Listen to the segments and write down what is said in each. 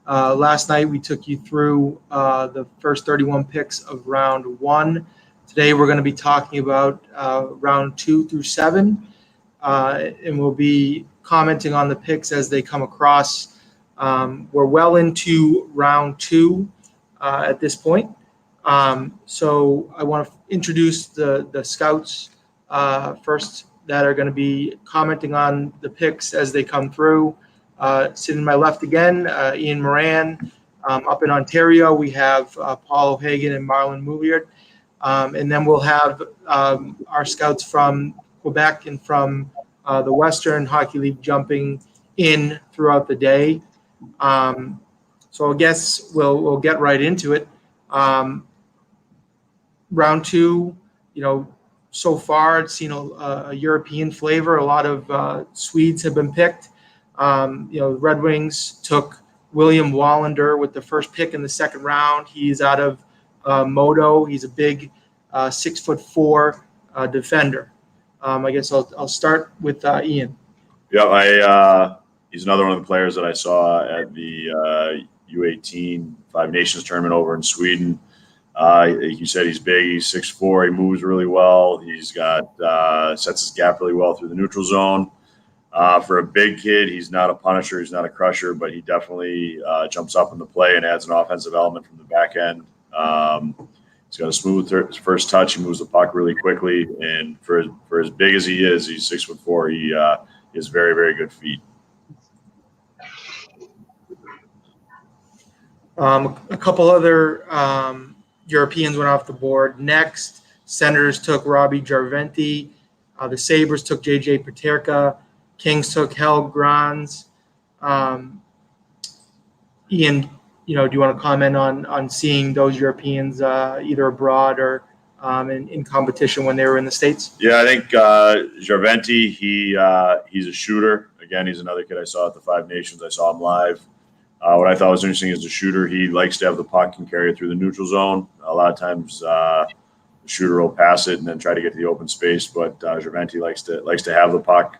Last night we took you through the first 31 picks of round 1. Today we're going to be talking about round 2 through 7, and we'll be commenting on the picks as they come across. We're well into round 2 at this point. So I want to introduce the scouts first that are going to be commenting on the picks as they come through. Sitting to my left again, Ian Moran. Up in Ontario, we have Paul O'Hagan and Marlon Mouliard. And then we'll have our scouts from Quebec and from the Western Hockey League jumping in throughout the day. So I guess we'll get right into it. Round 2, so far it's seen a European flavor. A lot of Swedes have been picked. The Red Wings took William Wallander with the first pick in the second round. He's out of Modo. He's a big 6'4" defender. I guess I'll start with Ian. Yeah, he's another one of the players that I saw at the U18 Five Nations tournament over in Sweden. You said he's big. He's 6'4". He moves really well. He's got sets his gap really well through the neutral zone. For a big kid, he's not a punisher. He's not a crusher, but he definitely jumps up in the play and adds an offensive element from the back end. He's got a smooth first touch. He moves the puck really quickly, and for as big as he is, he's 6'4". He has very, very good feet. A couple other Europeans went off the board. Next, Senators took Robbie Jarventi. The Sabres took J.J. Paterka. Kings took Hel Grans. Ian, do you want to comment on seeing those Europeans either abroad or in competition when they were in the States? Yeah, I think Jarventi, he's a shooter. Again, he's another kid I saw at the Five Nations. I saw him live. What I thought was interesting is a shooter. He likes to have the puck and carry it through the neutral zone. A lot of times the shooter will pass it and then try to get to the open space, but Jarventi likes to have the puck.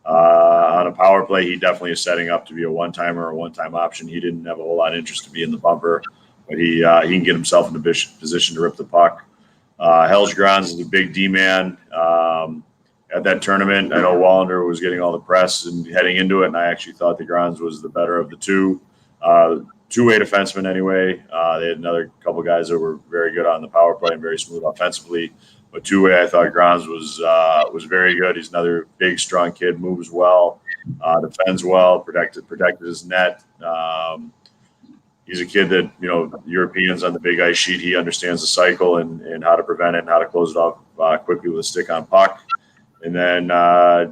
On a power play, he definitely is setting up to be a one-timer or a one-time option. He didn't have a whole lot of interest to be in the bumper, but he can get himself in a position to rip the puck. Helge Grans is a big D-man. At that tournament, I know Wallander was getting all the press and heading into it, and I actually thought the Grans was the better of the two. Two-way defenseman anyway. They had another couple guys that were very good on the power play and very smooth offensively. But two-way, I thought Grans was very good. He's another big, strong kid, moves well, defends well, protected his net. He's a kid that, Europeans on the big ice sheet, he understands the cycle and how to prevent it and how to close it off quickly with a stick-on puck. And then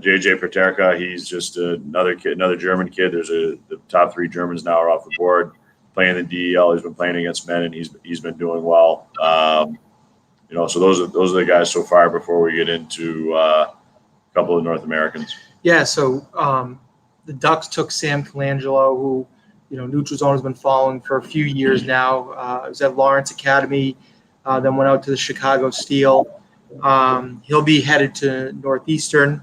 J.J. Paterka, he's just another kid, another German kid. The top 3 Germans now are off the board playing the DEL. He's been playing against men, and he's been doing well. So those are the guys so far before we get into a couple of North Americans. Yeah, so the Ducks took Sam Colangelo, who, neutral zone has been following for a few years now. He was at Lawrence Academy, then went out to the Chicago Steel. He'll be headed to Northeastern.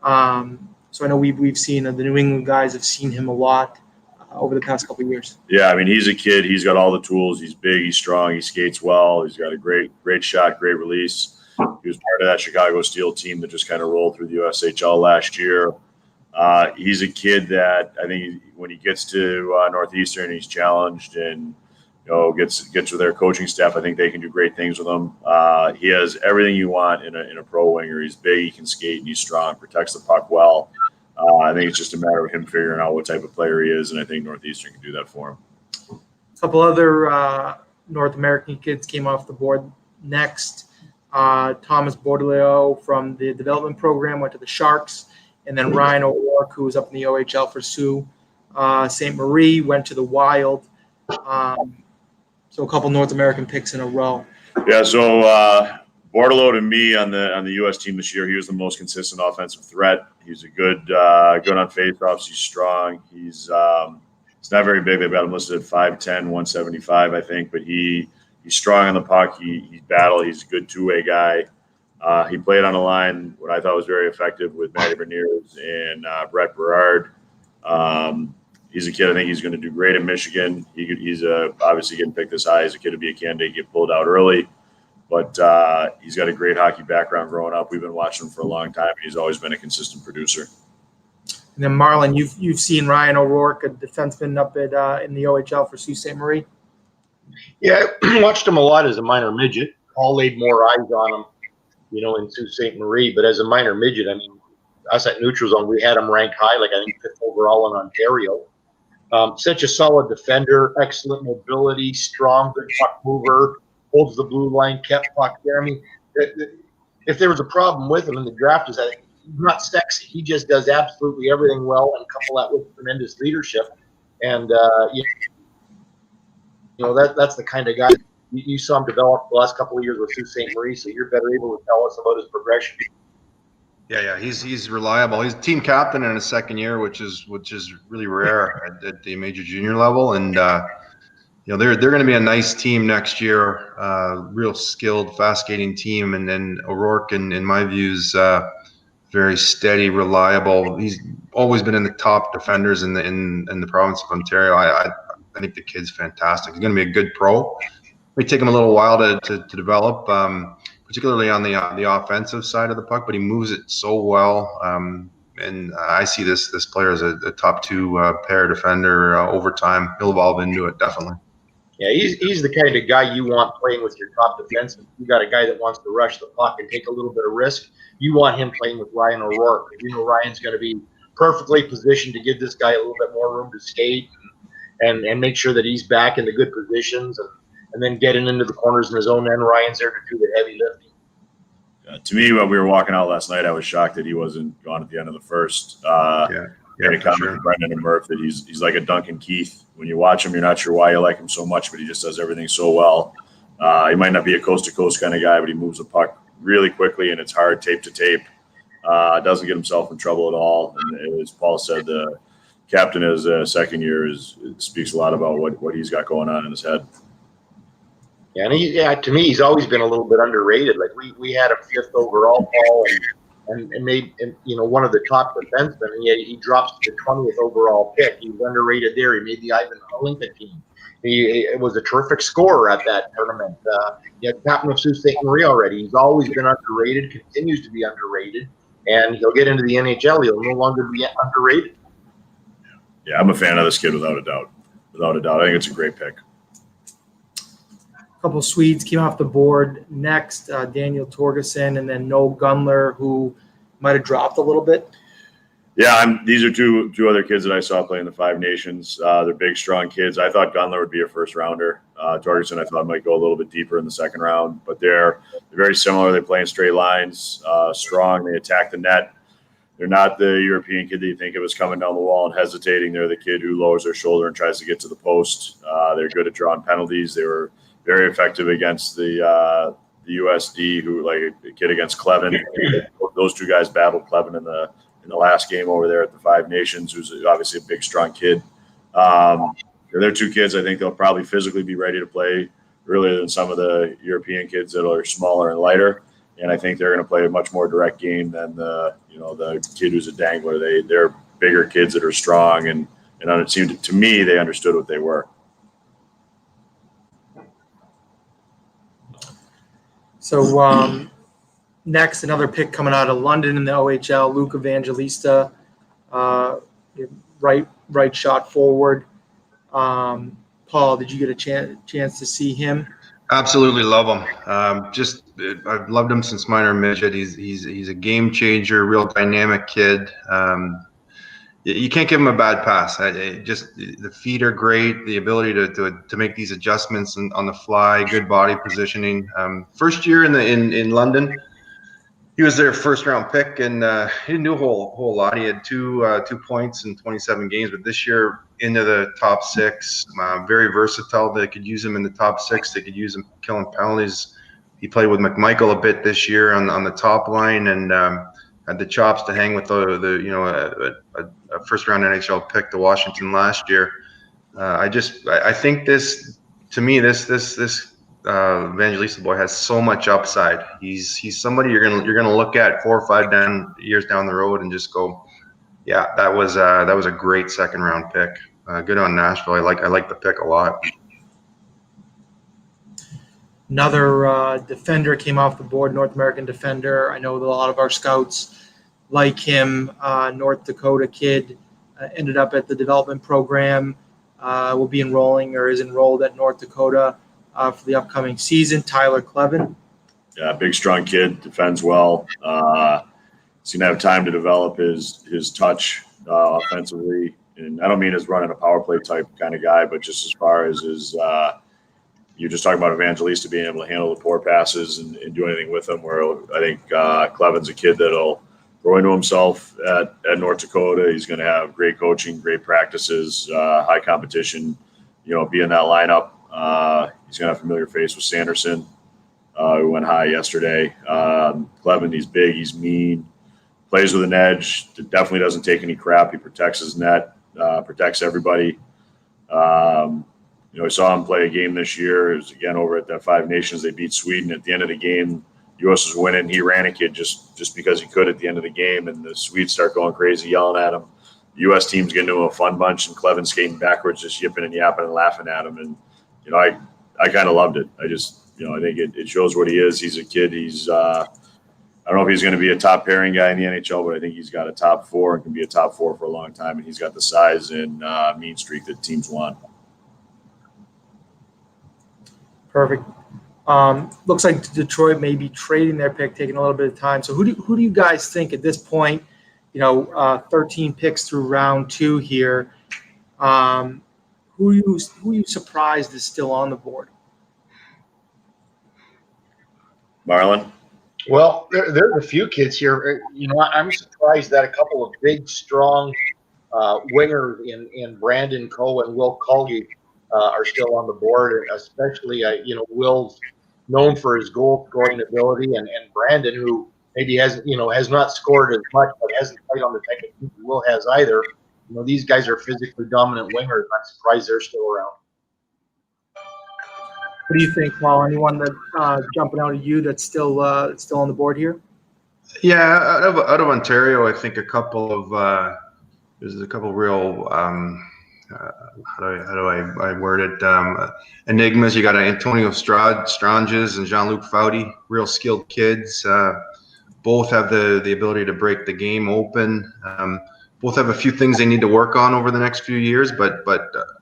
So I know we've seen the New England guys have seen him a lot over the past couple of years. Yeah, I mean, he's a kid. He's got all the tools. He's big. He's strong. He skates well. He's got a great shot, great release. He was part of that Chicago Steel team that just kind of rolled through the USHL last year. He's a kid that I think when he gets to Northeastern, he's challenged and gets with their coaching staff. I think they can do great things with him. He has everything you want in a pro winger. He's big. He can skate. And he's strong. Protects the puck well. I think it's just a matter of him figuring out what type of player he is, and I think Northeastern can do that for him. A couple other North American kids came off the board next. Thomas Bordeleo from the development program went to the Sharks, and then Ryan O'Rourke, who was up in the OHL for Sioux St. Marie, went to the Wild. So a couple North American picks in a row. Yeah, so Bordelot to me on the U.S. team this year, he was the most consistent offensive threat. He's a good on faceoffs. He's strong. He's not very big. They've got him listed at 5'10", 175, I think, but he's strong on the puck. He's battle. He's a good two-way guy. He played on a line what I thought was very effective with Matty Beniers and Brett Berard. he's a kid. I think he's going to do great in Michigan. He's obviously getting picked this high. He's a kid to be a candidate, get pulled out early. But he's got a great hockey background growing up. We've been watching him for a long time, and he's always been a consistent producer. And then Marlon, you've seen Ryan O'Rourke, a defenseman up at in the OHL for Sault Ste. Marie. Yeah, I watched him a lot as a minor midget. Paul laid more eyes on him, in Sault Ste. Marie. But as a minor midget, I mean, us at Neutral Zone, we had him ranked high, like I think 5th overall in Ontario. Such a solid defender, excellent mobility, strong, good puck mover, holds the blue line, kept puck there. I mean, if there was a problem with him in the draft, is that he's not sexy. He just does absolutely everything well, and couple that with tremendous leadership. And that's the kind of guy you saw him develop the last couple of years with Sault Ste. Marie. So you're better able to tell us about his progression. Yeah, he's reliable. He's team captain in his second year, which is really rare at the major junior level, and they're going to be a nice team next year. Real skilled, fast skating team, and then O'Rourke, in my views, very steady, reliable. He's always been in the top defenders in the province of Ontario. I think the kid's fantastic. He's going to be a good pro. It may take him a little while to develop. Particularly on the offensive side of the puck, but he moves it so well. And I see this player as a top 2 pair defender over time. He'll evolve into it, definitely. Yeah, he's the kind of guy you want playing with your top defenseman. You got a guy that wants to rush the puck and take a little bit of risk. You want him playing with Ryan O'Rourke. Ryan's going to be perfectly positioned to give this guy a little bit more room to skate and make sure that he's back in the good positions and then getting into the corners in his own end. Ryan's there to do the heavy lifting. To me, when we were walking out last night, I was shocked that he wasn't gone at the end of the first. Made a comment to Brendan and Murph that he's like a Duncan Keith. When you watch him, you're not sure why you like him so much, but he just does everything so well. He might not be a coast-to-coast kind of guy, but he moves the puck really quickly, and it's hard tape to tape. Doesn't get himself in trouble at all. And as Paul said, the captain his second year speaks a lot about what he's got going on in his head. Yeah, and to me, he's always been a little bit underrated. Like we had him 5th overall, Paul, and made one of the top defensemen, and yet he drops to the 20th overall pick. He was underrated there. He made the Ivan Olympic team. He was a terrific scorer at that tournament. Captain of Sault Ste. Marie already. He's always been underrated, continues to be underrated, and he'll get into the NHL. He'll no longer be underrated. Yeah, I'm a fan of this kid without a doubt. Without a doubt, I think it's a great pick. Couple Swedes came off the board next, Daniel Torgerson and then Noel Gunler, who might have dropped a little bit. Yeah, these are two other kids that I saw play in the Five Nations. They're big, strong kids. I thought Gunler would be a first rounder. Torgerson, I thought, might go a little bit deeper in the second round, but they're very similar. They play in straight lines, strong. They attack the net. They're not the European kid that you think of as coming down the wall and hesitating. They're the kid who lowers their shoulder and tries to get to the post. They're good at drawing penalties. They were very effective against the USD, who like a kid against Clevin. Those two guys battled Clevin in the last game over there at the Five Nations, who's obviously a big, strong kid. They're 2 kids. I think they'll probably physically be ready to play earlier than some of the European kids that are smaller and lighter. And I think they're going to play a much more direct game than the kid who's a dangler. They're bigger kids that are strong, and it seemed to me they understood what they were. So next, another pick coming out of London in the OHL, Luke Evangelista, right shot forward. Paul, did you get a chance to see him? Absolutely love him. I've loved him since minor midget. He's a game changer, real dynamic kid. You can't give him a bad pass. Just the feet are great. The ability to make these adjustments on the fly, good body positioning. First year in London, he was their first round pick, and he didn't do a whole lot. He had two points in 27 games, but this year into the top 6. Very versatile. They could use him in the top 6. They could use him killing penalties. He played with McMichael a bit this year on the top line, and had the chops to hang with a first round NHL pick to Washington last year. I think this Evangelista boy has so much upside. He's somebody you're gonna look at 4 or 5 years down the road and just go, yeah, that was a great second round pick. good on Nashville. I like the pick a lot. Another defender came off the board, North American defender. I know that a lot of our scouts like him. North Dakota kid, ended up at the development program. Will be enrolling or is enrolled at North Dakota for the upcoming season. Tyler Clevin. Yeah, big, strong kid, defends well. He's going to have time to develop his touch offensively. And I don't mean as running a power play type kind of guy, but just as far as his you're just talking about Evangelista being able to handle the poor passes and do anything with them, where I think Clevin's a kid that'll grow into himself at North Dakota. He's going to have great coaching, great practices, high competition, be in that lineup. He's going to have a familiar face with Sanderson, who went high yesterday. Clevin, he's big, he's mean, plays with an edge, definitely doesn't take any crap. He protects his net, protects everybody. I saw him play a game this year. It was, again, over at the Five Nations. They beat Sweden. At the end of the game, U.S. was winning. He ran a kid just because he could at the end of the game, and the Swedes start going crazy, yelling at him. The U.S. team's getting into a fun bunch, and Clevin skating backwards, just yipping and yapping and laughing at him. And, I kind of loved it. I think it shows what he is. He's a kid. He's I don't know if he's going to be a top pairing guy in the NHL, but I think he's got a top four and can be a top four for a long time, and he's got the size and mean streak that teams want. Perfect. Looks like Detroit may be trading their pick, taking a little bit of time. So who do you guys think at this point, 13 picks through round 2 here, who you surprised is still on the board? Marlon? Well, there's a few kids here. I'm surprised that a couple of big, strong wingers in Brandon Coe and Will Colgate are still on the board, especially, Will's known for his goal scoring ability, and Brandon, who maybe has not scored as much, but hasn't played on the type of team Will has either. These guys are physically dominant wingers. I'm surprised they're still around. What do you think, Paul? Anyone that jumping out at you that's still on the board here? Yeah, out of Ontario, I think there's a couple real how do I word it? Enigmas. You got Antonio Stranges and Jean-Luc Foudy, real skilled kids. Both have the ability to break the game open. Both have a few things they need to work on over the next few years, but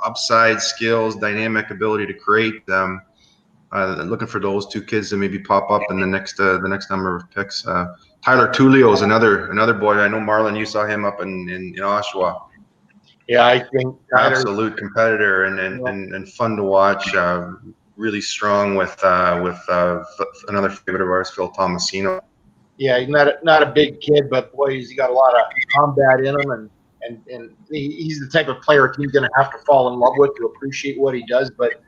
upside, skills, dynamic ability to create. Looking for those two kids to maybe pop up in the next number of picks. Tyler Tullio is another boy. I know, Marlon, you saw him up in Oshawa. Yeah, I think absolute competitor and fun to watch. Really strong with another favorite of ours, Phil Tomasino. Yeah, he's not a big kid, but boy, he's got a lot of combat in him, and he's the type of player a team's going to have to fall in love with to appreciate what he does. But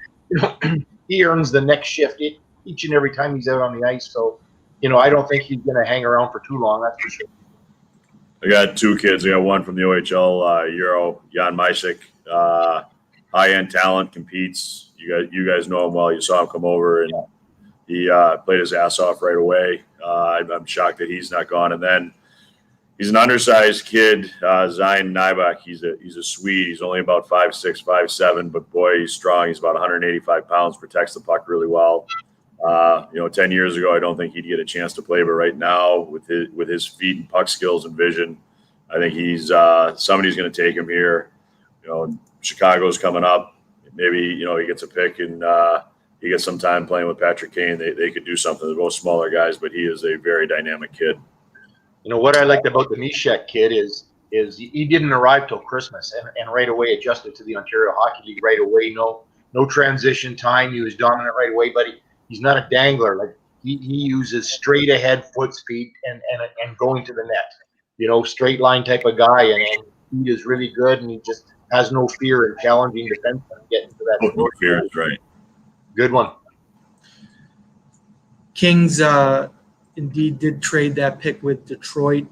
he earns the next shift each and every time he's out on the ice. So, I don't think he's going to hang around for too long. That's for sure. I got two kids. I got one from the OHL Euro, Jan Mysik. High-end talent, competes. You guys know him well. You saw him come over, and he played his ass off right away. I'm shocked that he's not gone. And then he's an undersized kid, Zion Nybak. He's a Swede. He's only about 5'6", 5'7", but boy, he's strong. He's about 185 pounds, protects the puck really well. 10 years ago, I don't think he'd get a chance to play, but right now, with his feet and puck skills and vision, I think he's somebody's going to take him here. Chicago's coming up. Maybe he gets a pick and he gets some time playing with Patrick Kane. They could do something. They're both smaller guys, but he is a very dynamic kid. What I liked about the Mishek kid is he didn't arrive till Christmas and right away adjusted to the Ontario Hockey League right away. No transition time. He was dominant right away, but he's not a dangler. Like he uses straight ahead foot speed and going to the net. Straight line type of guy, and he is really good, and he just has no fear in challenging defense and getting to that. No fear is right. Good one. Kings indeed did trade that pick with Detroit.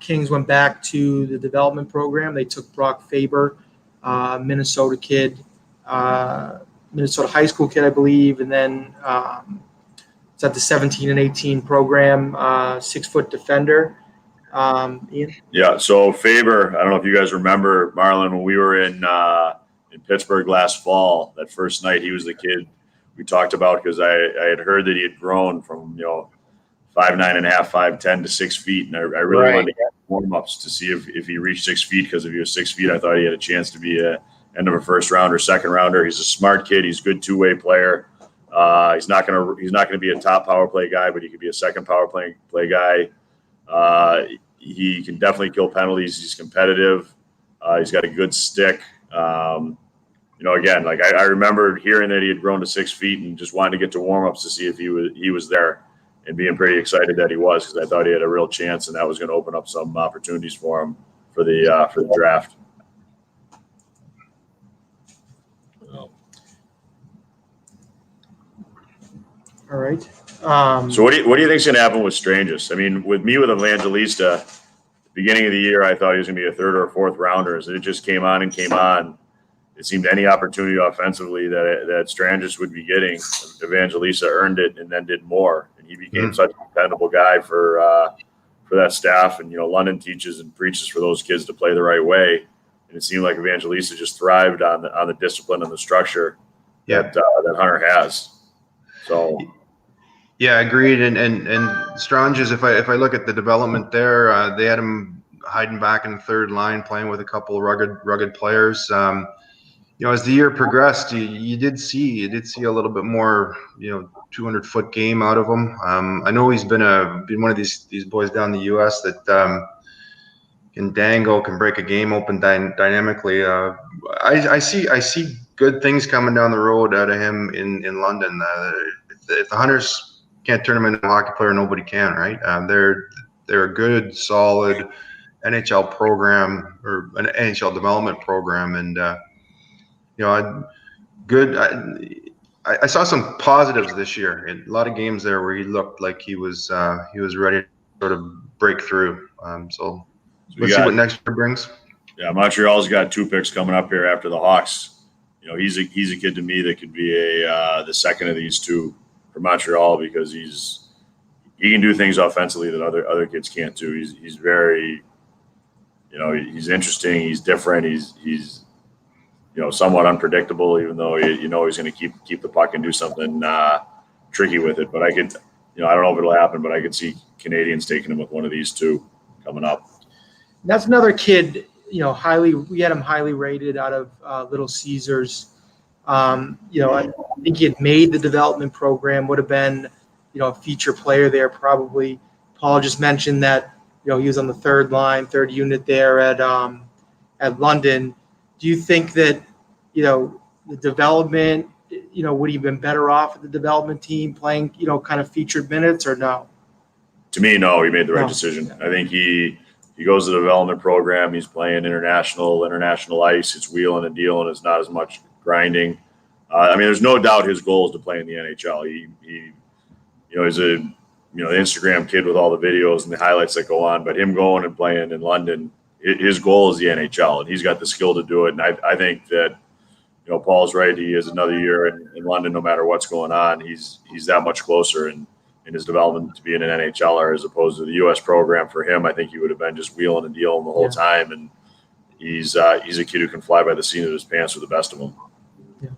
Kings went back to the development program. They took Brock Faber, Minnesota kid, Minnesota high school kid, I believe, and then it's at the 17 and 18 program, 6-foot defender. Ian? Yeah, so Faber, I don't know if you guys remember, Marlon, when we were in Pittsburgh last fall, that first night, he was the kid we talked about because I had heard that he had grown from, 5'9.5", 5'10" to 6 feet. And I really Right. wanted to get warm-ups to see if he reached 6 feet, because if he was 6 feet, I thought he had a chance to be a end of a first round or second rounder. He's a smart kid. He's a good two-way player. He's not gonna be a top power play guy, but he could be a second power play guy. He can definitely kill penalties. He's competitive. He's got a good stick. Again, like I remember hearing that he had grown to 6 feet and just wanted to get to warm-ups to see if he was there, and being pretty excited that he was, because I thought he had a real chance, and that was going to open up some opportunities for him for the draft. All right. So what do you think's going to happen with Strangis? I mean, with Evangelista, beginning of the year, I thought he was going to be a third or fourth rounder. As it just came on. It seemed any opportunity offensively that Strangis would be getting, Evangelista earned it and then did more, and he became such a dependable guy for that staff. And London teaches and preaches for those kids to play the right way, and it seemed like Evangelista just thrived on the discipline and the structure that Hunter has. So. Yeah, agreed. And Stranges, if I look at the development there, they had him hiding back in the third line, playing with a couple of rugged players. As the year progressed, you did see a little bit more, 200-foot game out of him. I know he's been one of these boys down in the U.S. that can dangle, can break a game open dynamically. I see good things coming down the road out of him in London. If the Hunters can't turn him into a hockey player, nobody can, right? They're a good, solid NHL program, or an NHL development program, and good. I saw some positives this year. In a lot of games there where he looked like he was ready to sort of break through. So let's see what next year brings. Yeah, Montreal's got 2 picks coming up here after the Hawks. He's a kid to me that could be the second of these two for Montreal, because he can do things offensively that other kids can't do. He's very, he's interesting. He's different. He's somewhat unpredictable, even though he's going to keep the puck and do something tricky with it. But I don't know if it'll happen, but I could see Canadians taking him with one of these two coming up. That's another kid, we had him highly rated out of Little Caesars. I think he had made the development program, would have been, a feature player there probably. Paul just mentioned that, he was on the third unit there at London. Do you think that, the development, would he have been better off at the development team playing, kind of featured minutes, or no? To me, no, he made the right decision. I think he goes to the development program. He's playing international ice. It's wheeling and dealing. It's not as much grinding. There's no doubt his goal is to play in the NHL. He he's a Instagram kid with all the videos and the highlights that go on. But him going and playing in London, his goal is the NHL, and he's got the skill to do it. And I think that Paul's right. He has another year in London, no matter what's going on. He's that much closer in his development to being an NHLer as opposed to the U.S. program. For him, I think he would have been just wheeling and dealing the whole time. And he's a kid who can fly by the seat of his pants with the best of them. Yeah.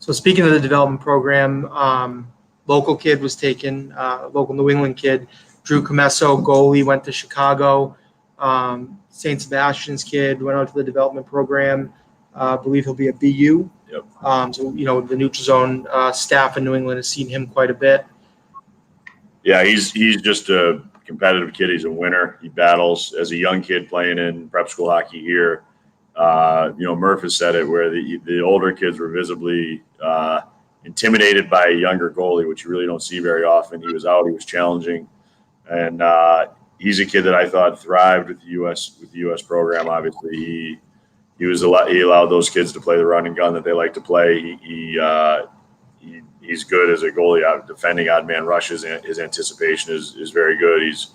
So speaking of the development program, local kid was taken, local New England kid, Drew Comesso, goalie, went to Chicago. St. Sebastian's kid went out to the development program. I believe he'll be a BU. Yep. The neutral zone staff in New England has seen him quite a bit. Yeah, he's just a competitive kid. He's a winner. He battles as a young kid playing in prep school hockey here. Murph has said it, where the older kids were visibly intimidated by a younger goalie, which you really don't see very often. He was out. He was challenging, and he's a kid that I thought thrived with the U.S. program. Obviously, he allowed those kids to play the run and gun that they like to play. He's good as a goalie out defending odd man rushes. His anticipation is very good. He's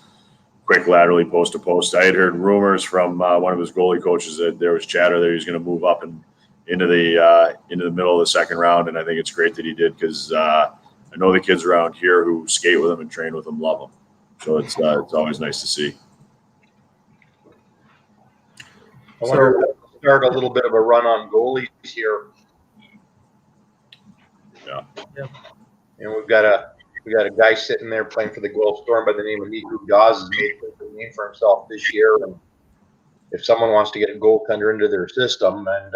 quick laterally post to post. I had heard rumors from one of his goalie coaches that there was chatter that he was going to move up and into the middle of the second round, and I think it's great that he did, because I know the kids around here who skate with him and train with him love him. So it's always nice to see. I wonder if we'll start a little bit of a run on goalies here. Yeah. And we've got a guy sitting there playing for the Guelph Storm by the name of Nico Dawes has made a name for himself this year. And if someone wants to get a goaltender into their system, and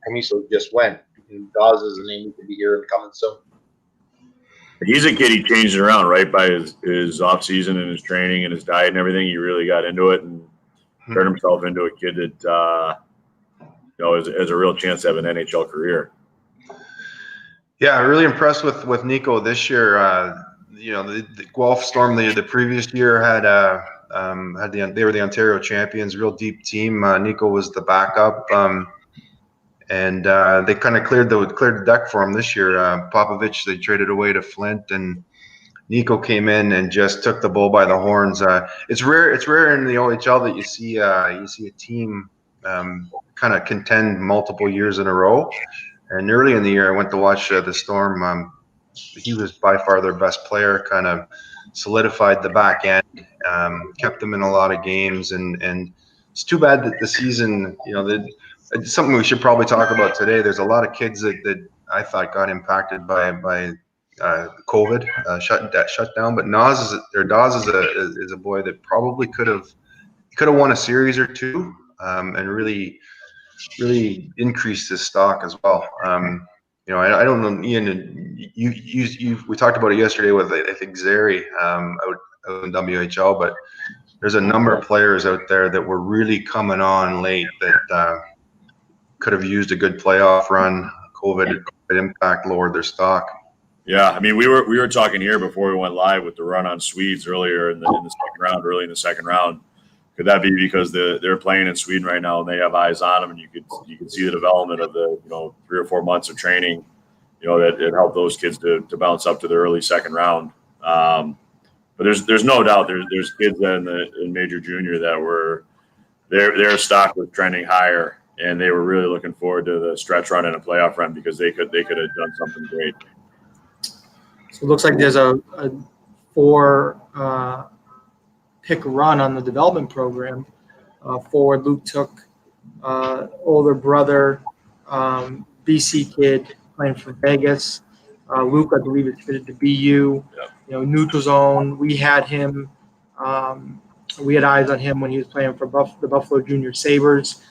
Camiso just went, Dawes is a name you could be hearing coming soon. He's a kid. He changed it around right by his off season and his training and his diet and everything. He really got into it and turned himself into a kid that has a real chance to have an NHL career. Yeah, really impressed with Nico this year. The Guelph Storm the previous year they were the Ontario champions, real deep team. Nico was the backup, and they kind of cleared the deck for him this year. Popovich they traded away to Flint, and Nico came in and just took the bull by the horns. It's rare in the OHL that you see a team kind of contend multiple years in a row. And early in the year, I went to watch the Storm. He was by far their best player, kind of solidified the back end, kept them in a lot of games. And it's too bad that the season, it's something we should probably talk about today. There's a lot of kids that I thought got impacted by COVID shutdown. But Dawes is a boy that probably could have won a series or two and really increased his stock as well. I don't know, Ian. We talked about it yesterday with I think Zary out in WHL, but there's a number of players out there that were really coming on late that could have used a good playoff run. COVID impact lowered their stock. Yeah, I mean, we were talking here before we went live with the run on Swedes earlier in the second round, early in the second round. Could that be because they're playing in Sweden right now and they have eyes on them, and you could see the development of the 3 or 4 months of training, that it helped those kids to bounce up to the early second round. But there's no doubt there's kids in major junior that were their stock was trending higher, and they were really looking forward to the stretch run and a playoff run because they could have done something great. So it looks like there's a 4 pick run on the development program. Forward Luke Took, older brother, BC kid playing for Vegas. Luke, I believe, is fitted to BU. Yep. Neutral zone. We had him. We had eyes on him when he was playing for the Buffalo Junior Sabres.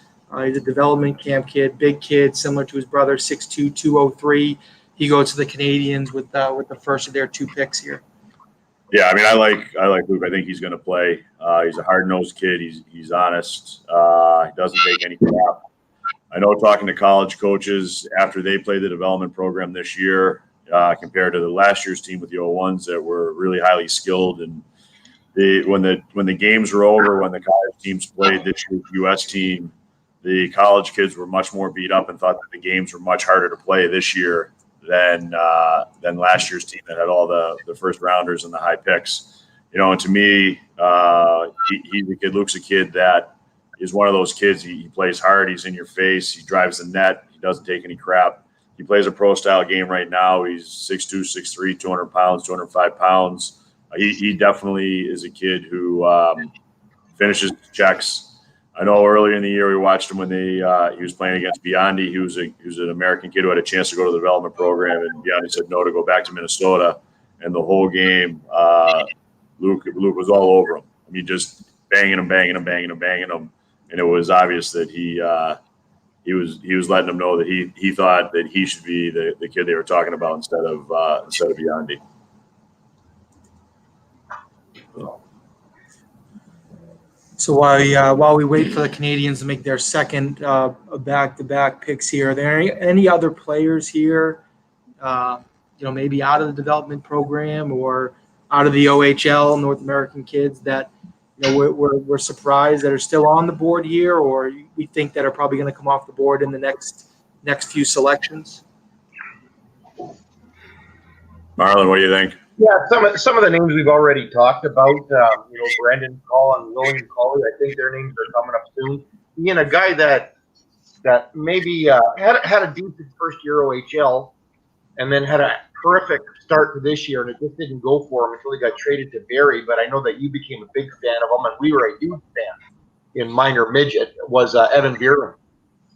He's a development camp kid, big kid, similar to his brother, 6'2", 203. He goes to the Canadians with the first of their 2 picks here. Yeah, I mean, I like Luke. I think he's going to play. He's a hard-nosed kid. He's honest. He doesn't take any crap. I know talking to college coaches after they played the development program this year compared to the last year's team with the 01s that were really highly skilled, and when the games were over, when the college teams played this year's U.S. team, the college kids were much more beat up and thought that the games were much harder to play this year than last year's team that had all the first rounders and the high picks. And to me, he's a kid. Luke's a kid that is one of those kids. He plays hard. He's in your face. He drives the net. He doesn't take any crap. He plays a pro style game right now. He's 6'2", 6'3", 200 pounds, 205 pounds. He definitely is a kid who finishes checks. I know earlier in the year we watched him when he was playing against Biondi. He was an American kid who had a chance to go to the development program, and Biondi said no to go back to Minnesota. And the whole game, Luke was all over him. I mean, just banging him, and it was obvious that he was letting him know that he thought that he should be the kid they were talking about instead of Biondi. So while we wait for the Canadians to make their second back-to-back picks here, are there any other players here, maybe out of the development program or out of the OHL, North American kids that we're surprised that are still on the board here, or we think that are probably going to come off the board in the next few selections? Marlon, what do you think? Yeah, some of the names we've already talked about. Brendan Call and William Colley. I think their names are coming up soon. Ian, a guy that maybe had a decent first year OHL, and then had a terrific start to this year, and it just didn't go for him until he got traded to Barrie. But I know that you became a big fan of him, and we were a huge fan. in minor midget was Evan Bierman.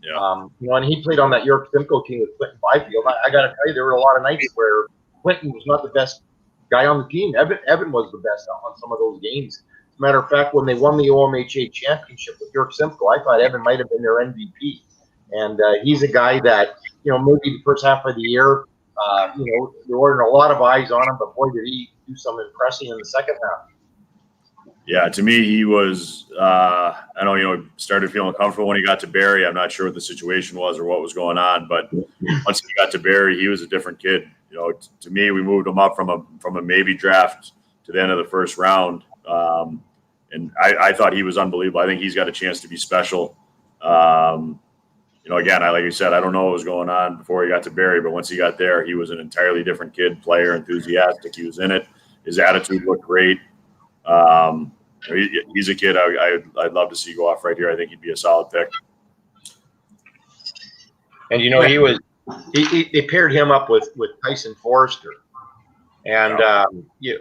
Yeah. And he played on that York Simcoe team with Clinton Byfield. I got to tell you, there were a lot of nights where Clinton was not the best guy on the team. Evan was the best on some of those games. As a matter of fact, when they won the OMHA championship with York Simcoe, I thought Evan might have been their MVP. And he's a guy that, maybe the first half of the year, there weren't a lot of eyes on him, but boy, did he do some impressing in the second half. Yeah, to me, he was, I know, started feeling comfortable when he got to Barrie. I'm not sure what the situation was or what was going on, but once he got to Barrie, he was a different kid. To me, we moved him up from a maybe draft to the end of the first round. And I thought he was unbelievable. I think he's got a chance to be special. Again, like you said, I don't know what was going on before he got to Barrie, but once he got there, he was an entirely different kid, player, enthusiastic. He was in it. His attitude looked great. He's a kid I'd love to see go off right here. I think he'd be a solid pick. And they paired him up with Tyson Forrester, and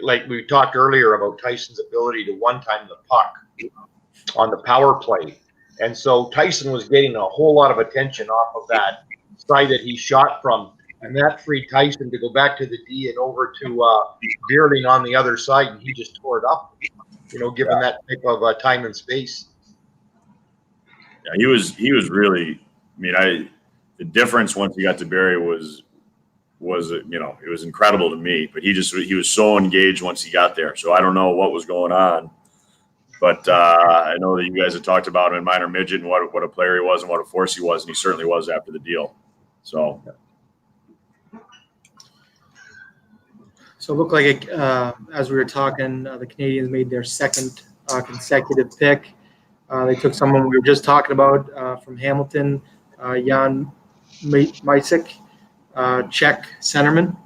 like we talked earlier about Tyson's ability to one-time the puck on the power play, and so Tyson was getting a whole lot of attention off of that side that he shot from, and that freed Tyson to go back to the D and over to Beerling on the other side, and he just tore it up. Given that type of time and space. Yeah, he was really. The difference once he got to Barrie was it was incredible to me. But he was so engaged once he got there. So I don't know what was going on, but I know that you guys had talked about him in minor midget and what a player he was and what a force he was, and he certainly was after the deal. So. So it looked like, as we were talking, the Canadians made their second consecutive pick. They took someone we were just talking about from Hamilton, Jan Mysic, Czech centerman.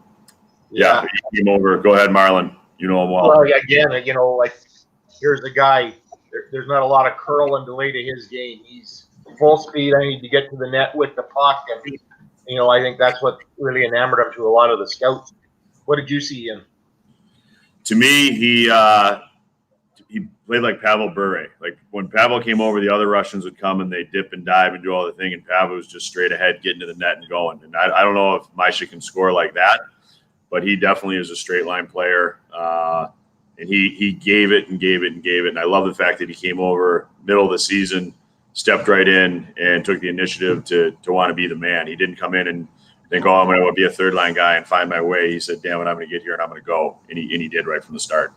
Yeah, he came over. Go ahead, Marlon. You know him well. Well, again, here's the guy. There's not a lot of curl and delay to his game. He's full speed. I need to get to the net with the puck, and I think that's what really enamored him to a lot of the scouts. What did you see in? To me, he played like Pavel Bure. Like when Pavel came over, the other Russians would come and they dip and dive and do all the thing, and Pavel was just straight ahead, getting to the net and going. And I don't know if Misha can score like that, but he definitely is a straight line player. And he gave it and gave it and gave it. And I love the fact that he came over middle of the season, stepped right in, and took the initiative to want to be the man. He didn't come in and think, I'm going to be a third line guy and find my way. He said, damn it, I'm going to get here and I'm going to go. And he did right from the start.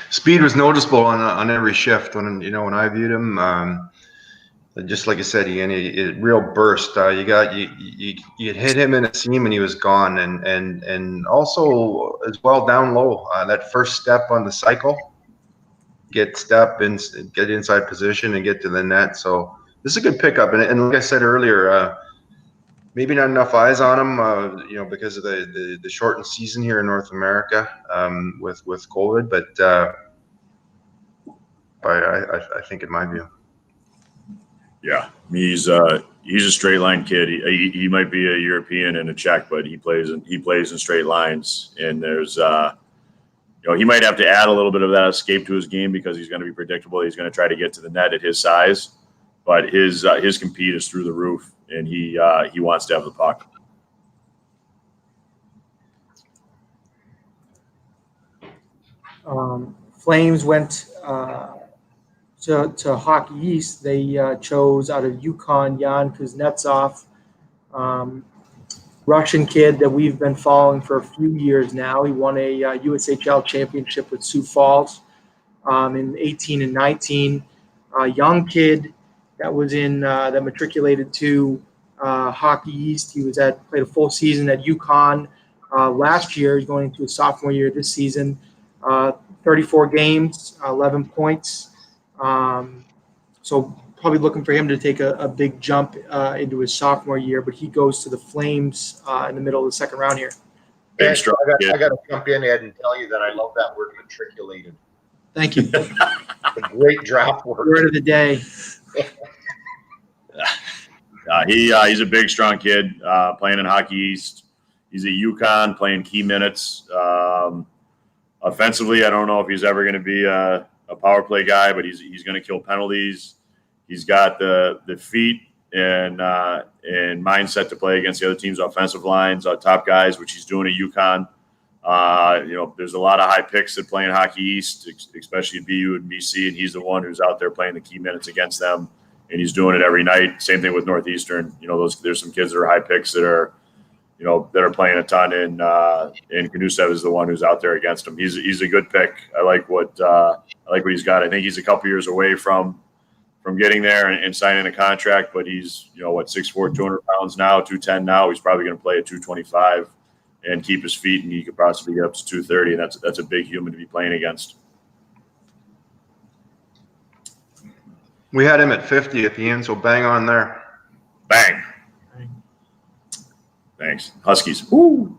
Speed was noticeable on every shift when I viewed him. Just like I said, he real burst. You hit him in a seam and he was gone. And also as well down low, that first step on the cycle, get inside position and get to the net. So this is a good pickup. And like I said earlier, maybe not enough eyes on him, because of the shortened season here in North America with COVID. But I think in my view, yeah, he's a straight line kid. He might be a European and a Czech, but he plays in straight lines. And there's he might have to add a little bit of that escape to his game because he's going to be predictable. He's going to try to get to the net at his size, but his compete is through the roof. And he wants to have the puck. Flames went to Hockey East. They chose out of Yukon Jan Kuznetsov, Russian kid that we've been following for a few years now. He won a USHL championship with Sioux Falls in 18 and 19. Young kid that was that matriculated to Hockey East. He played a full season at UConn last year. He's going into his sophomore year this season. 34 games, 11 points. So probably looking for him to take a big jump into his sophomore year, but he goes to the Flames in the middle of the second round here. I got to jump in, Ed, and tell you that I love that word, matriculated. Thank you. A great draft word. Word of the day. He's a big, strong kid playing in Hockey East. He's at UConn playing key minutes. Offensively, I don't know if he's ever going to be a a power play guy, but he's going to kill penalties. He's got the feet and mindset to play against the other team's offensive lines, top guys, which he's doing at UConn. There's a lot of high picks that play in Hockey East, especially at BU and BC, and he's the one who's out there playing the key minutes against them, and he's doing it every night. Same thing with Northeastern. There's some kids that are high picks that are playing a ton, and Knusev is the one who's out there against him. He's a good pick. I like what he's got. I think he's a couple years away from getting there and signing a contract, but he's 6'4", 200 pounds now, 210 now. He's probably going to play at 225 and keep his feet, and he could possibly get up to 230, and that's a big human to be playing against. We had him at 50 at the end, so bang on there. Bang. Thanks. Huskies. Woo!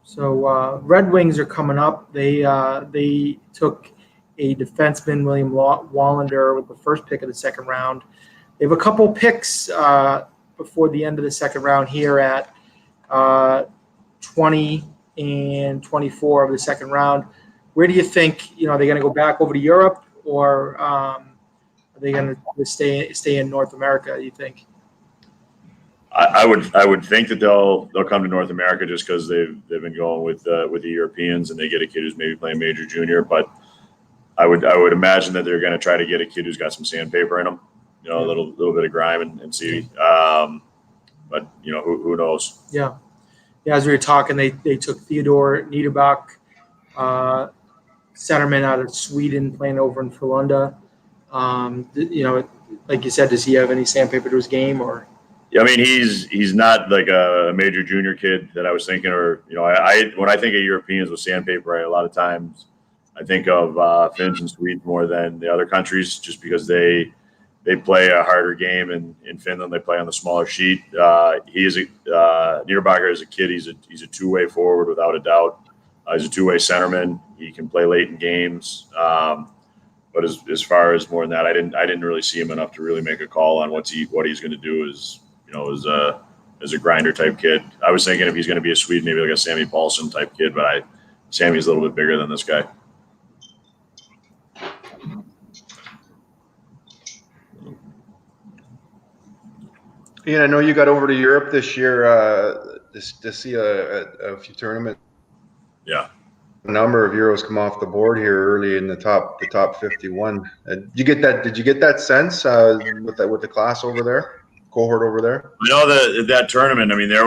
So Red Wings are coming up. They took a defenseman, William Wallander, with the first pick of the second round. They have a couple picks before the end of the second round here at 20 and 24 of the second round. Where do you think, are they going to go back over to Europe, or are they going to stay in North America, you think? I would think that they'll come to North America just because they've been going with the Europeans, and they get a kid who's maybe playing major junior. But I would imagine that they're going to try to get a kid who's got some sandpaper in him, a little bit of grime, and see. But who knows? Yeah. As we were talking, they took Theodore Niederbach, centerman out of Sweden, playing over in Frölunda. Like you said, does he have any sandpaper to his game, or? Yeah, I mean, he's not like a major junior kid that I was thinking, or when I think of Europeans with sandpaper, a lot of times I think of Finns and Swedes more than the other countries, just because they play a harder game. In Finland, they play on the smaller sheet. Niederbacher is a kid. He's a two-way forward without a doubt. He's a two-way centerman. He can play late in games. But as far as more than that, I didn't really see him enough to really make a call on what he's going to do as a grinder type kid. I was thinking if he's going to be a Swede, maybe like a Sammy Paulson type kid, but Sammy's a little bit bigger than this guy. Ian, I know you got over to Europe this year to see a few tournaments. Yeah. A number of Euros come off the board here early in the top 51. Did you get that sense with the class over there, cohort over there? That tournament. I mean, there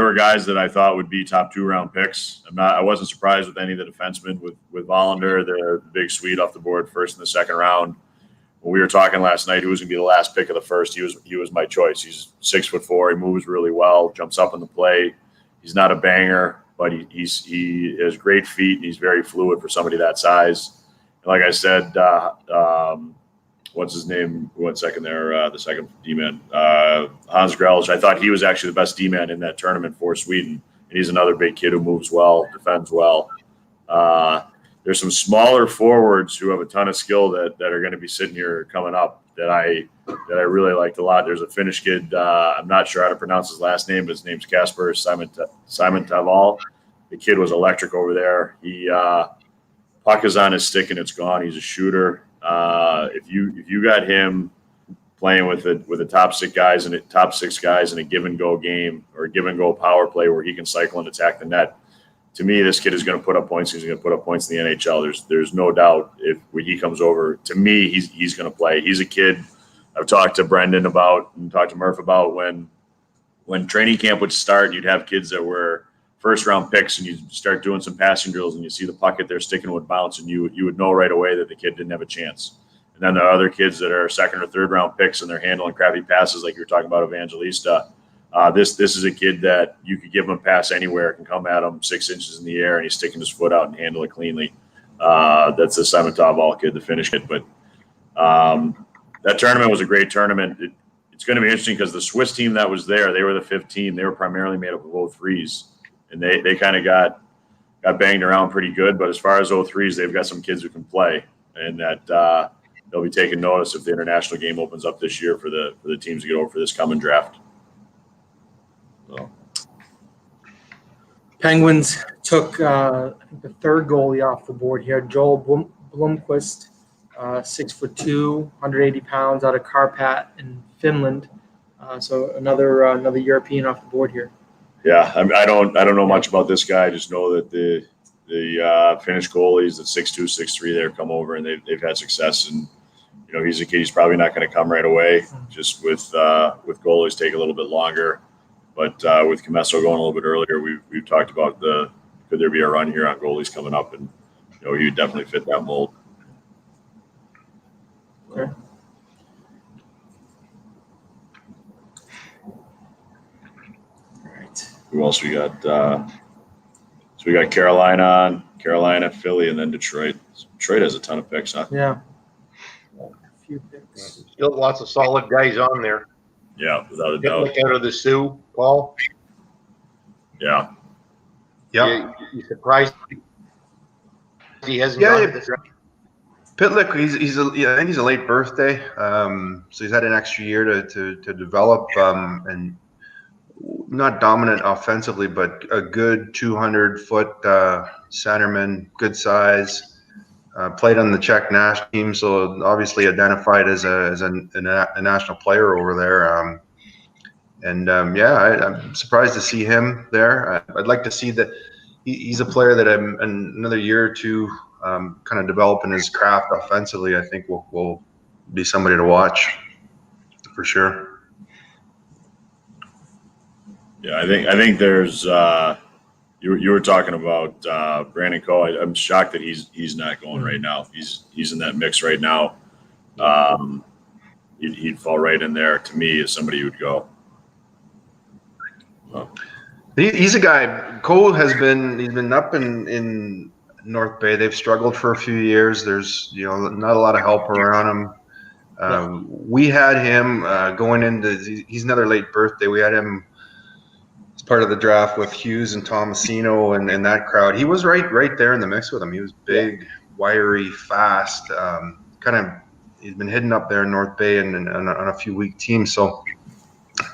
were guys that I thought would be top 2-round picks. I wasn't surprised with any of the defensemen with Wallander, the big Swede off the board first in the second round. When we were talking last night, who was going to be the last pick of the first, he was my choice. He's 6'4", he moves really well, jumps up in the play. He's not a banger, but he has great feet, and he's very fluid for somebody that size. And like I said, what's his name? 1 second there, the second D-man, Hans Grelsch. I thought he was actually the best D-man in that tournament for Sweden, and he's another big kid who moves well, defends well. There's some smaller forwards who have a ton of skill that are going to be sitting here coming up that I really liked a lot. There's a Finnish kid. I'm not sure how to pronounce his last name, but his name's Kasper Simon Taval. The kid was electric over there. He puck is on his stick and it's gone. He's a shooter. If you got him playing with the top six guys in a give and go game or a give and go power play where he can cycle and attack the net, to me, this kid is going to put up points. He's going to put up points in the NHL. There's no doubt when he comes over. To me, he's going to play. He's a kid I've talked to Brendan about and talked to Murph about when training camp would start. You'd have kids that were first-round picks, and you'd start doing some passing drills, and you see the puck at their stick and would bounce, and you would know right away that the kid didn't have a chance. And then there are other kids that are second- or third-round picks, and they're handling crappy passes like you were talking about Evangelista. This is a kid that you could give him a pass anywhere, can come at him 6 inches in the air, and he's sticking his foot out and handle it cleanly. That's the Simon Taval kid, the Finnish kid. But that tournament was a great tournament. It's going to be interesting because the Swiss team that was there, they were the 5th team. They were primarily made up of 03s, and they kind of got banged around pretty good. But as far as 03s, they've got some kids who can play, and that they'll be taking notice if the international game opens up this year for the teams to get over for this coming draft. So. Penguins took I think the third goalie off the board here, Joel Blomqvist, 6'2", 180 pounds, out of Karpat in Finland. So another European off the board here. Yeah, I don't know much about this guy. I just know that the Finnish goalies, the 6'2", 6'3", there come over and they've had success. And he's a kid. He's probably not going to come right away. Just with goalies take a little bit longer. But with Comesso going a little bit earlier, we've talked about could there be a run here on goalies coming up, and he would definitely fit that mold. Okay. Who else we got? So we got Carolina, Philly, and then Detroit. Detroit has a ton of picks, huh? Yeah. A few picks. Still lots of solid guys on there. Yeah, without a doubt. Look out of the Sioux, Paul. Yeah. Yeah. You surprised he hasn't gone to the draft? Pitlick, I think he's a late birthday, so he's had an extra year to develop, and not dominant offensively, but a good 200-foot centerman, good size. Played on the Czech national team, so obviously identified as a national player over there. I'm surprised to see him there. I'd like to see that he's a player that I'm another year or two kind of developing his craft offensively. I think will be somebody to watch for sure. Yeah, I think there's you were talking about Brandon Coe. I'm shocked that he's not going right now. He's in that mix right now. He'd fall right in there to me as somebody who would go. So. He's a guy. Coe he's been up in North Bay. They've struggled for a few years. There's not a lot of help around him. We had him going into. He's another late birthday. We had him as part of the draft with Hughes and Tomasino and that crowd. He was right there in the mix with them. He was big, wiry, fast. He's been hidden up there in North Bay and on a few weak teams. So,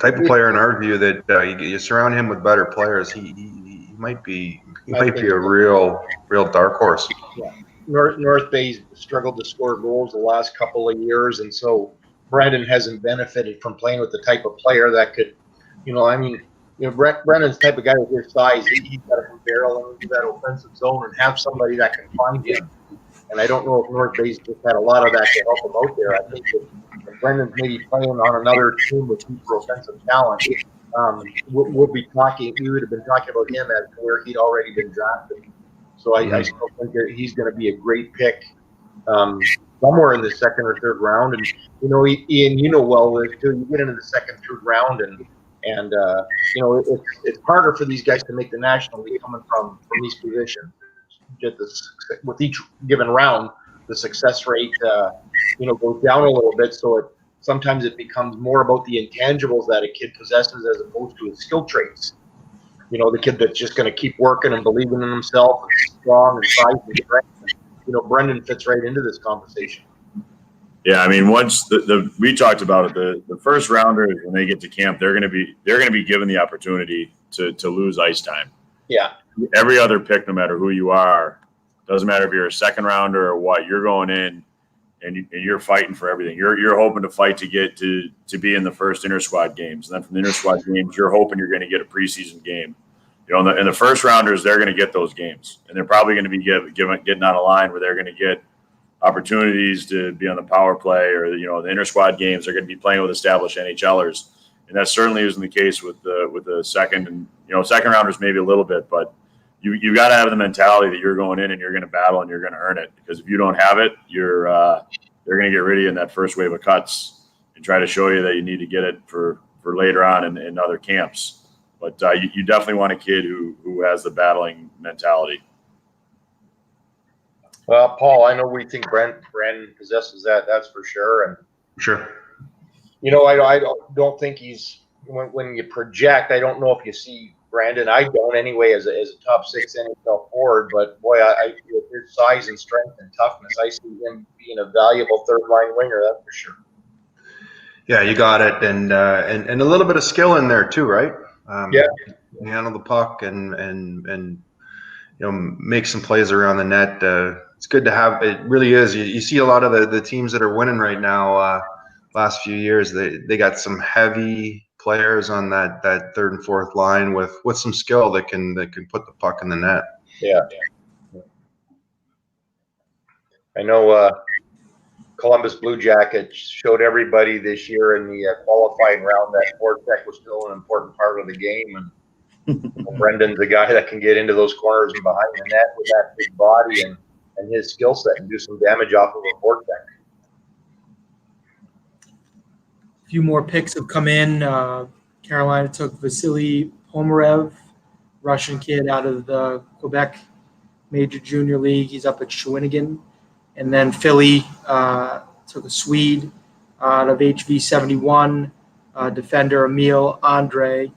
type of player in our view that you surround him with better players. He might be a real dark horse. Yeah. North Bay's struggled to score goals the last couple of years, and so Brandon hasn't benefited from playing with the type of player that could, Brandon's the type of guy with his size. He's got to barrel into that offensive zone and have somebody that can find him. And I don't know if North Bay's just had a lot of that to help him out there. I think if Brandon's maybe playing on another team with super offensive talent, we would have been talking about him as to where he'd already been drafted. So I still think that he's going to be a great pick somewhere in the second or third round. And Ian, well this too. You get into the second, third round, and it's harder for these guys to make the National League coming from these positions. With each given round, the success rate goes down a little bit. So sometimes it becomes more about the intangibles that a kid possesses as opposed to his skill traits. The kid that's just going to keep working and believing in himself and strong and size and strength. Brendan fits right into this conversation. Yeah, I mean, once we talked about it, the first rounders when they get to camp, they're going to be given the opportunity to lose ice time. Yeah. Every other pick, no matter who you are, doesn't matter if you're a second rounder or what, you're going in and you're fighting for everything. You're hoping to fight to get to be in the first inter-squad games. And then from the inter-squad games, you're hoping you're going to get a preseason game. In the first rounders, they're going to get those games. And they're probably going to be getting on a line where they're going to get opportunities to be on the power play or, the inter-squad games. They're going to be playing with established NHLers. And that certainly isn't the case with the second and, second rounders maybe a little bit, but you got to have the mentality that you're going in and you're going to battle and you're going to earn it, because if you don't have it, they're going to get rid of you in that first wave of cuts and try to show you that you need to get it for later on in other camps. But you definitely want a kid who has the battling mentality. Well, Paul, I know we think Brandon possesses that. That's for sure. And sure, I don't think he's when you project. I don't know if you see Brandon. I don't anyway as a top 6 NHL forward. But boy, I feel his size and strength and toughness. I see him being a valuable third line winger. That's for sure. Yeah, you got it, and a little bit of skill in there too, right? Yeah, handle the puck and make some plays around the net. It's good to have. It really is. You see a lot of the teams that are winning right now. Last few years, they got some heavy players on that third and fourth line with some skill that can put the puck in the net. Yeah. I know Columbus Blue Jackets showed everybody this year in the qualifying round that forecheck was still an important part of the game. And Brendan's a guy that can get into those corners and behind the net with that big body and his skill set and do some damage off of a forecheck. A few more picks have come in. Carolina took Vasily Pomerev, Russian kid out of the Quebec Major Junior League. He's up at Shawinigan. And then Philly took a Swede out of HV71, defender Emil Andre.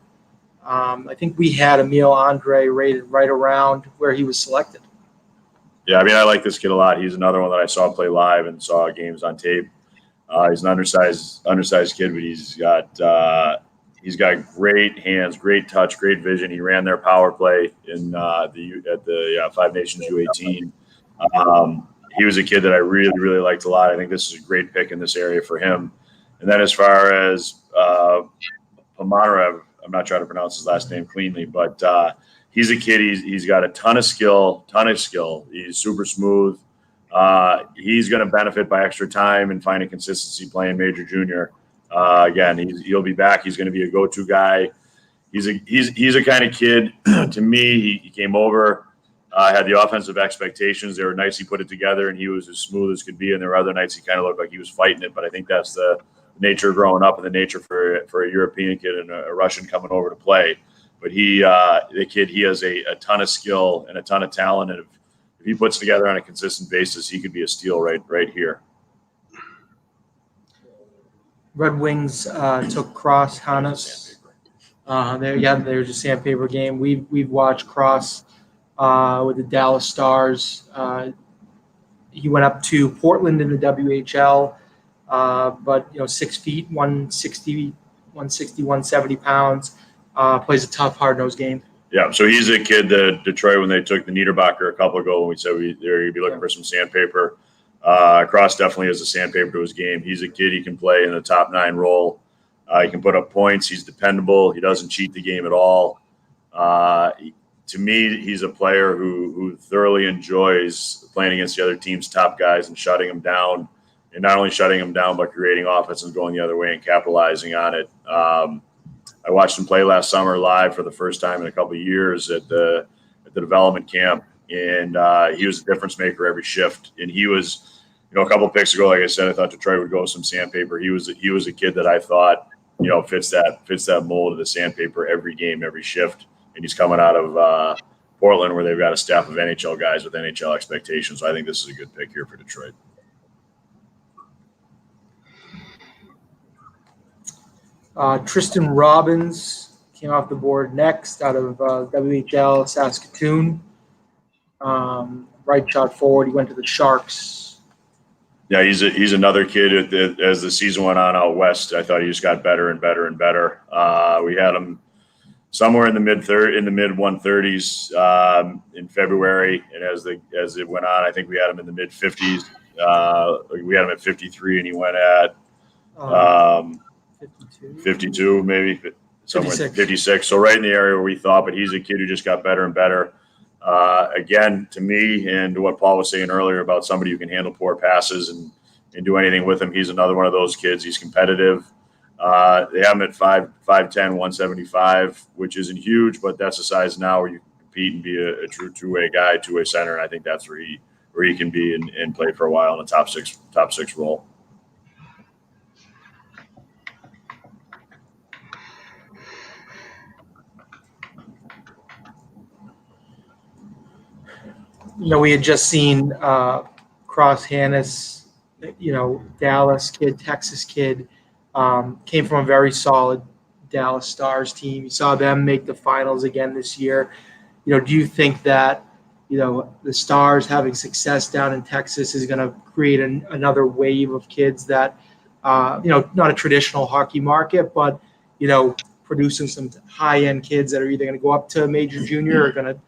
I think we had Emil Andre rated right around where he was selected. Yeah, I mean, I like this kid a lot. He's another one that I saw play live and saw games on tape. He's an undersized kid, but he's got great hands, great touch, great vision. He ran their power play in at the Five Nations U18. He was a kid that I really, really liked a lot. I think this is a great pick in this area for him. And then as far as Pomarev, I'm not trying to pronounce his last name cleanly, but he's a kid. He's got a ton of skill. He's super smooth. He's going to benefit by extra time and finding consistency playing major junior. Again, he'll be back. He's going to be a go-to guy. He's a kind of kid. To me, he came over. Had the offensive expectations. They were nice. He put it together, and he was as smooth as could be. And there were other nights he kind of looked like he was fighting it. But I think that's the nature of growing up and the nature for a European kid and a Russian coming over to play. But he has a ton of skill and a ton of talent. And if he puts together on a consistent basis, he could be a steal right here. Red Wings took Cross Hannes. There's a sandpaper game. We've watched Cross with the Dallas Stars. He went up to Portland in the WHL, but 6 feet, 160, 170 pounds. Plays a tough, hard-nosed game. Yeah, so he's a kid that Detroit, when they took the Niederbacher a couple ago, when we said they're going to be looking for some sandpaper. Cross definitely has a sandpaper to his game. He's a kid. He can play in the top 9 role. He can put up points. He's dependable. He doesn't cheat the game at all. To me, he's a player who thoroughly enjoys playing against the other team's top guys and shutting them down, and not only shutting them down, but creating offense and going the other way and capitalizing on it. I watched him play last summer live for the first time in a couple of years at the development camp, and he was a difference maker every shift. And he was, a couple of picks ago, like I said, I thought Detroit would go with some sandpaper. He was a kid that I thought, fits that mold of the sandpaper every game, every shift. And he's coming out of Portland, where they've got a staff of NHL guys with NHL expectations. So I think this is a good pick here for Detroit. Tristan Robbins came off the board next out of WHL Saskatoon. Right shot forward. He went to the Sharks. Yeah, he's another kid. As the season went on out west, I thought he just got better and better and better. We had him somewhere in the mid 130s in February, and as it went on, I think we had him in the mid 50s. We had him at 53, and he went at 52, maybe somewhere 56. So right in the area where we thought, but he's a kid who just got better and better. Again, to me, and what Paul was saying earlier about somebody who can handle poor passes and do anything with him, he's another one of those kids. He's competitive. They have him at 5'10", 175, which isn't huge, but that's a size now where you can compete and be a true two-way guy, two-way center, and I think that's where he can be and play for a while in a top six role. We had just seen Cross Hannes, Dallas kid, Texas kid, came from a very solid Dallas Stars team. You saw them make the finals again this year. Do you think that, the Stars having success down in Texas is going to create another wave of kids that, not a traditional hockey market, but, producing some high-end kids that are either going to go up to major junior or going to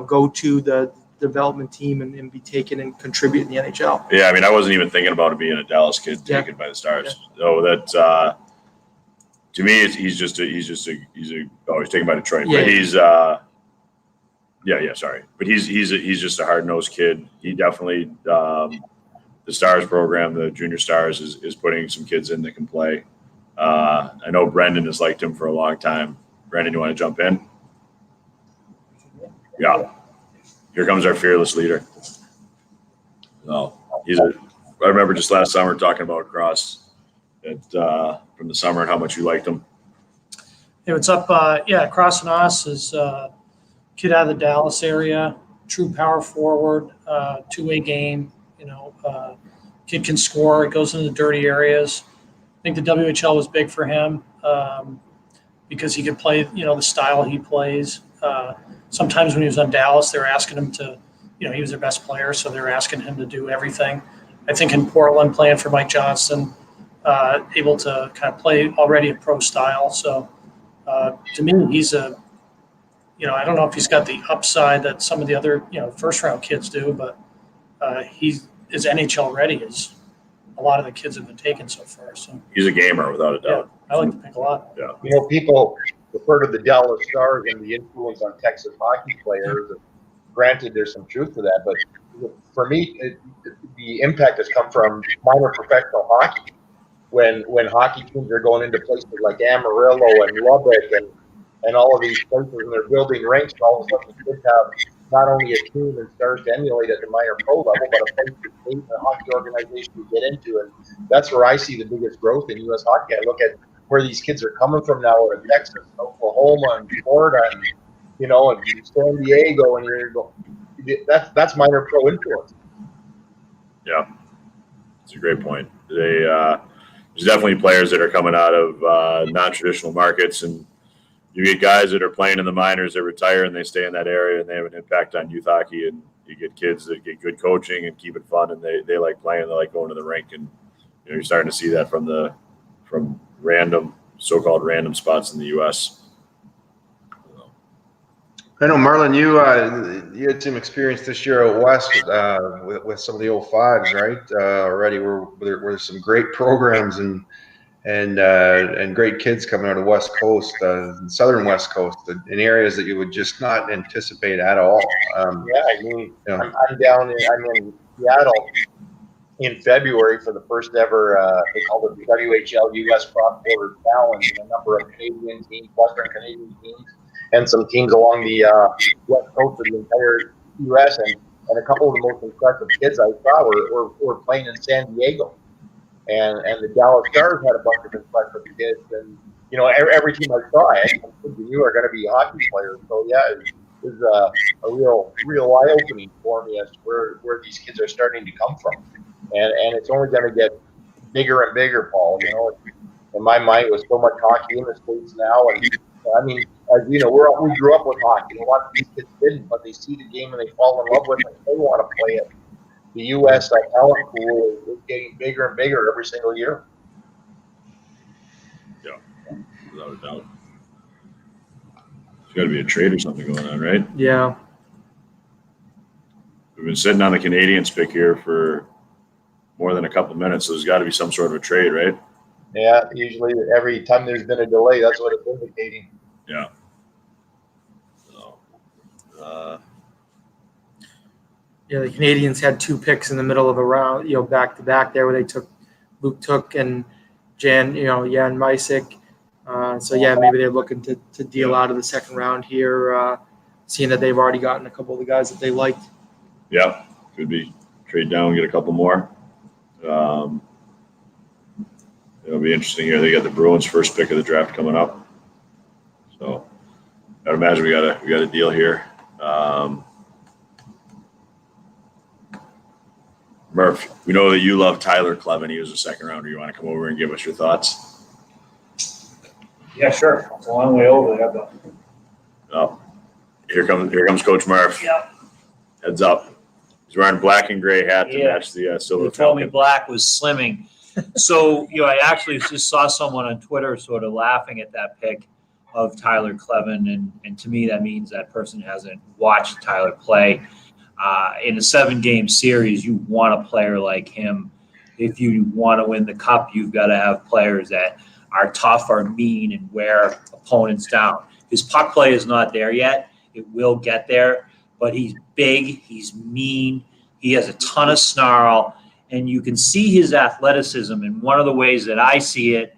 go to the development team and be taken and contribute in the NHL. Yeah, I mean, I wasn't even thinking about it being a Dallas kid taken by the Stars. So that to me, he's taken by Detroit. Yeah. But he's sorry, but he's just a hard nosed kid. He definitely the Stars program, the Junior Stars, is putting some kids in that can play. I know Brendan has liked him for a long time. Brendan, you want to jump in? Yeah. Here comes our fearless leader. No, I remember just last summer talking about Cross from the summer and how much you liked him. Hey, what's up? Cross and Us is a kid out of the Dallas area, true power forward, two-way game. Kid can score. It goes into the dirty areas. I think the WHL was big for him because he could play, the style he plays. Sometimes when he was on Dallas, they were asking him to, he was their best player, so they were asking him to do everything. I think in Portland, playing for Mike Johnston, able to kind of play already a pro style. So to me, he's I don't know if he's got the upside that some of the other, first round kids do, but he is NHL ready as a lot of the kids have been taken so far. So he's a gamer without a doubt. I like the pick a lot. Yeah. People refer to the Dallas Stars and the influence on Texas hockey players. Granted, there's some truth to that, but for me, the impact has come from minor professional hockey. When hockey teams are going into places like Amarillo and Lubbock and all of these places, and they're building rinks, and all of a sudden the kids have not only a team and stars to emulate at the minor pro level, but a place to state a hockey organization to get into. And that's where I see the biggest growth in U.S. hockey. I look at where these kids are coming from now in Texas, Oklahoma, and Florida, and and San Diego, and that's minor pro influence. Yeah, it's a great point. There's definitely players that are coming out of non-traditional markets, and you get guys that are playing in the minors that retire and they stay in that area and they have an impact on youth hockey, and you get kids that get good coaching and keep it fun, and they like playing, they like going to the rink, and you're starting to see that from so-called random spots in the U.S. I know, Marlon, you had some experience this year out west with some of the 05s, right? Already, where there's some great programs and great kids coming out of West Coast, Southern West Coast, in areas that you would just not anticipate at all. I'm down I'm in Seattle in February for the first ever, they call it the WHL U.S. Cross-Border Challenge, and a number of Canadian teams, Western Canadian teams, and some teams along the west coast of the entire U.S. And a couple of the most impressive kids I saw were playing in San Diego. And the Dallas Stars had a bunch of impressive kids. And, every team I saw, I knew are going to be hockey players. So, yeah, it was a real eye-opening for me as to where these kids are starting to come from. And it's only going to get bigger and bigger, Paul. In my mind, with so much hockey in the States now. And, I mean, as we grew up with hockey. A lot of these kids didn't, but they see the game and they fall in love with it and they want to play it. The U.S. talent pool is getting bigger and bigger every single year. Yeah, without a doubt. There's got to be a trade or something going on, right? Yeah. We've been sitting on the Canadians pick here for more than a couple minutes, so there's got to be some sort of a trade, right? Yeah, usually every time there's been a delay, that's what it's indicating. Yeah. So, The Canadians had 2 picks in the middle of a round, back to back there, where they Luke Took and Jan Mysick. Maybe they're looking to deal out of the second round here, seeing that they've already gotten a couple of the guys that they liked. Yeah, could be trade down, get a couple more. It'll be interesting here. They got the Bruins' first pick of the draft coming up, so I would imagine we got a deal here. Murph, we know that you love Tyler Clevin. He was a second rounder. You want to come over and give us your thoughts? Yeah, sure. It's a long way over there, but Oh, here comes Coach Murph. yeah. Heads up. He's wearing a black and gray hat to Yeah. match the silver They told me Falcon. black was slimming. So, I actually just saw someone on Twitter sort of laughing at that pick. of Tyler Clevin, and to me that means that person hasn't watched Tyler play. In a 7-game series, you want a player like him. If you want to win the cup, you've got to have players that are tough, are mean, and wear opponents down. His puck play is not there yet. It will get there, but he's big, he's mean, he has a ton of snarl, and you can see his athleticism. And one of the ways that I see it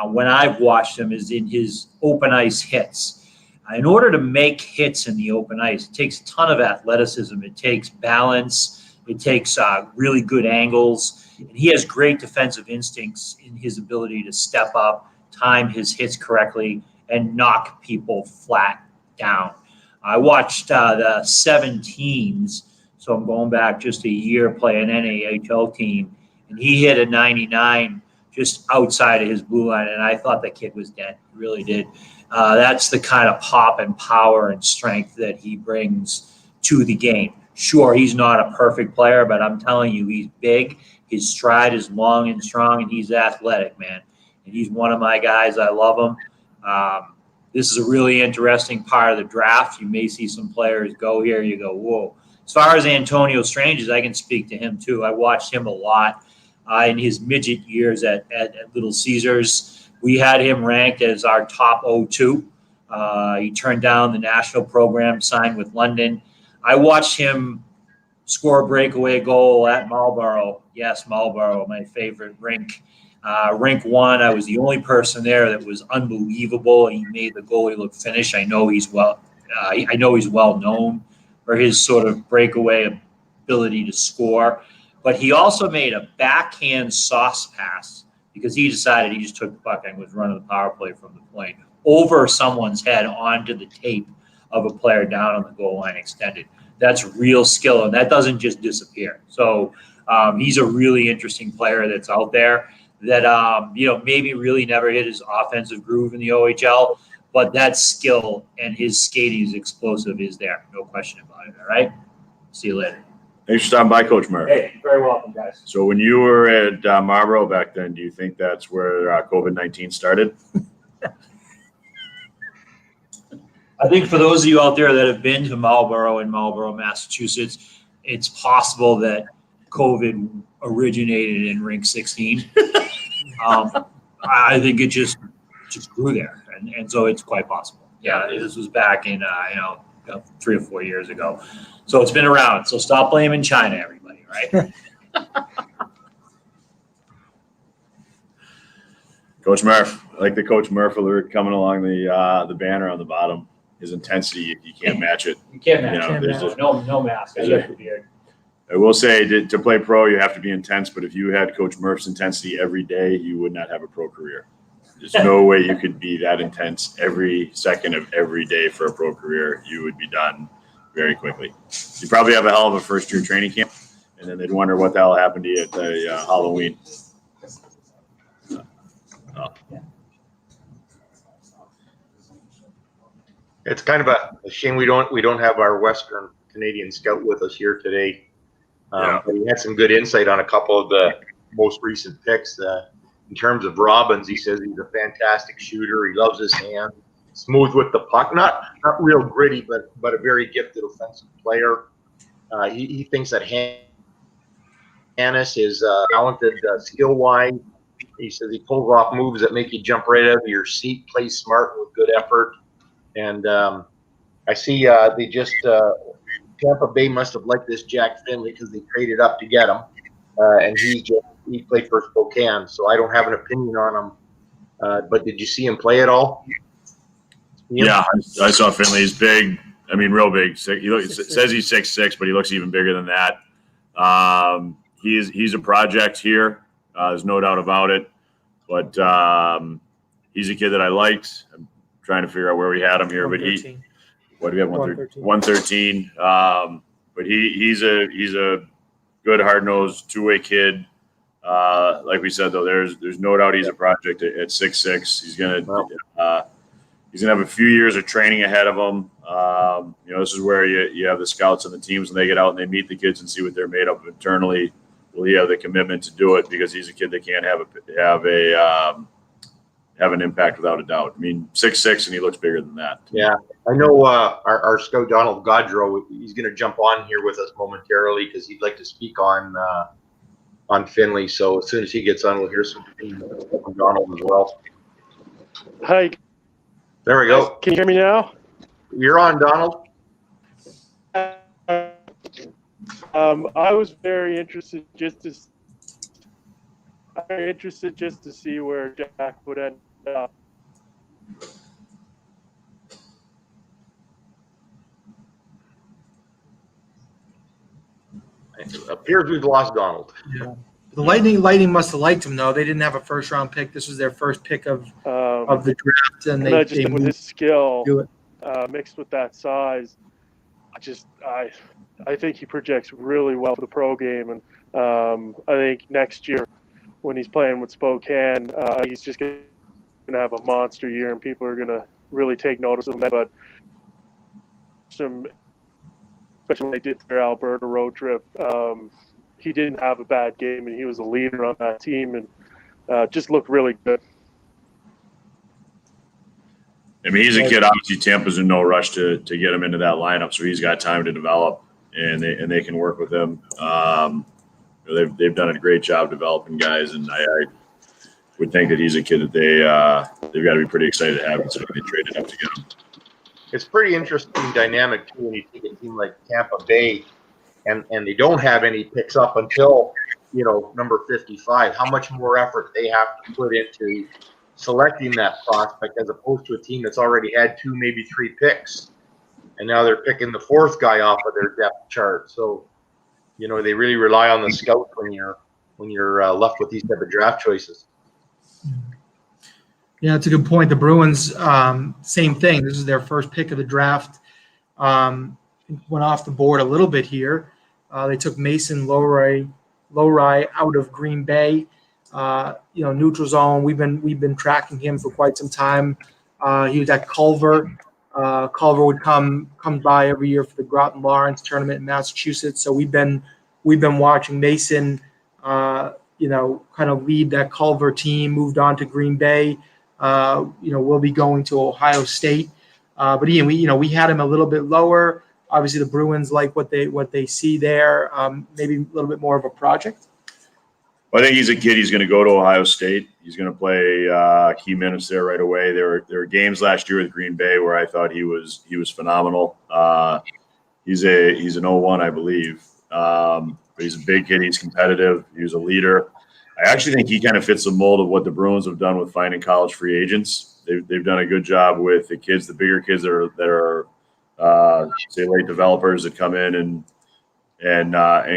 when I've watched him is in his open ice hits. In order to make hits in the open ice, it takes a ton of athleticism. It takes balance. It takes really good angles. And he has great defensive instincts in his ability to step up, time his hits correctly, and knock people flat down. I watched the 17s, so I'm going back just a year, play an NAHL team, and he hit a 99 just outside of his blue line, and I thought the kid was dead. He really did. That's the kind of pop and power and strength that he brings to the game. Sure, he's not a perfect player, but I'm telling you, he's big. His stride is long and strong, and he's athletic, man. And he's one of my guys. I love him. This is a really interesting part of the draft. You may see some players go here. You go, whoa. As far as Antonio Stranges, I can speak to him too. I watched him a lot in his midget years at Little Caesars. We had him ranked as our top 02. He turned down the national program, signed with London. I watched him score a breakaway goal at Marlborough. Yes, Marlborough, my favorite rink. Rink 1, I was the only person there that was unbelievable. He made the goalie look finished. I know he's well known for his sort of breakaway ability to score. But he also made a backhand sauce pass because he decided he just took the puck and was running the power play from the point over someone's head onto the tape of a player down on the goal line extended. That's real skill, and that doesn't just disappear. So he's a really interesting player that's out there that, maybe really never hit his offensive groove in the OHL, but that skill and his skating is explosive is there. No question about it, all right? See you later. Thanks for stopping by, Coach Murphy. Hey, very welcome, guys. So when you were at Marlborough back then, do you think that's where COVID-19 started? I think for those of you out there that have been to Marlborough in Marlborough, Massachusetts, it's possible that COVID originated in Rink 16. I think it just grew there, and so it's quite possible. Yeah, this was back in 3 or 4 years ago, so it's been around. So stop blaming China, everybody. Right? Coach Murph, I like the Coach Murph alert coming along the banner on the bottom. His intensity, you can't match it. You can't match it. No mask. I will say to play pro, you have to be intense. But if you had Coach Murph's intensity every day, you would not have a pro career. There's no way you could be that intense every second of every day for a pro career. You would be done very quickly. You probably have a hell of a first-year training camp, and then they'd wonder what the hell happened to you at the Halloween. It's kind of a shame we don't have our Western Canadian scout with us here today. But he had some good insight on a couple of the most recent picks. In terms of Robbins, he says he's a fantastic shooter. He loves his hand, smooth with the puck, not real gritty, but a very gifted offensive player. He thinks that Hannes is talented skill-wise. He says he pulls off moves that make you jump right out of your seat, plays smart with good effort. And I see they just Tampa Bay must have liked this Jack Finley because they traded up to get him, and he played for Spokane. So I don't have an opinion on him. But did you see him play at all? Yeah, I saw Finley. He's big. I mean, real big. He says he's 6'6", but he looks even bigger than that. He's a project here. There's no doubt about it. But he's a kid that I liked. I'm trying to figure out where we had him here, but what do we have? 113. But he's a good, hard-nosed, two-way kid. Like we said, though, there's no doubt he's a project at 6'6". He's gonna have a few years of training ahead of him. This is where you have the scouts and the teams when they get out and they meet the kids and see what they're made of internally. Will he have the commitment to do it? Because he's a kid that can't have have an impact without a doubt. I mean, 6'6", and he looks bigger than that. Yeah, I know our scout Donald Godreau, he's going to jump on here with us momentarily because he'd like to speak on Finley. So as soon as he gets on, we'll hear some from Donald as well. Hi. There we go. Can you hear me now? You're on, Donald. I was very interested just to see where Jack would end up. It appears we've lost Donald. Yeah. The Lightning must have liked him, though. They didn't have a first-round pick. This was their first pick of the draft, and I they with his skill do it. mixed with that size, I think he projects really well for the pro game, and I think next year when he's playing with Spokane, he's just going to have a monster year, and people are going to really take notice of him. But especially when they did their Alberta road trip, he didn't have a bad game, and he was a leader on that team, and just looked really good. I mean, he's a kid. Obviously, Tampa's in no rush to get him into that lineup, so he's got time to develop, and they can work with him. They've done a great job developing guys, and I would think that he's a kid that they've got to be pretty excited to have, considering they traded up to get him. It's pretty interesting dynamic too when you take a team like Tampa Bay, and they don't have any picks up until number 55. How much more effort they have to put into selecting that prospect as opposed to a team that's already had 2, maybe 3 picks, and now they're picking the 4th guy off of their depth chart. So, they really rely on the scout when you're left with these type of draft choices. Yeah, that's a good point. The Bruins, same thing. This is their first pick of the draft. Went off the board a little bit here. They took Mason Lowry out of Green Bay. Neutral zone. We've been tracking him for quite some time. He was at Culver. Culver would come by every year for the Groton Lawrence tournament in Massachusetts. So we've been watching Mason, kind of lead that Culver team. Moved on to Green Bay. We'll be going to Ohio State. But Ian, we had him a little bit lower. Obviously, the Bruins like what they see there. Maybe a little bit more of a project. Well, I think he's a kid. He's going to go to Ohio State. He's going to play key minutes there right away. There were games last year with Green Bay where I thought he was phenomenal. He's an 01, I believe, but he's a big kid. He's competitive. He was a leader. I actually think he kind of fits the mold of what the Bruins have done with finding college free agents. They've done a good job with the kids, the bigger kids that are say late developers that come in and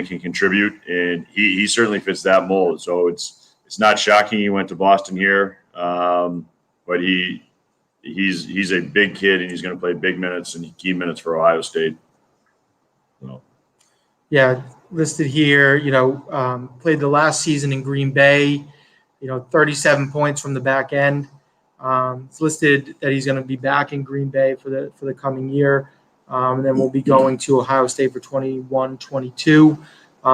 can contribute, and he certainly fits that mold. So it's not shocking he went to Boston here, but he's a big kid, and he's going to play big minutes and key minutes for Ohio State. So. Yeah, listed here. Played the last season in Green Bay. 37 points from the back end. It's listed that he's going to be back in Green Bay for the coming year. And then we'll be going to Ohio State for 21-22.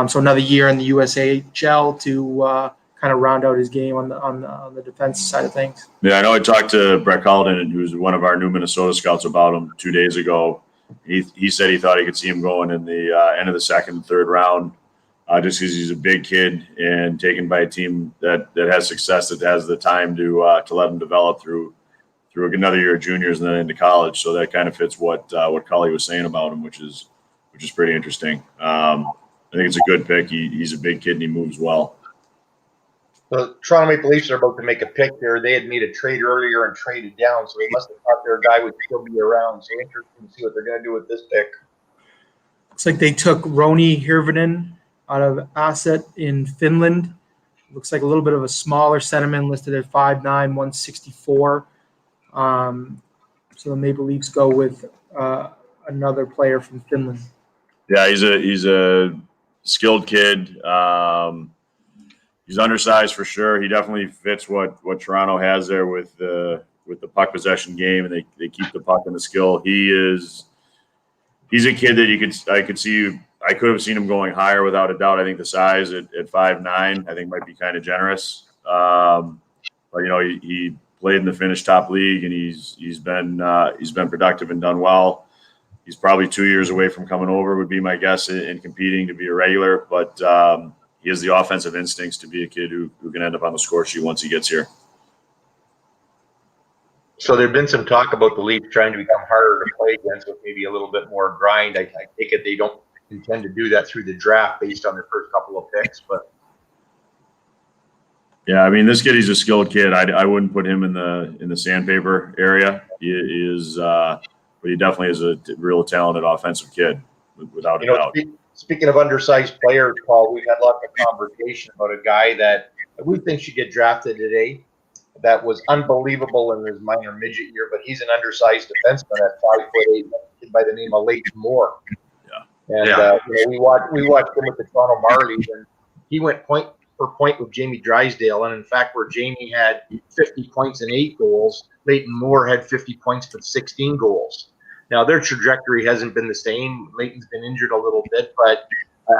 So another year in the USAHL to kind of round out his game on the defensive side of things. Yeah, I know I talked to Brett Calden, who's one of our new Minnesota scouts, about him 2 days ago. He said he thought he could see him going in the end of the 2nd and 3rd round, just because he's a big kid and taken by a team that has success, that has the time to let him develop through another year of juniors and then into college. So that kind of fits what Cully was saying about him, which is pretty interesting. I think it's a good pick. He's a big kid and he moves well. The Toronto Maple Leafs are about to make a pick here. They had made a trade earlier and traded down, so they must have thought their guy would still be around. So interesting to see what they're going to do with this pick. Looks like they took Roni Hirvonen out of Asset in Finland. Looks like a little bit of a smaller centerman, listed at 5'9", 164. So the Maple Leafs go with another player from Finland. Yeah, he's a skilled kid. He's undersized for sure. He definitely fits what Toronto has there with the puck possession game, and they keep the puck and the skill. He's a kid that I could have seen him going higher without a doubt. I think the size at 5'9", I think might be kind of generous. But he played in the Finnish top league, and he's been productive and done well. He's probably 2 years away from coming over, would be my guess, in competing to be a regular. But he has the offensive instincts to be a kid who can end up on the score sheet once he gets here. So there's been some talk about the Leafs trying to become harder to play against with maybe a little bit more grind. I take it they don't intend to do that through the draft based on their first couple of picks, but yeah, I mean, this kid, he's a skilled kid. I wouldn't put him in the sandpaper area. He is, but he definitely is a real talented offensive kid, without a doubt. Speaking of undersized players, Paul, we've had lots of conversation about a guy that we think should get drafted today. That was unbelievable in his minor midget year, but he's an undersized defenseman at 5'8", by the name of Leighton Moore. Yeah. And we watched him with the Toronto Marlies, and he went point for point with Jamie Drysdale. And in fact, where Jamie had 50 points and 8 goals, Leighton Moore had 50 points but 16 goals. Now their trajectory hasn't been the same. Leighton's been injured a little bit, but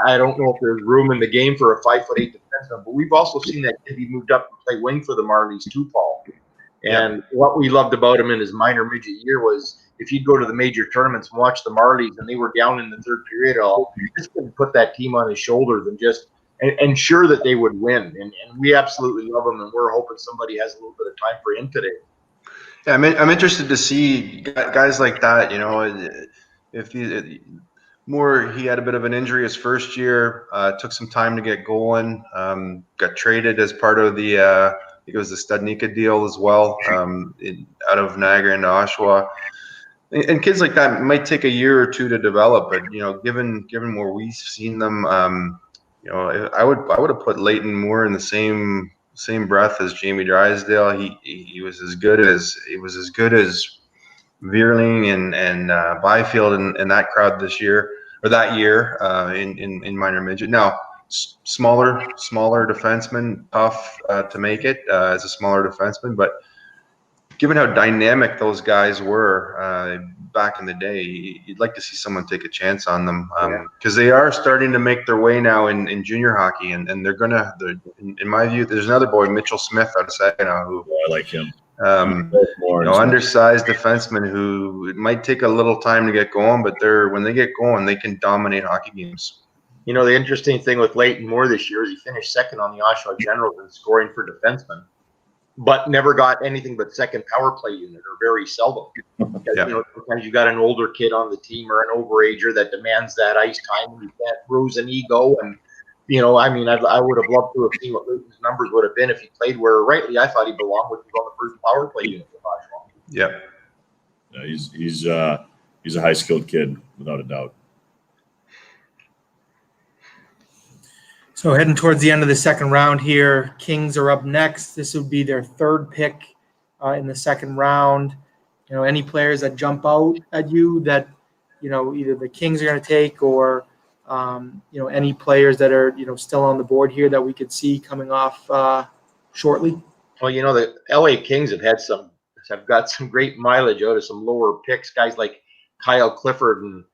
I don't know if there's room in the game for a 5'8" defenseman. But we've also seen that kid be moved up and play wing for the Marlies too, Paul. And what we loved about him in his minor midget year was if you'd go to the major tournaments and watch the Marlies and they were down in the third period, he just couldn't put that team on his shoulders and just ensure that they would win. And we absolutely love him, and we're hoping somebody has a little bit of time for him today. Yeah, I'm interested to see guys like that. If he had a bit of an injury his first year, took some time to get going, got traded as part of the I think it was the Studnicka deal as well, out of Niagara into Oshawa. And kids like that might take a year or two to develop, but given where we've seen them, I would have put Leighton Moore in the same breath as Jamie Drysdale. He was as good as Vierling and Byfield in that crowd this year or that year in minor midget. Now smaller defenseman, tough to make it as a smaller defenseman, but given how dynamic those guys were back in the day, you'd like to see someone take a chance on them because they are starting to make their way now in junior hockey, and they're in my view, there's another boy, Mitchell Smith out of Saginaw, who I like him. Undersized defenseman who it might take a little time to get going, but when they get going, they can dominate hockey games. The interesting thing with Leighton Moore this year is he finished second on the Oshawa Generals in scoring for defensemen, but never got anything but second power play unit, or very seldom. Because, sometimes you got an older kid on the team or an overager that demands that ice time, and you can't bruise an ego. And I would have loved to have seen what Leighton's numbers would have been if he played where rightly I thought he belonged, which was on the first power play unit with Oshawa. Yep. Yeah, he's a high skilled kid without a doubt. So heading towards the end of the second round here, Kings are up next. This would be their third pick in the second round. Any players that jump out at you that, either the Kings are going to take or, any players that are, still on the board here that we could see coming off shortly? Well, the LA Kings have got some great mileage out of some lower picks, guys like Kyle Clifford and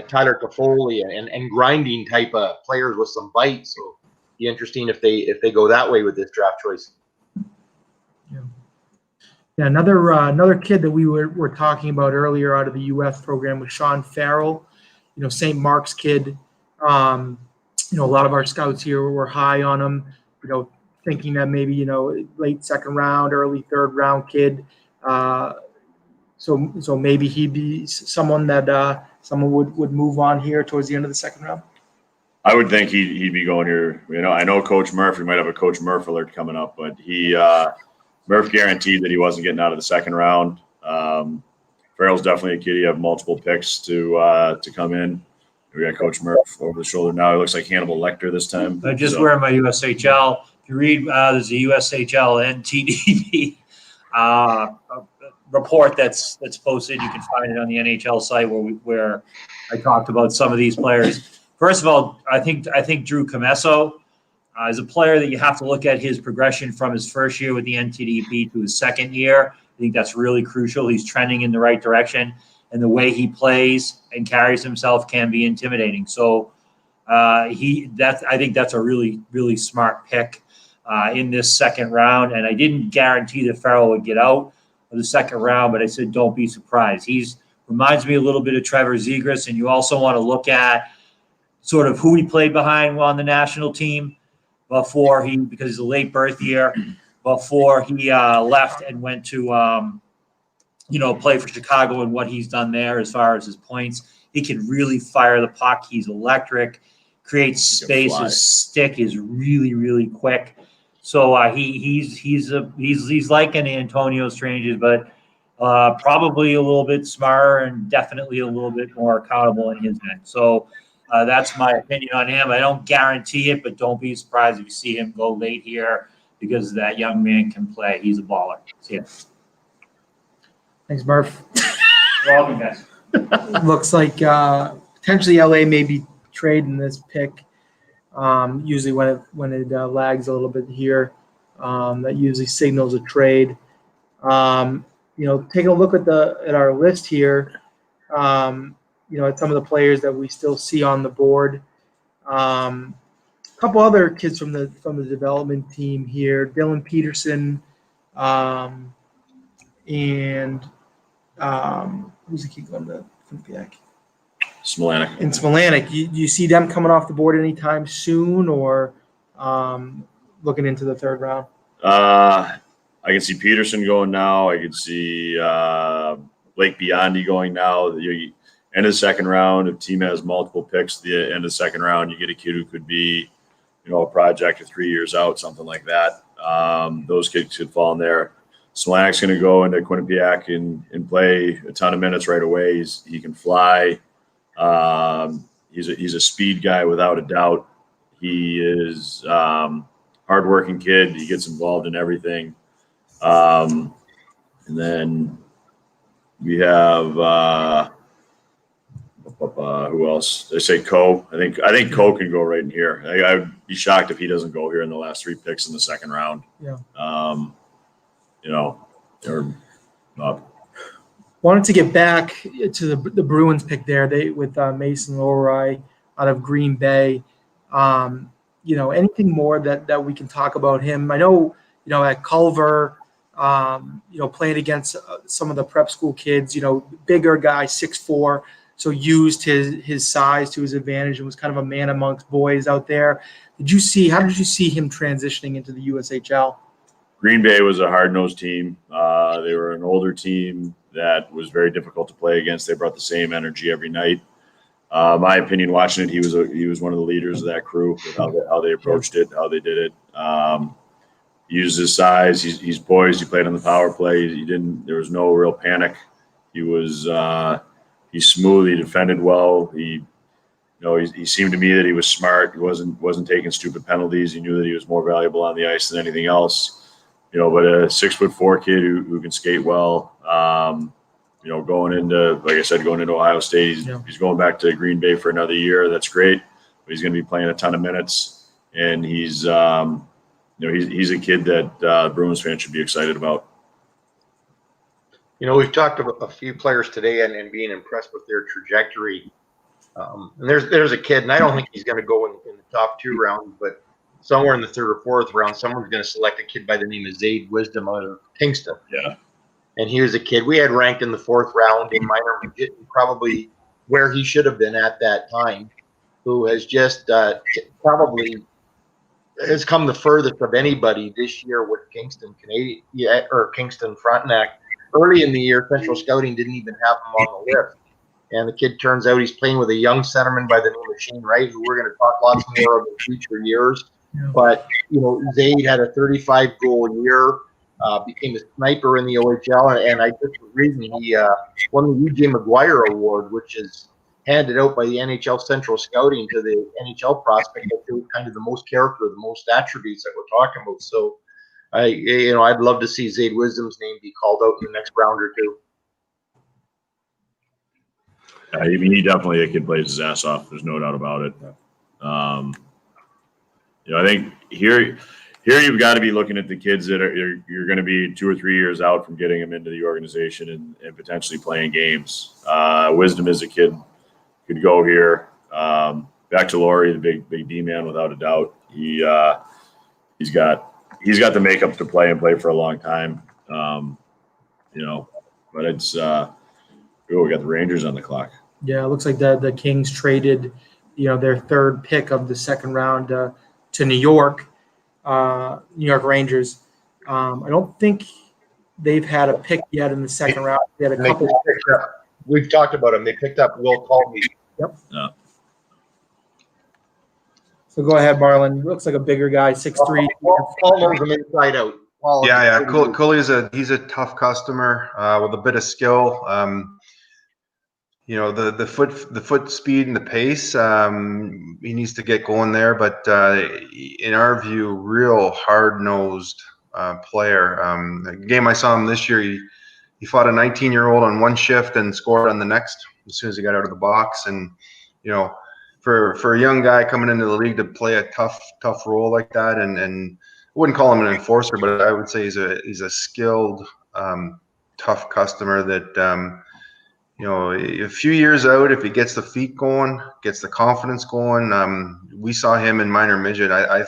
Tyler Toffoli and grinding type of players with some bite. So be interesting if they go that way with this draft choice. Yeah, another kid that we were talking about earlier out of the U.S. program was Sean Farrell, St. Mark's kid. A lot of our scouts here were high on him, thinking that maybe, late second round, early third round kid. So maybe he'd be someone that someone would move on here towards the end of the second round. I would think he'd be going here. I know Coach Murph. We might have a Coach Murph alert coming up, but Murph guaranteed that he wasn't getting out of the second round. Farrell's definitely a kid. You have multiple picks to come in. We got Coach Murph over the shoulder now. He looks like Hannibal Lecter this time. I'm just wearing my USHL. If you read, there's a USHL NTDP report that's posted. You can find it on the NHL site where I talked about some of these players. First of all, I think Drew Comesso is a player that you have to look at his progression from his first year with the NTDP to his second year. I think that's really crucial. He's trending in the right direction, and the way he plays and carries himself can be intimidating. So I think that's a really, really smart pick. in this second round. And I didn't guarantee that Farrell would get out of the second round, but I said, don't be surprised. He's reminds me a little bit of Trevor Zegras, and you also want to look at sort of who he played behind on the national team because he's a late birth year, before he left and went to, play for Chicago, and what he's done there as far as his points. He can really fire the puck. He's electric, creates space. His stick is really, really quick. So he's like an Antonio Stranges, but probably a little bit smarter and definitely a little bit more accountable in his end. So that's my opinion on him. I don't guarantee it, but don't be surprised if you see him go late here, because that young man can play. He's a baller. See ya. Thanks, Murph. Welcome, guys. Looks like potentially LA may be trading this pick. Usually when it lags a little bit here, that usually signals a trade. Taking a look at our list here, at some of the players that we still see on the board. A couple other kids from the development team here: Dylan Peterson, and who's the kid going to Quinnipiac? Smolanic. In Smolanic, you see them coming off the board anytime soon, or looking into the third round? I can see Peterson going now. I could see Blake Biondi going now. End of the second round, if team has multiple picks, the end of the second round, you get a kid who could be, a project of 3 years out, something like that. Those kids could fall in there. Solanic's going to go into Quinnipiac and play a ton of minutes right away. He can fly. He's a speed guy without a doubt. He is hardworking kid. He gets involved in everything. And then we have who else? They say Coe. I think Coe can go right in here. I'd be shocked if he doesn't go here in the last 3 picks in the second round. Yeah. Wanted to get back to the Bruins pick there. With Mason Lohrei out of Green Bay. Anything more that we can talk about him? I know, at Culver, playing against some of the prep school kids, bigger guy, 6'4", so used his size to his advantage and was kind of a man amongst boys out there. How did you see him transitioning into the USHL? Green Bay was a hard-nosed team. They were an older team that was very difficult to play against. They brought the same energy every night. My opinion, watching it, he was one of the leaders of that crew with how they approached it, how they did it. He used his size. He's poised. He played on the power play. There was no real panic. He's smooth. He defended well. He seemed to me that he was smart. He wasn't taking stupid penalties. He knew that he was more valuable on the ice than anything else. But a 6'4" kid who can skate well. Going into Ohio State, he's going back to Green Bay for another year. That's great. But he's going to be playing a ton of minutes, and he's a kid that Bruins fans should be excited about. We've talked about a few players today and being impressed with their trajectory. And there's a kid, and I don't think he's going to go in the top 2 rounds, but somewhere in the 3rd or 4th round, someone's going to select a kid by the name of Zaid Wisdom out of Kingston. Yeah. And here's a kid we had ranked in the 4th round in minor midget, probably where he should have been at that time, who has just probably has come the furthest of anybody this year with Kingston Kingston Frontenac. Early in the year, Central Scouting didn't even have him on the list. And the kid turns out he's playing with a young centerman by the name of Shane Wright, who we're going to talk lots more about in future years. Yeah. But, Zaid had a 35-goal year, became a sniper in the OHL, and I just was reading he won the UJ McGuire Award, which is handed out by the NHL Central Scouting to the NHL prospect that showed kind of the most character, the most attributes that we're talking about. So, I'd love to see Zaid Wisdom's name be called out in the next round or two. He definitely a kid plays his ass off. There's no doubt about it. I think here you've got to be looking at the kids that you're going to be 2 or 3 years out from getting them into the organization and potentially playing games. Wisdom is a kid could go here. Back to Laurie, the big D man without a doubt. He's got he's got the makeup to play and play for a long time. You know, but it's we got the Rangers on the clock. Yeah, it looks like the Kings traded, their third pick of the second round to New York Rangers. I don't think they've had a pick yet in the second round. They had a couple. We've talked about him. They picked up Will Colby. Yep. Yeah. So go ahead, Marlon. Looks like a bigger guy, 6'3". Paul knows him inside out. Yeah. Cooley's he's a tough customer with a bit of skill. The foot speed and the pace, he needs to get going there. But in our view, real hard-nosed player. The game I saw him this year, he fought a 19-year-old on one shift and scored on the next as soon as he got out of the box. And for a young guy coming into the league to play a tough role like that, and I wouldn't call him an enforcer, but I would say he's a skilled, tough customer that. A few years out, if he gets the feet going, gets the confidence going, we saw him in minor midget. I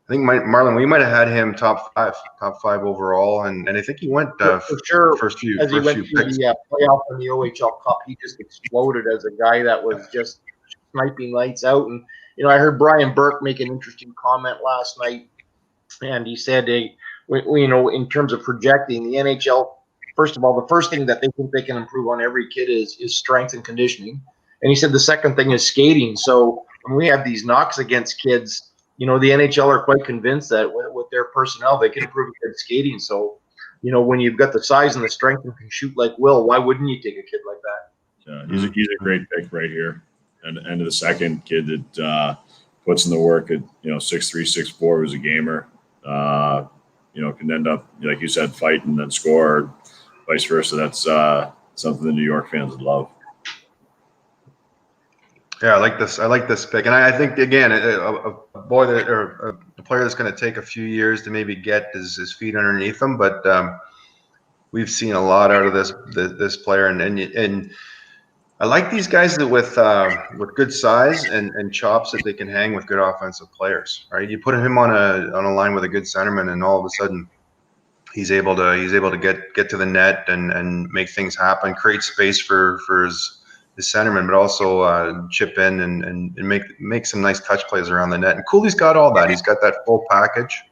think Marlon, we might have had him top five overall, and I think he went for sure. First few As he went through picks. the playoff in the OHL Cup, he just exploded as a guy that was just sniping lights out. And I heard Brian Burke make an interesting comment last night, and he said, in terms of projecting the NHL. First of all, the first thing that they think they can improve on every kid is strength and conditioning. And he said the second thing is skating. So when we have these knocks against kids, the NHL are quite convinced that with their personnel, they can improve a kid's skating. So, when you've got the size and the strength and can shoot like Will, why wouldn't you take a kid like that? Yeah, he's a great pick right here. And end of the second, kid that puts in the work at 6'3", 6'4", who's a gamer. Can end up, like you said, fight and then score. Vice versa. That's something the New York fans would love. Yeah, I like this pick, and I think again, a boy that or a player that's going to take a few years to maybe get his feet underneath him. But we've seen a lot out of this player, and I like these guys that with good size and chops that they can hang with good offensive players. Right, you put him on a line with a good centerman, and all of a sudden. He's able to get to the net and make things happen, create space for his centerman, but also chip in and make some nice touch plays around the net. And Cooley's got all that. He's got that full package.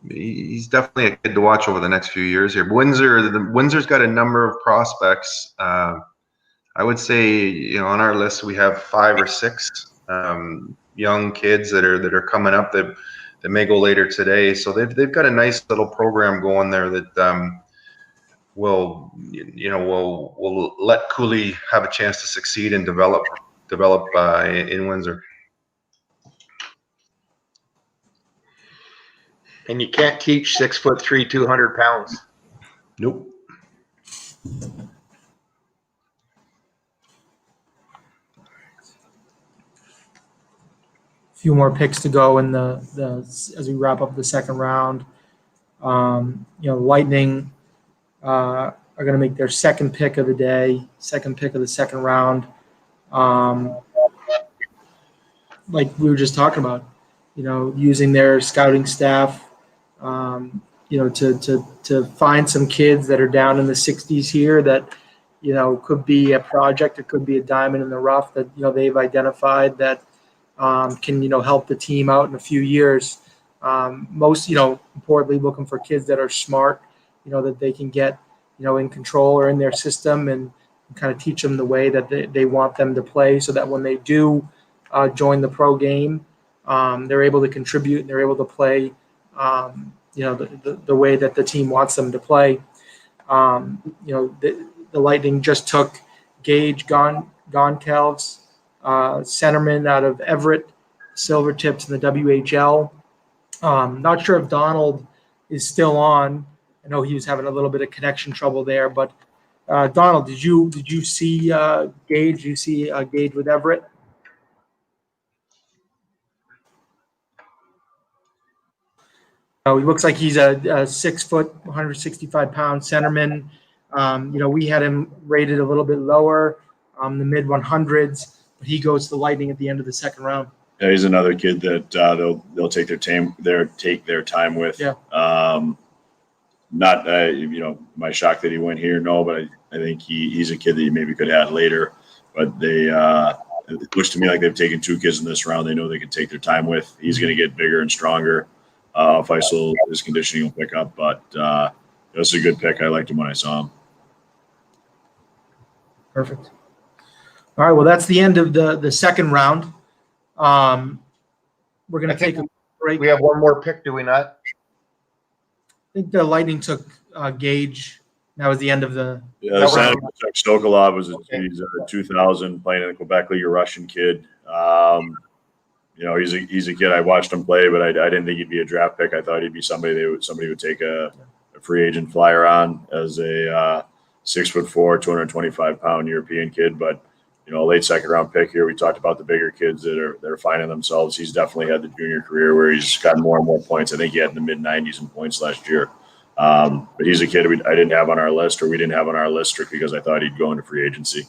He's definitely a kid to watch over the next few years here. Windsor's got a number of prospects. I would say on our list we have 5 or 6 young kids that are coming up that may go later today. So they've got a nice little program going there that will let Cooley have a chance to succeed and develop in Windsor. And you can't teach 6'3", 200 pounds. Nope. Few more picks to go in the as we wrap up the second round. Lightning are going to make their second pick of the day, second pick of the second round. Like we were just talking about, using their scouting staff, to find some kids that are down in the 60s here that, could be a project, it could be a diamond in the rough that, they've identified that can, help the team out in a few years. Most, importantly, looking for kids that are smart, that they can get, in control or in their system and kind of teach them the way that they want them to play so that when they do join the pro game, they're able to contribute and they're able to play, the way that the team wants them to play. The Lightning just took Gage Gonçalves, centerman out of Everett, Silvertips in the WHL. Not sure if Donald is still on. I know he was having a little bit of connection trouble there, but Donald, did you see Gage? Did you see Gage with Everett? He looks like he's a 6 foot, 165-pound centerman. We had him rated a little bit lower, the mid 100s, but he goes to the Lightning at the end of the second round. Yeah, he's another kid that they'll take their time with. Yeah. Not my shock that he went here. No, but I think he's a kid that you maybe could add later. But it looks to me like they've taken 2 kids in this round. They know they can take their time with. He's going to get bigger and stronger. Faisal, his conditioning will pick up, but it was a good pick. I liked him when I saw him. Perfect. All right. Well, that's the end of the second round. We're going to take a break. We have one more pick, do we not? I think the Lightning took Gage. That was the end of the. Yeah, the center Sokolov he's a 2000 playing in the Quebec League, a Russian kid. He's a kid. I watched him play, but I didn't think he'd be a draft pick. I thought he'd be somebody would take a free agent flyer on as a 6'4", 225-pound European kid. But a late second round pick here. We talked about the bigger kids that are finding themselves. He's definitely had the junior career where he's gotten more and more points. I think he had in the mid-90s in points last year. But he's a kid I didn't have on our list, or we didn't have on our list strictly because I thought he'd go into free agency.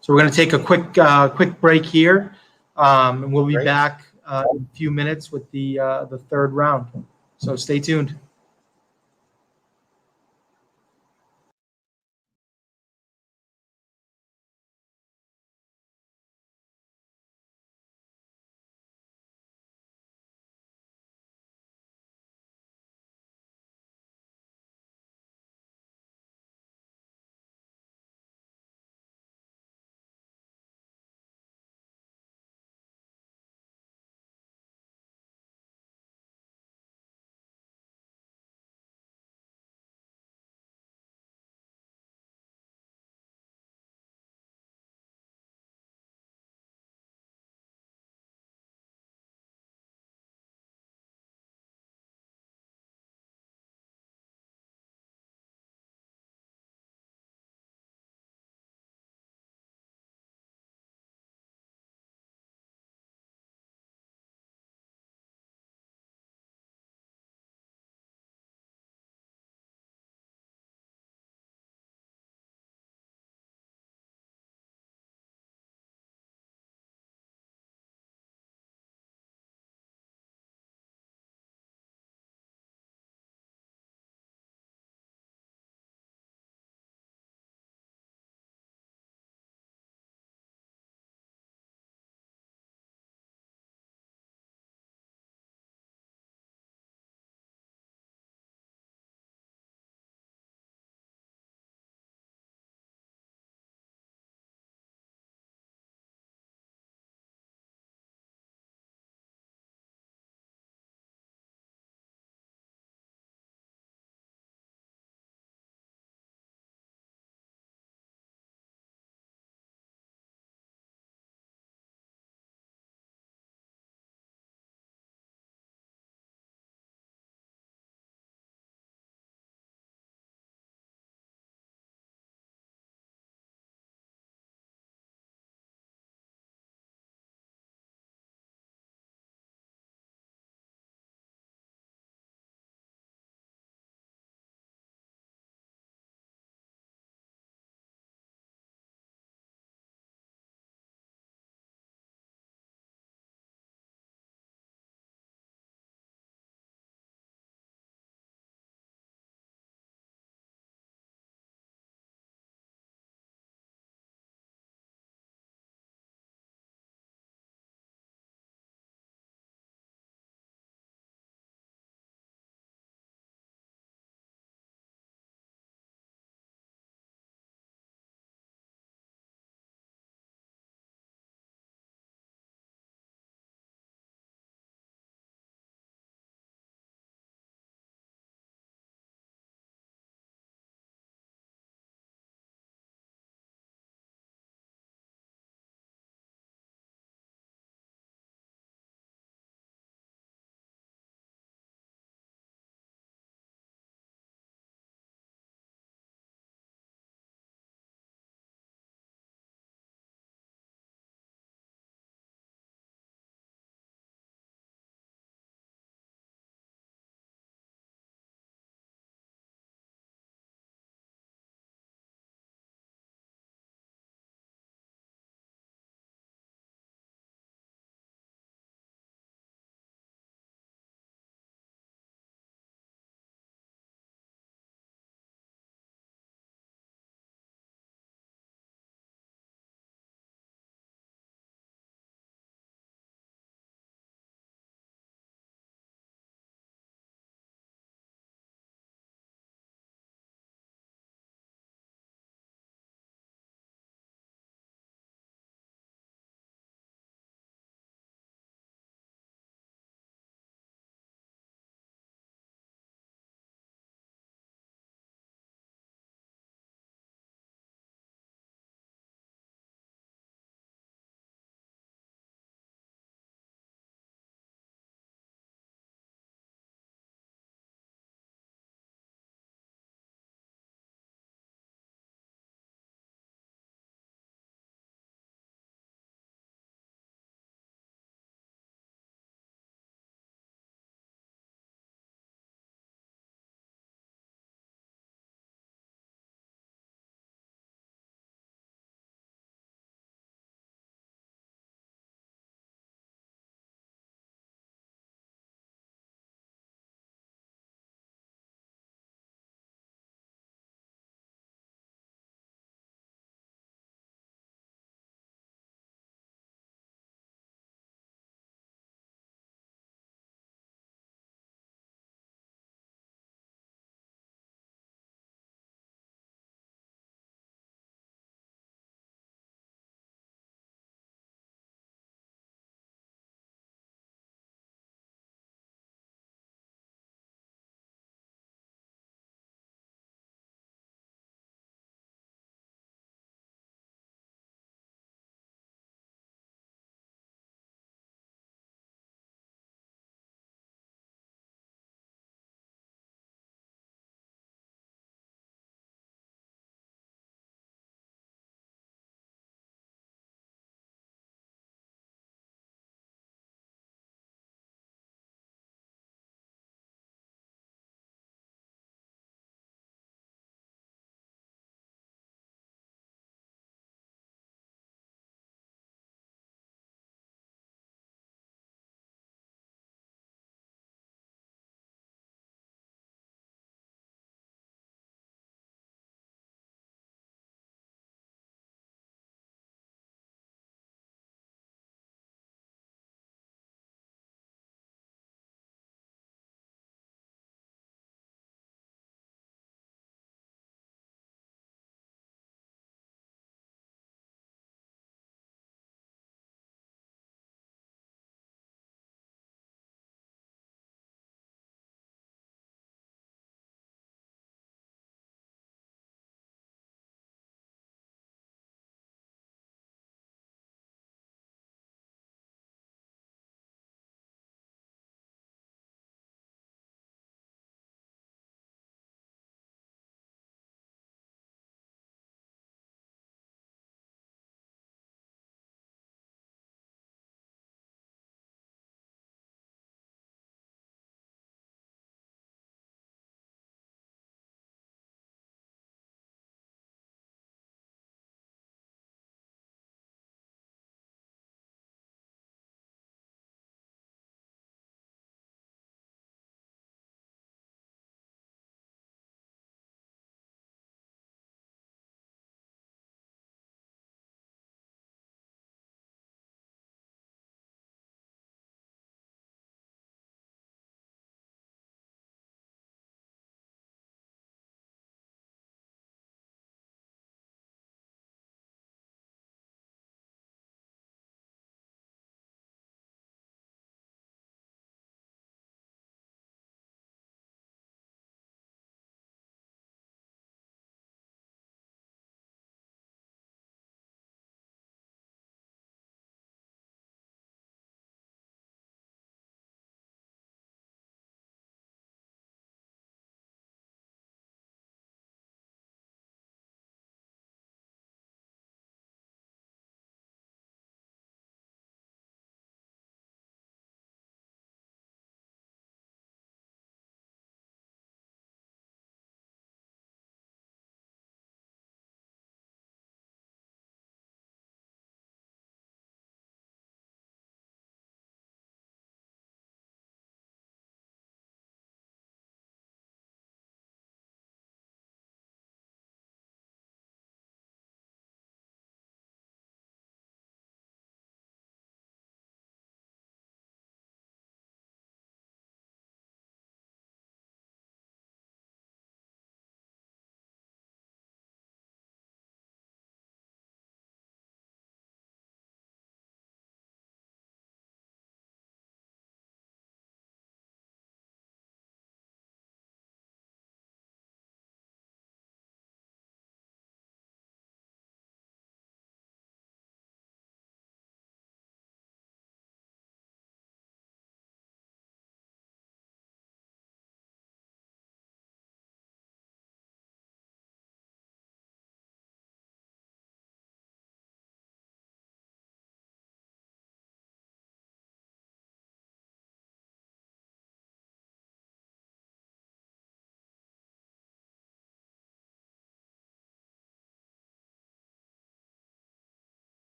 So we're going to take a quick break here, and we'll be back in a few minutes with the third round. So stay tuned.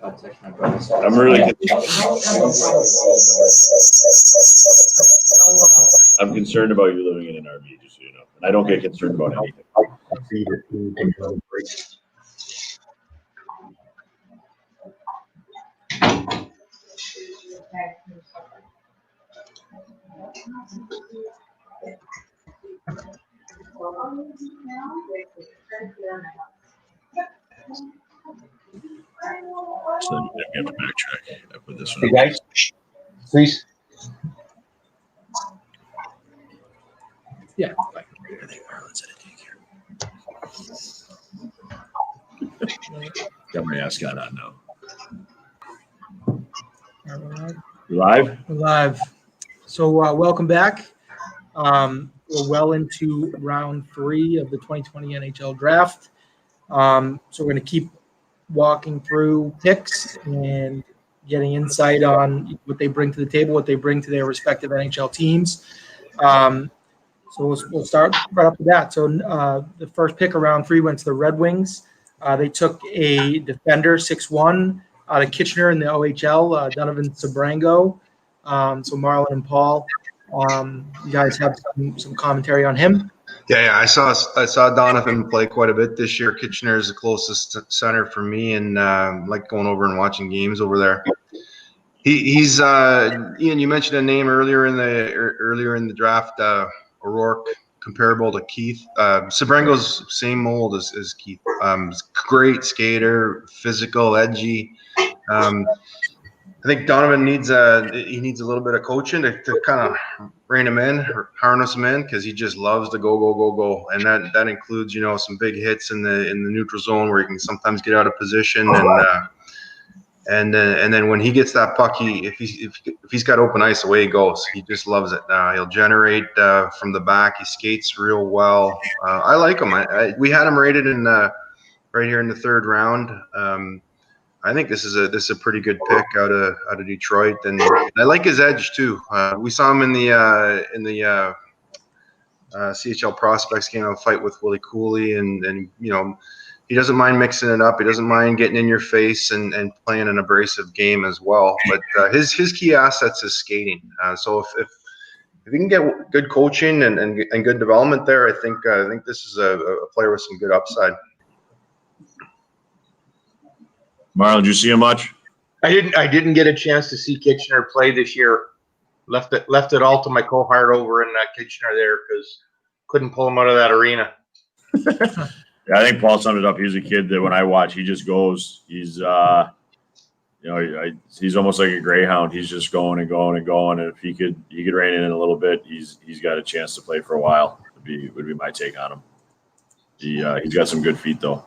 I'm really. I'm concerned about you living in an RV, just so you know. And I don't get concerned about anything. So then we have to backtrack. I put this one. Hey guys, please. Yeah. Got my ascot on now. You live? We're live. So welcome back. We're well into round 3 of the 2020 NHL Draft. So we're going to keep walking through picks and getting insight on what they bring to the table, what they bring to their respective NHL teams. So we'll start right up with that. So the first pick of round 3 went to the Red Wings. They took a defender, 6'1", out of Kitchener in the OHL, Donovan Sabrango. So Marlon and Paul, you guys have some commentary on him? Yeah, I saw Donovan play quite a bit this year. Kitchener is the closest center for me, and like going over and watching games over there. He's Ian. You mentioned a name earlier in the draft, O'Rourke, comparable to Keith. Sabrango's same mold as Keith. Great skater, physical, edgy. I think Donovan needs a little bit of coaching to kind of rein him in, or harness him in, because he just loves to go, and that includes some big hits in the neutral zone where he can sometimes get out of position, and then when he gets that puck, if he's got open ice, away he goes. He just loves it. He'll generate from the back. He skates real well. I like him. We had him rated in right here in the 3rd round. I think this is a pretty good pick out of Detroit, and I like his edge too. We saw him in the CHL prospects game, a fight with Willie Cooley, and he doesn't mind mixing it up. He doesn't mind getting in your face and playing an abrasive game as well. But his key assets is skating. So if you can get good coaching and good development there, I think this is a player with some good upside. Marlon, did you see him much? I didn't get a chance to see Kitchener play this year. Left it all to my cohort over in Kitchener there, because couldn't pull him out of that arena. Yeah, I think Paul summed it up. He's a kid that when I watch, he just goes. He's he's almost like a greyhound. He's just going and going and going. And if he could rein it in a little bit, he's got a chance to play for a while. Would be my take on him. He's got some good feet though.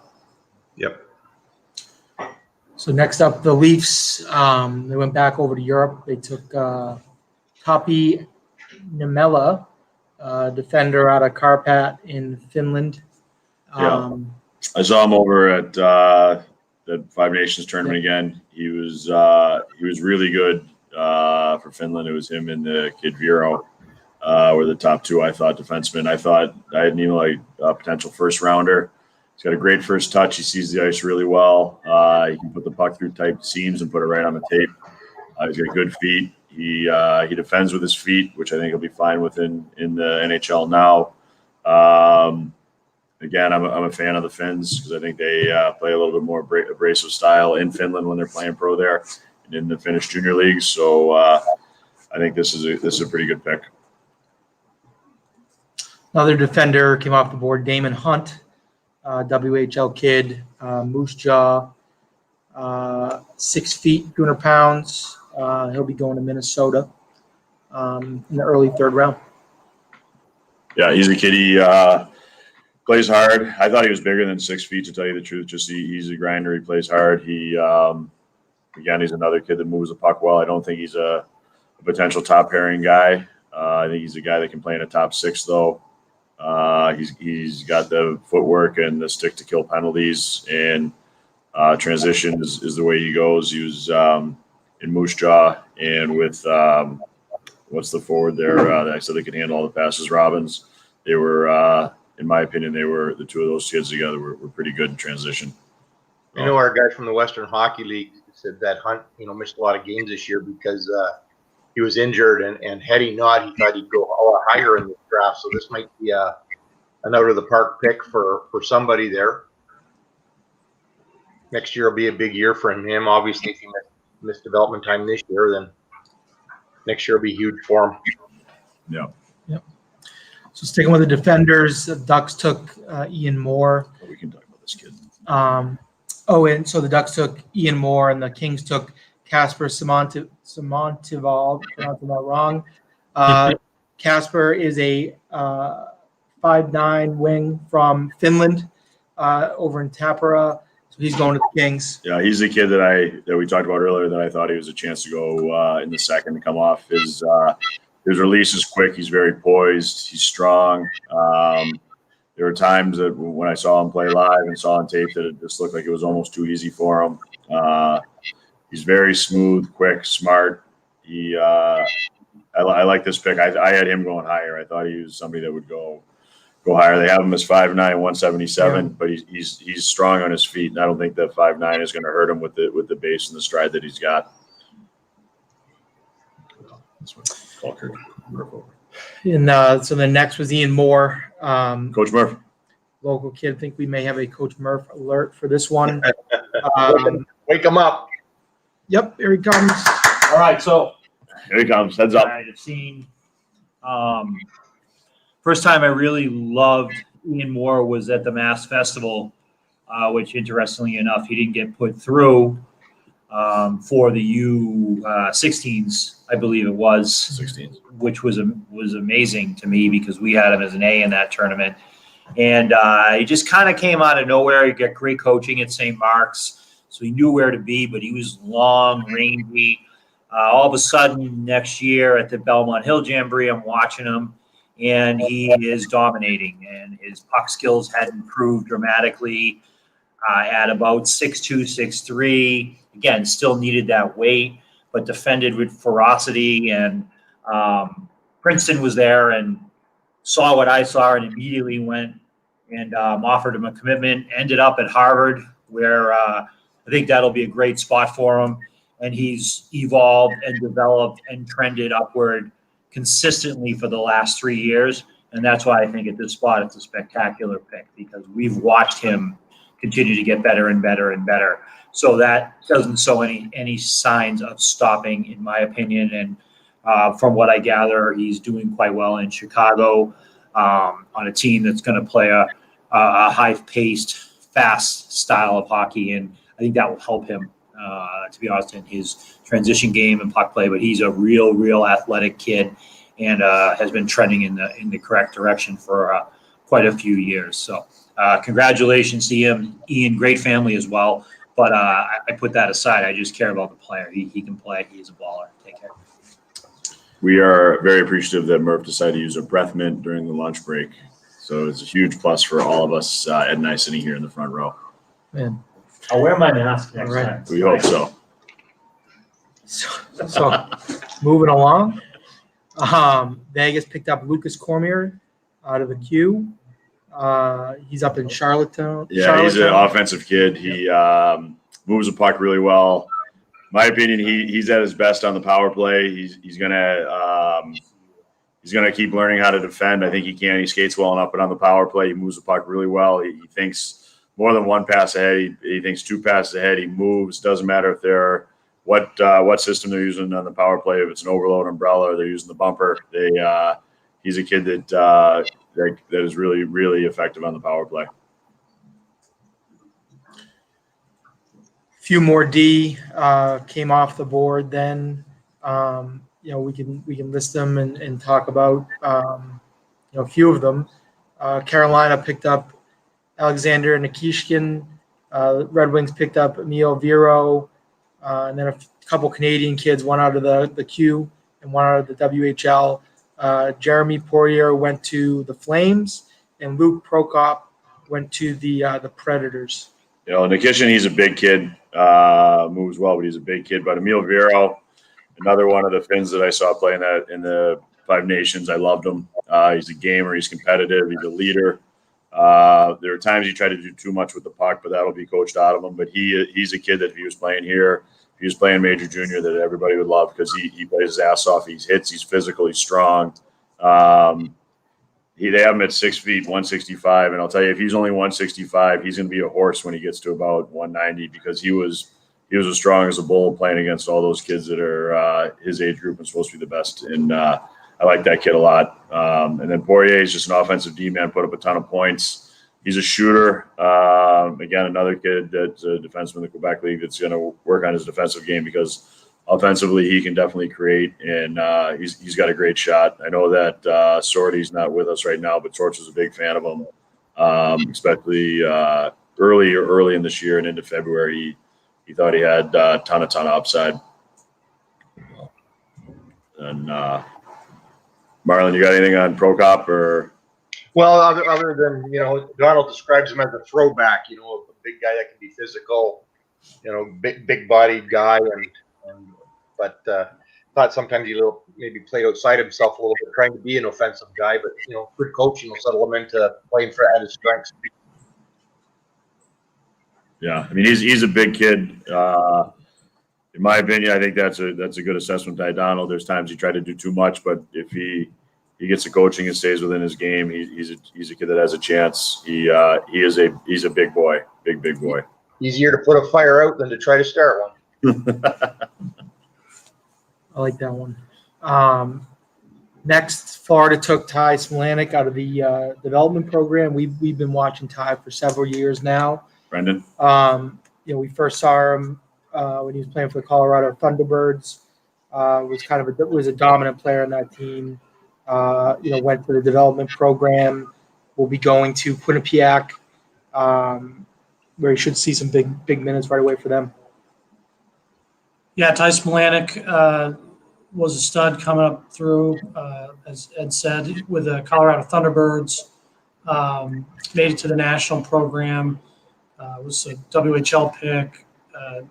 Yep. So next up, the Leafs. They went back over to Europe. They took Kapi Niemela, defender out of Karpat in Finland. I saw him over at the Five Nations tournament again. He was really good for Finland. It was him and the kid Viro were the top 2, I thought, defensemen. I thought I had Niemela a potential first rounder. He's got a great first touch. He sees the ice really well. He can put the puck through tight seams and put it right on the tape. He's got good feet. He defends with his feet, which I think he'll be fine with in the NHL now. Again, I'm a fan of the Finns because I think they play a little bit more abrasive style in Finland when they're playing pro there and in the Finnish junior leagues. So I think this is a pretty good pick. Another defender came off the board, Damon Hunt, WHL kid, Moose Jaw, 6 feet, 200 pounds. He'll be going to Minnesota in the early 3rd round. Yeah, he's a kid. He plays hard. I thought he was bigger than 6 feet, to tell you the truth. Just he's a grinder. He plays hard. He again, he's another kid that moves the puck well. I don't think he's a potential top pairing guy. I think he's a guy that can play in a top 6 though. He's got the footwork and the stick to kill penalties, and transition is the way he goes. He was in Moose Jaw and with what's the forward there? I said they could handle all the passes. Robbins. They were, in my opinion, the 2 of those kids together were pretty good in transition. You know, our guy from the Western Hockey League said that Hunt, missed a lot of games this year because he was injured, and had he not, he thought he'd go a lot higher in the draft. So this might be an out of the park pick for somebody there. Next year will be a big year for him. Obviously, if he missed development time this year, then next year will be huge for him. Yeah. So sticking with the defenders, the Ducks took Ian Moore. We can talk about this kid. And so the Ducks took Ian Moore, and the Kings took Casper Simontivald. Pronouncing that wrong. Casper is a 5'9" wing from Finland, over in Tappara. So he's going to the Kings. Yeah, he's the kid that we talked about earlier that I thought he was a chance to go in the second to come off. His release is quick. He's very poised. He's strong. There were times that when I saw him play live and saw on tape that it just looked like it was almost too easy for him. He's very smooth, quick, smart. I like this pick. I had him going higher. I thought he was somebody that would go higher. They have him as 5'9", 177, but he's strong on his feet, and I don't think that 5'9" is going to hurt him with the base and the stride that he's got. And so then next was Ian Moore. Coach Murph. Local kid. I think we may have a Coach Murph alert for this one. Wake him up. Yep, here he comes. All right, so Here he comes. Heads up. I've seen. First time I really loved Ian Moore was at the Mass Festival, which interestingly enough, he didn't get put through for the U16s, I believe it was. 16. Which was amazing to me because we had him as an A in that tournament. And he just kind of came out of nowhere. He got great coaching at St. Mark's, so he knew where to be, but he was long, rangy. All of a sudden, next year at the Belmont Hill Jamboree, I'm watching him, and he is dominating. And his puck skills had improved dramatically at about 6'2", 6'3". Again, still needed that weight, but defended with ferocity. And Princeton was there and saw what I saw and immediately went and offered him a commitment. Ended up at Harvard, where I think that'll be a great spot for him. And he's evolved and developed and trended upward consistently for the last 3 years. And that's why I think at this spot it's a spectacular pick, because we've watched him continue to get better and better and better. So that doesn't show any signs of stopping, in my opinion. And from what I gather, he's doing quite well in Chicago on a team that's going to play a high-paced, fast style of hockey. And I think that will help him, to be honest, in his transition game and puck play. But he's a real athletic kid and has been trending in the correct direction for quite a few years. So congratulations to him. Ian, great family as well. But I put that aside. I just care about the player. He can play. He's a baller. Take care. We are very appreciative that Murph decided to use a breath mint during the lunch break. So it's a huge plus for all of us, Ed and I, sitting here in the front row. Man. I'll wear my mask next All right. time. We hope so. So moving along, Vegas picked up Lucas Cormier out of the Q. He's up in Charlottetown. Yeah, he's an offensive kid. He moves the puck really well. In my opinion, he's at his best on the power play. He's gonna keep learning how to defend. I think he can. He skates well enough, but on the power play, he moves the puck really well. He thinks more than one pass ahead. He thinks two passes ahead. He moves. Doesn't matter if they're what system they're using on the power play. If it's an overload umbrella or they're using the bumper, he's a kid that is really effective on the power play. Few more D came off the board. Then we can list them and talk about a few of them. Carolina picked up Alexander Nikishkin. Red Wings picked up Emil Vero, and then a couple Canadian kids, one out of the Q and one out of the WHL. Jeremy Poirier went to the Flames, and Luke Prokop went to the Predators. Nikishin, he's a big kid, moves well, but he's a big kid. But Emil Vero, another one of the Finns that I saw playing that in the Five Nations, I loved him. He's a gamer, he's competitive, he's a leader. There are times he tried to do too much with the puck, but that'll be coached out of him. But he's a kid that if he was playing here, he was playing major junior that everybody would love because he plays his ass off. He hits. He's physical. He's strong. They have him at 6 feet, 165, and I'll tell you, if he's only 165, he's going to be a horse when he gets to about 190 because he was as strong as a bull playing against all those kids that are his age group and supposed to be the best. And I like that kid a lot. And then Poirier is just an offensive D-man, put up a ton of points. He's a shooter. Again, another kid that's a defenseman in the Quebec League that's going to work on his defensive game because offensively he can definitely create, and he's got a great shot. I know that Sorty's not with us right now, but Sorts was a big fan of him, especially early in this year and into February. He thought he had a ton of upside. And Marlon, you got anything on Prokop or? Well, other than, Donald describes him as a throwback, a big guy that can be physical, big bodied guy, but thought sometimes he maybe played outside himself a little bit, trying to be an offensive guy, but good coaching will settle him into playing at his strengths. Yeah, I mean he's a big kid. In my opinion, I think that's a good assessment by Donald. There's times he tried to do too much, but if he gets the coaching and stays within his game, he's a kid that has a chance. He's a big boy, big boy. Easier to put a fire out than to try to start one. I like that one. Next, Florida took Ty Smolanic out of the development program. We've been watching Ty for several years now. Brendan? We first saw him when he was playing for the Colorado Thunderbirds. Was a dominant player on that team. Went to the development program. Will be going to Quinnipiac, where he should see some big minutes right away for them. Yeah, Ty Smolanic was a stud coming up through, as Ed said, with the Colorado Thunderbirds. Made it to the national program. Was a WHL pick.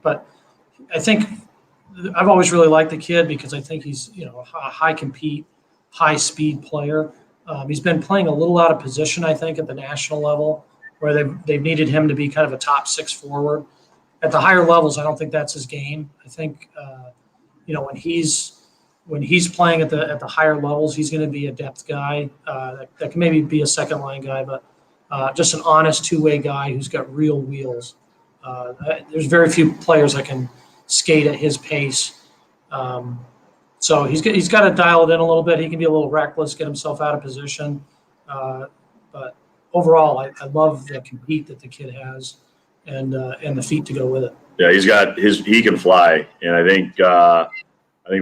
But I think I've always really liked the kid because I think he's a high compete, high speed player. He's been playing a little out of position, I think, at the national level, where they've needed him to be kind of a top six forward. At the higher levels, I don't think that's his game. I think when he's playing at the higher levels, he's going to be a depth guy that can maybe be a second line guy, but just an honest two-way guy who's got real wheels. There's very few players that can skate at his pace. So he's got to dial it in a little bit. He can be a little reckless, get himself out of position. But overall, I love the compete that the kid has and the feet to go with it. Yeah, he can fly, and I think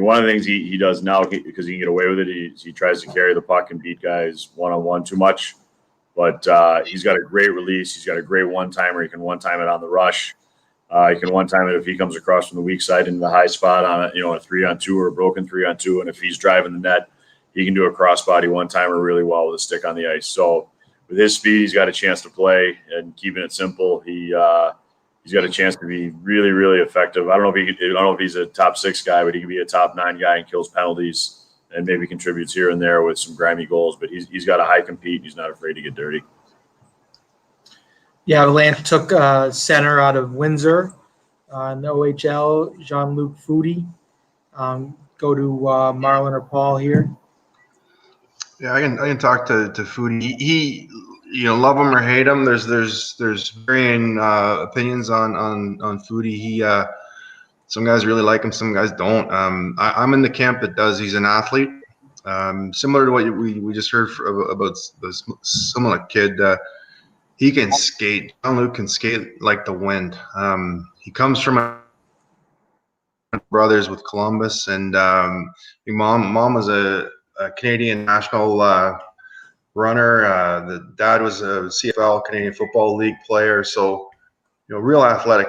one of the things he does now, because he can get away with it, he tries to carry the puck and beat guys one-on-one too much. But he's got a great release. He's got a great one-timer. He can one-time it on the rush. He can one-time it if he comes across from the weak side into the high spot on a 3-on-2 or a broken 3-on-2. And if he's driving the net, he can do a crossbody one-timer really well with a stick on the ice. So with his speed, he's got a chance to play, and keeping it simple, he's got a chance to be really, really effective. I don't know if he's a top 6 guy, but he can be a top 9 guy and kills penalties and maybe contributes here and there with some grimy goals. But he's got a high compete. He's not afraid to get dirty. Yeah, Avalanche took center out of Windsor in the OHL, Jean-Luc Foudy. Go to Marlon or Paul here. Yeah, I can talk to Foudy. He love him or hate him. There's varying opinions on Foudy. Some guys really like him, some guys don't. I'm in the camp that does. He's an athlete, similar to what we just heard about the similar kid. He can skate. Jean-Luc can skate like the wind. He comes from brothers with Columbus, and mom was a Canadian national runner. The dad was a CFL, Canadian Football League player. So, real athletic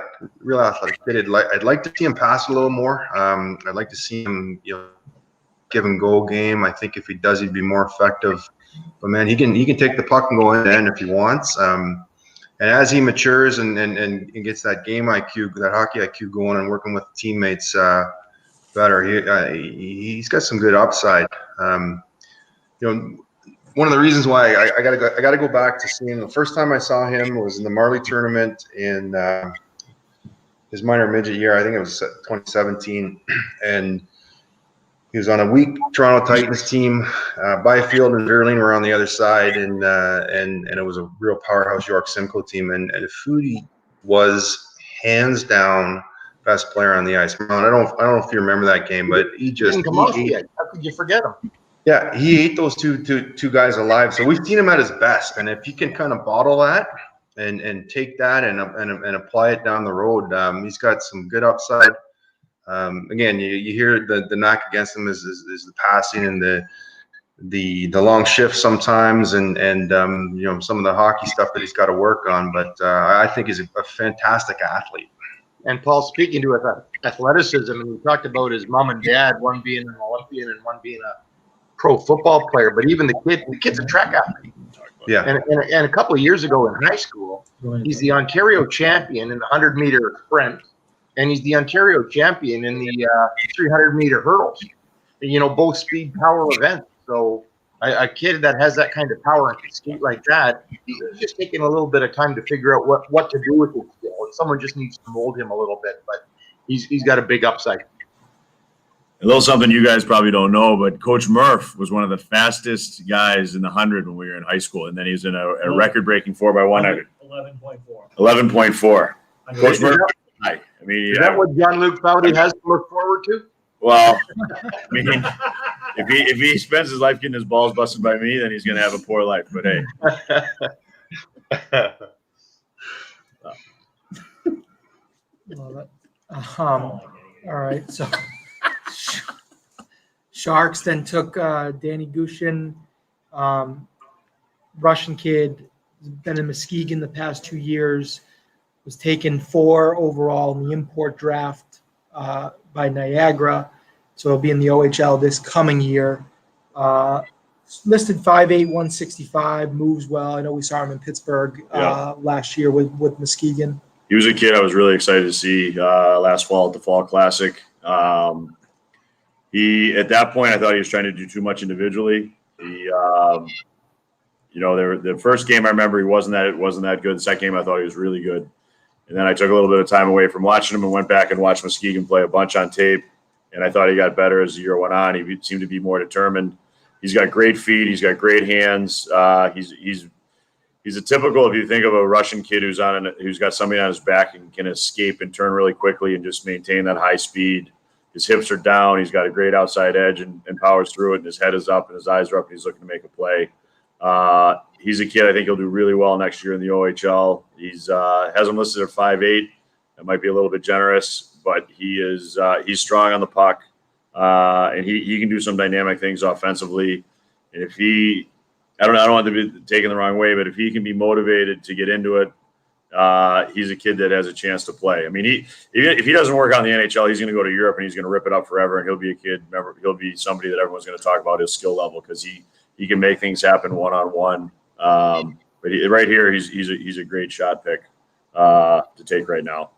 kid. I'd like to see him pass a little more. I'd like to see him, give and go game. I think if he does, he'd be more effective. But man, he can take the puck and go in if he wants. And as he matures and gets that game IQ, that hockey IQ going, and working with teammates better, he's got some good upside. One of the reasons why I gotta go back to seeing the first time I saw him was in the Marley tournament in his minor midget year. I think it was 2017, and he was on a weak Toronto Titans team. Byfield and Verline were on the other side, and it was a real powerhouse York Simcoe team. And Foodie was hands down best player on the ice. I don't know if you remember that game, but he Didn't come out yet. How could you forget him? Yeah, he ate those two guys alive. So we've seen him at his best, and if he can kind of bottle that and take that and apply it down the road, he's got some good upside. Again, you hear the knock against him is the passing and the long shift sometimes, and some of the hockey stuff that he's got to work on. But I think he's a fantastic athlete. And Paul, speaking to athleticism, and we talked about his mom and dad, one being an Olympian and one being a pro football player, but even the kid's a track athlete. Yeah. And a couple of years ago in high school, he's the Ontario champion in the 100-meter sprint, and he's the Ontario champion in the 300-meter hurdles. Both speed power events. So a kid that has that kind of power and can skate like that, he's just taking a little bit of time to figure out what to do with his skill. And someone just needs to mold him a little bit, but he's got a big upside. A little something you guys probably don't know, but Coach Murph was one of the fastest guys in the 100 when we were in high school, and then he's in a record-breaking 4x100. 11.4. 11.4. Coach Murph. I mean, is that what Jean-Luc Foudy has to look forward to? Well, I mean, if he spends his life getting his balls busted by me, then he's going to have a poor life. But hey. Love it. All right, so Sharks then took Danny Gushin, Russian kid, been in Muskegon the past 2 years, was taken 4 overall in the import draft by Niagara, so he'll be in the OHL this coming year. Listed 5'8", 165, moves well. I know we saw him in Pittsburgh last year with Muskegon. He was a kid I was really excited to see last fall at the Fall Classic. He at that point I thought he was trying to do too much individually. He, the first game I remember he wasn't that good. The second game I thought he was really good, and then I took a little bit of time away from watching him and went back and watched Muskegon play a bunch on tape, and I thought he got better as the year went on. He seemed to be more determined. He's got great feet. He's got great hands. He's a typical, if you think of a Russian kid who's got somebody on his back and can escape and turn really quickly and just maintain that high speed. His hips are down. He's got a great outside edge and powers through it. And his head is up and his eyes are up and he's looking to make a play. He's a kid I think he'll do really well next year in the OHL. He's has him listed at 5'8". That might be a little bit generous, but he's strong on the puck. And he can do some dynamic things offensively. And if I don't want to be taken the wrong way, but if he can be motivated to get into it, he's a kid that has a chance to play. I mean, if he doesn't work out in the NHL, he's going to go to Europe and he's going to rip it up forever. And he'll be a kid. Remember, he'll be somebody that everyone's going to talk about his skill level because he can make things happen one-on-one. But right here, he's a great shot pick to take right now.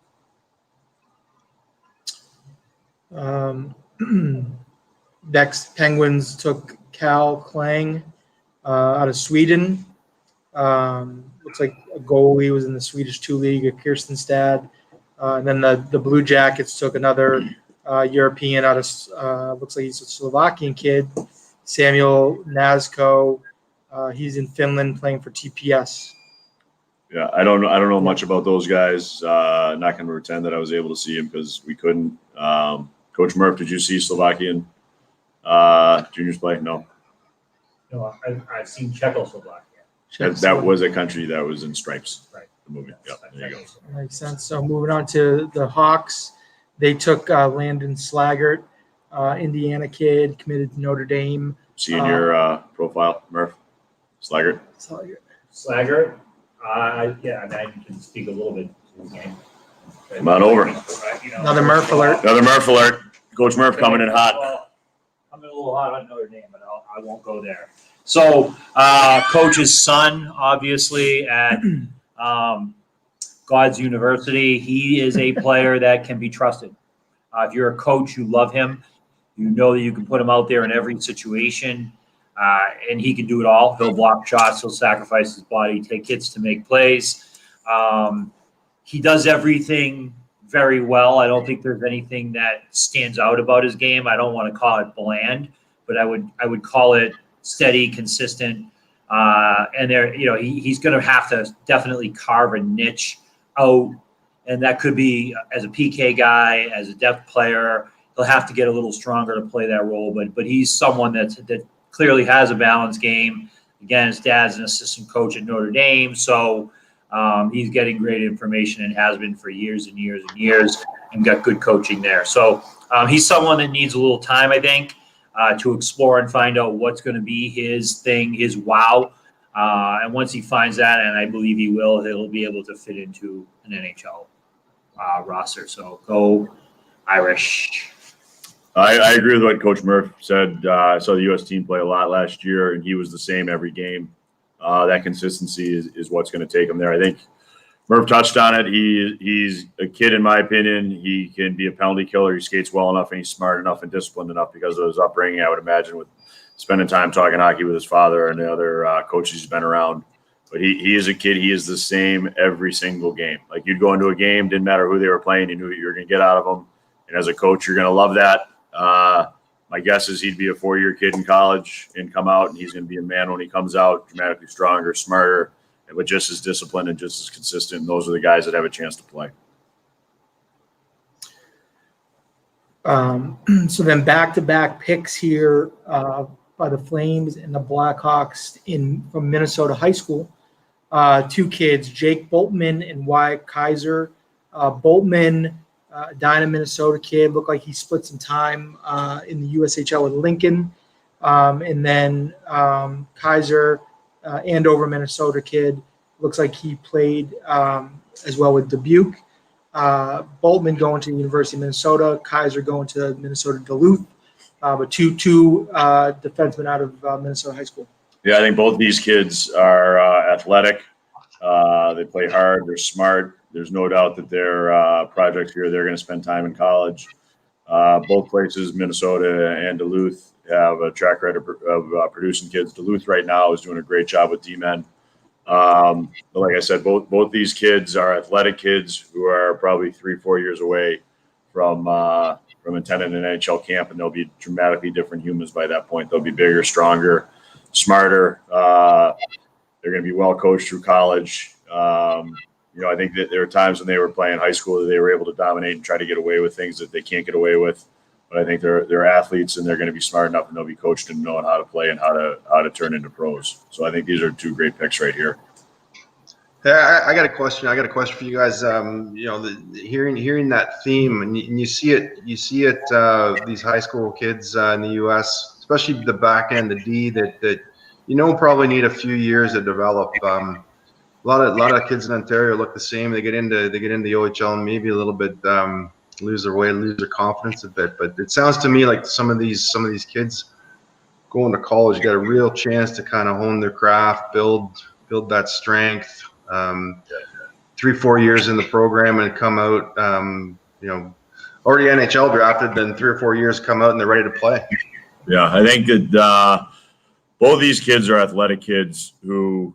Next, Penguins took Cal Klang out of Sweden. Looks like a goalie was in the Swedish 2 league at Kirstenstad. And then the Blue Jackets took another European out of looks like he's a Slovakian kid, Samuel Nazko. He's in Finland playing for TPS. Yeah, I don't know much about those guys. Not going to pretend that I was able to see him because we couldn't. Coach Murph, did you see Slovakian juniors play? No. No, I've seen Czechoslovakia. That was a country that was in Stripes. Right. The movie. Yeah, there you go. Makes sense. So moving on to the Hawks, they took Landon Slaggert, Indiana kid, committed to Notre Dame. Seeing your profile, Murph Slaggert. Slaggert. I can speak a little bit to the game. Come on over. Another Murph alert. Another Murph alert. Coach Murph coming in hot. Well, I'm a little hot on Notre Dame, but I won't go there. So, Coach's son, obviously, at God's University, he is a player that can be trusted. If you're a coach, you love him. You know that you can put him out there in every situation, and he can do it all. He'll block shots. He'll sacrifice his body, take hits to make plays. He does everything very well. I don't think there's anything that stands out about his game. I don't want to call it bland, but I would call it steady, consistent. And he's going to have to definitely carve a niche out, and that could be as a PK guy, as a depth player. He'll have to get a little stronger to play that role, but he's someone that clearly has a balanced game. Again, his dad's an assistant coach at Notre Dame, so he's getting great information and has been for years and years and years, and got good coaching there. So he's someone that needs a little time, I think, to explore and find out what's going to be his thing, his wow. And once he finds that, and I believe he will, he'll be able to fit into an NHL roster. So go Irish. I agree with what Coach Murph said. I saw the U.S. team play a lot last year, and he was the same every game. That consistency is what's going to take him there. I think Murph touched on it. He's a kid, in my opinion. He can be a penalty killer. He skates well enough, and he's smart enough and disciplined enough because of his upbringing, I would imagine, with spending time talking hockey with his father and the other coaches he's been around. But he is a kid. He is the same every single game. Like, you'd go into a game, didn't matter who they were playing, you knew what you were going to get out of them. And as a coach, you're going to love that. My guess is he'd be a 4-year kid in college and come out, and he's going to be a man when he comes out, dramatically stronger, smarter, but just as disciplined and just as consistent. And those are the guys that have a chance to play. So then back-to-back picks here by the Flames and the Blackhawks from Minnesota high school. 2 kids, Jake Boltman and Wyatt Kaiser. Boltman, Edina, Minnesota kid, looked like he split some time in the USHL with Lincoln. And then Kaiser, Andover, Minnesota kid, looks like he played as well with Dubuque. Boltman going to the University of Minnesota, Kaiser going to Minnesota Duluth, but two defensemen out of Minnesota high school. Yeah, I think both these kids are athletic. They play hard. They're smart. There's no doubt that their project here, they're going to spend time in college. Both places, Minnesota and Duluth, have a track record of producing kids. Duluth right now is doing a great job with D-men. But like I said, both these kids are athletic kids who are probably 3-4 years away from attending an NHL camp, and they'll be dramatically different humans by that point. They'll be bigger, stronger, smarter. They're going to be well coached through college. I think that there were times when they were playing high school that they were able to dominate and try to get away with things that they can't get away with. But I think they're athletes, and they're going to be smart enough, and they'll be coached in knowing how to play and how to turn into pros. So I think these are 2 great picks right here. Yeah, I got a question. I got a question for you guys. Hearing that theme, and you see it. These high school kids in the U.S., especially the back end, the D, that probably need a few years to develop. A lot of kids in Ontario look the same. They get into the OHL and maybe a little bit lose their way, lose their confidence a bit. But it sounds to me like some of these kids going to college got a real chance to kind of hone their craft, build that strength. 3-4 years in the program and come out, already NHL drafted, then 3 or 4 years come out and they're ready to play. Yeah, I think that both these kids are athletic kids who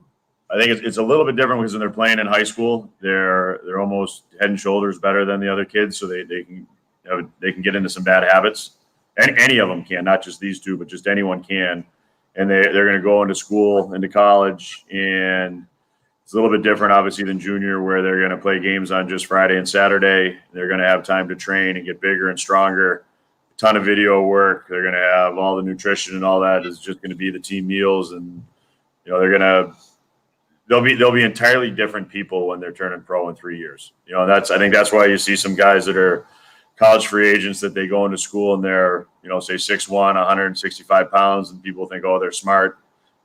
I think it's a little bit different because when they're playing in high school, they're almost head and shoulders better than the other kids, so they can get into some bad habits. And any of them can, not just these 2, but just anyone can. And they're going to go into school, into college, and it's a little bit different, obviously, than junior, where they're going to play games on just Friday and Saturday. They're going to have time to train and get bigger and stronger. A ton of video work. They're going to have all the nutrition and all that is just going to be the team meals, and they'll be entirely different people when they're turning pro in 3 years. I think that's why you see some guys that are college free agents that they go into school and they're say 6'1", 165 pounds, and people think, oh, they're smart,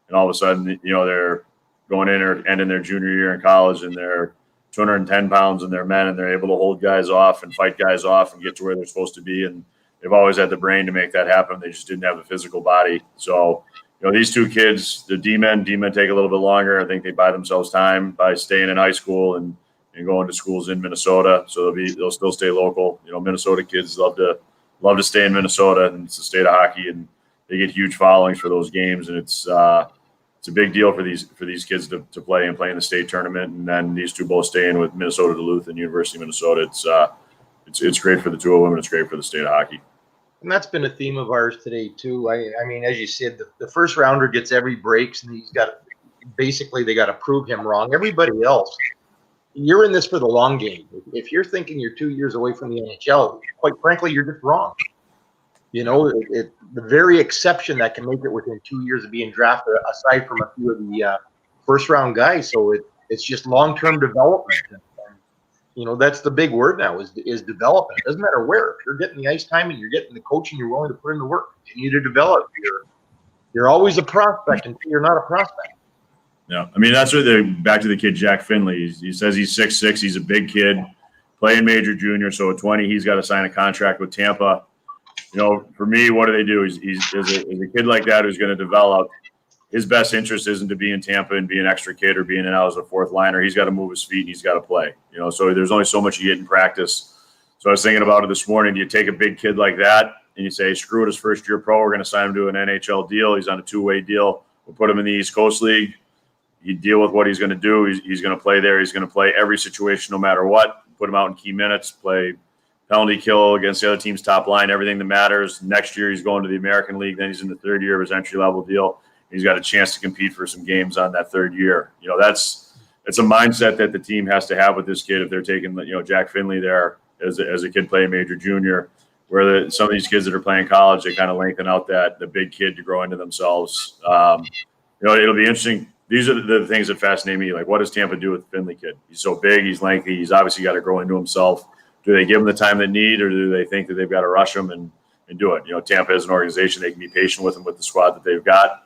and all of a sudden they're going in or ending their junior year in college, and they're 210 pounds, and they're men, and they're able to hold guys off and fight guys off and get to where they're supposed to be. And they've always had the brain to make that happen. They just didn't have the physical body. So, these 2 kids, the D-men take a little bit longer. I think they buy themselves time by staying in high school and going to schools in Minnesota. So they'll still stay local. Minnesota kids love to stay in Minnesota, and it's the state of hockey, and they get huge followings for those games. And it's a big deal for these kids to play in the state tournament. And then these 2 both stay in with Minnesota Duluth and University of Minnesota. it's great for the two of them, and it's great for the state of hockey. And that's been a theme of ours today too. I mean, as you said, the first rounder gets every breaks, and he's got basically they got to prove him wrong. Everybody else, you're in this for the long game. If you're thinking you're 2 years away from the NHL, quite frankly, you're just wrong. You know, the very exception that can make it within 2 years of being drafted, aside from a few of the first round guys. So it's just long term development. You know, that's the big word now is development. It doesn't matter where. If you're getting the ice time and you're getting the coaching, you're willing to put in the work. Continue to develop. You're always a prospect until you're not a prospect. Yeah, I mean that's what back to the kid Jack Finley. He says he's 6'6". He's a big kid, playing major junior. So at 20, he's got to sign a contract with Tampa. You know, for me, what do they do? He's a kid like that who's going to develop. His best interest isn't to be in Tampa and be an extra kid or be in and out as a fourth liner. He's got to move his feet and he's got to play. You know, so there's only so much you get in practice. So I was thinking about it this morning. You take a big kid like that and you say, screw it, his first year pro. We're going to sign him to an NHL deal. He's on a 2-way deal. We'll put him in the East Coast League. You deal with what he's going to do. He's going to play there. He's going to play every situation no matter what. Put him out in key minutes, play penalty kill against the other team's top line, everything that matters. Next year he's going to the American League. Then he's in the third year of his entry-level deal. He's got a chance to compete for some games on that third year. You know, it's a mindset that the team has to have with this kid if they're taking, you know, Jack Finley there as a kid playing major junior, where some of these kids that are playing college, they kind of lengthen out the big kid to grow into themselves. You know, it'll be interesting. These are the things that fascinate me. Like, what does Tampa do with the Finley kid? He's so big. He's lengthy. He's obviously got to grow into himself. Do they give him the time they need, or do they think that they've got to rush him and do it? You know, Tampa is an organization. They can be patient with him with the squad that they've got.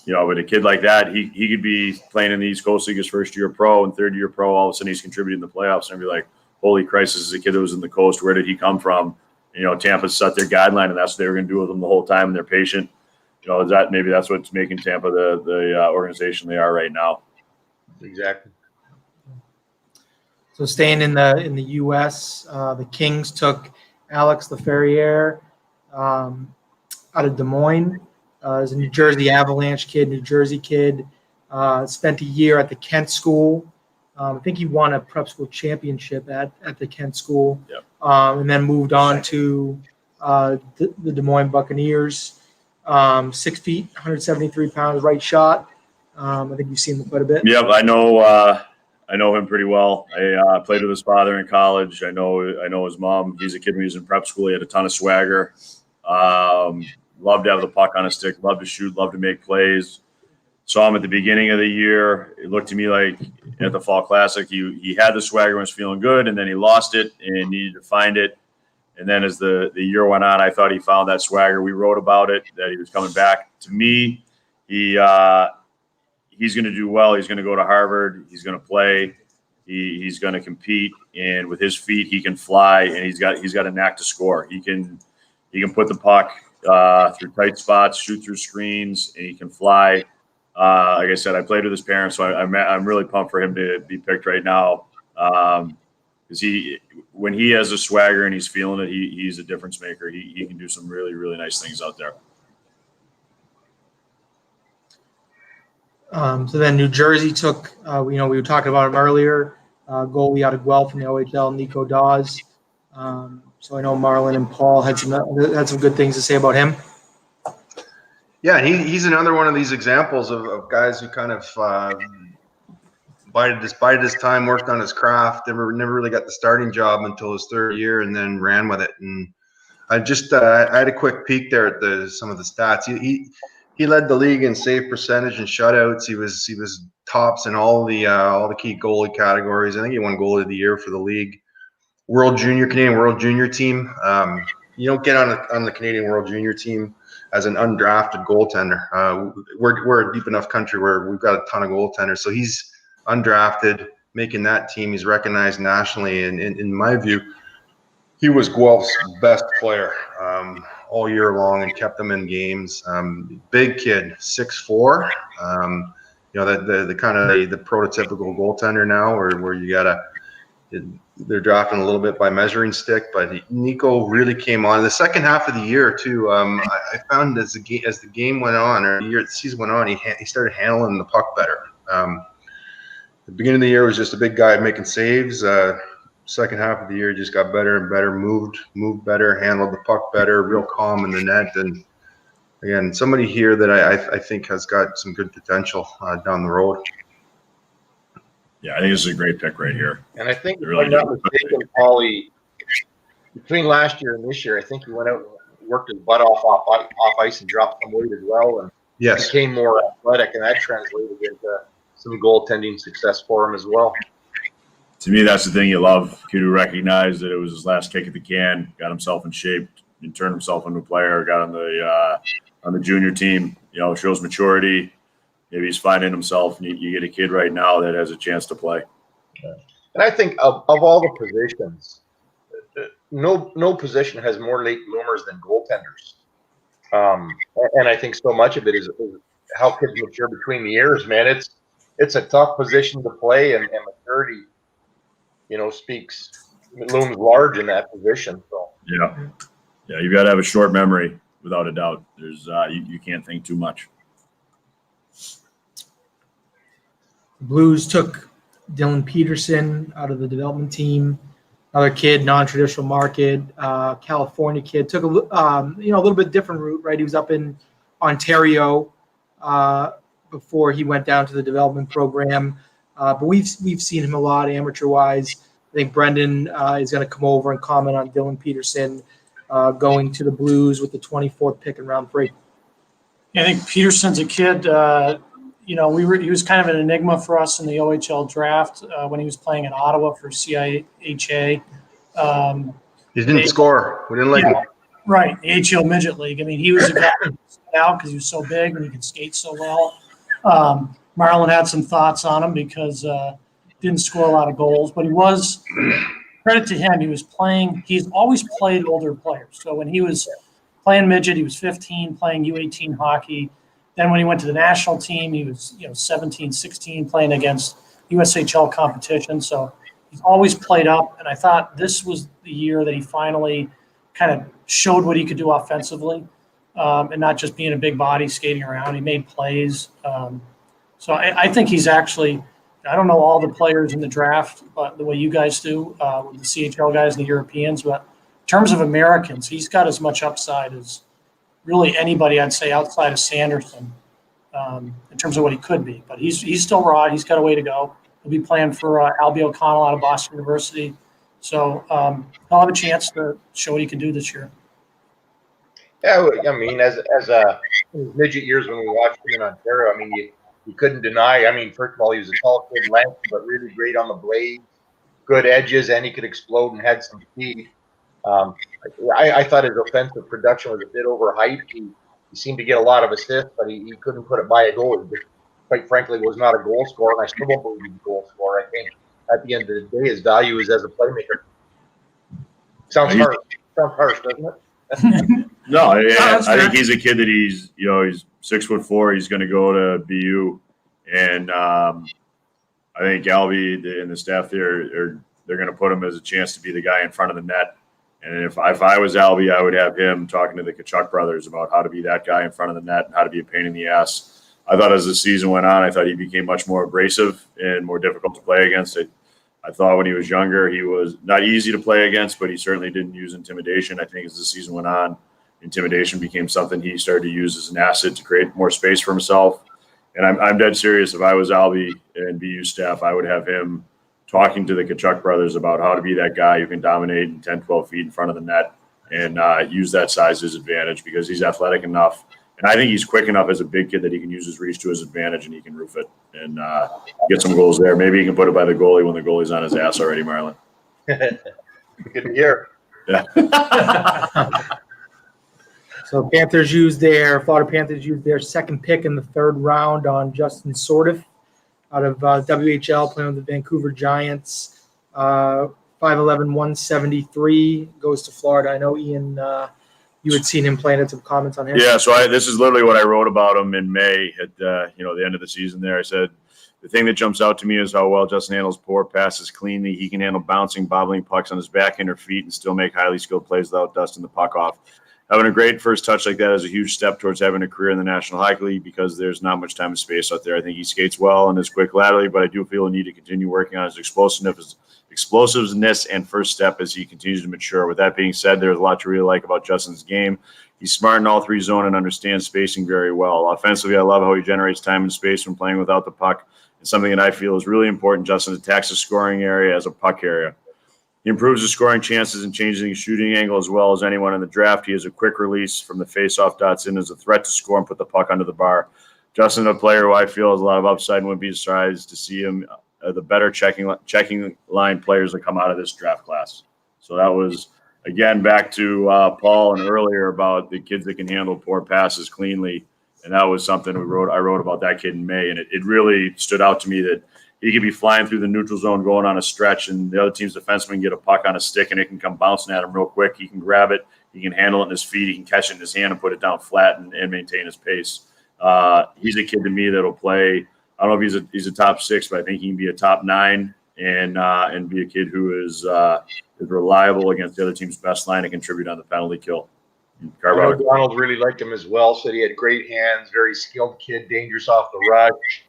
You know, with a kid like that, he could be playing in the East Coast League his first year pro and third year pro. All of a sudden he's contributing in the playoffs and be like, holy Christ, this is a kid that was in the coast. Where did he come from? You know, Tampa set their guideline and that's what they were going to do with him the whole time. And they're patient. You know, maybe that's what's making Tampa the organization they are right now. Exactly. So staying in the U.S., the Kings took Alex Laferriere out of Des Moines. He's a New Jersey Avalanche kid, New Jersey kid. Spent a year at the Kent School. I think he won a prep school championship at the Kent School. Yep. And then moved on to the Des Moines Buccaneers. 6 feet, 173 pounds, right shot. I think you've seen him quite a bit. Yep, I know him pretty well. I played with his father in college. I know his mom. He's a kid who was in prep school. He had a ton of swagger. Loved to have the puck on his stick. Loved to shoot. Loved to make plays. Saw him at the beginning of the year. It looked to me like at the Fall Classic, he had the swagger and was feeling good, and then he lost it and needed to find it. And then as the year went on, I thought he found that swagger. We wrote about it, that he was coming back. To me, he's going to do well. He's going to go to Harvard. He's going to play. He's going to compete. And with his feet, he can fly, and he's got a knack to score. He can put the puck through tight spots, shoot through screens, and he can fly. Like I said, I played with his parents, so I'm really pumped for him to be picked right now. Because when he has a swagger and he's feeling it, he's a difference maker. He can do some really, really nice things out there. So then New Jersey took, we were talking about him earlier, goalie out of Guelph from the OHL, Nico Dawes. So I know Marlon and Paul had some good things to say about him. Yeah, he's another one of these examples of guys who kind of bided his time, worked on his craft, never really got the starting job until his third year, and then ran with it. And I had a quick peek there at some of the stats. He led the league in save percentage and shutouts. He was tops in all the key goalie categories. I think he won goalie of the year for the league. Canadian World Junior team. You don't get on the Canadian World Junior team as an undrafted goaltender. We're a deep enough country where we've got a ton of goaltenders. So he's undrafted, making that team. He's recognized nationally, and in my view, he was Guelph's best player all year long and kept them in games. Big kid, 6'4". The kind of the prototypical goaltender now, where you gotta. They're drafting a little bit by measuring stick, but Nico really came on the second half of the year too. I found as the game went on, or the season went on, he started handling the puck better. The beginning of the year was just a big guy making saves, second half of the year just got better and better, moved better, handled the puck better, real calm in the net. And again, somebody here that I think has got some good potential down the road. Yeah, I think this is a great pick right here. And I think, if Really I'm not good. mistaken, Paulie, between last year and this year, I think he went out and worked his butt off ice and dropped some weight as well, and Yes. became more athletic, and that translated into some goaltending success for him as well. To me, that's the thing you love. Kid who recognized that it was his last kick at the can, got himself in shape, and turned himself into a player. Got on the junior team. Shows maturity. Maybe he's finding himself. And you get a kid right now that has a chance to play. And I think of all the positions, no position has more late bloomers than goaltenders. And I think so much of it is how kids mature between the years, man. It's a tough position to play, and maturity, looms large in that position. So Yeah, you've got to have a short memory, without a doubt. There's you can't think too much. Blues took Dylan Peterson out of the development team. Another kid, non-traditional market, California kid. Took a little bit different route, right? He was up in Ontario before he went down to the development program. But we've seen him a lot amateur-wise. I think Brendan is going to come over and comment on Dylan Peterson going to the Blues with the 24th pick in round 3. Yeah, I think Peterson's a kid. He was kind of an enigma for us in the OHL draft when he was playing in Ottawa for CIHA. He didn't score. We didn't like him. Right, the AHL Midget League. I mean, he was a guy who stood out because he was so big and he could skate so well. Marlon had some thoughts on him because didn't score a lot of goals, but he was, credit to him, he's always played older players. So when he was playing midget, he was 15, playing U18 hockey. Then when he went to the national team, he was 17, 16, playing against USHL competition. So he's always played up, and I thought this was the year that he finally kind of showed what he could do offensively, and not just being a big body skating around. He made plays. So I think he's actually – I don't know all the players in the draft but the way you guys do with the CHL guys and the Europeans, but in terms of Americans, he's got as much upside as really anybody, I'd say, outside of Sanderson in terms of what he could be. But he's still raw. He's got a way to go. He'll be playing for Albie O'Connell out of Boston University. So he'll have a chance to show what he can do this year. Yeah, I mean, as in midget years when we watched him in Ontario, I mean, you couldn't deny. I mean, first of all, he was a tall kid, length, but really great on the blade, good edges, and he could explode and had some speed. I thought his offensive production was a bit overhyped. He seemed to get a lot of assists, but he couldn't put it by a goal. He just, quite frankly, was not a goal scorer, and I still don't believe he's a goal scorer. I think at the end of the day, his value is as a playmaker. Sounds harsh, doesn't it? No, I think he's a kid that he's 6'4". He's going to go to BU, and I think Albie and the staff there they're going to put him as a chance to be the guy in front of the net. And if I was Albie, I would have him talking to the Tkachuk brothers about how to be that guy in front of the net and how to be a pain in the ass. I thought as the season went on, I thought he became much more abrasive and more difficult to play against. I thought when he was younger, he was not easy to play against, but he certainly didn't use intimidation. I think as the season went on, intimidation became something he started to use as an asset to create more space for himself. And I'm dead serious. If I was Albie and BU staff, I would have him talking to the Tkachuk brothers about how to be that guy who can dominate in 10, 12 feet in front of the net and use that size to his advantage because he's athletic enough. And I think he's quick enough as a big kid that he can use his reach to his advantage and he can roof it and get some goals there. Maybe he can put it by the goalie when the goalie's on his ass already, Marlon. Good to hear. Yeah. So Florida Panthers used their second pick in the third round on Justin Sordiff out of WHL, playing with the Vancouver Giants. 5'11", 173, goes to Florida. I know, Ian, you had seen him playing. Had some comments on him. Yeah, so this is literally what I wrote about him in May at the end of the season there. I said, the thing that jumps out to me is how well Justin handles poor passes cleanly. He can handle bouncing, bobbling pucks on his backhand or feet and still make highly skilled plays without dusting the puck off. Having a great first touch like that is a huge step towards having a career in the National Hockey League because there's not much time and space out there. I think he skates well and is quick laterally, but I do feel a need to continue working on his explosiveness explosiveness and first step as he continues to mature. With that being said, there's a lot to really like about Justin's game. He's smart in all three zone and understands spacing very well. Offensively, I love how he generates time and space when playing without the puck. It's something that I feel is really important. Justin attacks the scoring area as a puck area. He improves his scoring chances and changing his shooting angle as well as anyone in the draft. He has a quick release from the face-off dots in as a threat to score and put the puck under the bar. Justin, a player who I feel has a lot of upside and wouldn't be surprised to see him the better checking line players that come out of this draft class. So that was, again, back to Paul and earlier about the kids that can handle poor passes cleanly. And that was something I wrote about that kid in May. And it really stood out to me that he could be flying through the neutral zone, going on a stretch, and the other team's defenseman get a puck on a stick, and it can come bouncing at him real quick. He can grab it. He can handle it in his feet. He can catch it in his hand and put it down flat and maintain his pace. He's a kid to me that'll play. I don't know if he's a top 6, but I think he can be a top 9 and be a kid who is reliable against the other team's best line and contribute on the penalty kill. Donald really liked him as well. Said he had great hands, very skilled kid, dangerous off the rush.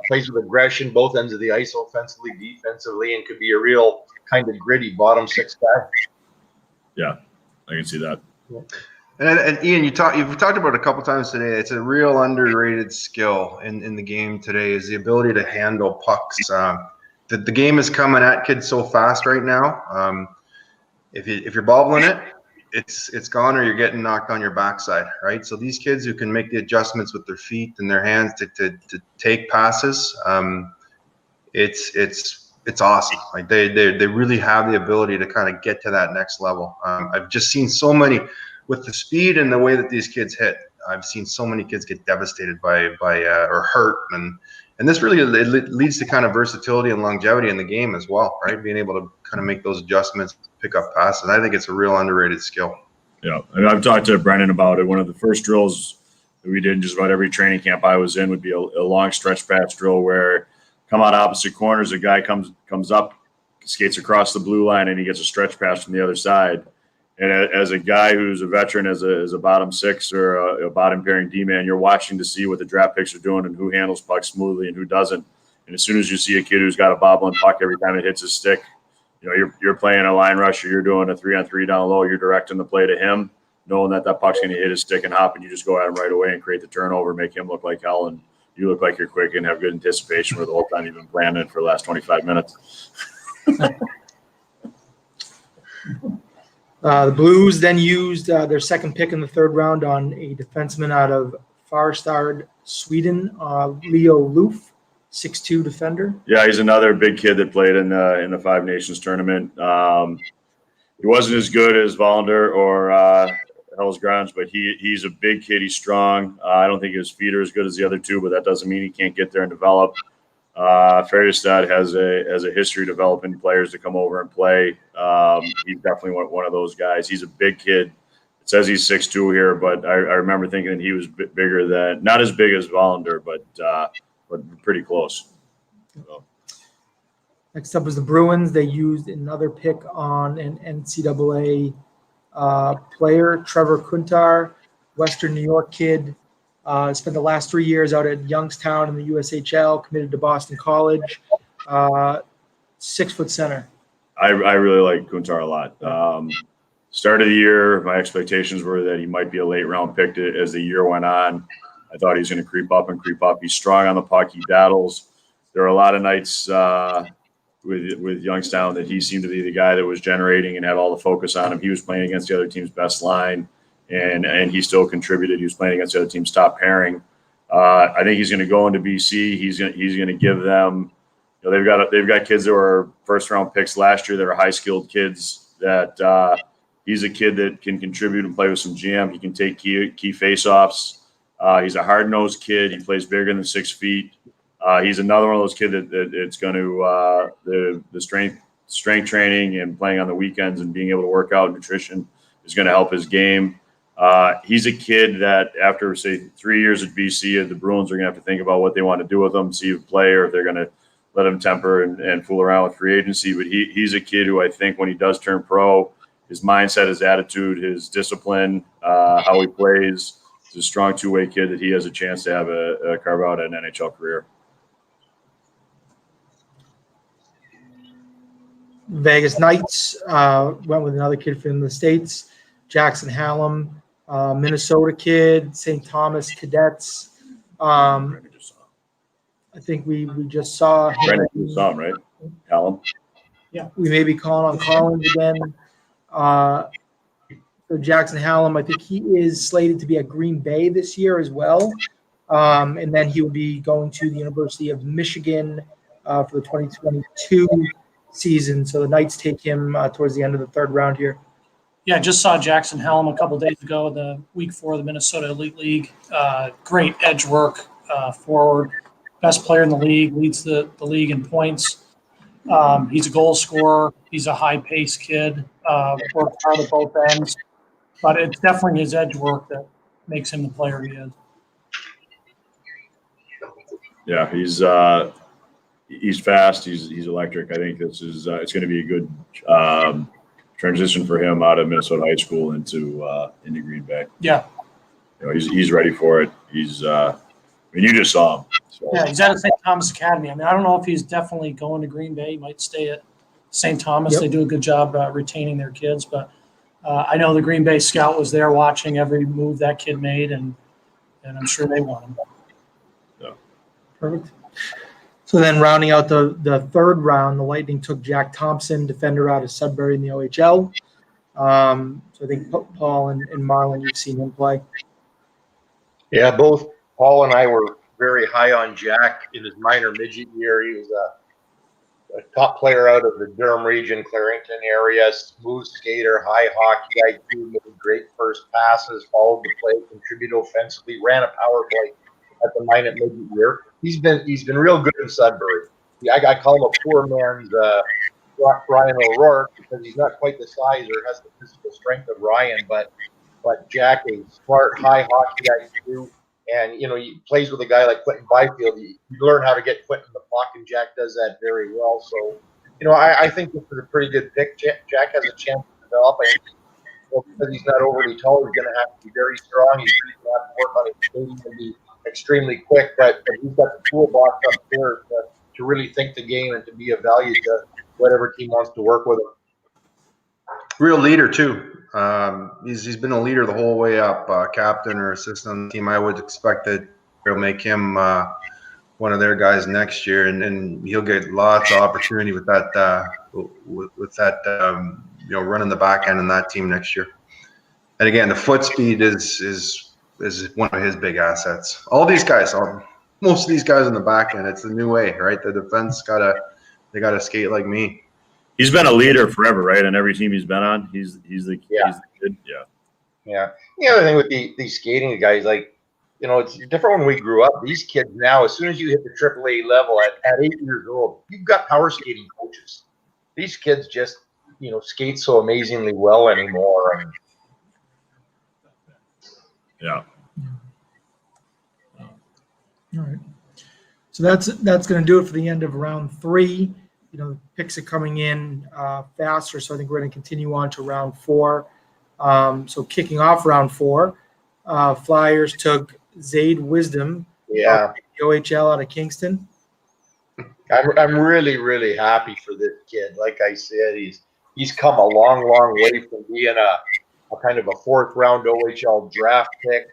Plays with aggression, both ends of the ice, offensively, defensively, and could be a real kind of gritty bottom 6 guy. Yeah, I can see that. And Ian, you've talked about it a couple times today. It's a real underrated skill in the game today is the ability to handle pucks. The game is coming at kids so fast right now. If you're bobbling it, it's gone or you're getting knocked on your backside, right? So these kids who can make the adjustments with their feet and their hands to take passes, it's awesome. Like they really have the ability to kind of get to that next level. I've just seen so many with the speed and the way that these kids hit. I've seen so many kids get devastated by or hurt, and this really leads to kind of versatility and longevity in the game as well, right? Being able to kind of make those adjustments, pick up passes. I think it's a real underrated skill. Yeah, and I've talked to Brendan about it. One of the first drills that we did in just about every training camp I was in would be a long stretch pass drill where come out opposite corners, a guy comes up, skates across the blue line, and he gets a stretch pass from the other side. And as a guy who's a veteran, as a bottom 6 or a bottom pairing D-man, you're watching to see what the draft picks are doing and who handles pucks smoothly and who doesn't. And as soon as you see a kid who's got a bobbling puck every time it hits his stick, you know, you're playing a line rush or you're doing a 3-on-3 down low, you're directing the play to him, knowing that puck's going to hit his stick and hop, and you just go at him right away and create the turnover, make him look like hell, and you look like you're quick and have good anticipation where the whole time you've been planning it for the last 25 minutes. The Blues then used their second pick in the 3rd round on a defenseman out of Farstad, Sweden, Leo Loof, 6'2" defender. Yeah, he's another big kid that played in the Five Nations tournament. He wasn't as good as Wallander or Hellsgrunge, but he's a big kid. He's strong. I don't think his feet are as good as the other two, but that doesn't mean he can't get there and develop. Färjestad has a history developing players to come over and play. He's definitely one of those guys. He's a big kid. It says he's 6'2" here, but I remember thinking that he was bigger than, not as big as Wallander, but pretty close. So. Next up was the Bruins. They used another pick on an NCAA player, Trevor Kuntar, Western New York kid. Spent the last 3 years out at Youngstown in the USHL, committed to Boston College, 6-foot center. I really like Kuntar a lot. Start of the year, my expectations were that he might be a late round pick as the year went on. I thought he was going to creep up. He's strong on the puck. He daddles. There are a lot of nights with Youngstown that he seemed to be the guy that was generating and had all the focus on him. He was playing against the other team's best line. And he still contributed. He was playing against the other team's top pairing. I think he's going to go into BC. He's going to give them. You know, they've got kids that were 1st-round picks last year that are high-skilled kids. That he's a kid that can contribute and play with some jam. He can take key face-offs. He's a hard-nosed kid. He plays bigger than 6 feet. He's another one of those kids that it's going to the strength training and playing on the weekends and being able to work out nutrition is going to help his game. He's a kid that after, say, 3 years at BC, the Bruins are going to have to think about what they want to do with him, see if play or if they're going to let him temper and fool around with free agency. But he's a kid who I think when he does turn pro, his mindset, his attitude, his discipline, how he plays, is a strong two-way kid that he has a chance to have carve out an NHL career. Vegas Knights went with another kid from the States, Jackson Hallam, Minnesota kid, St. Thomas Cadets. I think we just saw him. Brandon, you saw him, right? Callum. Yeah, we may be calling on Collins again. So Jackson Hallam, I think he is slated to be at Green Bay this year as well. And then he will be going to the University of Michigan for the 2022 season. So the Knights take him towards the end of the third round here. Yeah, just saw Jackson Hallam a couple days ago, the week 4 of the Minnesota Elite League. Great edge work, forward, best player in the league, leads the league in points. He's a goal scorer. He's a high-paced kid, works hard at both ends. But it's definitely his edge work that makes him the player he is. Yeah, he's fast. He's electric. I think this is it's going to be a good transition for him out of Minnesota high school into Green Bay. Yeah. You know, he's ready for it. I mean, you just saw him. So. Yeah, he's at St. Thomas Academy. I mean, I don't know if he's definitely going to Green Bay. He might stay at St. Thomas. Yep. They do a good job retaining their kids. But I know the Green Bay scout was there watching every move that kid made, and I'm sure they want him. Yeah. Perfect. So then rounding out the third round, the Lightning took Jack Thompson, defender out of Sudbury in the OHL. So I think Paul and Marlon, you've seen him play. Yeah, both Paul and I were very high on Jack in his minor midget year. He was a top player out of the Durham region, Clarington area, smooth skater, high hockey IQ, made great first passes, followed the play, contributed offensively, ran a power play at the minor midget year. He's been real good in Sudbury. I call him a poor man's Ryan O'Rourke because he's not quite the size or has the physical strength of Ryan, but Jack is smart, high hockey IQ. And, you know, he plays with a guy like Quentin Byfield. You learn how to get Quentin the puck, and Jack does that very well. So, you know, I think this is a pretty good pick. Jack has a chance to develop. I think, because he's not overly tall, he's going to have to be very strong. He's going to have to work on his skating and be extremely quick. But he's got the toolbox up there to really think the game and to be of value to whatever team wants to work with him. Real leader, too. He's been a leader the whole way up, captain or assistant on the team. I would expect that they'll make him one of their guys next year, and he'll get lots of opportunity with that you know, running the back end in that team next year. And again, the foot speed is one of his big assets. All these guys, most of these guys in the back end, it's the new way, right? The defense gotta skate like me. He's been a leader forever, right? On every team he's been on, he's the kid. Yeah. Yeah. The other thing with these skating guys, like, you know, it's different when we grew up. These kids now, as soon as you hit the AAA level at 8 years old, you've got power skating coaches. These kids just, you know, skate so amazingly well anymore. And Yeah. All right. So that's going to do it for the end of round 3. You know, picks are coming in faster, so I think we're going to continue on to round 4. So kicking off round 4, Flyers took Zaid Wisdom, the OHL out of Kingston. I'm really, really happy for this kid. Like I said, he's come a long, long way from being a kind of a 4th round OHL draft pick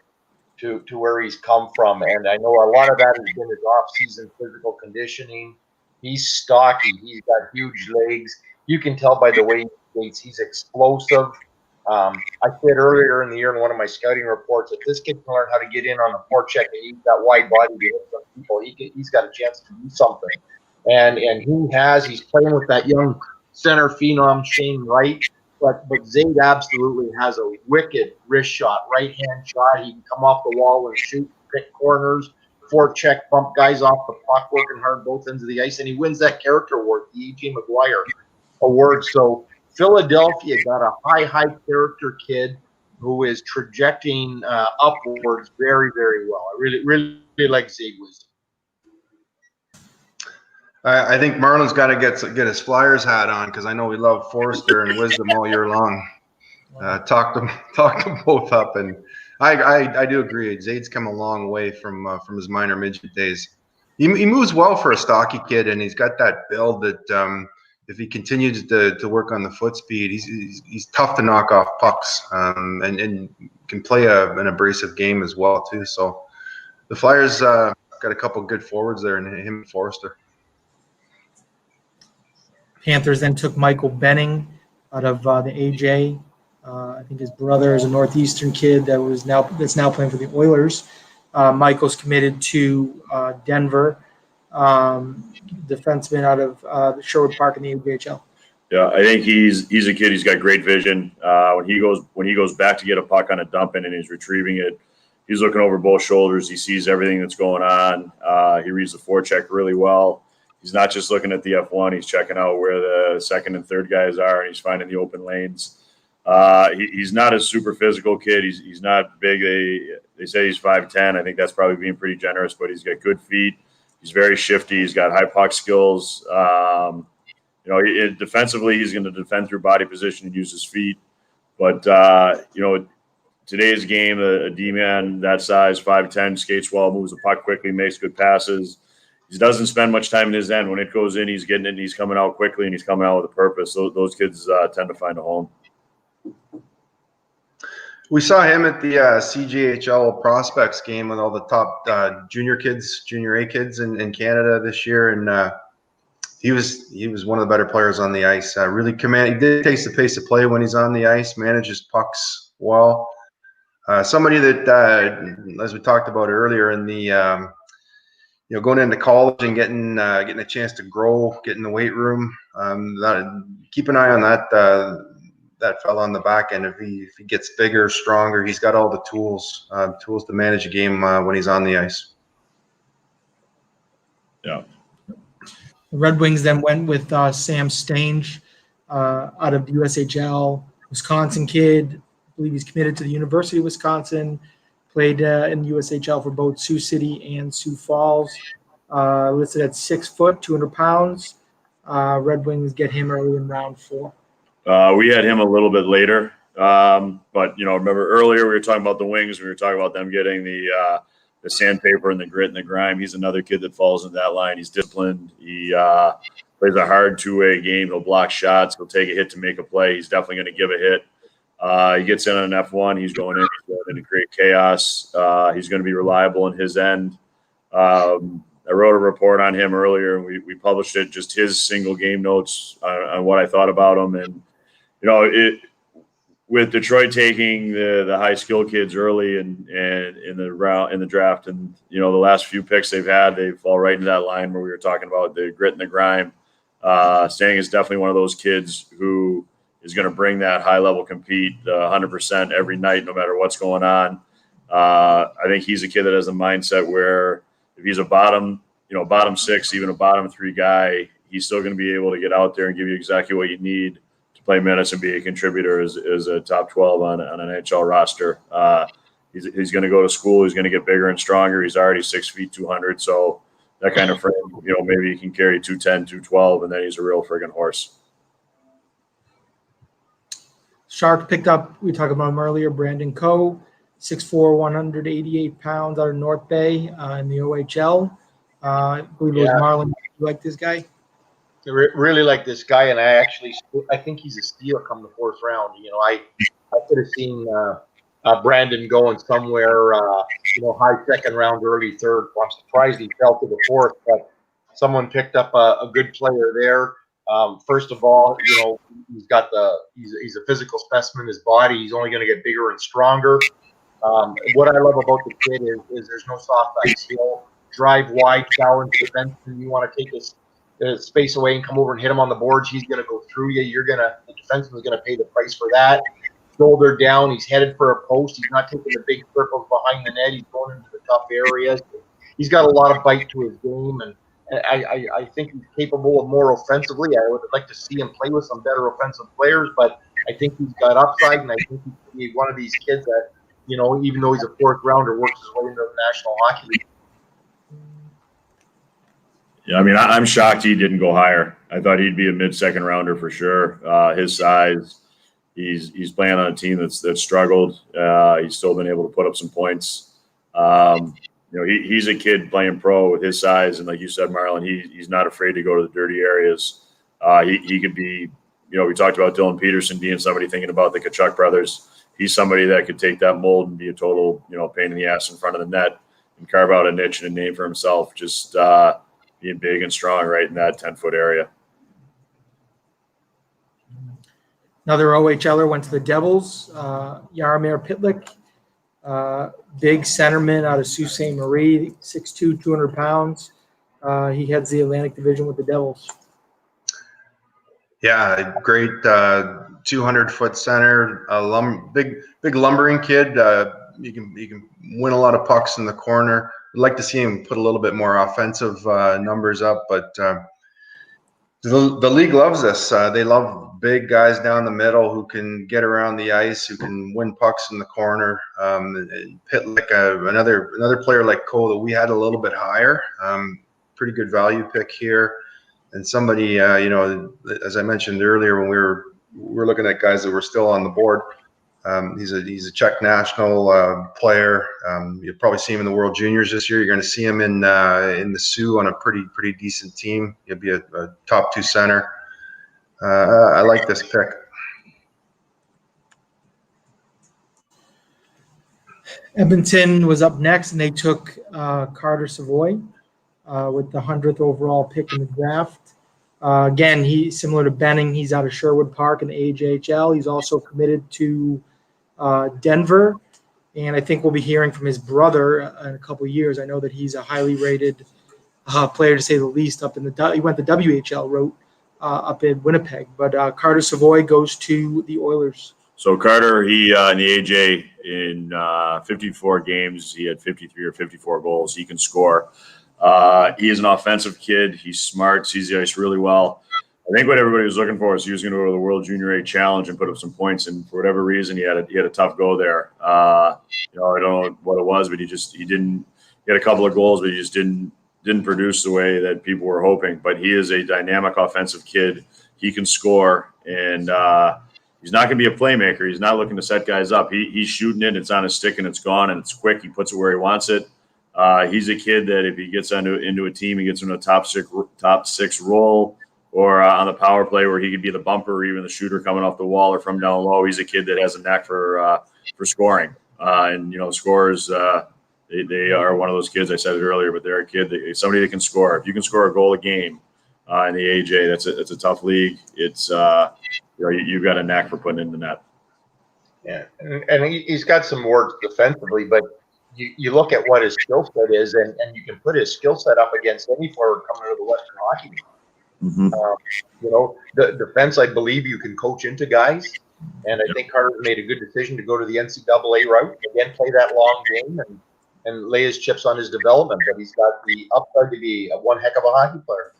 to where he's come from. And I know a lot of that has been his off-season physical conditioning. He's stocky. He's got huge legs. You can tell by the way he skates. He's explosive. I said earlier in the year in one of my scouting reports that this kid can learn how to get in on the forecheck and use that wide body to hit some people. He's got a chance to do something. And he's playing with that young center phenom, Shane Wright. But Zaid absolutely has a wicked wrist shot, right-hand shot. He can come off the wall and shoot, pick corners, forecheck, bump guys off the puck, working hard both ends of the ice, and he wins that character award, the E.G. McGuire award. So Philadelphia got a high character kid who is trajecting upwards very, very well. I really, really like Zaid Wisdom. I think Marlon's got to get his Flyers hat on because I know we love Forrester and Wisdom all year long. Talk them both up, and I do agree. Zaid's come a long way from his minor midget days. He moves well for a stocky kid, and he's got that build that if he continues to work on the foot speed, he's tough to knock off pucks, and can play an abrasive game as well too. So the Flyers got a couple good forwards there in him and Forrester. Panthers then took Michael Benning out of the AJ. I think his brother is a Northeastern kid that's now playing for the Oilers. Michael's committed to Denver, defenseman out of Sherwood Park in the AJHL. Yeah, I think he's a kid. He's got great vision. When he goes back to get a puck on a dump in and he's retrieving it, he's looking over both shoulders. He sees everything that's going on. He reads the forecheck really well. He's not just looking at the F1. He's checking out where the second and third guys are, and he's finding the open lanes. He's not a super physical kid. He's not big. They say he's 5'10". I think that's probably being pretty generous, but he's got good feet. He's very shifty. He's got high puck skills. Defensively, he's going to defend through body position and use his feet. But, today's game, a D-man that size, 5'10", skates well, moves the puck quickly, makes good passes. He doesn't spend much time in his end. When it goes in, he's getting it, and he's coming out quickly, and he's coming out with a purpose. Those kids tend to find a home. We saw him at the CJHL prospects game with all the top junior A kids in Canada this year, and he was one of the better players on the ice. Really he takes the pace of play when he's on the ice, manages pucks well. Somebody that, as we talked about earlier, in the going into college and getting a chance to grow, get in the weight room. Keep an eye on that fella on the back end. If he gets bigger, stronger, he's got all the tools to manage a game when he's on the ice. Yeah. The Red Wings then went with Sam Stange out of USHL, Wisconsin kid. I believe he's committed to the University of Wisconsin. Played in the USHL for both Sioux City and Sioux Falls. Listed at 6 foot, 200 pounds. Red Wings get him early in round 4. We had him a little bit later. But, remember earlier we were talking about the Wings. We were talking about them getting the sandpaper and the grit and the grime. He's another kid that falls into that line. He's disciplined. He plays a hard two-way game. He'll block shots. He'll take a hit to make a play. He's definitely going to give a hit. He gets in on an F1. He's going in to create chaos. He's going to be reliable in his end. I wrote a report on him earlier, and we published it, just his single game notes on what I thought about him. And, with Detroit taking the high skill kids early and in the draft, and the last few picks they've had, they fall right into that line where we were talking about the grit and the grime. Stang is definitely one of those kids who is going to bring that high level compete 100% every night, no matter what's going on. I think he's a kid that has a mindset where if he's a bottom 6, even a bottom 3 guy, he's still going to be able to get out there and give you exactly what you need to play minutes and be a contributor as a top 12 on an NHL roster. He's going to go to school. He's going to get bigger and stronger. He's already 6 feet, 200. So that kind of frame, maybe he can carry 210, 212, and then he's a real friggin' horse. Sharks picked up, we talked about him earlier, Brandon Coe, 6'4", 188 pounds out of North Bay in the OHL. I believe it was Marlon. You like this guy? I really like this guy, and I think he's a steal come the 4th round. I could have seen Brandon going somewhere, high 2nd round, early 3rd. I'm surprised he fell to the 4th, but someone picked up a good player there. First of all, he's a physical specimen. His body, he's only going to get bigger and stronger. What I love about the kid is there's no soft ice. He'll drive wide, challenge the defense, and you want to take his space away and come over and hit him on the boards. He's going to go through you. The defenseman's going to pay the price for that. Shoulder down. He's headed for a post. He's not taking the big circles behind the net. He's going into the tough areas. He's got a lot of bite to his game, and I think he's capable of more offensively. I would like to see him play with some better offensive players, but I think he's got upside, and I think he's one of these kids that, even though he's a 4th rounder, works his way into the National Hockey League. Yeah, I'm shocked he didn't go higher. I thought he'd be a mid-2nd rounder for sure. His size, he's playing on a team that's struggled. He's still been able to put up some points. He's a kid playing pro with his size, and like you said, Marlon, he's not afraid to go to the dirty areas. He could be, we talked about Dylan Peterson being somebody thinking about the Kachuk brothers. He's somebody that could take that mold and be a total, pain in the ass in front of the net and carve out a niche and a name for himself, just being big and strong right in that 10-foot area. Another OHLer went to the Devils, Jaromir Pitlick, big centerman out of Sault Ste. Marie, 6'2", 200 pounds. He heads the Atlantic Division with the Devils. Yeah, great 200-foot center, big lumbering kid. He can win a lot of pucks in the corner. I'd like to see him put a little bit more offensive numbers up, but the league loves this. They love big guys down the middle who can get around the ice, who can win pucks in the corner. Pitlick, another player like Cole that we had a little bit higher. Pretty good value pick here, and somebody as I mentioned earlier when we were looking at guys that were still on the board. He's a Czech national player. You'll probably see him in the World Juniors this year. You're going to see him in the Sioux on a pretty decent team. He'll be a top 2 center. I like this pick. Edmonton was up next, and they took Carter Savoy with the 100th overall pick in the draft. Again, he's similar to Benning. He's out of Sherwood Park in the AJHL. He's also committed to Denver, and I think we'll be hearing from his brother in a couple of years. I know that he's a highly rated player, to say the least. He went the WHL route up in Winnipeg, but Carter Savoy goes to the Oilers. So Carter, he in the AJ in 54 games, he had 53 or 54 goals. He can score. He is an offensive kid. He's smart, sees the ice really well. I think what everybody was looking for is he was going to go to the World Junior A Challenge and put up some points. And for whatever reason, he had a tough go there. I don't know what it was, but he had a couple of goals, but he just didn't produce the way that people were hoping. But he is a dynamic offensive kid. He can score, and he's not going to be a playmaker. He's not looking to set guys up. He's shooting it. It's on his stick, and it's gone, and it's quick. He puts it where he wants it. He's a kid that if he gets into a team, he gets into a top six role, or on the power play where he could be the bumper or even the shooter coming off the wall or from down low. He's a kid that has a knack for scoring. And scorers, they are one of those kids. I said it earlier, but they're a kid somebody that can score. If you can score a goal a game in the AJ, that's a tough league. It's you've got a knack for putting in the net. Yeah, and he's got some work defensively, but you look at what his skill set is, and you can put his skill set up against any forward coming out of the Western Hockey League. Mm-hmm. The defense, I believe you can coach into guys, and I think Carter's made a good decision to go to the NCAA route, again, play that long game and lay his chips on his development, but he's got the upside to be one heck of a hockey player.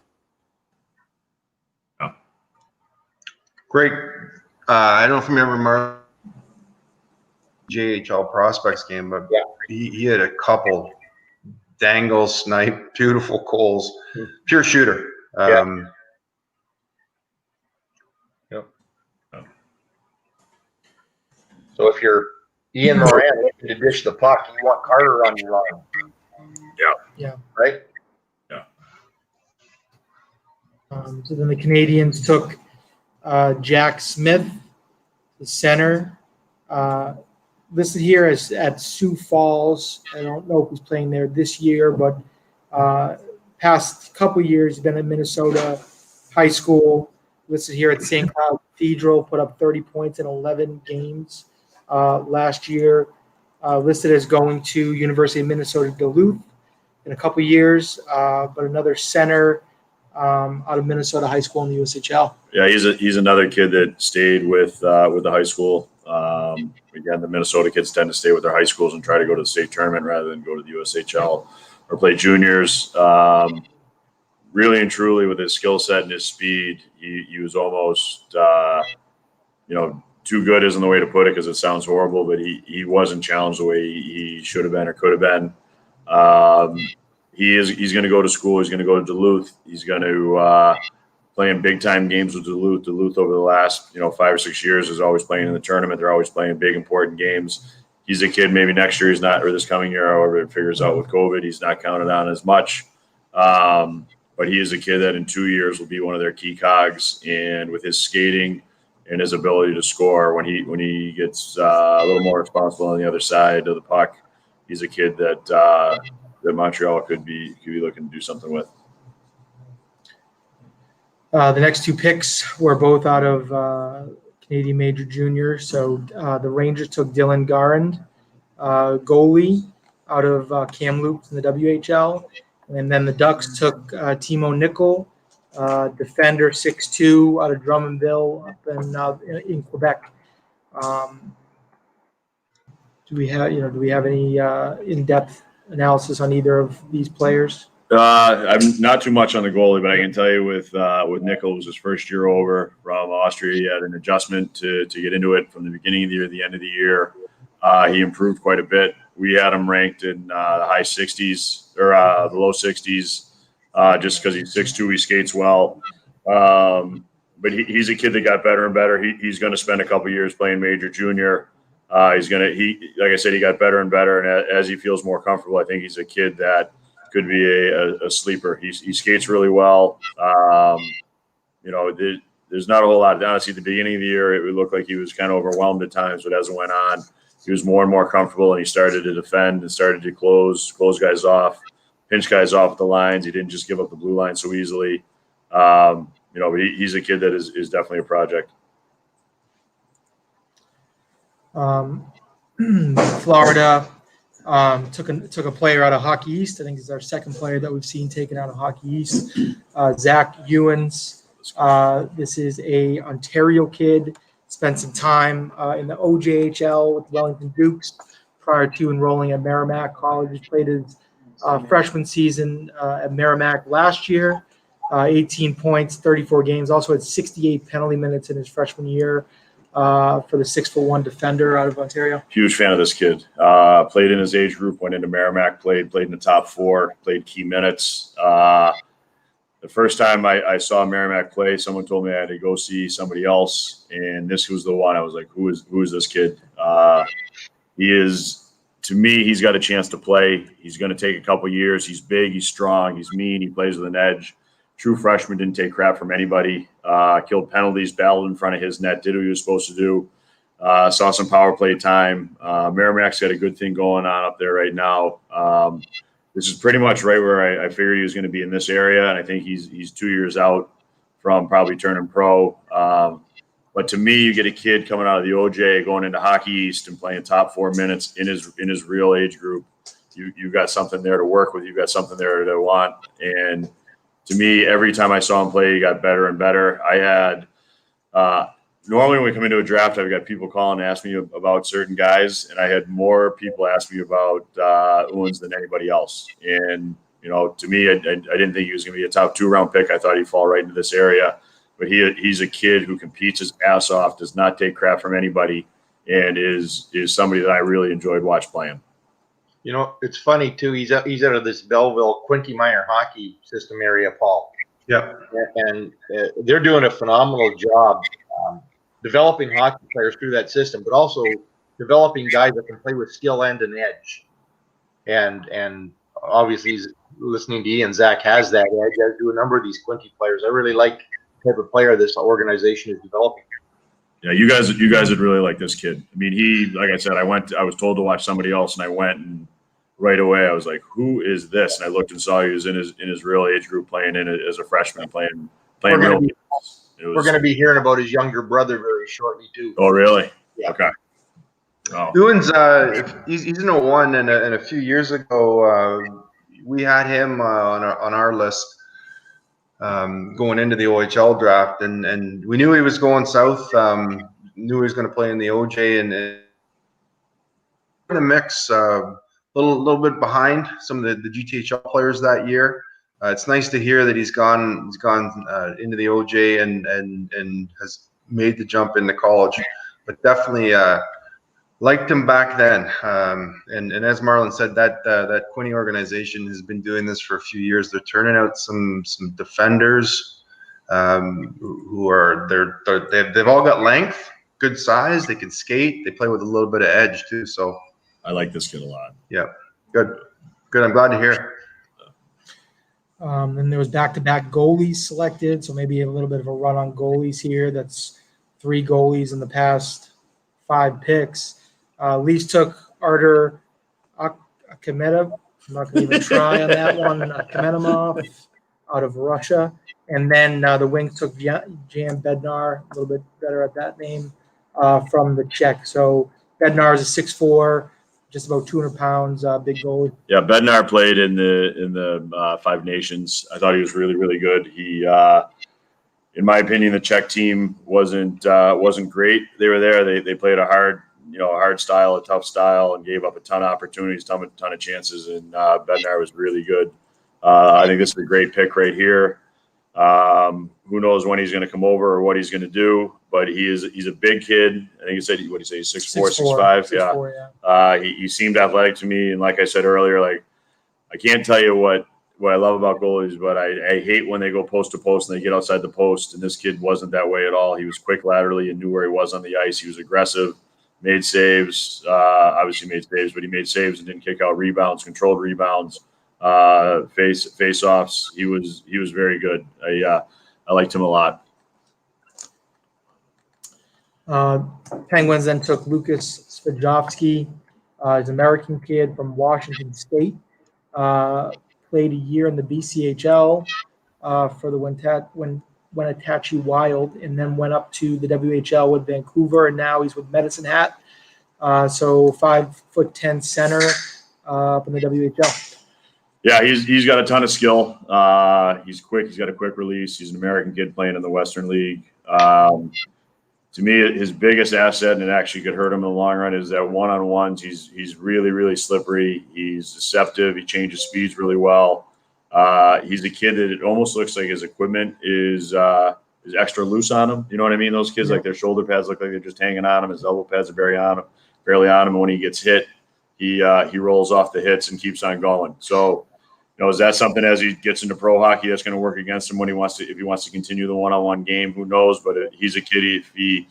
Yeah. Great. I don't know if you remember JHL prospects game, but yeah, he had a couple dangle, snipe, beautiful goals, pure shooter. So if you're Ian Moran looking to dish the puck, you want Carter on your line. Yeah. Right? Yeah. So then the Canadians took Jack Smith, the center, listed here as at Sioux Falls. I don't know if he's playing there this year, but past couple years he's been at Minnesota high school. Listed here at St. Cloud Cathedral, put up 30 points in 11 games last year. Listed as going to University of Minnesota Duluth in a couple years, but another center out of Minnesota high school in the USHL. Yeah, he's another kid that stayed with the high school. Again, the Minnesota kids tend to stay with their high schools and try to go to the state tournament rather than go to the USHL or play juniors. Really and truly, with his skill set and his speed, he was almost, too good isn't the way to put it because it sounds horrible, but he wasn't challenged the way he should have been or could have been. He's going to go to school. He's going to go to Duluth. He's going to play in big time games with Duluth. Duluth over the last 5 or 6 years is always playing in the tournament. They're always playing big important games. He's a kid. Maybe next year he's not, or this coming year, however it figures out with COVID, he's not counted on as much. but he is a kid that in 2 years will be one of their key cogs. And with his skating and his ability to score, when he gets a little more responsible on the other side of the puck, he's a kid that Montreal could be looking to do something with. The next two picks were both out of Canadian Major Junior. So the Rangers took Dylan Garand, goalie out of Kamloops in the WHL. And then the Ducks took Timo Nickel, defender 6'2", out of Drummondville up in Quebec. Do we have any in-depth analysis on either of these players? I'm not too much on the goalie, but I can tell you with Nickel, it was his first year over from Austria. He had an adjustment to get into it from the beginning of the year to the end of the year. He improved quite a bit. We had him ranked in the high 60s or the low 60s just because he's 6'2", he skates well. But he's a kid that got better and better. He's going to spend a couple years playing Major Junior. Like I said, he got better and better, and as he feels more comfortable, I think he's a kid that could be a sleeper. He skates really well. There's not a whole lot. Honestly, at the beginning of the year, it would look like he was kind of overwhelmed at times, but as it went on, he was more and more comfortable, and he started to defend and started to close guys off, pinch guys off at the lines. He didn't just give up the blue line so easily. But he's a kid that is definitely a project. Florida took a player out of Hockey East. I think he's our second player that we've seen taken out of Hockey East. Zach Ewens. This is a Ontario kid. Spent some time in the OJHL with Wellington Dukes prior to enrolling at Merrimack College. He played his freshman season at Merrimack last year. 18 points, 34 games. Also had 68 penalty minutes in his freshman year for the 6'1" defender out of Ontario. Huge fan of this kid. Played in his age group, went into Merrimack, played in the top four, played key minutes. The first time I saw Merrimack play, someone told me I had to go see somebody else, and this was the one. I was like, who is this kid? He is, to me, he's got a chance to play. He's going to take a couple years. He's big, he's strong, he's mean, he plays with an edge. True freshman, didn't take crap from anybody. Killed penalties, battled in front of his net, did what he was supposed to do. Saw some power play time. Merrimack's got a good thing going on up there right now. This is pretty much right where I figured he was going to be in this area, and I think he's 2 years out from probably turning pro. But to me, you get a kid coming out of the OJ, going into Hockey East and playing top 4 minutes in his real age group. You've got something there to work with. You've got something there to want. And to me, every time I saw him play, he got better and better. I had normally when we come into a draft, I've got people calling and asking me about certain guys, and I had more people ask me about Owens than anybody else. And to me, I didn't think he was going to be a top 2-round pick. I thought he'd fall right into this area, but he's a kid who competes his ass off, does not take crap from anybody, and is somebody that I really enjoyed watch playing. It's funny too. He's out of this Belleville Quinty Minor hockey system area, Paul. Yep. And they're doing a phenomenal job developing hockey players through that system, but also developing guys that can play with skill and an edge. And obviously, he's listening to Ian. Zach has that edge, as do a number of these Quinty players. I really like the type of player this organization is developing. Yeah, you guys would really like this kid. I mean, like I said, I was told to watch somebody else, and I went, and right away I was like, who is this? And I looked and saw he was in his real age group, playing in it as a freshman, playing real. We're going to be hearing about his younger brother very shortly too. Oh, really? Yeah. Okay. Oh. Ewens, he's in 01, and a few years ago we had him on our list going into the OHL draft, and we knew he was going south. Knew he was going to play in the OJ, and in the mix, little bit behind some of the GTHL players that year. It's nice to hear that he's gone into the OJ and has made the jump into college, but definitely liked him back then. And as Marlon said, that Quinny organization has been doing this for a few years. They're turning out some defenders who they've all got length, good size. They can skate. They play with a little bit of edge too. So I like this kid a lot. Yeah, good. I'm glad to hear it. Then there was back-to-back goalies selected, so maybe a little bit of a run on goalies here. That's 3 goalies in the past 5 picks. Leafs took Artur Akhmedov. I'm not going to even try on that one. Akhmedov out of Russia. And then the Wings took Jan Bednar, a little bit better at that name, from the Czech. So Bednar is a 6'4", just about 200 pounds, big goalie. Yeah, Bednar played in the Five Nations. I thought he was really, really good. He, in my opinion, the Czech team wasn't great. They were there. They played a hard style, a tough style, and gave up a ton of opportunities, ton of chances. And Bednar was really good. I think this is a great pick right here. Who knows when he's going to come over or what he's going to do, but he's a big kid. I think he said, what did he say? 6'4", 6'5". Yeah. He seemed athletic to me. And like I said earlier, like, I can't tell you what I love about goalies, but I hate when they go post to post and they get outside the post. And this kid wasn't that way at all. He was quick laterally and knew where he was on the ice. He was aggressive, made saves, obviously made saves, but he made saves and didn't kick out rebounds, controlled rebounds. Face offs. He was very good. I liked him a lot. Penguins then took Lucas Svajovsky. He's an American kid from Washington State. Played a year in the BCHL for the Wenatchee Wild, and then went up to the WHL with Vancouver, and now he's with Medicine Hat. So 5'10" center up in the WHL. Yeah, he's got a ton of skill. He's quick. He's got a quick release. He's an American kid playing in the Western League. To me, his biggest asset, and it actually could hurt him in the long run, is that one-on-ones. He's really, really slippery. He's deceptive. He changes speeds really well. He's a kid that it almost looks like his equipment is extra loose on him. You know what I mean? Those kids, like their shoulder pads look like they're just hanging on him. His elbow pads are barely on him. And when he gets hit, he rolls off the hits and keeps on going. So, is that something as he gets into pro hockey that's going to work against him when if he wants to continue the one-on-one game? Who knows? But he's a kid. If he,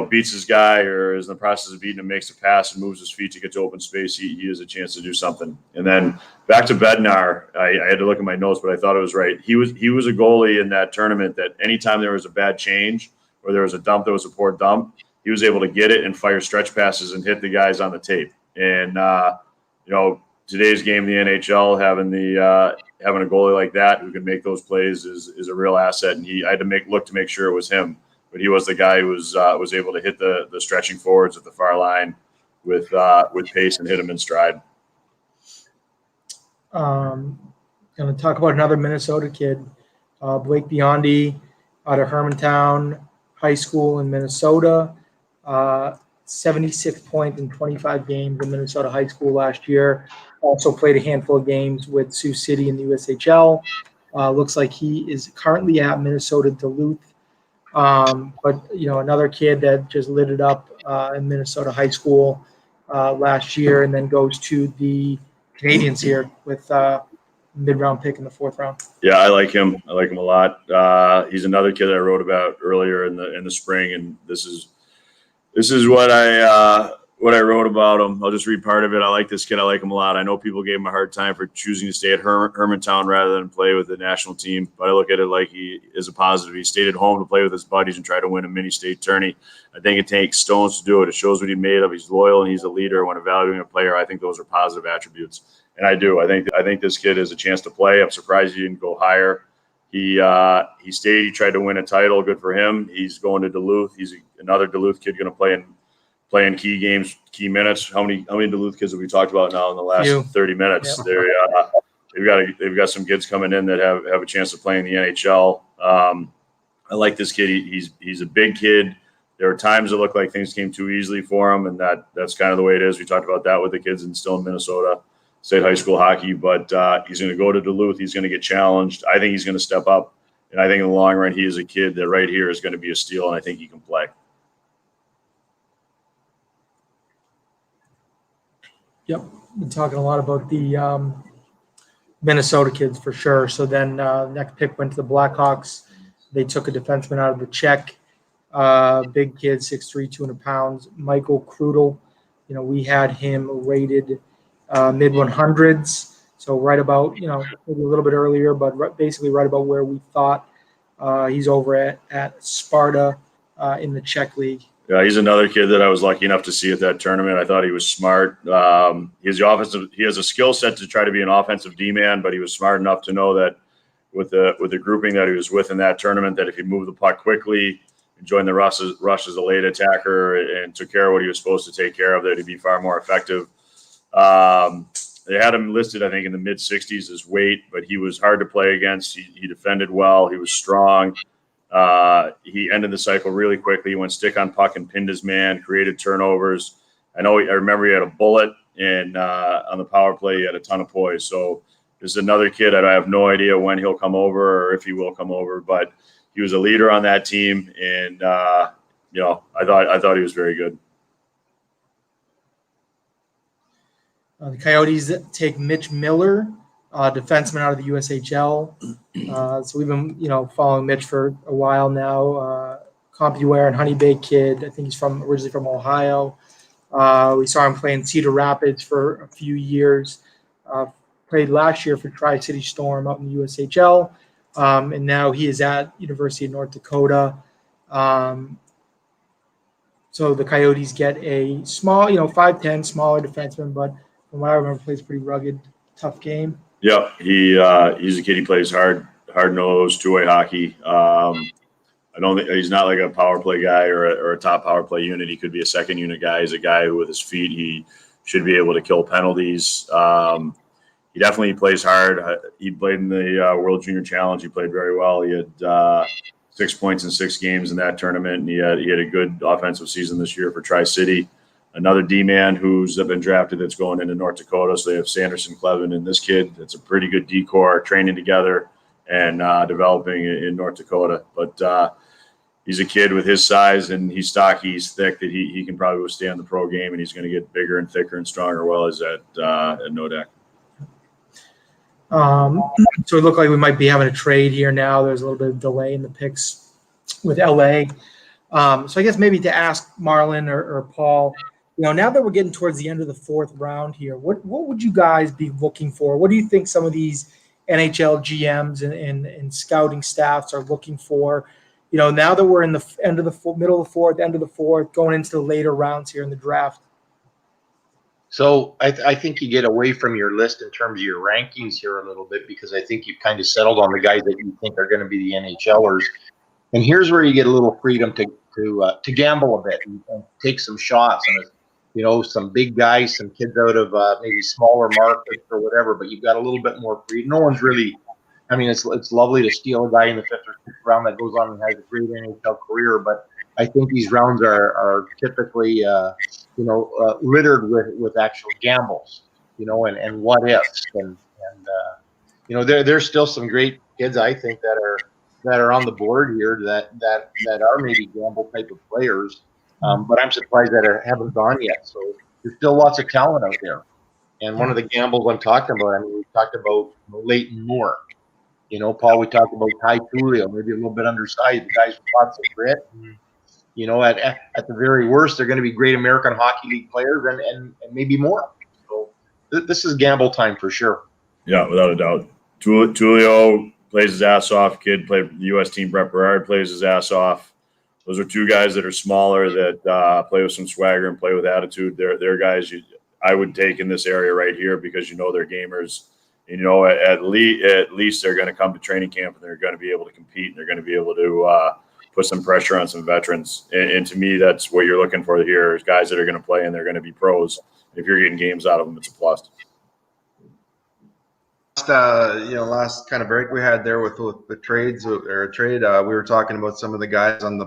beats his guy or is in the process of beating him, makes a pass and moves his feet to get to open space, he has a chance to do something. And then back to Bednar, I had to look at my notes, but I thought it was right. He was a goalie in that tournament that anytime there was a bad change or there was a dump that was a poor dump, he was able to get it and fire stretch passes and hit the guys on the tape. And today's game, the NHL, having a goalie like that who can make those plays is a real asset. And I had to look to make sure it was him, but he was the guy who was able to hit the stretching forwards at the far line with pace and hit them in stride. Going to talk about another Minnesota kid, Blake Biondi, out of Hermantown High School in Minnesota. 76 points in 25 games in Minnesota high school last year. Also played a handful of games with Sioux City in the USHL. Looks like he is currently at Minnesota Duluth. But another kid that just lit it up in Minnesota high school last year, and then goes to the Canadians here with mid-round pick in the 4th round. Yeah, I like him. I like him a lot. He's another kid that I wrote about earlier in the spring, and this is what I wrote about him. I'll just read part of it. I like this kid. I like him a lot. I know people gave him a hard time for choosing to stay at Hermantown rather than play with the national team, but I look at it like he is a positive. He stayed at home to play with his buddies and try to win a mini-state tourney. I think it takes stones to do it. It shows what he's made of. He's loyal and he's a leader. When evaluating a player, I think those are positive attributes, and I do. I think this kid has a chance to play. I'm surprised he didn't go higher. He stayed. He tried to win a title. Good for him. He's going to Duluth. He's another Duluth kid going to play in key games, key minutes. How many Duluth kids have we talked about now in the last 30 minutes? Yep. They've got some kids coming in that have a chance to play in the NHL. I like this kid. He's a big kid. There are times that look like things came too easily for him, and that's kind of the way it is. We talked about that with the kids still in Minnesota State high school hockey, but he's going to go to Duluth. He's going to get challenged. I think he's going to step up, and I think in the long run, he is a kid that right here is going to be a steal, and I think he can play. Yep, been talking a lot about the Minnesota kids for sure. So then next pick went to the Blackhawks. They took a defenseman out of the Czech, big kid, 6'3", 200 pounds, Michael Krudel. We had him rated mid-100s. So right about, maybe a little bit earlier, but basically right about where we thought. He's over at Sparta in the Czech League. Yeah, he's another kid that I was lucky enough to see at that tournament. I thought he was smart. He has a skill set to try to be an offensive D-man, but he was smart enough to know that with the grouping that he was with in that tournament, that if he moved the puck quickly and joined the rush as a late attacker and took care of what he was supposed to take care of, that he'd be far more effective. They had him listed, I think, in the mid-60s as weight, but he was hard to play against. He defended well. He was strong. He ended the cycle really quickly. He went stick on puck and pinned his man, created turnovers. I remember he had a bullet, and on the power play, he had a ton of poise. So there's another kid. I have no idea when he'll come over or if he will come over, but he was a leader on that team, and I thought he was very good. The Coyotes take Mitch Miller, defenseman out of the USHL. So we've been, following Mitch for a while now. CompuWare and Honey Bay kid. I think he's originally from Ohio. We saw him play in Cedar Rapids for a few years. Played last year for Tri-City Storm out in the USHL. And now he is at University of North Dakota. So the Coyotes get a small, 5'10", smaller defenseman, but from what I remember, plays pretty rugged, tough game. Yep, he's a kid. He plays hard-nosed, two-way hockey. I don't think he's not like a power play guy or a top power play unit. He could be a second unit guy. He's a guy who, with his feet, he should be able to kill penalties. He definitely plays hard. He played in the World Junior Challenge. He played very well. He had 6 points in 6 games in that tournament, and he had a good offensive season this year for Tri-City. Another D-man who's been drafted that's going into North Dakota. So they have Sanderson, Clevin, and this kid. That's a pretty good D-core, training together and developing in North Dakota. But he's a kid with his size, and he's stocky, he's thick, that he can probably withstand the pro game, and he's going to get bigger and thicker and stronger while he's at Nodak. So it looked like we might be having a trade here now. There's a little bit of delay in the picks with LA. So I guess maybe to ask Marlon or Paul, now that we're getting towards the end of the 4th round here, what would you guys be looking for? What do you think some of these NHL GMs and scouting staffs are looking for? Now that we're in the end of the middle of the 4th, end of the 4th, going into the later rounds here in the draft. So I think you get away from your list in terms of your rankings here a little bit, because I think you've kind of settled on the guys that you think are going to be the NHLers. And here's where you get a little freedom to gamble a bit and take some shots on some big guys, some kids out of maybe smaller markets or whatever. But you've got a little bit more freedom. No one's really. I mean, it's lovely to steal a guy in the 5th or 6th round that goes on and has a great NHL career, but I think these rounds are typically littered with actual gambles, and what ifs, and there's still some great kids, I think, that are on the board here that are maybe gamble type of players, but I'm surprised that haven't gone yet. So there's still lots of talent out there, and one of the gambles I'm talking about, we talked about Leighton Moore. Paul, we talked about Ty Tullio, maybe a little bit undersized, the guys with lots of grit. At the very worst, they're going to be great American Hockey League players and maybe more. So this is gamble time for sure. Yeah, without a doubt. Tullio plays his ass off. Kid played for the U.S. team. Brett Berard plays his ass off. Those are 2 guys that are smaller that play with some swagger and play with attitude. They're guys I would take in this area right here, because they're gamers. And, at least they're going to come to training camp and they're going to be able to compete, and they're going to be able to put some pressure on some veterans. And to me, that's what you're looking for here, is guys that are going to play and they're going to be pros. If you're getting games out of them, it's a plus. Last kind of break we had there with the trades or a trade, we were talking about some of the guys on the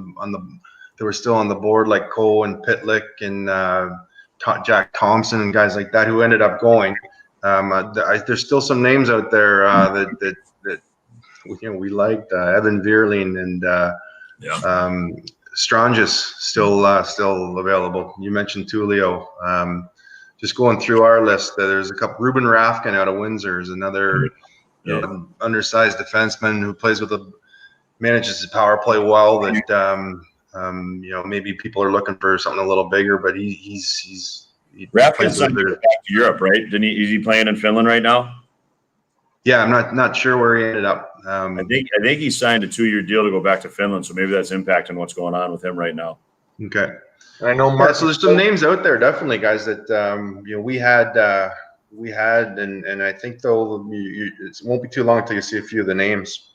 that were still on the board, like Cole and Pitlick and Jack Thompson and guys like that who ended up going. There's still some names out there that we liked. Evan Vierling and Stranges still available. You mentioned Tullio. Just going through our list, there's a couple. Ruben Rafkin out of Windsor is another undersized defenseman who manages to power play well. That maybe people are looking for something a little bigger, but he Rafkin's back to Europe, right? Is he playing in Finland right now? Yeah, I'm not sure where he ended up. I think he signed a 2-year deal to go back to Finland, so maybe that's impacting what's going on with him right now. Okay. And I know Yeah, Mark. so there's some names out there, definitely, guys, that we had, and I think though it won't be too long until you see a few of the names.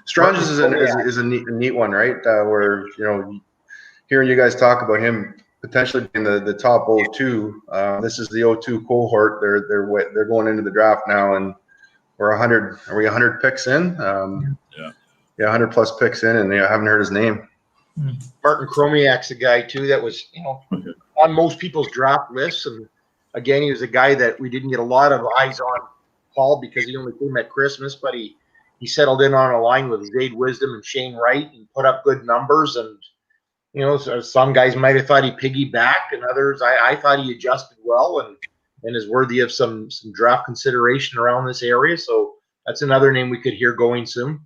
Stranges is a neat one, right? Where hearing you guys talk about him potentially being the top 02. This is the 02 cohort. They're going into the draft now, and we're 100. Are we 100 picks in? Yeah, 100 plus picks in, and I haven't heard his name. Martin Chromiak's a guy too that was on most people's draft lists, and again, he was a guy that we didn't get a lot of eyes on, Paul, because he only came at Christmas, but he settled in on a line with Zayd Wisdom and Shane Wright and put up good numbers. And so some guys might have thought he piggybacked, and others I thought he adjusted well and is worthy of some draft consideration around this area. So that's another name we could hear going soon.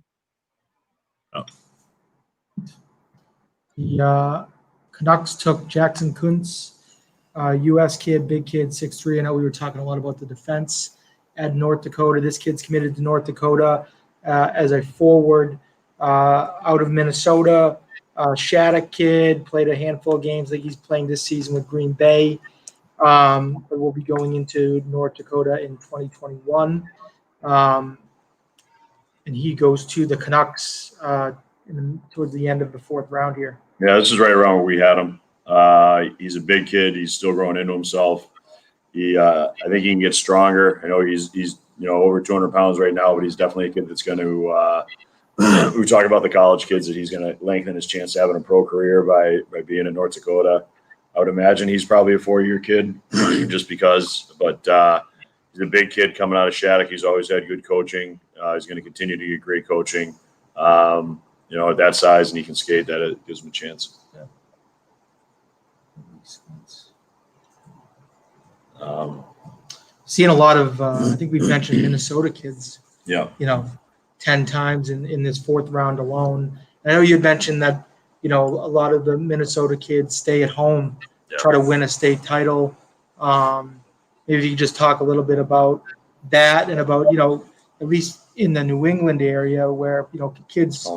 The Canucks took Jackson Kuntz, U.S. kid, big kid, 6'3". I know we were talking a lot about the defense at North Dakota. This kid's committed to North Dakota as a forward out of Minnesota. Shattuck kid, played a handful of games. I think he's playing this season with Green Bay. But we'll be going into North Dakota in 2021. And he goes to the Canucks towards the end of the 4th round here. Yeah, this is right around where we had him. He's a big kid. He's still growing into himself. I think he can get stronger. I know he's over 200 pounds right now, but he's definitely a kid that's going to we talk about the college kids that he's going to lengthen his chance of having a pro career by being in North Dakota. I would imagine he's probably a 4-year kid just because, but he's a big kid coming out of Shattuck. He's always had good coaching. He's going to continue to get great coaching. At that size, and he can skate, that it gives him a chance. Seeing a lot of, I think we've mentioned Minnesota kids. Yeah. 10 times in this 4th round alone. I know you'd mentioned that, a lot of the Minnesota kids stay at home, try to win a state title. Maybe you could just talk a little bit about that and about, at least in the New England area where, kids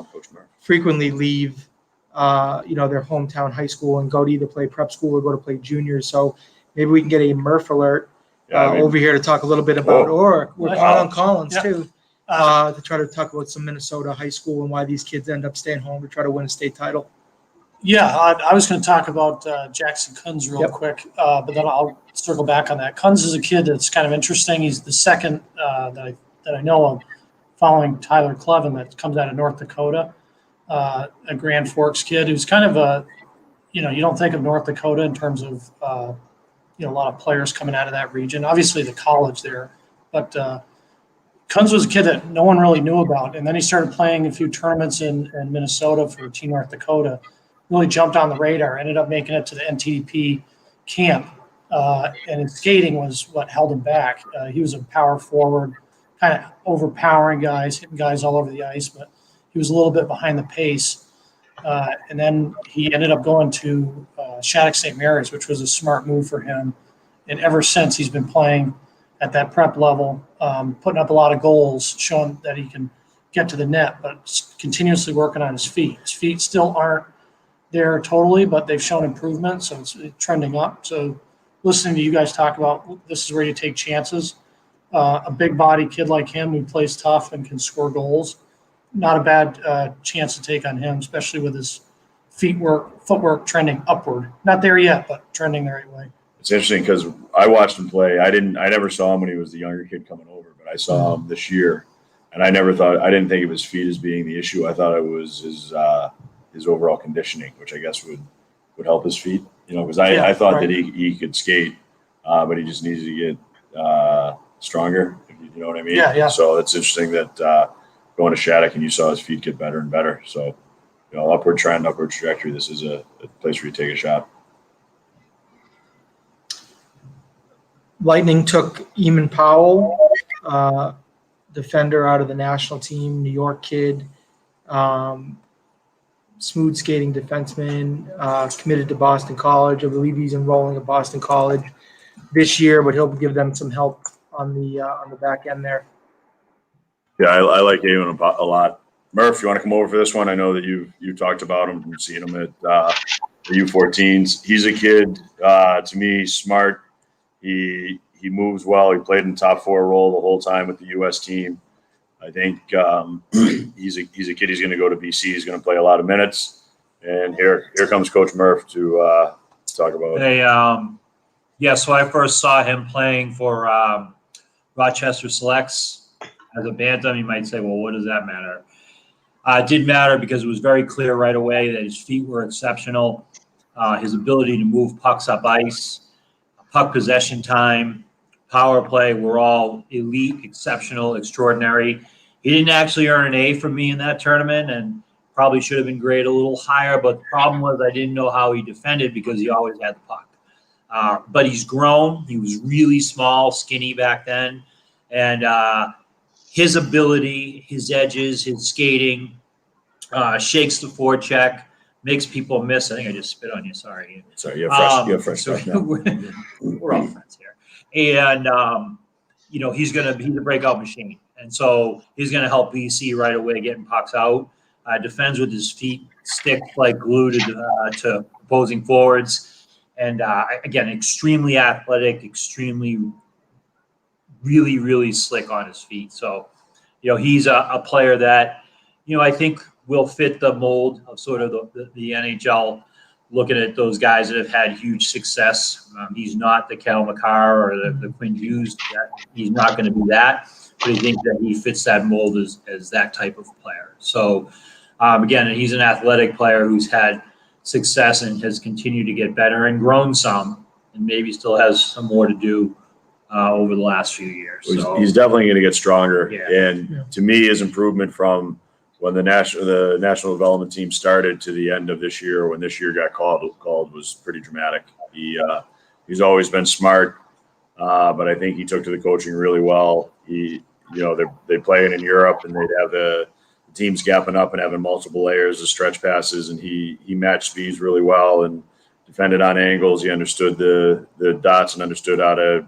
frequently leave, their hometown high school and go to either play prep school or go to play juniors. So maybe we can get a Murph alert over here to talk a little bit about, or we're calling Collins too. To try to talk about some Minnesota high school and why these kids end up staying home to try to win a state title. Yeah, I was going to talk about Jackson Kunz real quick, but then I'll circle back on that. Kunz is a kid that's kind of interesting. He's the second that I know of, following Tyler Clevin, that comes out of North Dakota, a Grand Forks kid who's kind of a, you don't think of North Dakota in terms of, a lot of players coming out of that region. Obviously, the college there, but Kunz was a kid that no one really knew about, and then he started playing a few tournaments in Minnesota for Team North Dakota. Really jumped on the radar. Ended up making it to the NTDP camp, and his skating was what held him back. He was a power forward, kind of overpowering guys, hitting guys all over the ice, but he was a little bit behind the pace. And then he ended up going to Shattuck St. Mary's, which was a smart move for him. And ever since, he's been playing at that prep level, putting up a lot of goals, showing that he can get to the net, but continuously working on his feet. His feet still aren't there totally, but they've shown improvement, so it's trending up. So listening to you guys talk about this is where you take chances. A big body kid like him who plays tough and can score goals, not a bad chance to take on him, especially with his footwork trending upward. Not there yet, but trending the right way. It's interesting because I watched him play. I never saw him when he was the younger kid coming over, but I saw him this year, and I didn't think of his feet as being the issue. I thought it was his overall conditioning, which I guess would help his feet. Because I thought that he could skate, but he just needed to get stronger. You know what I mean? Yeah. So it's interesting that going to Shattuck and you saw his feet get better and better. So upward trend, upward trajectory. This is a place where you take a shot. Lightning took Eamon Powell, defender out of the national team, New York kid, smooth skating defenseman, committed to Boston College. I believe he's enrolling at Boston College this year, but he'll give them some help on the back end there. Yeah, I like Eamon a lot. Murph, you want to come over for this one? I know that you talked about him and seen him at the U14s. He's a kid, to me, smart. He moves well. He played in top 4 role the whole time with the U.S. team. I think he's a kid. He's going to go to BC. He's going to play a lot of minutes. And here comes Coach Murph to talk about. Hey, so I first saw him playing for Rochester Selects as a bantam. You might say, well, what does that matter? It did matter because it was very clear right away that his feet were exceptional. His ability to move pucks up ice, puck possession time, power play were all elite, exceptional, extraordinary. He didn't actually earn an A from me in that tournament and probably should have been graded a little higher, but the problem was I didn't know how he defended because he always had the puck. But he's grown. He was really small, skinny back then. And his ability, his edges, his skating, shakes the forecheck, makes people miss. I think I just spit on you. Sorry. Sorry, you have fresh So stuff now. we're all friends here. And, he's a breakout machine. And so he's going to help BC right away getting pucks out. Defends with his feet, stick like glue to opposing forwards. And, again, extremely athletic, extremely, really, really slick on his feet. So, he's a player that, I think will fit the mold of sort of the NHL, looking at those guys that have had huge success. He's not the Cal McCarr or the Quinn Hughes. He's not going to be that. But I think that he fits that mold as that type of player. So, again, he's an athletic player who's had success and has continued to get better and grown some, and maybe still has some more to do over the last few years. So, He's definitely going to get stronger. Yeah. And to me, his improvement from when the national development team started to the end of this year, when this year got called was pretty dramatic. He's always been smart, but I think he took to the coaching really well. They play it in Europe, and they'd have the teams gapping up and having multiple layers of stretch passes, and he matched speeds really well and defended on angles. He understood the dots and understood how to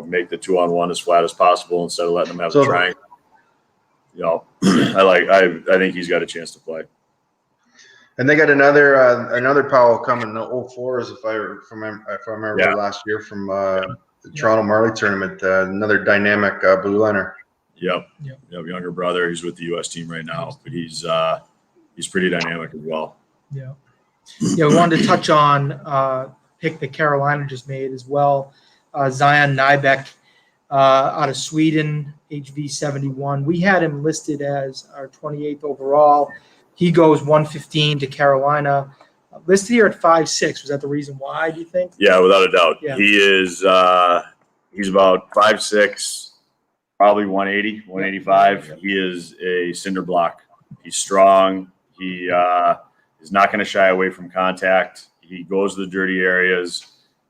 make the 2-on-1 as flat as possible instead of letting them have the triangle. I think he's got a chance to play. And they got another Powell coming, the 04s, if I remember last year from the Toronto Marley tournament. Another dynamic blue liner. Yep. Younger brother. He's with the U.S. team right now, but he's pretty dynamic as well. Yeah. We wanted to touch on pick that Carolina just made as well. Zion Nybeck out of Sweden, HV 71. We had him listed as our 28th overall. He goes 115 to Carolina. Listed here at 5'6". Was that the reason why, do you think? Yeah, without a doubt. Yeah. He is he's about 5'6", probably 180, 185. He is a cinder block. He's strong. He is not going to shy away from contact. He goes to the dirty areas,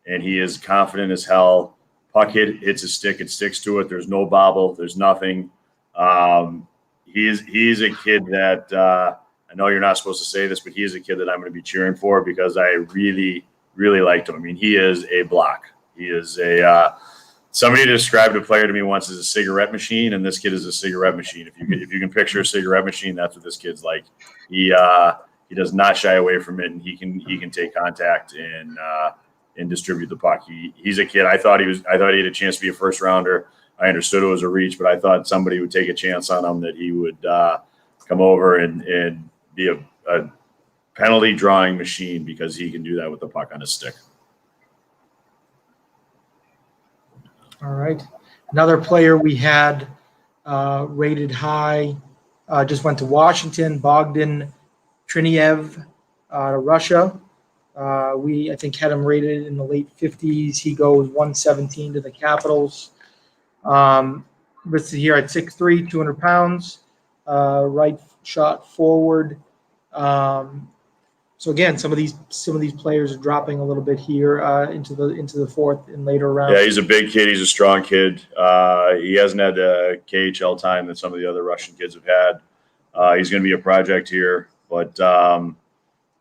and he is confident as hell. Puck hits a stick, it sticks to it. There's no bobble. There's nothing. He's a kid that I know you're not supposed to say this, but he is a kid that I'm going to be cheering for because I really, really liked him. I mean, he is a block. He is somebody described a player to me once as a cigarette machine, and this kid is a cigarette machine. If you can picture a cigarette machine, that's what this kid's like. He does not shy away from it, and he can take contact and distribute the puck. He's a kid. I thought he had a chance to be a first rounder. I understood it was a reach, but I thought somebody would take a chance on him, that he would come over and be a penalty drawing machine, because he can do that with the puck on his stick. All right. Another player we had rated high just went to Washington, Bogdan Triniev out of Russia. I think had him rated in the late 50s. He goes 117 to the Capitals. Listed here at 6'3", 200 pounds, right shot forward. So again, some of these players are dropping a little bit here into the fourth and later rounds. Yeah, he's a big kid. He's a strong kid. He hasn't had the KHL time that some of the other Russian kids have had. He's going to be a project here, but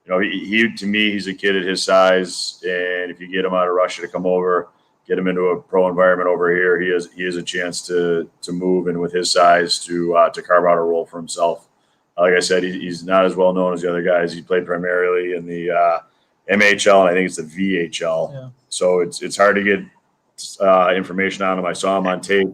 he to me, he's a kid at his size, and if you get him out of Russia to come over, get him into a pro environment over here, he has a chance to move, and with his size to carve out a role for himself. Like I said, he's not as well known as the other guys. He played primarily in the MHL, and I think it's the VHL. Yeah. So it's hard to get information on him. I saw him on tape.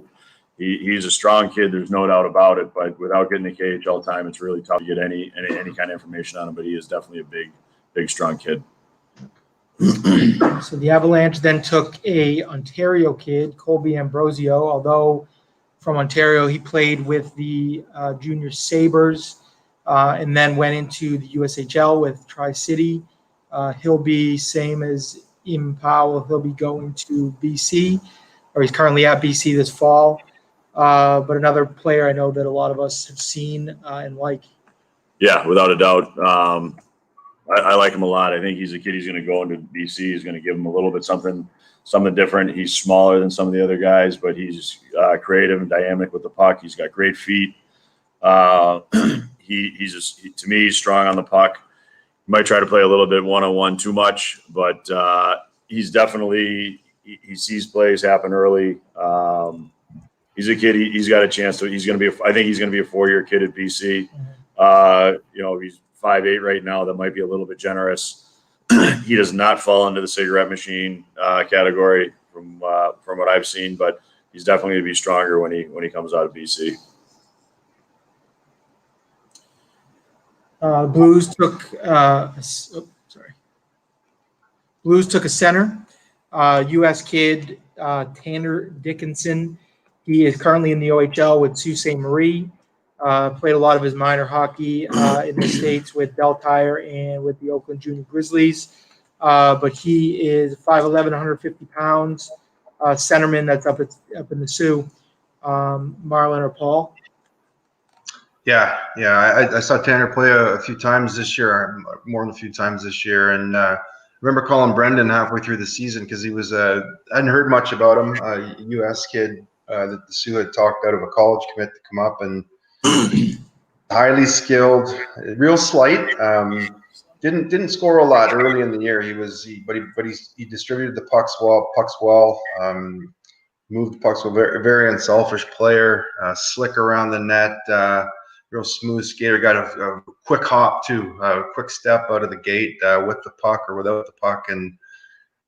He's a strong kid. There's no doubt about it. But without getting the KHL time, it's really tough to get any kind of information on him. But he is definitely a big, strong kid. So the Avalanche then took a Ontario kid, Colby Ambrosio. Although from Ontario, he played with the Junior Sabres and then went into the USHL with Tri-City. He'll be same as Im Powell. He'll be going to BC, or he's currently at BC this fall. But another player I know that a lot of us have seen and like. Yeah, without a doubt. I like him a lot. I think he's a kid. He's going to go into BC. He's going to give him a little bit something different. He's smaller than some of the other guys, but he's creative and dynamic with the puck. He's got great feet. To me, he's strong on the puck. He might try to play a little bit one-on-one too much, but he's definitely he sees plays happen early. He's a kid. He's got a chance to. I think he's going to be a 4-year kid at BC. He's 5'8" right now. That might be a little bit generous. He does not fall into the cigarette machine category from what I've seen, but he's definitely going to be stronger when he comes out of BC. Blues took a center, U.S. kid, Tanner Dickinson. He is currently in the OHL with Sault Ste. Marie. Played a lot of his minor hockey in the States with Bell Tire and with the Oakland Junior Grizzlies. But he is 5'11", 150 pounds, centerman that's up in the Sioux. Marlon or Paul? Yeah. I saw Tanner play a few times this year, more than a few times this year, and I remember calling Brendan halfway through the season because he was I hadn't heard much about him, a U.S. kid that the Sioux had talked out of a college commit to come up, and highly skilled, real slight. Didn't score a lot early in the year. He distributed the pucks well. Moved the pucks well. Very, very unselfish player. Slick around the net. Real smooth skater. Got a quick hop too. Quick step out of the gate with the puck or without the puck. And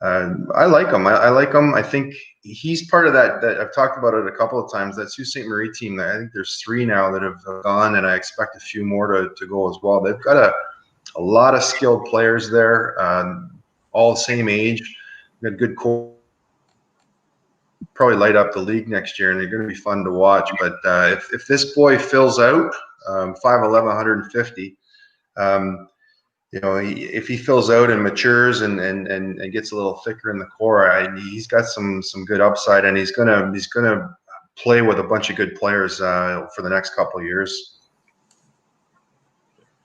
I like him. I like him. I think he's part of that I've talked about it a couple of times. That Sault Ste. Marie team. I think there's 3 now that have gone, and I expect a few more to go as well. They've got a lot of skilled players there, all the same age. Got good core. Probably light up the league next year, and they're going to be fun to watch. But if this boy fills out, 5'11", 150, if he fills out and matures and gets a little thicker in the core, he's got some good upside, and he's gonna play with a bunch of good players for the next couple of years.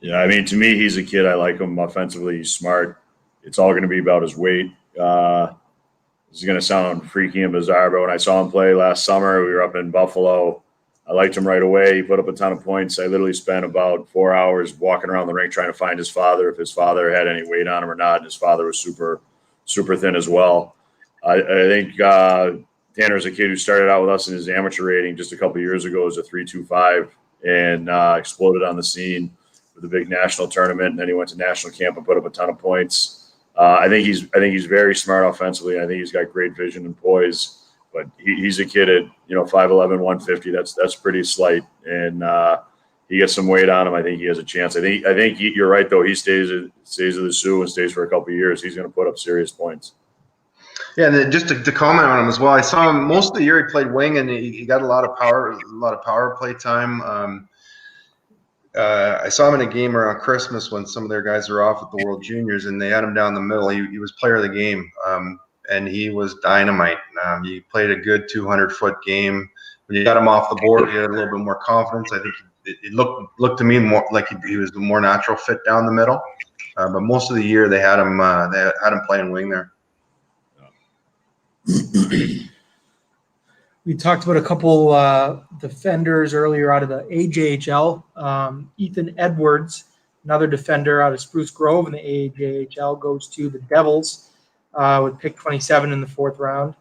Yeah, I mean, to me, he's a kid. I like him offensively. He's smart. It's all going to be about his weight. This is going to sound freaky and bizarre, but when I saw him play last summer, we were up in Buffalo. I liked him right away. He put up a ton of points. I literally spent about 4 hours walking around the rink trying to find his father, if his father had any weight on him or not. And his father was super, super thin as well. I think Tanner's a kid who started out with us in his amateur rating just a couple of years ago as a 3.25 and exploded on the scene with a big national tournament. And then he went to national camp and put up a ton of points. I think he's very smart offensively. I think he's got great vision and poise. But he's a kid at 5'11", 150. That's pretty slight, and he gets some weight on him. I think he has a chance. I think you're right though. He stays at the Sioux and stays for a couple of years. He's going to put up serious points. Yeah, and then just to comment on him as well, I saw him most of the year. He played wing, and he got a lot of power play time. I saw him in a game around Christmas when some of their guys were off at the World Juniors, and they had him down the middle. He was player of the game. And he was dynamite. He played a good 200-foot game. When you got him off the board, he had a little bit more confidence. I think it looked to me more like he was a more natural fit down the middle. But most of the year they had him playing wing there. We talked about a couple defenders earlier out of the AJHL. Ethan Edwards, another defender out of Spruce Grove in the AJHL, goes to the Devils. With pick 27 in the 4th round.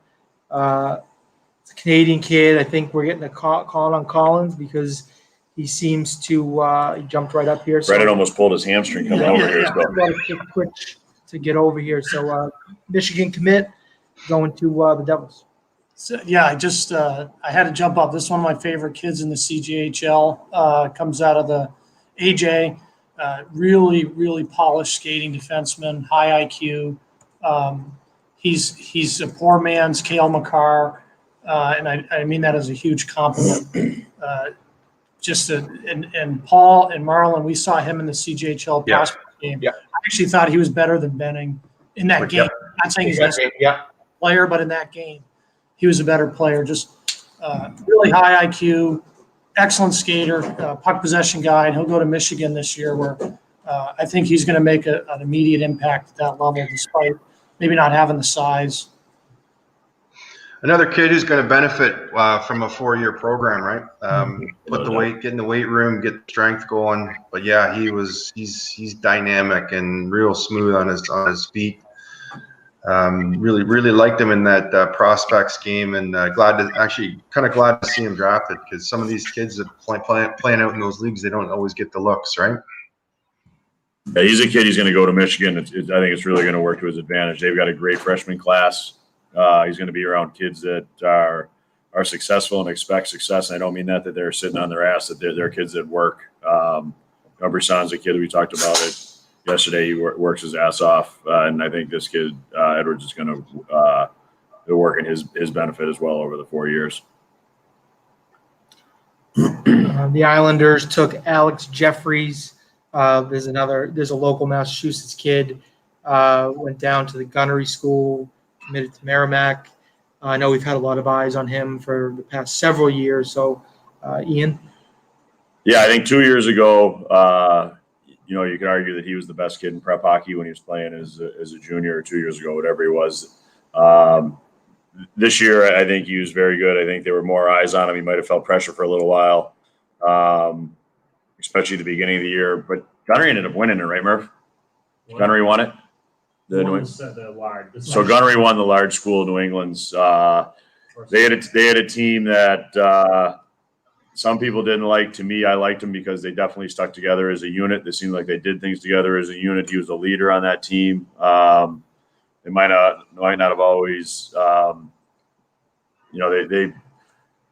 It's a Canadian kid. I think we're getting a call on Collins because he seems to he jumped right up here. So Brennan almost pulled his hamstring coming over here. So. got a quick twitch to get over here. So Michigan commit going to the Devils. So, yeah, I had to jump up. This is one of my favorite kids in the CJHL. Comes out of the AJ. Really, really polished skating defenseman, high IQ. He's a poor man's Cale Makar, and I mean that as a huge compliment. And Paul and Marlon, we saw him in the CJHL prospect game. Yeah. I actually thought he was better than Benning in that game. I'm not saying he's a player, but in that game, he was a better player. Just really high IQ, excellent skater, puck possession guy. And he'll go to Michigan this year, where I think he's going to make an immediate impact at that level, despite maybe not having the size. Another kid who's going to benefit from a 4-year program, right? Put the weight, get in the weight room, get the strength going. But yeah, he's dynamic and real smooth on his feet. Really liked him in that prospects game, and glad to see him drafted, because some of these kids that playing out in those leagues, they don't always get the looks, right? Yeah, he's a kid. He's going to go to Michigan. I think it's really going to work to his advantage. They've got a great freshman class. He's going to be around kids that are successful and expect success. And I don't mean that they're sitting on their ass, that they're kids that work. Brison's a kid we talked about it yesterday. He works his ass off. And I think this kid, Edwards, is going to work in his benefit as well over the 4 years. The Islanders took Alex Jeffries. There's a local Massachusetts kid, went down to the gunnery school, committed to Merrimack. I know we've had a lot of eyes on him for the past several years. So, Ian? Yeah, I think 2 years ago, you could argue that he was the best kid in prep hockey when he was playing as a junior, or 2 years ago, whatever he was. This year, I think he was very good. I think there were more eyes on him. He might have felt pressure for a little while, especially at the beginning of the year. But Gunnery ended up winning it, right, Murph? Gunnery won it? So Gunnery won the large school of New England's. They had a team that some people didn't like. To me, I liked them because they definitely stuck together as a unit. They seemed like they did things together as a unit. He was a leader on that team. They might not have always,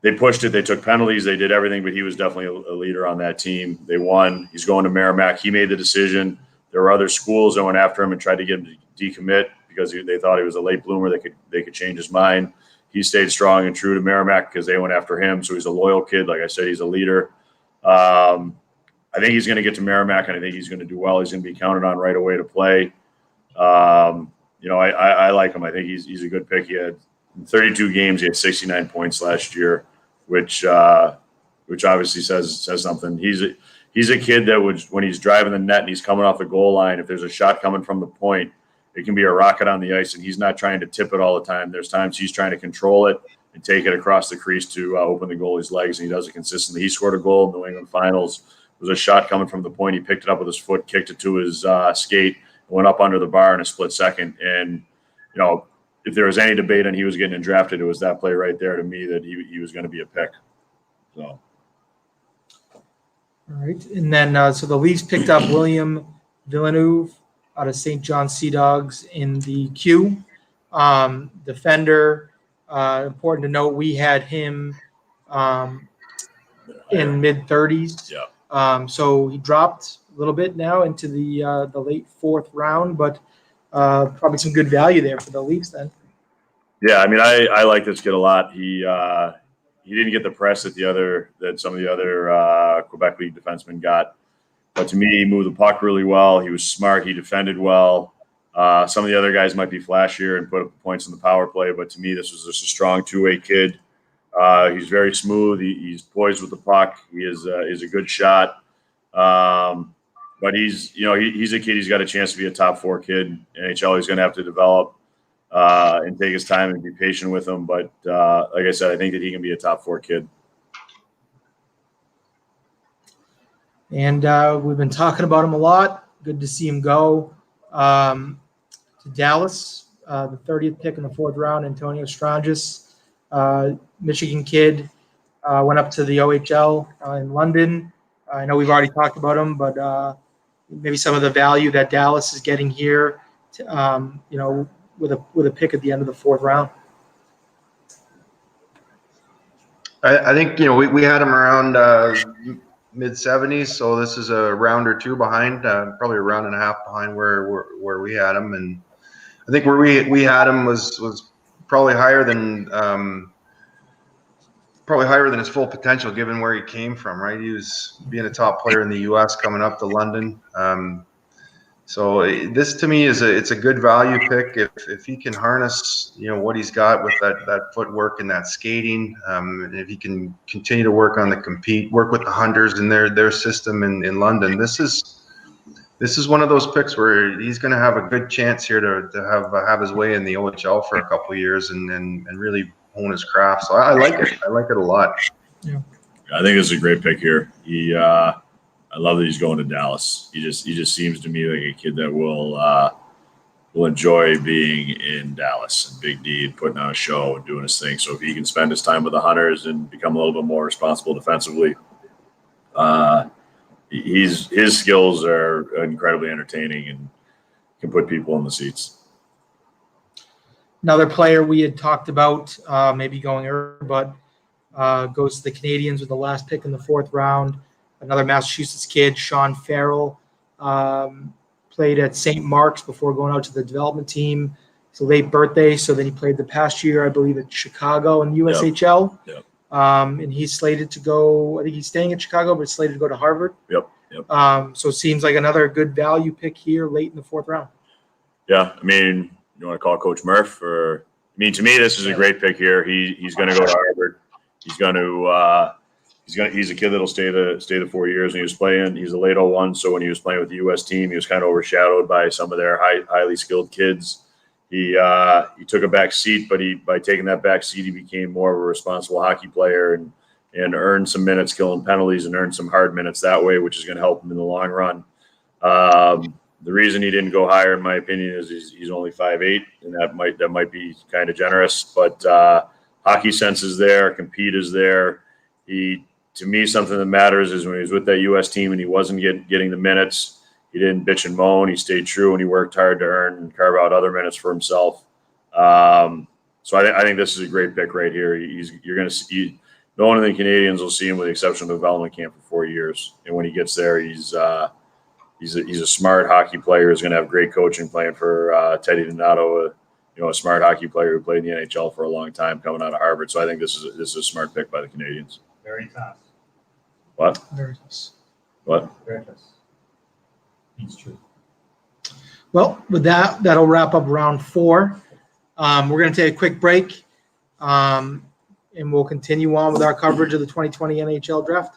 they pushed it. They took penalties. They did everything, but he was definitely a leader on that team. They won. He's going to Merrimack. He made the decision. There were other schools that went after him and tried to get him to decommit because they thought he was a late bloomer. They could change his mind. He stayed strong and true to Merrimack because they went after him. So he's a loyal kid. Like I said, he's a leader. I think he's going to get to Merrimack, and I think he's going to do well. He's going to be counted on right away to play. I like him. I think he's a good pick. He had 32 games. He had 69 points last year, which obviously says something. He's a kid that would, when he's driving the net and he's coming off the goal line, if there's a shot coming from the point, it can be a rocket on the ice, and he's not trying to tip it all the time. There's times he's trying to control it and take it across the crease to open the goalie's legs, and he does it consistently. He scored a goal in the New England Finals. It was a shot coming from the point. He picked it up with his foot, kicked it to his skate, went up under the bar in a split second. And, if there was any debate on he was getting drafted, it was that play right there to me that he was going to be a pick. So. All right. And then, so the Leafs picked up William Villeneuve out of St. John Sea Dogs in the queue. Defender, important to note, we had him in mid-30s. Yeah. So he dropped a little bit now into the late 4th round, but probably some good value there for the Leafs then. Yeah, I mean, I like this kid a lot. He didn't get the press that some of the other Quebec League defensemen got, but to me, he moved the puck really well. He was smart. He defended well. Some of the other guys might be flashier and put up points in the power play, but to me, this was just a strong two-way kid. He's very smooth. He's poised with the puck. He is a good shot. But he's a kid. He's got a chance to be a top 4 kid. NHL, he's going to have to develop and take his time and be patient with him. But like I said, I think that he can be a top 4 kid. And we've been talking about him a lot. Good to see him go to Dallas, the 30th pick in the 4th round, Antonio Stranges. Michigan kid, went up to the OHL in London. I know we've already talked about him, but maybe some of the value that Dallas is getting here, with a pick at the end of the fourth round. I think we had him around mid 70s, so this is a round or two behind, probably a round and a half behind where we had him, and I think where we had him was probably higher than his full potential, given where he came from. Right, he was being a top player in the U.S. coming up to London. So this to me it's a good value pick if he can harness what he's got with that footwork and that skating, and if he can continue to work on work with the Hunters and their system in London. This is one of those picks where he's going to have a good chance here to have his way in the OHL for a couple of years and really hone his craft. So I like it. I like it a lot. Yeah. I think it's a great pick here. I love that he's going to Dallas. He just seems to me like a kid that will enjoy being in Dallas and Big D and putting on a show and doing his thing. So if he can spend his time with the Hunters and become a little bit more responsible defensively, his skills are incredibly entertaining and can put people in the seats. Another player we had talked about maybe going early, but goes to the Canadians with the last pick in the fourth round. Another Massachusetts kid, Sean Farrell, played at St. Mark's before going out to the development team. It's a late birthday, so then he played the past year, I believe, at Chicago in USHL. Yep. And he's slated to go. I think he's staying in Chicago, but slated to go to Harvard. Yep. So it seems like another good value pick here late in the fourth round. Yeah, I mean, you want to call Coach Murph, or to me, this is a great pick here. He's going to go to Harvard. He's a kid that'll stay the 4 years. And he's a late 01, so when he was playing with the U.S. team, he was kind of overshadowed by some of their highly skilled kids. He took a back seat, but by taking that back seat, he became more of a responsible hockey player and earned some minutes, killing penalties, and earned some hard minutes that way, which is going to help him in the long run. The reason he didn't go higher, in my opinion, is he's only 5'8", and that might be kind of generous. But hockey sense is there, compete is there. To me, something that matters is when he was with that U.S. team and he wasn't getting the minutes, he didn't bitch and moan. He stayed true and he worked hard to earn and carve out other minutes for himself. So I think this is a great pick right here. You're going to see no one of the Canadians will see him with the exception of development camp for 4 years, and when he gets there, he's a smart hockey player. He's going to have great coaching, playing for Teddy Donato, a smart hockey player who played in the NHL for a long time, coming out of Harvard. So I think this is a smart pick by the Canadians. Very tough. What? Very nice. What? Very tough. It's true. Well, with that'll wrap up round 4. We're going to take a quick break, and we'll continue on with our coverage of the 2020 NHL Draft.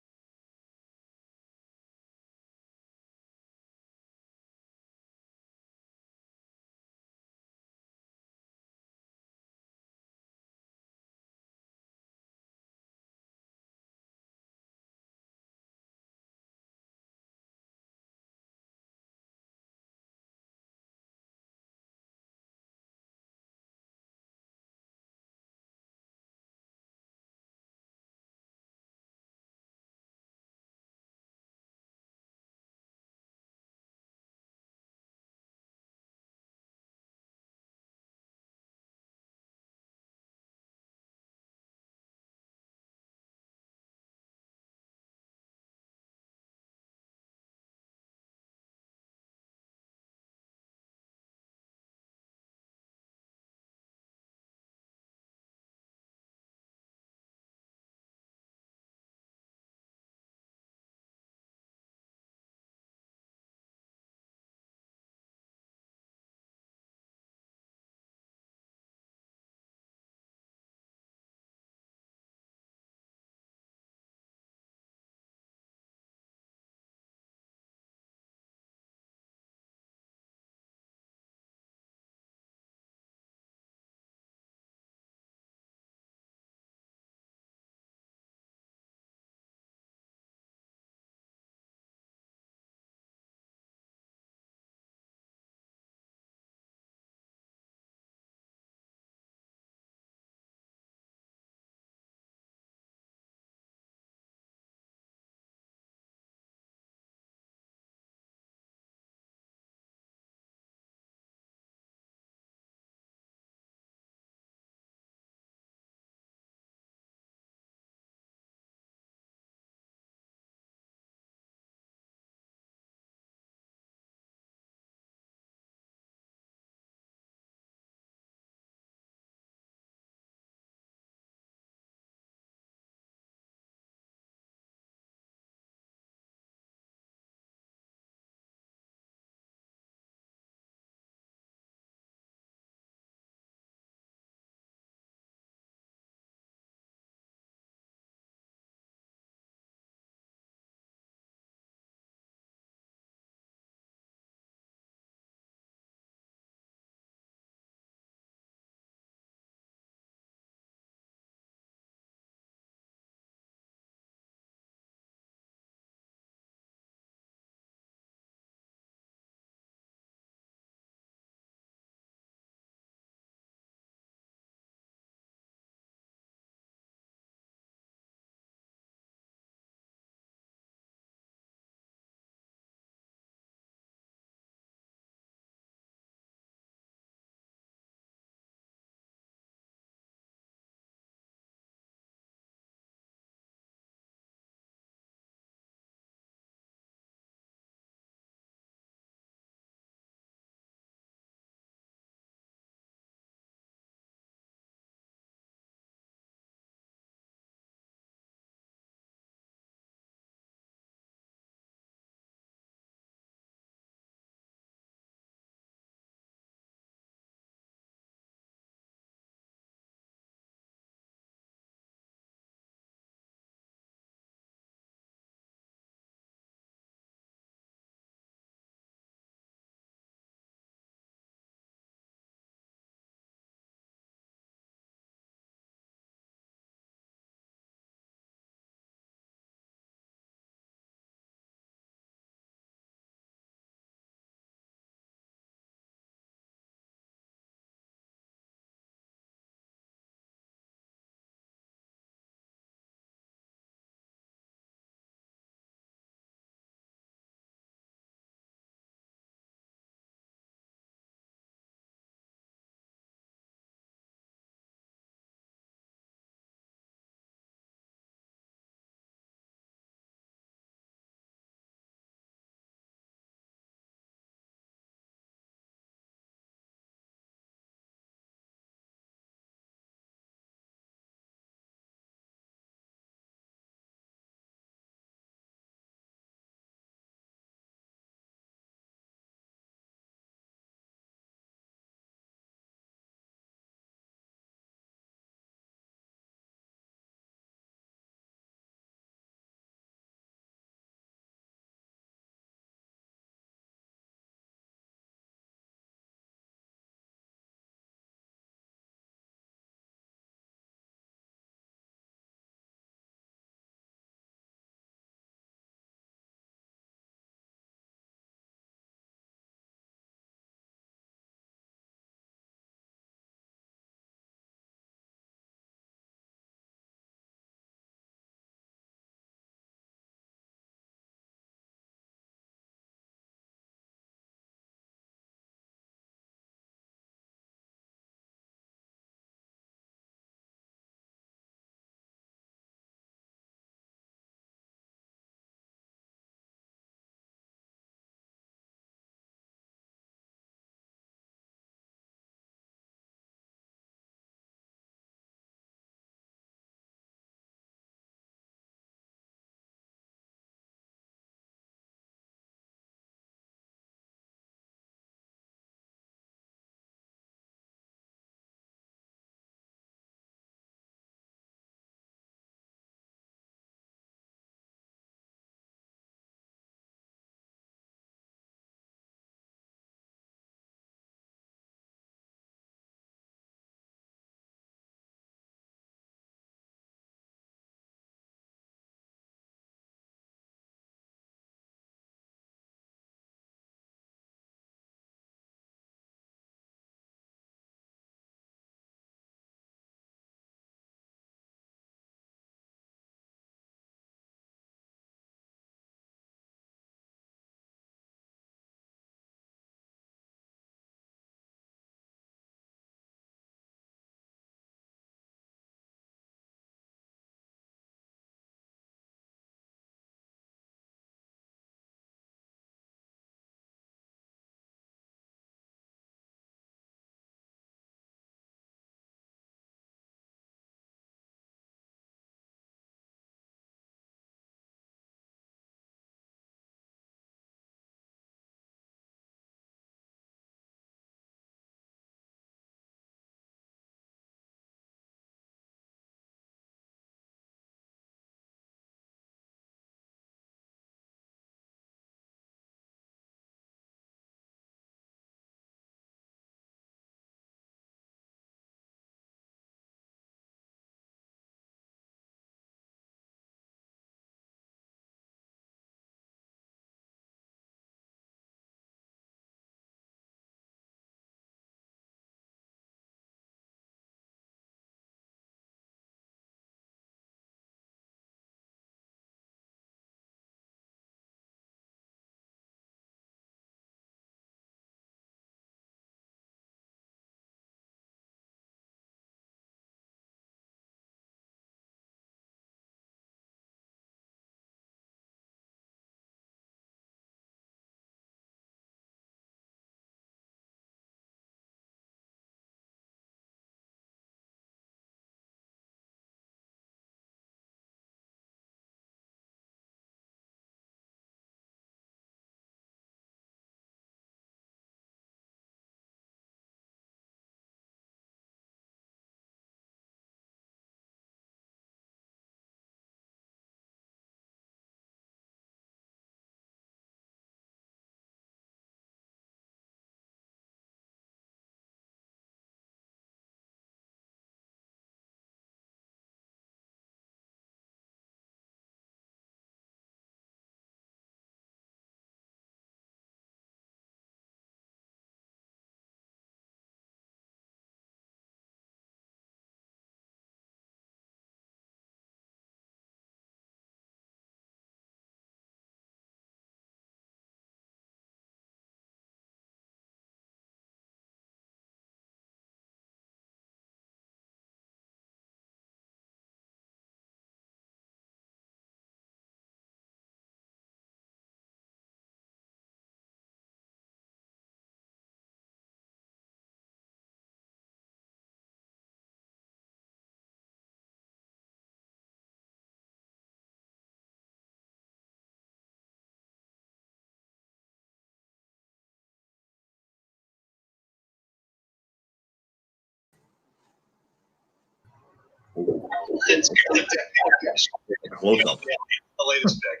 Close up. The latest pick.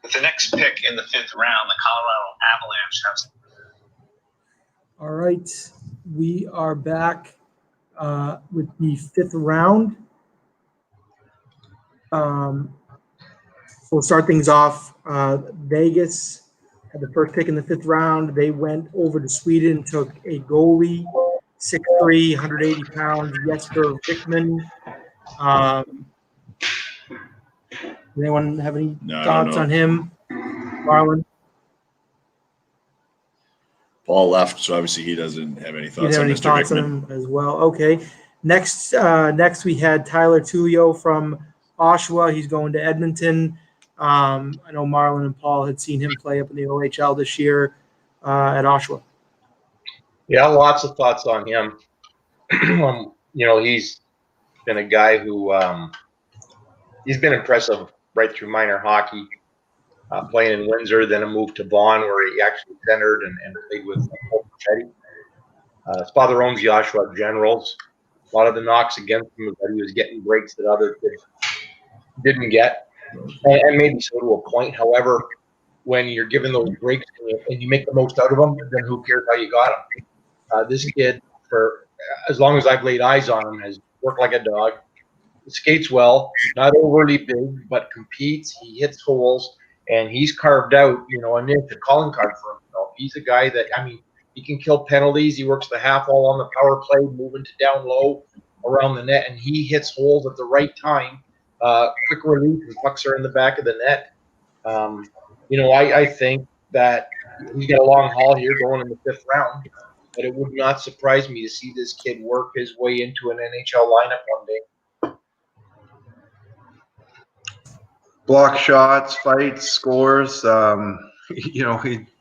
With the next pick in the 5th round, the Colorado Avalanche have. All right, we are back with the 5th round. We'll start things off. Vegas had the first pick in the 5th round. They went over to Sweden, took a goalie, 6'3", 180 pounds, Jesper Wickman. Does anyone have any thoughts on him? Marlon? Paul left, so obviously he doesn't have any thoughts You have on any Mr. thoughts on Hickman. him as well? Okay. Next we had Tyler Tullio from Oshawa. He's going to Edmonton. I know Marlon and Paul had seen him play up in the OHL this year at Oshawa. Yeah, lots of thoughts on him. He's been a guy who he's been impressive right through minor hockey, playing in Windsor, then a move to Vaughan where he actually centered and played with Petty. His father owns the Oshawa Generals. A lot of the knocks against him was that he was getting breaks that other kids didn't get, and maybe so to a point. However, when you're given those breaks and you make the most out of them, then who cares how you got them? This kid, for as long as I've laid eyes on him, has worked like a dog. Skates well, not overly big, but competes. He hits holes, and he's carved out, a niche, a calling card for himself. He's a guy that, he can kill penalties. He works the half wall on the power play, moving to down low around the net, and he hits holes at the right time. Quick release and pucks are in the back of the net. I think that he's got a long haul here going in the 5th round, but it would not surprise me to see this kid work his way into an NHL lineup one day. Block shots, fights, scores.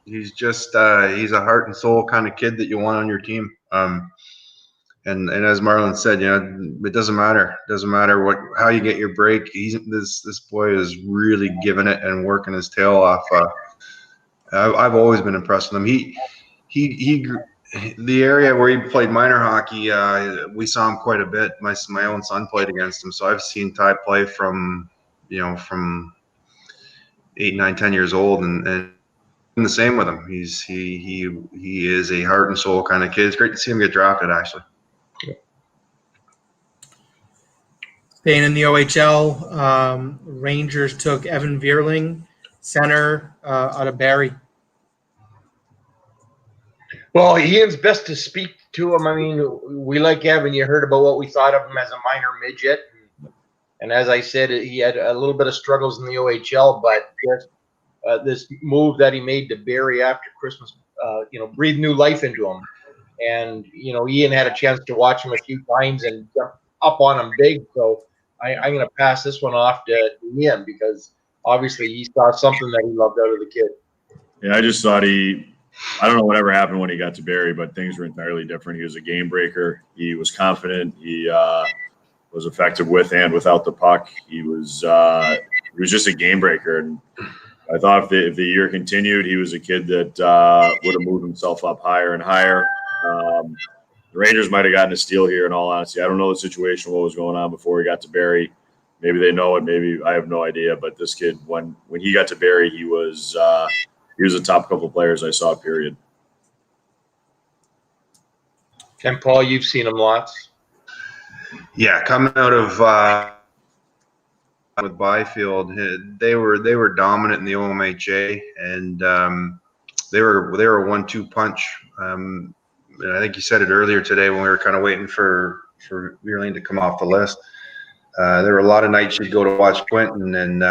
He's just he's a heart and soul kind of kid that you want on your team. And as Marlon said, it doesn't matter. It doesn't matter how you get your break. This boy is really giving it and working his tail off. I've always been impressed with him. He the area where he played minor hockey, we saw him quite a bit. My own son played against him, so I've seen Ty play from 8, 9, 10 years old, and the same with him. He is a heart and soul kind of kid. It's great to see him get drafted, actually. Staying in the OHL, Rangers took Evan Vierling, center out of Barrie. Well, Ian's best to speak to him. We like Evan. You heard about what we thought of him as a minor midget. And as I said, he had a little bit of struggles in the OHL, but this move that he made to Barrie after Christmas, breathed new life into him. And, Ian had a chance to watch him a few times and jump up on him big. So I'm going to pass this one off to Ian because obviously he saw something that he loved out of the kid. Yeah, I just thought I don't know whatever happened when he got to Barrie, but things were entirely different. He was a game breaker. He was confident. He was effective with and without the puck. He was just a game breaker. And I thought if the year continued, he was a kid that would have moved himself up higher and higher. The Rangers might have gotten a steal here, in all honesty. I don't know the situation, what was going on before he got to Barrie. Maybe they know it. Maybe I have no idea. But this kid, when he got to Barrie, he was a top couple of players I saw, period. And Paul, you've seen him lots. Yeah, coming out of with Byfield, they were dominant in the OMHA, and they were a 1-2 punch. And I think you said it earlier today when we were kind of waiting for Vierling to come off the list. There were a lot of nights you'd go to watch Quentin, and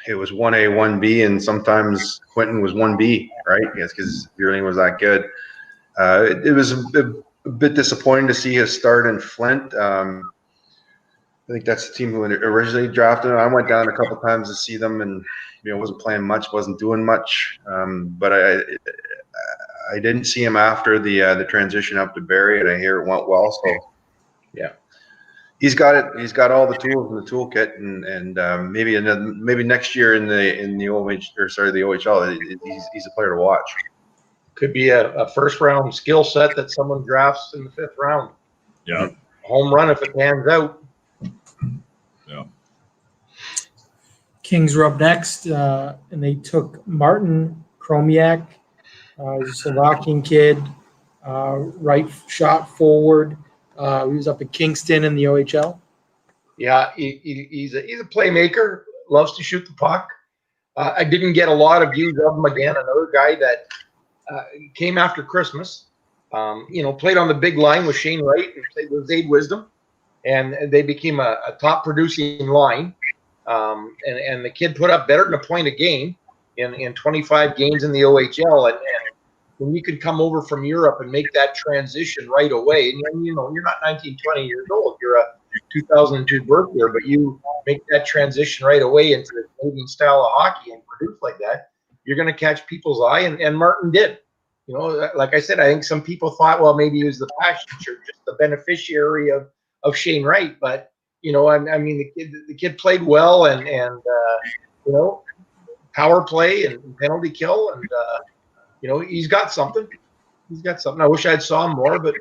it was 1A, 1B, and sometimes Quentin was 1B, right? Yes, because Vierling was that good. It was a bit disappointing to see his start in Flint. I think that's the team who originally drafted him. I went down a couple times to see them, and wasn't playing much, wasn't doing much. But I didn't see him after the transition up to Barrie, and I hear it went well. So yeah, he's got it. He's got all the tools in the toolkit, and maybe next year in the OHL, he's a player to watch. Could be a first round skill set that someone drafts in the 5th round. Yeah. home run if it pans out. Yeah. Kings were up next, and they took Martin Kromiak. He's a Slovakian kid, right shot forward. He was up at Kingston in the OHL. Yeah, he's a playmaker. Loves to shoot the puck. I didn't get a lot of views of him again. Another guy that came after Christmas. Played on the big line with Shane Wright and played with Zaid Wisdom, and they became a top producing line. And the kid put up better than a point a game in 25 games in the OHL. And when you could come over from Europe and make that transition right away, and you're not 19, 20 years old, you're a 2002 birth year, but you make that transition right away into the Canadian style of hockey and produce like that, you're going to catch people's eye, and Martin did. Like I said, I think some people thought, well, maybe he was the passenger, just the beneficiary of Shane Wright. But, the kid played well and power play and penalty kill. And, he's got something. I wish I'd saw him more, but.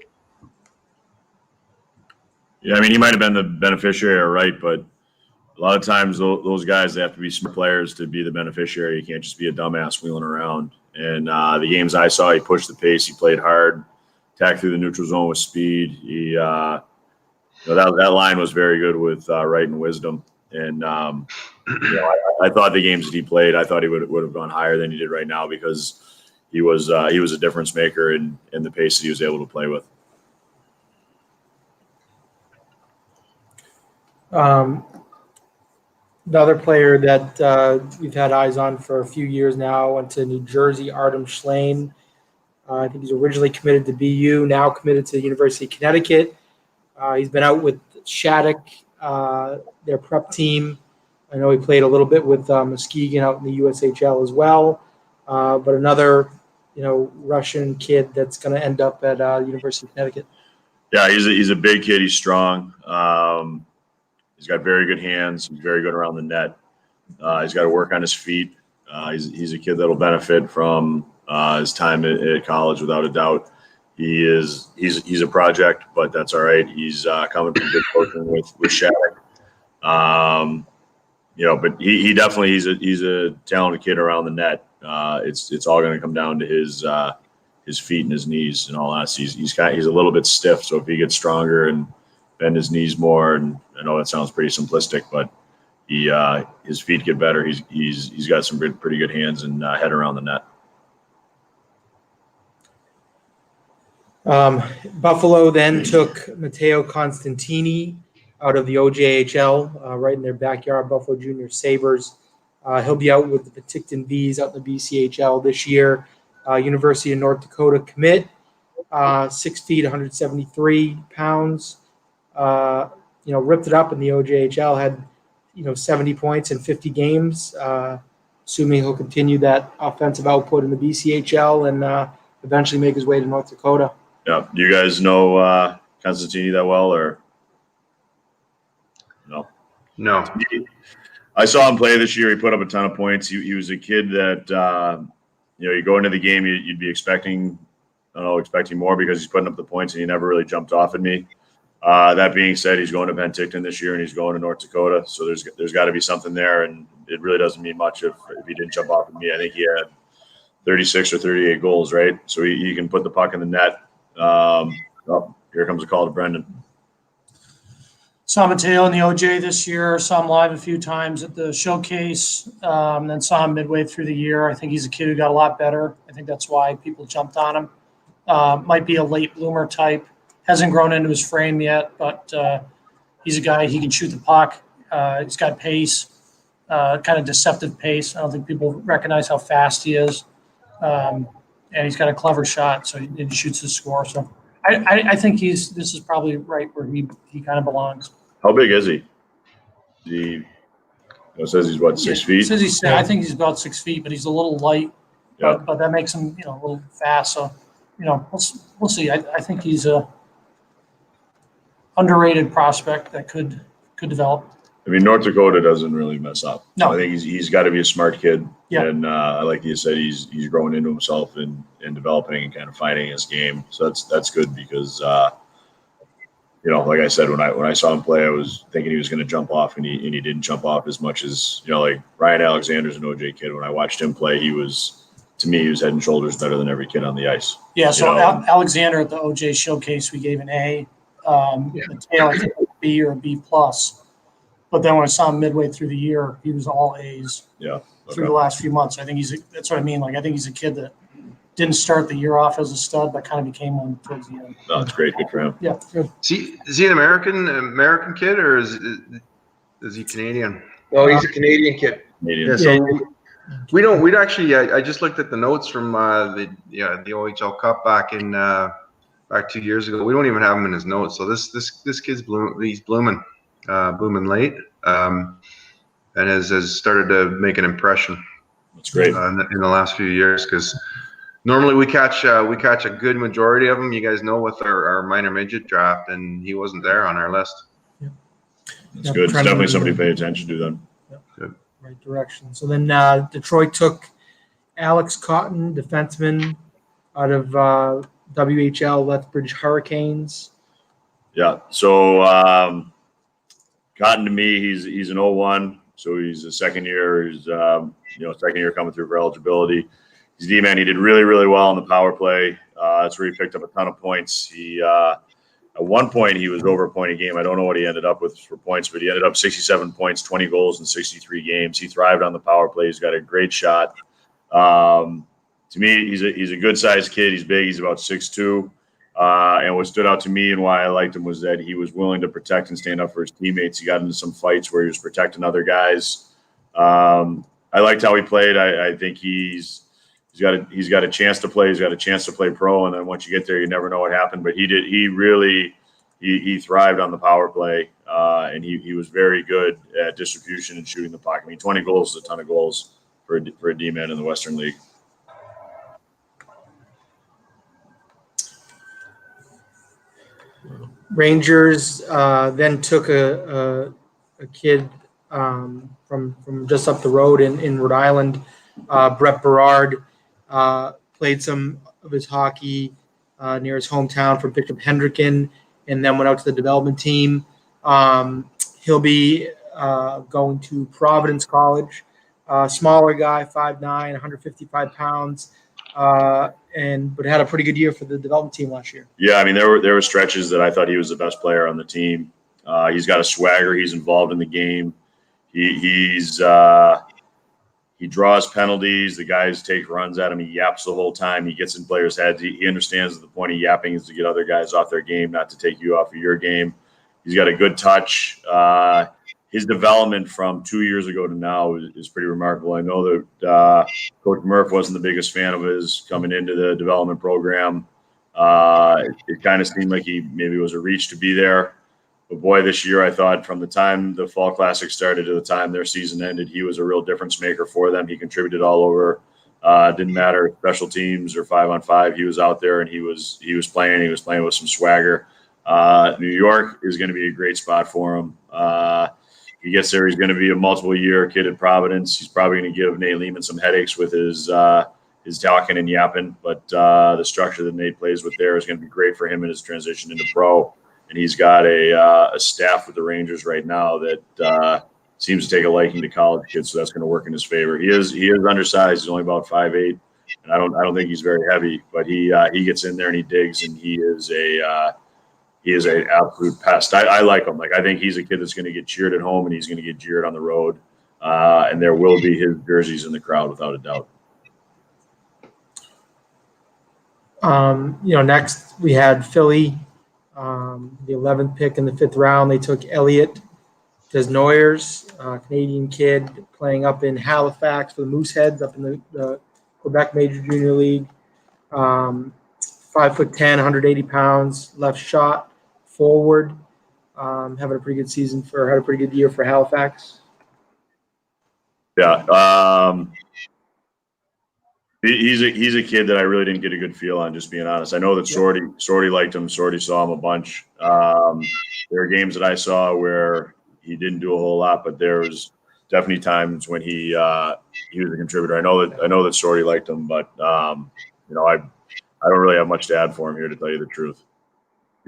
Yeah, he might have been the beneficiary, right? But a lot of times those guys, they have to be smart players to be the beneficiary. You can't just be a dumbass wheeling around. And the games I saw, he pushed the pace. He played hard, attacked through the neutral zone with speed. He, that line was very good with Wright and Wisdom. And I thought the games that he played, I thought he would have gone higher than he did right now because he was a difference maker in the pace that he was able to play with. Another player that we've had eyes on for a few years now went to New Jersey, Artem Schlein. I think he's originally committed to BU, now committed to the University of Connecticut. He's been out with Shattuck, their prep team. I know he played a little bit with Muskegon out in the USHL as well. But another, Russian kid that's going to end up at University of Connecticut. Yeah, he's a big kid. He's strong. He's got very good hands. He's very good around the net. He's got to work on his feet. He's a kid that'll benefit from his time at college without a doubt. He's a project, but that's all right. He's coming from good coaching with Shattuck. But he definitely he's a talented kid around the net. It's all going to come down to his feet and his knees and all that. He's a little bit stiff, so if he gets stronger and bend his knees more, and I know that sounds pretty simplistic, but his feet get better. He's got some pretty good hands and head around the net. Buffalo then took Matteo Constantini out of the OJHL, right in their backyard, Buffalo Junior Sabres. He'll be out with the Penticton Bees out in the BCHL this year. University of North Dakota commit, 6 feet, 173 pounds. Ripped it up in the OJHL, had, 70 points in 50 games. Assuming he'll continue that offensive output in the BCHL and eventually make his way to North Dakota. Yeah. Do you guys know Constantini that well, or no? No. I saw him play this year. He put up a ton of points. He was a kid that, you go into the game, you'd be expecting more because he's putting up the points, and he never really jumped off at me. That being said, he's going to Penticton this year, and he's going to North Dakota. So there's got to be something there, and it really doesn't mean much if he didn't jump off at me. I think he had 36 or 38 goals, right? So he can put the puck in the net. Here comes a call to Brendan. Saw Mateo in the OJ this year. Saw him live a few times at the showcase. Then saw him midway through the year. I think he's a kid who got a lot better. I think that's why people jumped on him. Might be a late bloomer type. Hasn't grown into his frame yet, but he's a guy, he can shoot the puck. He's got pace, kind of deceptive pace. I don't think people recognize how fast he is. And he's got a clever shot, so he shoots his score. So I think this is probably right where he kind of belongs. How big is he? It says he's what, 6 feet? It says I think he's about 6 feet, but he's a little light. Yeah. But that makes him, a little fast. So, we'll see. I think he's a underrated prospect that could develop. North Dakota doesn't really mess up. No. I think he's got to be a smart kid. Yeah. And I like you said, he's growing into himself and developing and kind of finding his game. So that's good because like I said, when I saw him play, I was thinking he was going to jump off, and he didn't jump off as much as, like Ryan Alexander's an OJ kid. When I watched him play, to me, he was head and shoulders better than every kid on the ice. Yeah, so Alexander at the OJ showcase, we gave an A. Mateo, I think, a B or a B plus. But then when I saw him midway through the year, he was all A's. Yeah. Through the last few months. I think that's what I mean. Like, I think he's a kid that didn't start the year off as a stud, but kind of became one towards the end. No, it's great. Good for him. Yeah, good. Is he an American kid, or is he Canadian? No, he's a Canadian kid. Canadian. Yeah, so we'd actually. I just looked at the notes from the OHL Cup back 2 years ago. We don't even have him in his notes. So this kid's he's blooming late, and has started to make an impression. That's great. In the last few years, because normally we catch a good majority of them. You guys know, with our minor midget draft, and he wasn't there on our list. That's good. It's definitely somebody to pay attention to then. Good. Right direction. So then Detroit took Alex Cotton, defenseman out of WHL Lethbridge Hurricanes. Yeah. So Cotton, to me, he's an 01, so he's a second year. He's second year coming through for eligibility. He's a D-man. He did really, really well on the power play. That's where he picked up a ton of points. He at one point he was over a point a game. I don't know what he ended up with for points, but he ended up 67 points, 20 goals in 63 games. He thrived on the power play. He's got a great shot. To me, he's a good sized kid. He's big. He's about 6'2". And what stood out to me and why I liked him was that he was willing to protect and stand up for his teammates. He got into some fights where he was protecting other guys. I liked how he played. I think he's got a chance to play. He's got a chance to play pro. And then once you get there, you never know what happened. But he thrived on the power play. And he was very good at distribution and shooting the puck. I mean, 20 goals is a ton of goals for a D-man in the Western League. Rangers then took a kid from just up the road in Rhode Island, Brett Berard. Played some of his hockey near his hometown for Bishop Hendricken, and then went out to the development team. He'll be going to Providence College. Smaller guy, 5'9", 155 pounds. But had a pretty good year for the development team last year. Yeah, I mean, there were stretches that I thought he was the best player on the team. He's got a swagger. He's involved in the game. He draws penalties. The guys take runs at him. He yaps the whole time. He gets in players' heads. He understands that the point of yapping is to get other guys off their game, not to take you off of your game. He's got a good touch. His development from 2 years ago to now is pretty remarkable. I know that Coach Murph wasn't the biggest fan of his coming into the development program. It kind of seemed like he maybe was a reach to be there. But boy, this year I thought from the time the Fall Classic started to the time their season ended, he was a real difference maker for them. He contributed all over. Didn't matter special teams or 5-on-5. He was out there and he was playing. He was playing with some swagger. New York is going to be a great spot for him. He gets there, he's going to be a multiple-year kid at Providence. He's probably going to give Nate Lehman some headaches with his talking and yapping, but the structure that Nate plays with there is going to be great for him in his transition into pro. And he's got a staff with the Rangers right now that seems to take a liking to college kids, so that's going to work in his favor. He is undersized. He's only about 5'8", and I don't think he's very heavy, but he gets in there and he digs, and he is an absolute pest. I like him. Like, I think he's a kid that's going to get cheered at home and he's going to get jeered on the road. And there will be his jerseys in the crowd without a doubt. Next we had Philly, the 11th pick in the 5th round. They took Elliot Desnoyers, Canadian kid playing up in Halifax for the Mooseheads up in the Quebec Major Junior League. 5'10", 180 pounds, left shot, forward, having a pretty good season had a pretty good year for Halifax. Yeah, he's a kid that I really didn't get a good feel on, just being honest. I know that Sorty liked him. Sorty saw him a bunch. There are games that I saw where he didn't do a whole lot, but there was definitely times when he was a contributor. I know that Sorty liked him, but I don't really have much to add for him here, to tell you the truth.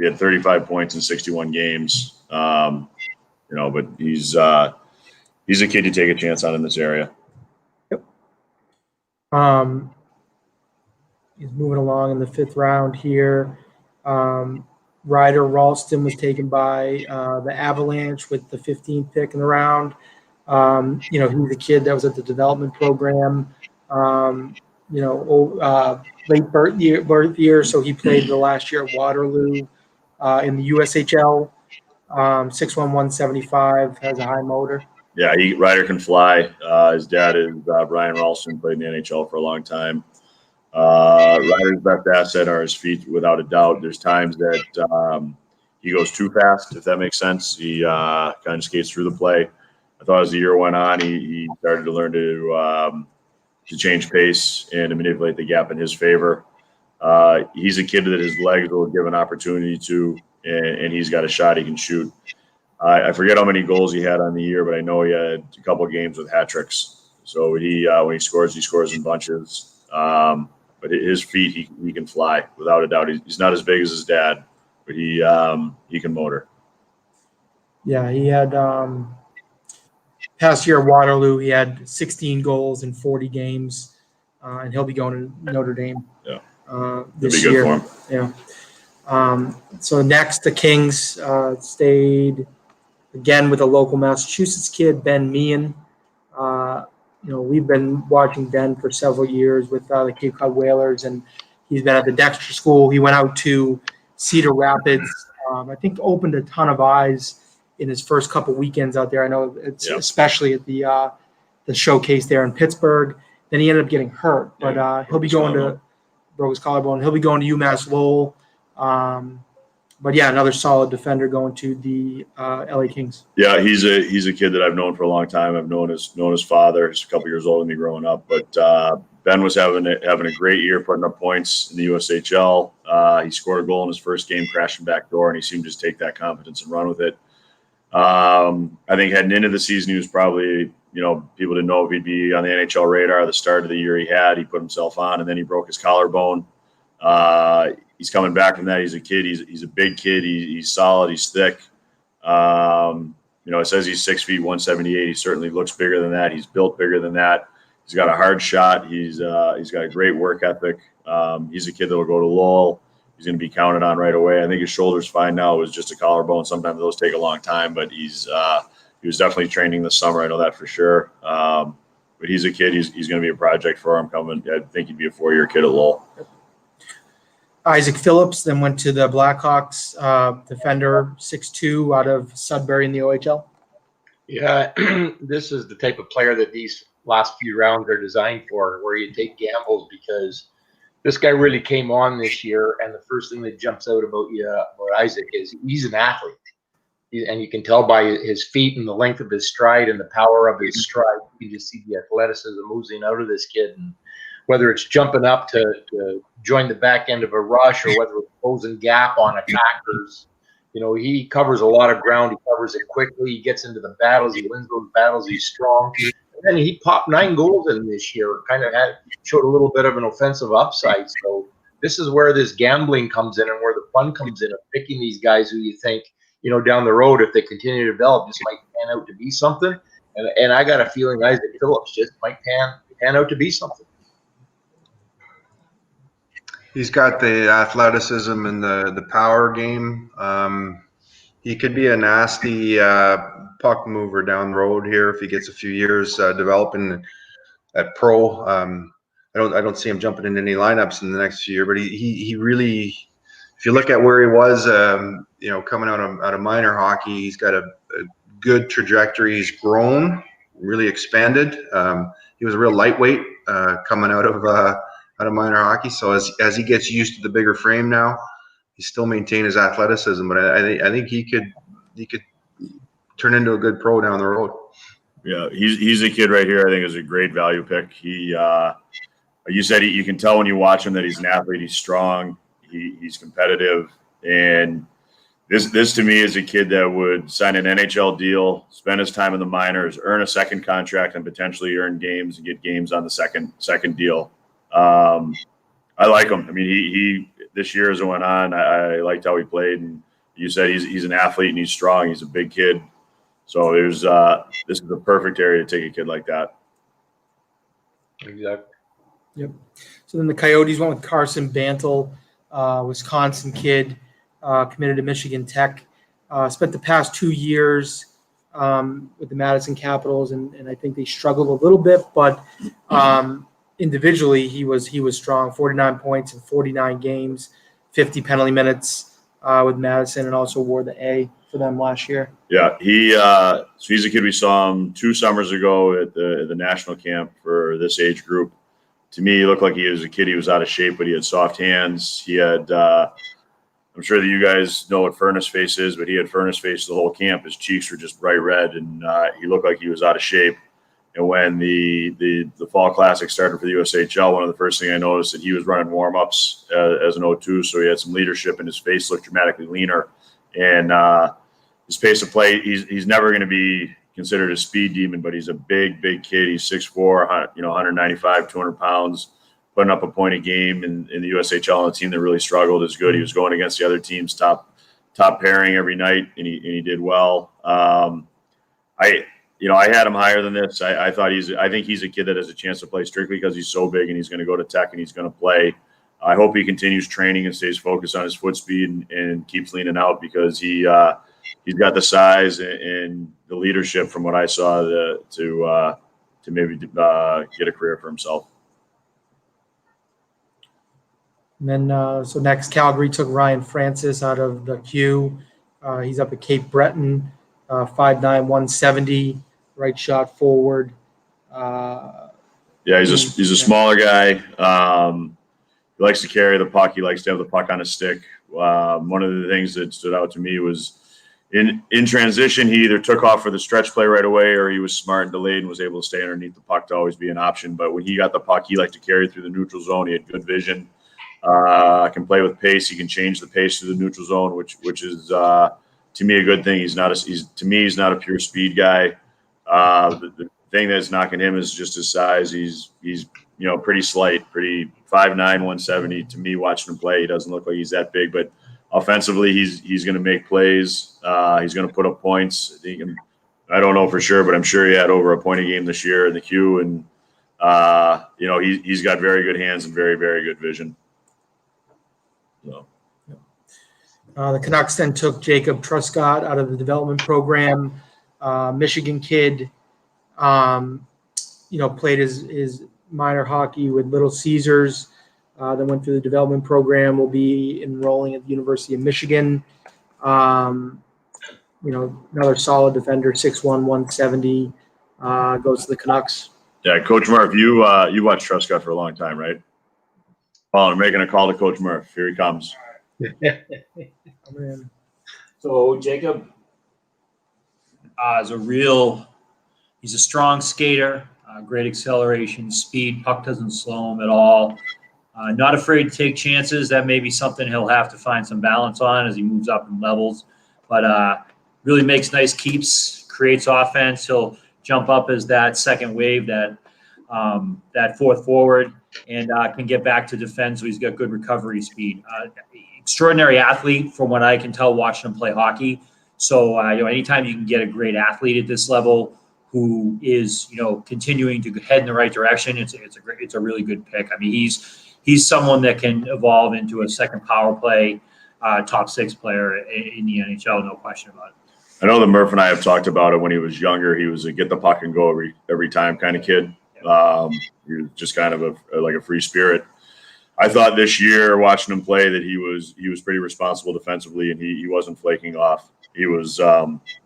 he had 35 points in 61 games. But he's a kid you take a chance on in this area. Yep. He's moving along in the 5th round here. Ryder Ralston was taken by the Avalanche with the 15th pick in the round. He's a kid that was at the development program. Late birth year, so he played the last year at Waterloo in the USHL. 6'1", 175, has a high motor. Yeah, Ryder can fly. His dad is Brian Ralston, played in the NHL for a long time. Ryder's best asset are his feet, without a doubt. There's times that he goes too fast, if that makes sense. He kind of skates through the play. I thought as the year went on, he started to learn to change pace and to manipulate the gap in his favor. He's a kid that his legs will give an opportunity to, and he's got a shot he can shoot. I forget how many goals he had on the year, but I know he had a couple of games with hat tricks. So when he scores in bunches. But his feet, he can fly without a doubt. He's not as big as his dad, but he can motor. Yeah, he had past year at Waterloo, he had 16 goals in 40 games, and he'll be going to Notre Dame. Yeah, this good year. for him. Yeah. So next, the Kings stayed again with a local Massachusetts kid, Ben Meehan. We've been watching Ben for several years with the Cape Cod Whalers, and he's been at the Dexter School. He went out to Cedar Rapids. I think opened a ton of eyes in his first couple weekends out there. I know it's especially at the showcase there in Pittsburgh. Then he ended up getting hurt, but he'll be going to broke his collarbone. He'll be going to UMass Lowell. But yeah, another solid defender going to the LA Kings. Yeah, he's a kid that I've known for a long time. I've known his father. He's a couple years older than me growing up. But Ben was having a great year, putting up points in the USHL. He scored a goal in his first game, crashing back door, and he seemed to just take that confidence and run with it. I think heading into the season, he was probably, people didn't know if he'd be on the NHL radar. The start of the year he put himself on, and then he broke his collarbone. He's coming back from that. He's a kid. He's a big kid. He's solid. He's thick. It says he's 6 feet, 178. He certainly looks bigger than that. He's built bigger than that. He's got a hard shot. He's got a great work ethic. He's a kid that will go to Lowell. He's going to be counted on right away. I think his shoulder's fine now. It was just a collarbone. Sometimes those take a long time, but he was definitely training this summer. I know that for sure. But he's a kid. He's going to be a project for him coming. I think he'd be a 4-year kid at Lowell. Isaac Phillips then went to the Blackhawks, defender, 6'2", out of Sudbury in the OHL. Yeah, this is the type of player that these last few rounds are designed for, where you take gambles, because this guy really came on this year, and the first thing that jumps out about Isaac is he's an athlete. And you can tell by his feet and the length of his stride and the power of his stride. You can just see the athleticism oozing out of this kid. And whether it's jumping up to join the back end of a rush, or whether it's closing gap on attackers, he covers a lot of ground. He covers it quickly. He gets into the battles. He wins those battles. He's strong. And then he popped 9 goals in this year. Kind of showed a little bit of an offensive upside. So this is where this gambling comes in, and where the fun comes in of picking these guys who you think, down the road, if they continue to develop, just might pan out to be something. And I got a feeling Isaac Phillips just might pan out to be something. He's got the athleticism and the power game. He could be a nasty puck mover down the road here if he gets a few years developing at pro. I don't see him jumping into any lineups in the next few years, but he really, if you look at where he was, coming out of minor hockey, he's got a good trajectory. He's grown, really expanded. He was a real lightweight coming out of minor hockey. So as he gets used to the bigger frame now, he still maintain his athleticism. But I think he could turn into a good pro down the road. Yeah, he's a kid right here. I think is a great value pick. He, you said you can tell when you watch him that he's an athlete. He's strong. He's competitive, and this to me is a kid that would sign an NHL deal, spend his time in the minors, earn a second contract, and potentially earn games and get games on the second deal. I like him. I mean, this year as it went on, I liked how he played. And you said he's an athlete and he's strong. He's a big kid. So this is the perfect area to take a kid like that. Exactly. Yep. So then the Coyotes went with Carson Bantle, Wisconsin kid, committed to Michigan Tech. Spent the past 2 years with the Madison Capitals, and I think they struggled a little bit, but individually he was strong. 49 points in 49 games, 50 penalty minutes with Madison, and also wore the A for them last year. Yeah, so he's a kid. We saw him 2 summers ago at the national camp for this age group. To me, he looked like he was a kid. He was out of shape, but he had soft hands. He had, I'm sure that you guys know what furnace face is, but he had furnace face the whole camp. His cheeks were just bright red, and he looked like he was out of shape. And when the Fall Classic started for the USHL, one of the first things I noticed that he was running warm-ups as an O2, so he had some leadership, and his face looked dramatically leaner. And his pace of play, he's never going to be considered a speed demon, but he's a big kid. He's 6'4", 195, 200 pounds, putting up a point a game in the USHL on a team that really struggled is good. He was going against the other team's top pairing every night, and he did well. I had him higher than this. I think he's a kid that has a chance to play strictly because he's so big and he's going to go to Tech and he's going to play. I hope he continues training and stays focused on his foot speed and keeps leaning out because he's got the size and the leadership from what I saw to maybe get a career for himself. And then so next, Calgary took Ryan Francis out of the Q. He's up at Cape Breton, 5'9", 170, right shot forward. He's a smaller guy. He likes to carry the puck. He likes to have the puck on his stick. One of the things that stood out to me was in transition, he either took off for the stretch play right away or he was smart and delayed and was able to stay underneath the puck to always be an option. But when he got the puck, he liked to carry through the neutral zone. He had good vision. Can play with pace. He can change the pace to the neutral zone, which is to me a good thing. He's not a pure speed guy. The thing that's knocking him is just his size. He's pretty slight, pretty 5'9", 170. To me, watching him play, he doesn't look like he's that big, but offensively, he's going to make plays. He's going to put up points. I don't know for sure, but I'm sure he had over a point a game this year in the Q, and he's got very good hands and very, very good vision. So. The Canucks then took Jacob Truscott out of the development program, Michigan kid. Played his minor hockey with Little Caesars. Then went through the development program. Will be enrolling at the University of Michigan. Another solid defender, 6'1", 170. Goes to the Canucks. Yeah, Coach Murph, you watched Truscott for a long time, right? Well, I'm making a call to Coach Murph. Here he comes. So Jacob he's a strong skater, great acceleration, speed, puck doesn't slow him at all. Not afraid to take chances. That may be something he'll have to find some balance on as he moves up in levels. But really makes nice keeps, creates offense. He'll jump up as that second wave, that fourth forward, and can get back to defense. So he's got good recovery speed. Extraordinary athlete from what I can tell watching him play hockey. So anytime you can get a great athlete at this level who is continuing to head in the right direction, it's a really good pick. I mean, he's someone that can evolve into a second power play top 6 player in the NHL, no question about it. I know that Murph and I have talked about it when he was younger. He was a get the puck and go every time kind of kid. He was just kind of like a free spirit. I thought this year watching him play that he was pretty responsible defensively and he wasn't flaking off. He was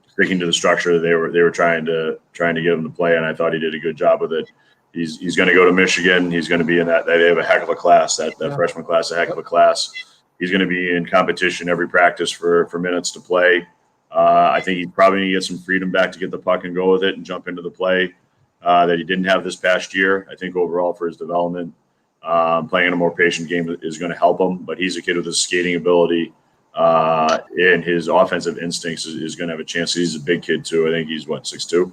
sticking to the structure they were trying to get him to play, and I thought he did a good job with it. He's going to go to Michigan. He's going to be in that. They have a heck of a class. That freshman class, a heck of a class. He's going to be in competition every practice for minutes to play. I think he's probably going to get some freedom back to get the puck and go with it and jump into the play that he didn't have this past year. I think overall for his development, playing in a more patient game is going to help him. But he's a kid with his skating ability and his offensive instincts is going to have a chance. He's a big kid too. I think he's 6'2".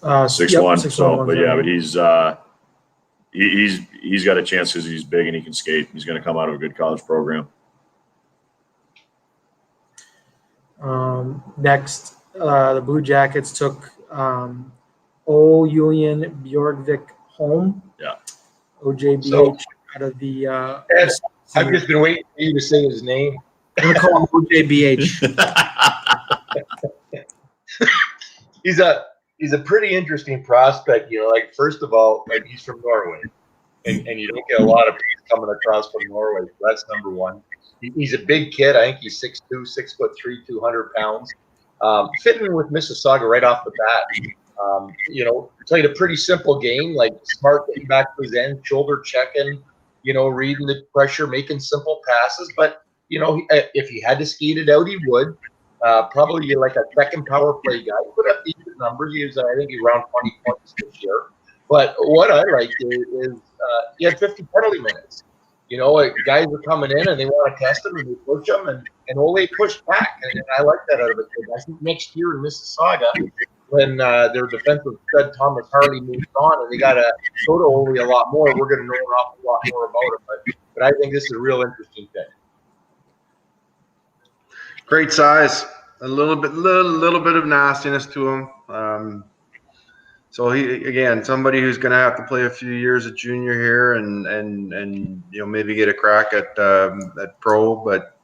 6'1". 6'1", So, but he's got a chance because he's big and he can skate. He's going to come out of a good college program. Next, the Blue Jackets took Ole Julian Bjorkvik home. Yeah. OJBH out of the. Ed, I've just been waiting for you to say his name. I'm going to call him OJBH. He's a pretty interesting prospect. You know, like first of all, like he's from Norway, and you don't get a lot of people coming across from Norway. So that's number one. He's a big kid. I think he's 6'2", 6'3", 200 pounds. Fitting with Mississauga right off the bat. You know, played a pretty simple game, like smart getting back to his end, shoulder checking, you know, reading the pressure, making simple passes. But, you know, if he had to skate it out, he would. Probably like a second power play guy. He put up decent numbers. He was, I think, around 20 points this year. But what I like is he had 50 penalty minutes. You know, guys are coming in and they want to test him and they push him, and Ole pushed back. And I like that out of it. I think next year in Mississauga, when their defensive stud Thomas Harley moves on and they got to go to Ole a lot more, we're going to know an awful lot more about him. But I think this is a real interesting thing. Great size, a little bit of nastiness to him. So he, again, somebody who's going to have to play a few years at junior here and you know, maybe get a crack at pro, but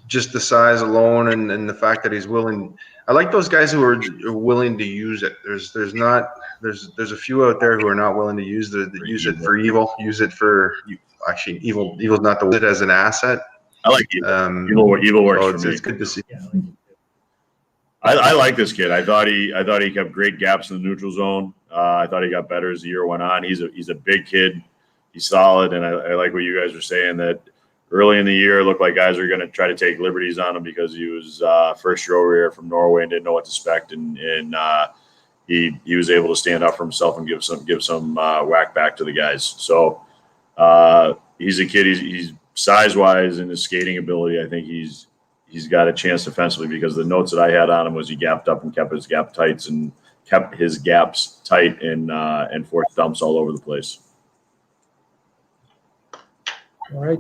just the size alone and the fact that he's willing. I like those guys who are willing to use it. There's a few out there who are not willing to use use it for evil, use it for actually evil's not the word, as an asset. I like evil. Evil works for me. It's good to see. Yeah, I like this kid. I thought he kept great gaps in the neutral zone. I thought he got better as the year went on. He's a big kid. He's solid, and I like what you guys were saying, that early in the year it looked like guys were going to try to take liberties on him because he was first year over here from Norway and didn't know what to expect, and he was able to stand up for himself and give some whack back to the guys. So he's a kid. He's size wise and his skating ability. I think he's got a chance defensively, because the notes that I had on him was he gapped up and kept his gaps tight and forced dumps all over the place. All right.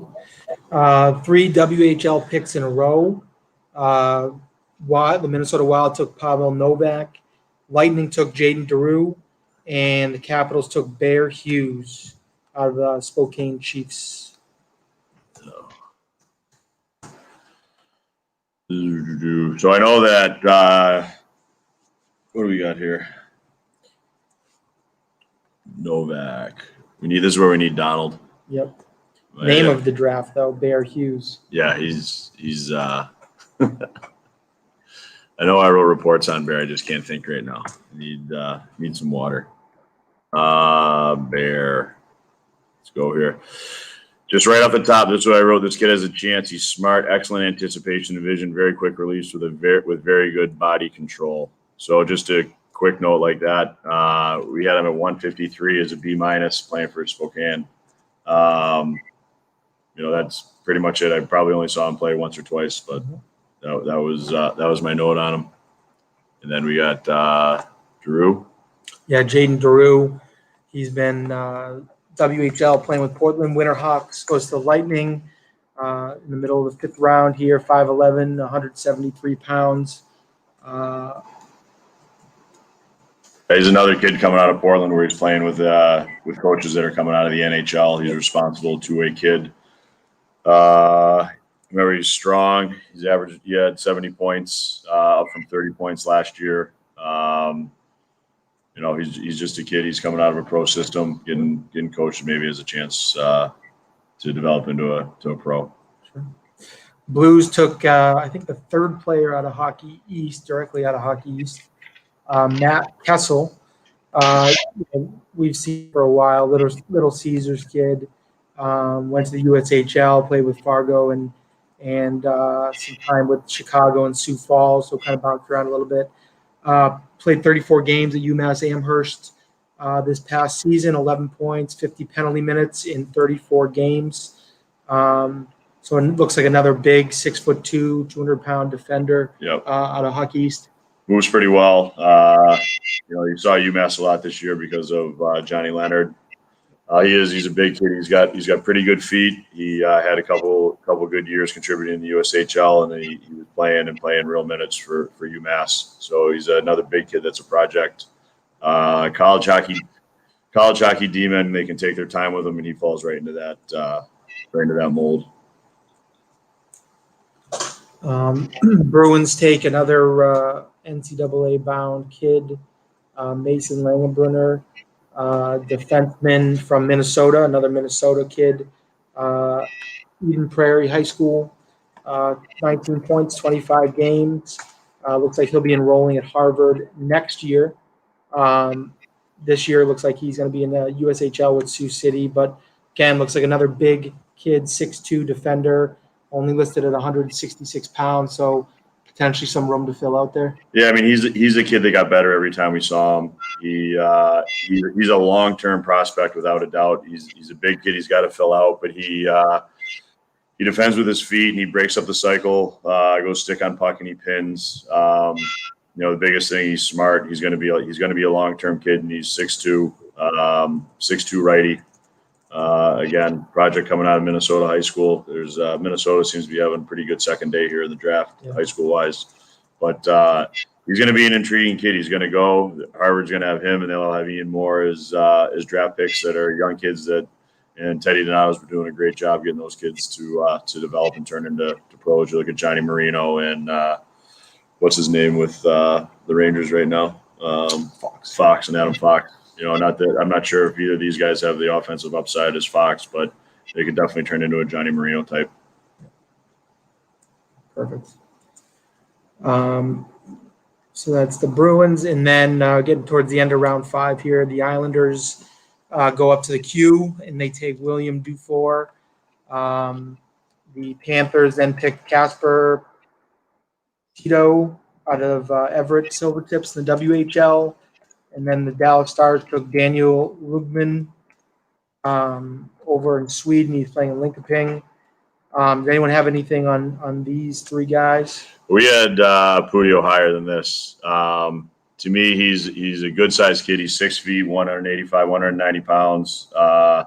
3 WHL picks in a row. The Minnesota Wild took Pavel Novak. Lightning took Jaden Daru. And the Capitals took Bear Hughes out of the Spokane Chiefs. So I know that what do we got here? Novak. This is where we need Donald. Yep. Name of the draft though, Bear Hughes. Yeah, he's I know I wrote reports on Bear, I just can't think right now. Need some water. Bear. Let's go here. Just right off the top, this is what I wrote. This kid has a chance. He's smart, excellent anticipation and vision, very quick release with very good body control. So just a quick note like that. We had him at 153 as a B- playing for Spokane. You know, that's pretty much it. I probably only saw him play once or twice, but that was my note on him. And then we got Drew. Yeah, Jaden Daru. He's been WHL playing with Portland Winterhawks, goes to the Lightning in the middle of the 5th round here, 5'11", 173 pounds. He's another kid coming out of Portland where he's playing with coaches that are coming out of the NHL. He's a responsible two-way kid. Remember, he's strong. He had 70 points, up from 30 points last year. You know, he's just a kid. He's coming out of a pro system, getting coached, maybe has a chance to develop into a pro. Sure. Blues took, I think, the 3rd player out of Hockey East, directly out of Hockey East, Matt Kessel. We've seen for a while, Little Caesars kid. Went to the USHL, played with Fargo and some time with Chicago and Sioux Falls, so kind of bounced around a little bit. Played 34 games at UMass Amherst this past season, 11 points, 50 penalty minutes in 34 games. So it looks like another big 6'2", 200-pound defender. Yep. Out of Hockey East. Moves pretty well. You know, you saw UMass a lot this year because of Johnny Leonard. He is. He's a big kid. He's got pretty good feet. He had a couple good years contributing in the USHL, and then he was playing real minutes for UMass. So he's another big kid that's a project. College hockey D-men, they can take their time with him, and he falls right into that mold. Bruins take another NCAA-bound kid, Mason Langenbrunner, defenseman from Minnesota, another Minnesota kid, Eden Prairie High School, 19 points, 25 games. Looks like he'll be enrolling at Harvard next year. This year, it looks like he's going to be in the USHL with Sioux City, but again, looks like another big kid, 6'2" defender, only listed at 166 pounds, so potentially some room to fill out there. Yeah, I mean, he's a kid that got better every time we saw him. He's a long-term prospect without a doubt. He's a big kid. He's got to fill out, but he defends with his feet and he breaks up the cycle. Goes stick on puck and he pins. The biggest thing, he's smart. He's going to be a long-term kid, and he's 6'2", 6'2" righty. Again, project coming out of Minnesota high school. There's Minnesota seems to be having a pretty good second day here in the draft, high school wise. But he's going to be an intriguing kid. He's going to go. Harvard's going to have him, and they'll have Ian Moore as draft picks that are young kids and Teddy Donato's been doing a great job getting those kids to develop and turn into pros. You look at Johnny Marino and what's his name with the Rangers right now, Fox and Adam Fox. I'm not sure if either of these guys have the offensive upside as Fox, but they could definitely turn into a Johnny Marino type. Perfect. So that's the Bruins, and then getting towards the end of round 5 here, the Islanders go up to the Q, and they take William Dufour. The Panthers then pick Casper Tito out of Everett Silvertips in the WHL. And then the Dallas Stars took Daniel Rugman over in Sweden. He's playing in Linköping. Does anyone have anything on these three guys? We had Pudio higher than this. To me, he's a good-sized kid. He's 6 feet, 185, 190 pounds. I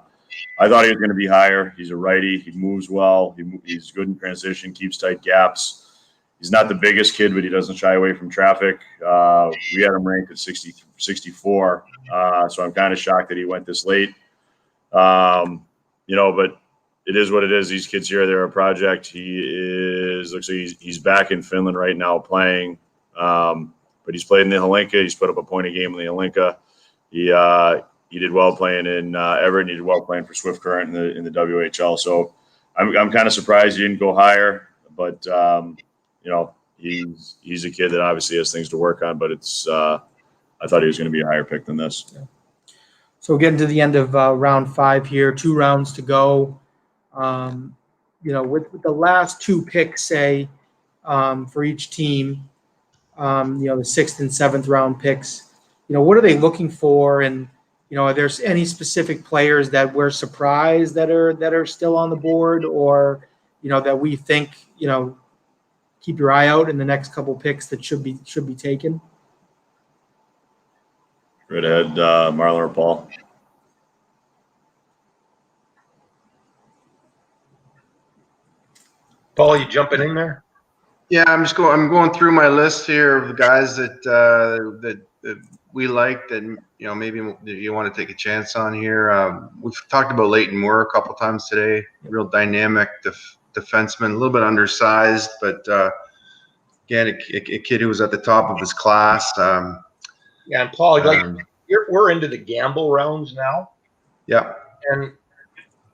thought he was going to be higher. He's a righty. He moves well. He's good in transition, keeps tight gaps. He's not the biggest kid, but he doesn't shy away from traffic. We had him ranked at 64, so I'm kind of shocked that he went this late. But it is what it is. These kids here, they're a project. Looks like he's back in Finland right now playing, but he's played in the Helenka. He's put up a point a game in the Helenka. He did well playing in Everett, and he did well playing for Swift Current in the WHL. So I'm kind of surprised he didn't go higher, but he's a kid that obviously has things to work on, but I thought he was going to be a higher pick than this. Yeah. So getting to the end of round 5 here, 2 rounds to go. With the last 2 picks, say, for each team, the 6th and 7th round picks, what are they looking for? And, are there any specific players that we're surprised that are still on the board, or, that we think, keep your eye out in the next couple picks that should be taken? Right ahead, Marlon or Paul. Paul, you jumping in there? Yeah, I'm going through my list here of the guys that we like that maybe you want to take a chance on here. We've talked about Leighton Moore a couple times today. Real dynamic defenseman, a little bit undersized, but again, a kid who was at the top of his class. Yeah, and Paul, we're into the gamble rounds now. Yeah, and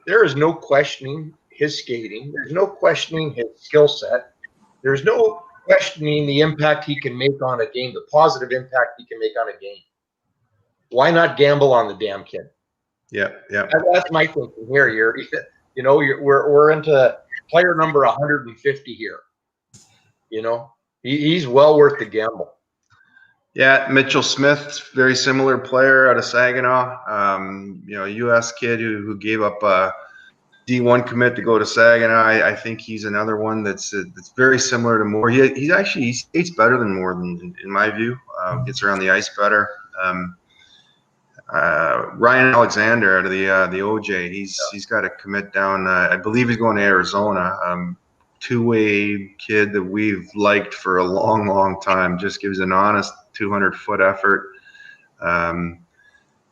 there is no questioning his skating. There's no questioning his skill set. There's no questioning the impact he can make on a game, the positive impact he can make on a game. Why not gamble on the damn kid? Yeah. That's my thinking here. We're into player number 150 here. He's well worth the gamble. Yeah, Mitchell Smith, very similar player out of Saginaw. A U.S. kid who gave up a D1 commit to go to Saginaw. I think he's another one that's very similar to Moore. He skates better than Moore, in my view. Gets around the ice better. Ryan Alexander out of the OJ. He's got a commit down. I believe he's going to Arizona. Two-way kid that we've liked for a long, long time. Just gives an honest 200-foot effort.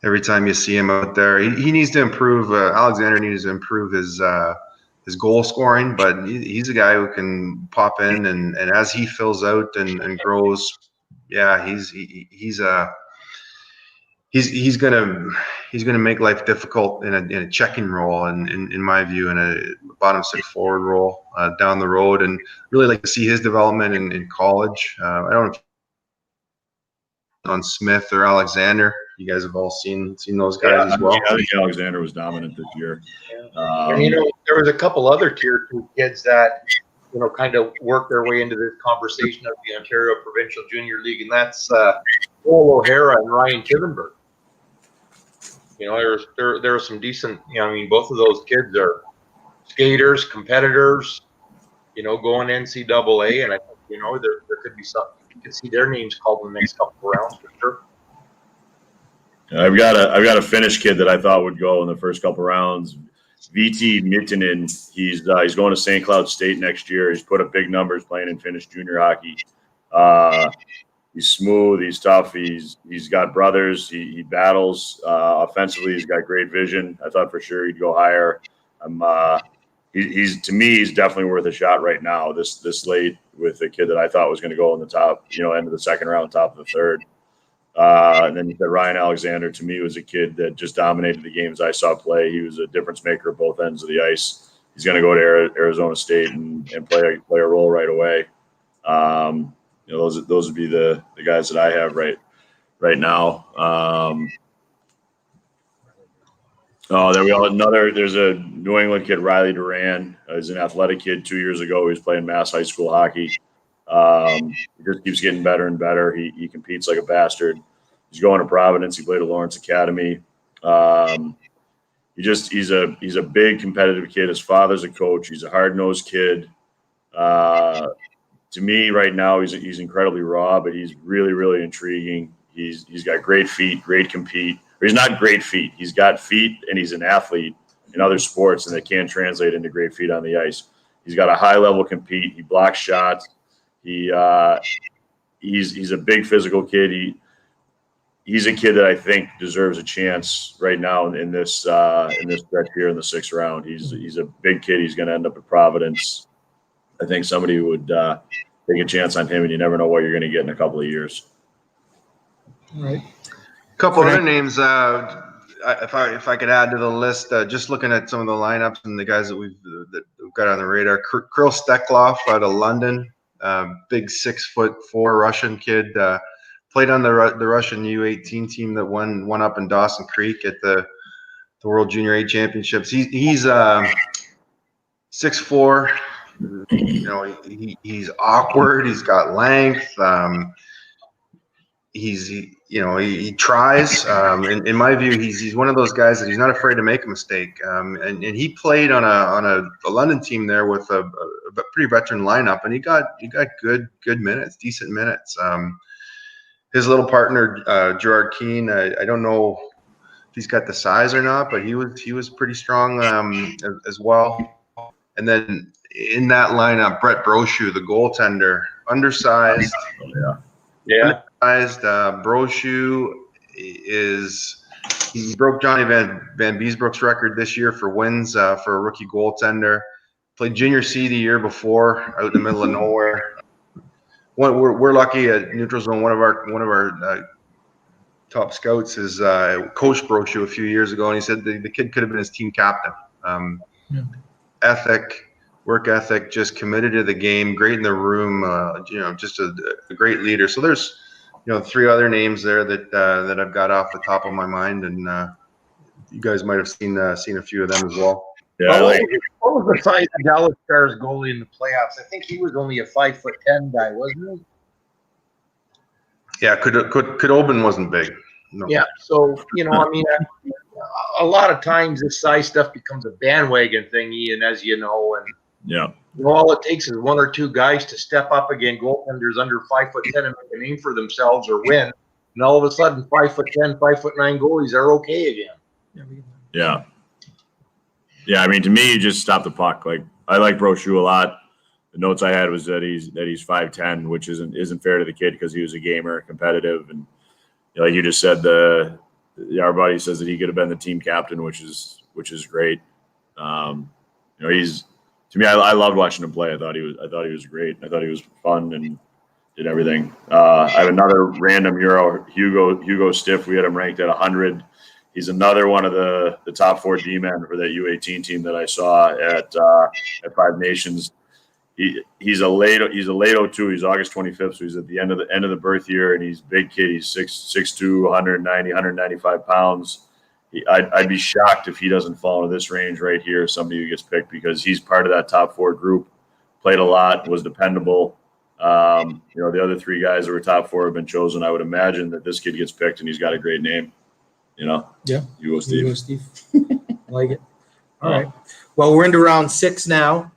Every time you see him out there, he needs to improve. Alexander needs to improve his goal scoring, but he's a guy who can pop in and as he fills out and grows, yeah, he's gonna make life difficult in a checking role, and in my view, in a bottom six forward role down the road, and really like to see his development in college. I don't know if on Smith or Alexander. You guys have all seen those guys as well. I think Alexander was dominant this year. And, there was a couple other tier 2 kids that, kind of worked their way into this conversation of the Ontario Provincial Junior League, and that's Joel O'Hara and Ryan Kivenberg. There was some decent, both of those kids are skaters, competitors, going NCAA, and I think, there could be something. You could see their names called in the next couple of rounds for sure. I've got a Finnish kid that I thought would go in the first couple rounds. VT Mittinen. He's going to St. Cloud State next year. He's put up big numbers playing in Finnish junior hockey. He's smooth. He's tough. He's got brothers. He battles offensively. He's got great vision. I thought for sure he'd go higher. He's to me, he's definitely worth a shot right now. This late with a kid that I thought was going to go in the top, end of the second round, top of the third. And then you said Ryan Alexander, to me, was a kid that just dominated the games I saw play. He was a difference maker at both ends of the ice. He's going to go to Arizona State and play a role right away. Those would be the guys that I have right now. There we go. There's a New England kid, Riley Duran. He's an athletic kid. 2 years ago, he was playing Mass high school hockey. He just keeps getting better and better. He competes like a bastard. He's going to Providence. He played at Lawrence Academy. He's a big competitive kid. His father's a coach. He's a hard-nosed kid. To me, right now, he's incredibly raw, but he's really, really intriguing. He's got great feet, great compete. Or he's not great feet. He's got feet, and he's an athlete in other sports, and they can translate into great feet on the ice. He's got a high-level compete. He blocks shots. He's a big physical kid. He's a kid that I think deserves a chance right now in this stretch here in the sixth round. He's a big kid. He's going to end up at Providence. I think somebody would take a chance on him, and you never know what you're going to get in a couple of years. All right. A couple other names, if I could add to the list, just looking at some of the lineups and the guys that we've got on the radar. Kirill Steklov out of London, big 6'4" Russian kid, played on the Russian U18 team that won up in Dawson Creek at the World Junior A Championships. He's 6'4". He's awkward. He's got length. He tries. In my view, he's one of those guys that he's not afraid to make a mistake. And he played on a London team there with a pretty veteran lineup, and he got good minutes, decent minutes. His little partner Gerard Keane, I don't know if he's got the size or not, but he was pretty strong as well. And then in that lineup, Brett Brochu, the goaltender, undersized. Yeah. Brochu he broke Johnny Van Beesbroek's record this year for wins for a rookie goaltender. Played junior C the year before out in the middle of nowhere. We're lucky at Neutral Zone. One of our top scouts is coached Brochu a few years ago, and he said the kid could have been his team captain. Work ethic, just committed to the game, great in the room, just a great leader. So there's, three other names there that I've got off the top of my mind, and you guys might have seen a few of them as well. Yeah, what was the size of Dallas Stars goalie in the playoffs? I think he was only a 5'10" guy, wasn't he? Yeah, Khudobin wasn't big. No. Yeah, so a lot of times this size stuff becomes a bandwagon thing, Ian, as you know, and all it takes is one or two guys to step up again, goaltenders under 5'10" and make a name for themselves or win. and all of a sudden 5'10", 5'9" goalies are okay again. Yeah. Yeah, I mean, to me, you just stop the puck. Like, I like Brochu a lot. The notes I had was that he's 5'10", which isn't fair to the kid because he was a gamer, competitive, and like you just said, our buddy says that he could have been the team captain, which is great. He's, to me, I loved watching him play. I thought he was great. I thought he was fun and did everything. I have another random Euro, Hugo Stiff. We had him ranked at 100. He's another one of the top 4 D-men for that U18 team that I saw at Five Nations. He's a late 02. He's August 25th, so he's at the end of the birth year, and he's a big kid. He's 6'2", 195 pounds. I'd be shocked if he doesn't fall into this range right here, somebody who gets picked, because he's part of that top 4 group, played a lot, was dependable. The other 3 guys that were top 4 have been chosen. I would imagine that this kid gets picked, and he's got a great name. Yeah. Hugo Steve. Like it. All right. Well, we're into round 6 now.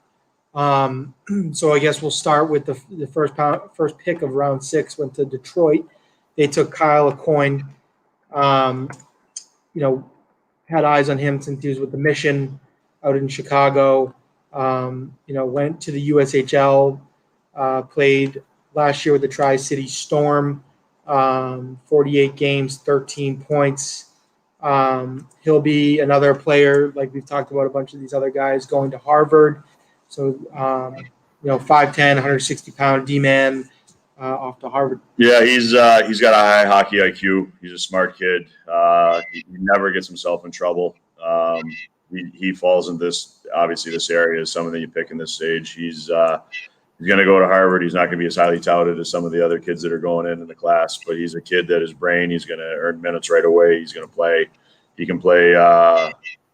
So I guess we'll start with the first pick of round 6 went to Detroit. They took Kyle Aucoin. Had eyes on him since he was with the Mission out in Chicago. Went to the USHL, played last year with the Tri-City Storm, 48 games, 13 points. He'll be another player, like we've talked about a bunch of these other guys, going to Harvard. So, 5'10", 160-pound D-man off to Harvard. Yeah, he's got a high hockey IQ. He's a smart kid. He never gets himself in trouble. He falls in this area as someone that you pick in this stage. He's going to go to Harvard. He's not going to be as highly touted as some of the other kids that are going in the class, but he's a kid that his brain, he's going to earn minutes right away. He's going to play. He can play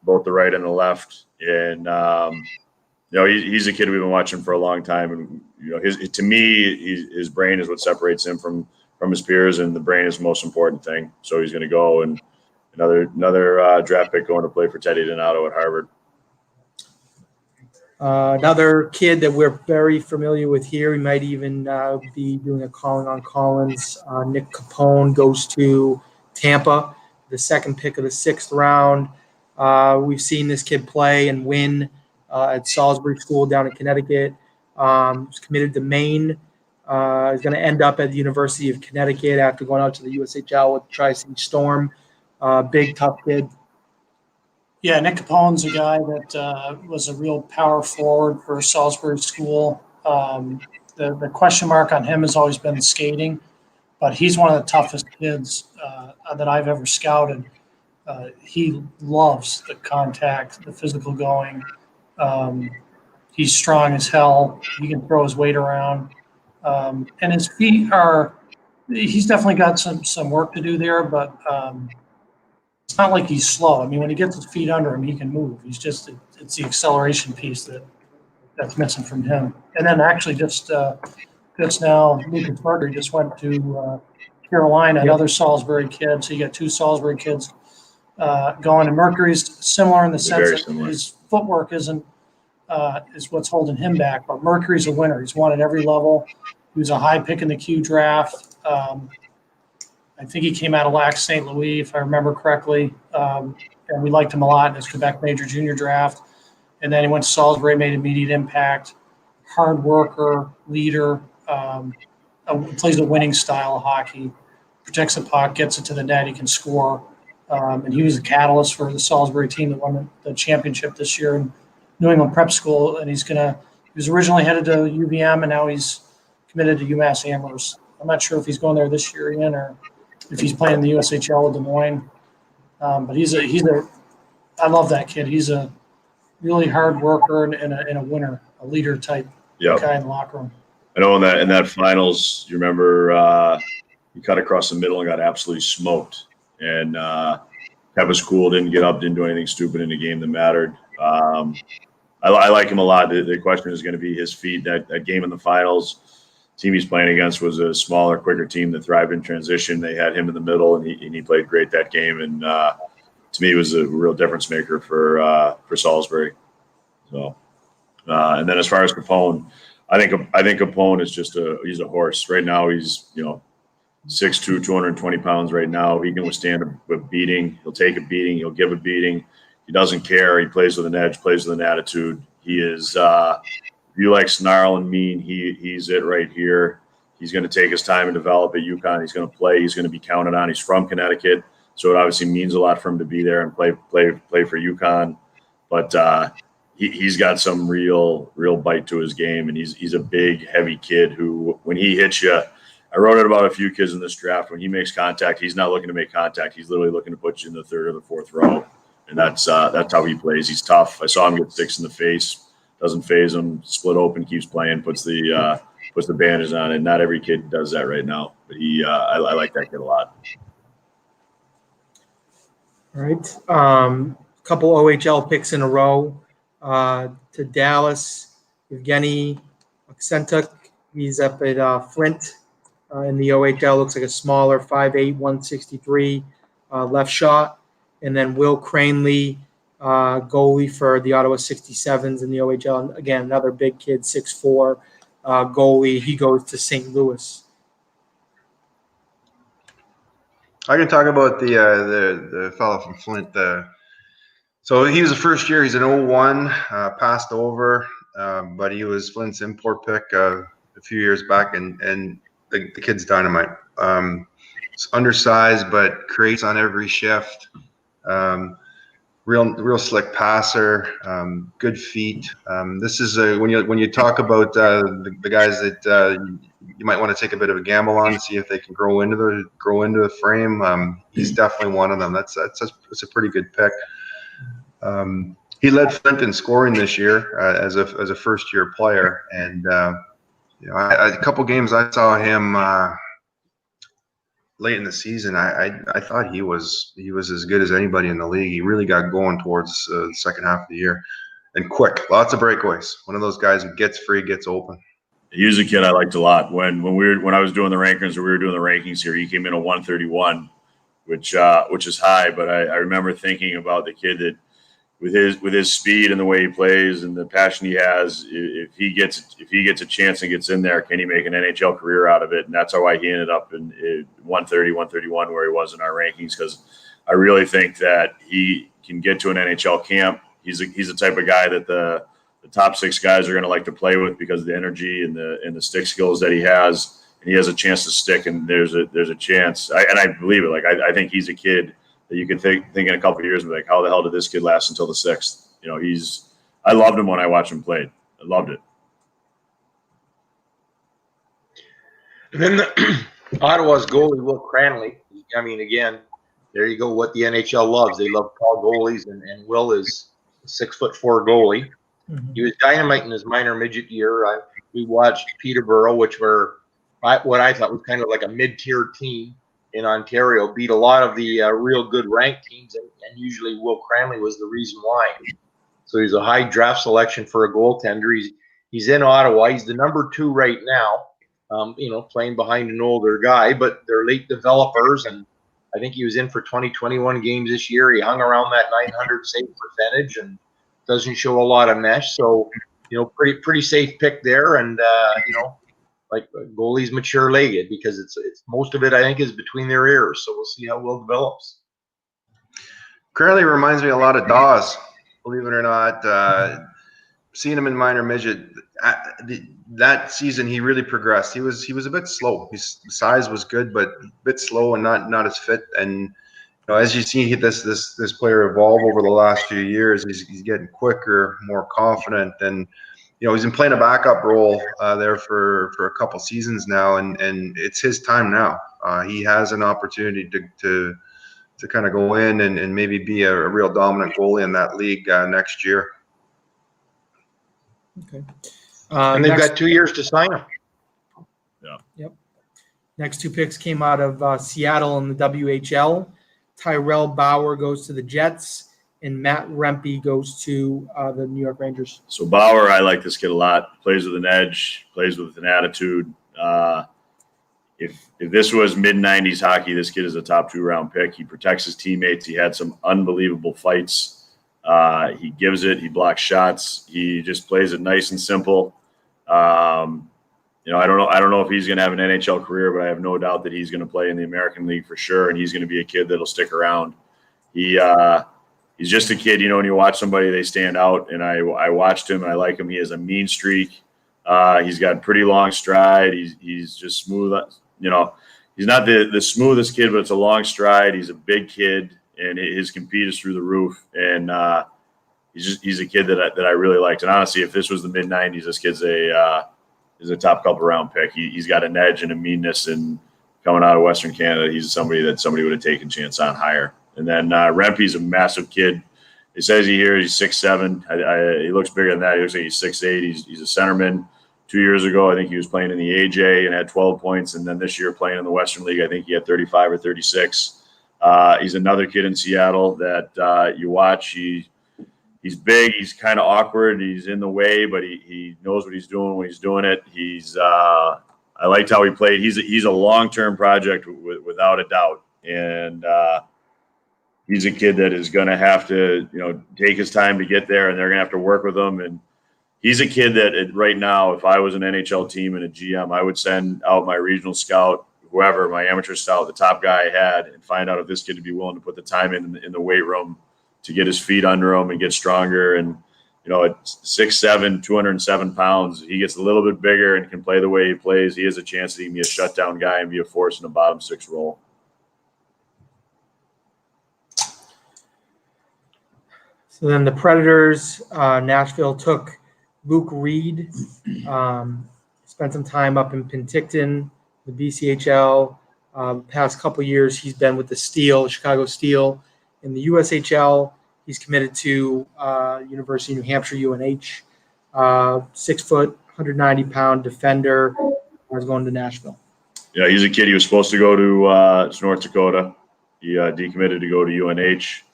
both the right and the left. And, he's a kid we've been watching for a long time. And, to me, his brain is what separates him from his peers, and the brain is the most important thing. So he's going to go, and another draft pick going to play for Teddy Donato at Harvard. Another kid that we're very familiar with here, we might even be doing a calling on Collins. Nick Capone goes to Tampa, the second pick of the 6th round. We've seen this kid play and win at Salisbury School down in Connecticut. He's committed to Maine. He's going to end up at the University of Connecticut after going out to the USHL with the Tri-City Storm. Big, tough kid. Yeah, Nick Capone's a guy that was a real power forward for Salisbury School. The question mark on him has always been the skating, but he's one of the toughest kids that I've ever scouted. He loves the contact, the physical going. He's strong as hell. He can throw his weight around. And his feet he's definitely got some work to do there, but it's not like he's slow. I mean, when he gets his feet under him, he can move. It's the acceleration piece that's missing from him. And then actually just now, Lucas Berger just went to Carolina, another Salisbury kid. So you got 2 Salisbury kids going. And Mercury's similar in the sense that his footwork is what's holding him back. But Mercury's a winner. He's won at every level. He was a high pick in the Q draft. I think he came out of Lac St. Louis, if I remember correctly. And we liked him a lot in his Quebec Major Junior draft. And then he went to Salisbury, made immediate impact. Hard worker, leader, plays a winning style of hockey, protects the puck, gets it to the net, he can score. And he was a catalyst for the Salisbury team that won the championship this year in New England Prep School. And he was originally headed to UVM, and now he's committed to UMass Amherst. I'm not sure if he's going there this year, Ian, or if he's playing the USHL with Des Moines. But I love that kid. He's a really hard worker and a winner, a leader type guy in the locker room. I know in that finals, you remember he cut across the middle and got absolutely smoked. And kept us cool, didn't get up, didn't do anything stupid in the game that mattered. I like him a lot. The question is going to be his feet. That game in the finals, team he's playing against was a smaller, quicker team that thrived in transition. They had him in the middle, and he played great that game. And to me, it was a real difference maker for Salisbury. So, and then as far as Capone, I think Capone is he's a horse right now. He's 6'2", 220 pounds right now. He can withstand a beating. He'll take a beating. He'll give a beating. He doesn't care. He plays with an edge, plays with an attitude. He is, if you like snarl and mean, he's it right here. He's going to take his time and develop at UConn. He's going to play. He's going to be counted on. He's from Connecticut, so it obviously means a lot for him to be there and play for UConn. But he's got some real bite to his game, and he's a big, heavy kid who, when he hits you, I wrote it about a few kids in this draft. When he makes contact, he's not looking to make contact. He's literally looking to put you in the third or the fourth row, and that's how he plays. He's tough. I saw him get 6 in the face. Doesn't phase him. Split open, keeps playing. Puts the bandage on, and not every kid does that right now. But I like that kid a lot. All right, couple OHL picks in a row. To Dallas, Evgeny Aksentuk. He's up at Flint in the OHL. Looks like a smaller 5'8", 163 left shot. And then Will Cranley, goalie for the Ottawa 67s in the OHL. And again, another big kid, 6'4", goalie. He goes to St. Louis. I can talk about the fellow from Flint. So he was a first year. He's an 01, passed over, but he was Flint's import pick a few years back, and the kid's dynamite. It's undersized, but creates on every shift. Real slick passer, good feet. This is when you talk about the guys that you might want to take a bit of a gamble on to see if they can grow into the frame. He's definitely one of them. That's a pretty good pick. He led Flint in scoring this year as a first year player, and a couple games I saw him late in the season. I thought he was as good as anybody in the league. He really got going towards the second half of the year, and quick, lots of breakaways. One of those guys who gets free, gets open. He was a kid I liked a lot. When I was doing the rankings, or we were doing the rankings here, he came in at 131, which is high. But I remember thinking about the kid that, with his speed and the way he plays and the passion he has, if he gets a chance and gets in there, can he make an NHL career out of it? And that's why he ended up in 130, 131, where he was in our rankings, because I really think that he can get to an NHL camp. He's the type of guy that the top 6 guys are going to like to play with because of the energy and the stick skills that he has, and he has a chance to stick. And there's a chance, and I believe it. Like I think he's a kid that you can think in a couple of years and be like, how the hell did this kid last until the 6th? I loved him when I watched him play. I loved it. And then Ottawa's goalie, Will Cranley. I mean, again, there you go. What the NHL loves. They love tall goalies, and Will is a 6'4" goalie. Mm-hmm. He was dynamite in his minor midget year. We watched Peterborough, which were what I thought was kind of like a mid-tier team in Ontario, beat a lot of the real good ranked teams, and usually Will Cranley was the reason why. So he's a high draft selection for a goaltender. He's in Ottawa. He's the number 2 right now, playing behind an older guy, but they're late developers, and I think he was in for 20-21 games this year. He hung around that 900 save percentage and doesn't show a lot of mesh. So, pretty safe pick there, and like goalies mature late, because it's most of it, I think, is between their ears. So we'll see how Will develops. Currently reminds me a lot of Dawes, believe it or not. Seeing him in minor midget, that season he really progressed. He was a bit slow. His size was good, but a bit slow and not as fit. And as you see this player evolve over the last few years, he's getting quicker, more confident, and he's been playing a backup role there for a couple seasons now, and it's his time now. He has an opportunity to kind of go in and maybe be a real dominant goalie in that league next year. Okay. And they've got 2 years to sign him. Yeah. Yep. Next 2 picks came out of Seattle in the WHL. Tyrell Bauer goes to the Jets, and Matt Rempe goes to the New York Rangers. So Bauer, I like this kid a lot. Plays with an edge, plays with an attitude. If this was mid-'90s hockey, this kid is a top 2-round pick. He protects his teammates. He had some unbelievable fights. He gives it. He blocks shots. He just plays it nice and simple. I don't know if he's going to have an NHL career, but I have no doubt that he's going to play in the American League for sure, and he's going to be a kid that'll stick around. He's just a kid, when you watch somebody, they stand out, and I watched him, and I like him. He has a mean streak. He's got pretty long stride. He's just smooth. He's not the smoothest kid, but it's a long stride. He's a big kid, and his compete is through the roof. And he's a kid that I really liked. And honestly, if this was the mid '90s, this kid's is a top couple round pick. He's got an edge and a meanness, and coming out of Western Canada, he's somebody would have taken a chance on higher. And then Rempe's a massive kid. It says he's 6'7". He looks bigger than that. He looks like he's 6'8". He's a centerman. 2 years ago, I think he was playing in the AJ and had 12 points. And then this year playing in the Western League, I think he had 35 or 36. He's another kid in Seattle that you watch. He's big. He's kind of awkward. He's in the way, but he knows what he's doing when he's doing it. I liked how he played. He's a long-term project without a doubt. And he's a kid that is going to have to, take his time to get there, and they're going to have to work with him. And he's a kid that right now, if I was an NHL team and a GM, I would send out my regional scout, whoever, my amateur scout, the top guy I had, and find out if this kid would be willing to put the time in the weight room to get his feet under him and get stronger. And, at 6'7", 207 pounds, he gets a little bit bigger and can play the way he plays. He has a chance that he can be a shutdown guy and be a force in a bottom six role. So then the Predators, Nashville took Luke Reed, spent some time up in Penticton, the BCHL. Past couple years, he's been with the Chicago Steel. In the USHL, he's committed to University of New Hampshire, UNH. 6 foot, 190-pound defender. Is going to Nashville. Yeah, he's a kid. He was supposed to go to North Dakota. He decommitted to go to UNH.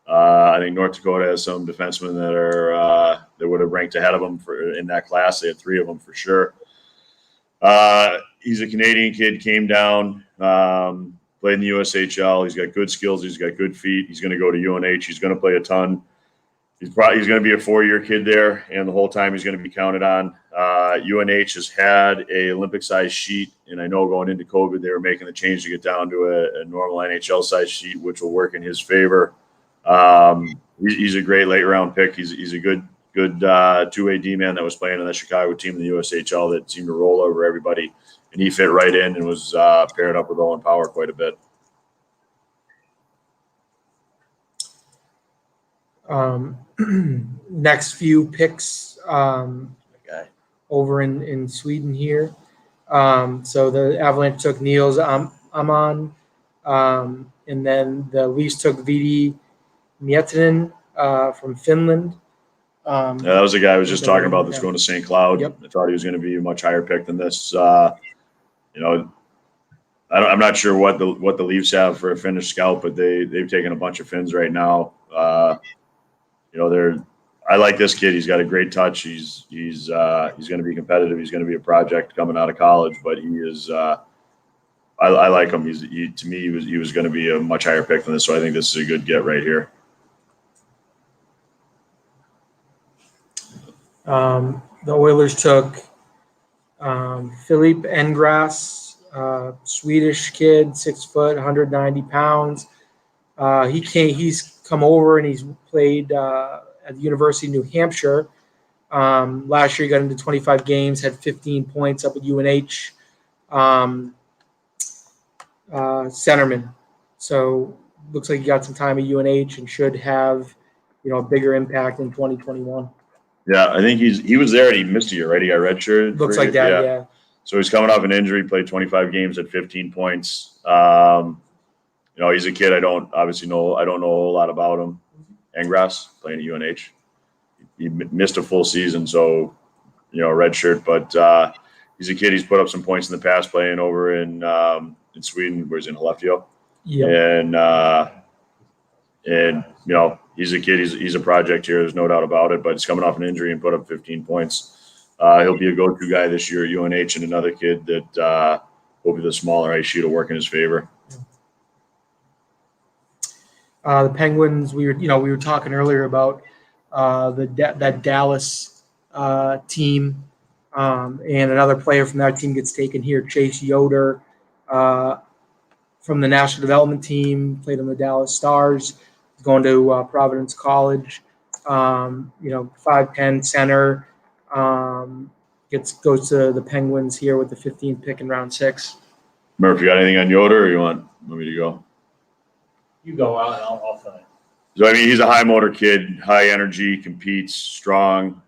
I think North Dakota has some defensemen that would have ranked ahead of him in that class. They had 3 of them for sure. He's a Canadian kid, came down, played in the USHL. He's got good skills. He's got good feet. He's going to go to UNH. He's going to play a ton. He's going to be a 4-year kid there, and the whole time he's going to be counted on. UNH has had a Olympic-sized sheet, and I know going into COVID they were making the change to get down to a normal NHL-sized sheet, which will work in his favor. He's a great late-round pick. He's a good two-way D-man that was playing on the Chicago team in the USHL that seemed to roll over everybody, and he fit right in and was paired up with Owen Power quite a bit. Next few picks over in Sweden here. So the Avalanche took Niels Aman, and then the Leafs took Vidi Miettinen from Finland. That was the guy I was just talking about that's going to St. Cloud. Yep. I thought he was going to be a much higher pick than this. I'm not sure what the Leafs have for a Finnish scout, but they've taken a bunch of Finns right now. I like this kid. He's got a great touch. He's going to be competitive. He's going to be a project coming out of college, but he is. I like him. To me, he was going to be a much higher pick than this. So I think this is a good get right here. The Oilers took Philippe Engras, Swedish kid, 6 foot, 190 pounds. He's come over and he's played at the University of New Hampshire. Last year he got into 25 games, had 15 points up at UNH. Centerman. So looks like he got some time at UNH and should have, a bigger impact in 2021. Yeah, I think he was there and he missed a year, right? He got redshirted. Looks like that, yeah. So he's coming off an injury, played 25 games at 15 points. He's a kid I don't know a whole lot about him. Engras, playing at UNH. He missed a full season, so, redshirt. But he's a kid. He's put up some points in the past playing over in Sweden, where he's in Skellefteå. Yeah. And he's a kid. He's a project here. There's no doubt about it. But he's coming off an injury and put up 15 points. He'll be a go-to guy this year at UNH, and another kid that hopefully the smaller ice sheet will work in his favor. The Penguins. We were talking earlier about that Dallas team And another player from that team gets taken here, Chase Yoder, from the National Development Team, played on the Dallas Stars. He's going to Providence College. 5'10" center. Goes to the Penguins here with the 15th pick in round 6. Murph, you got anything on Yoder, or you want me to go? You go out, and I'll fill in. So, I mean, he's a high motor kid, high energy, competes, strong.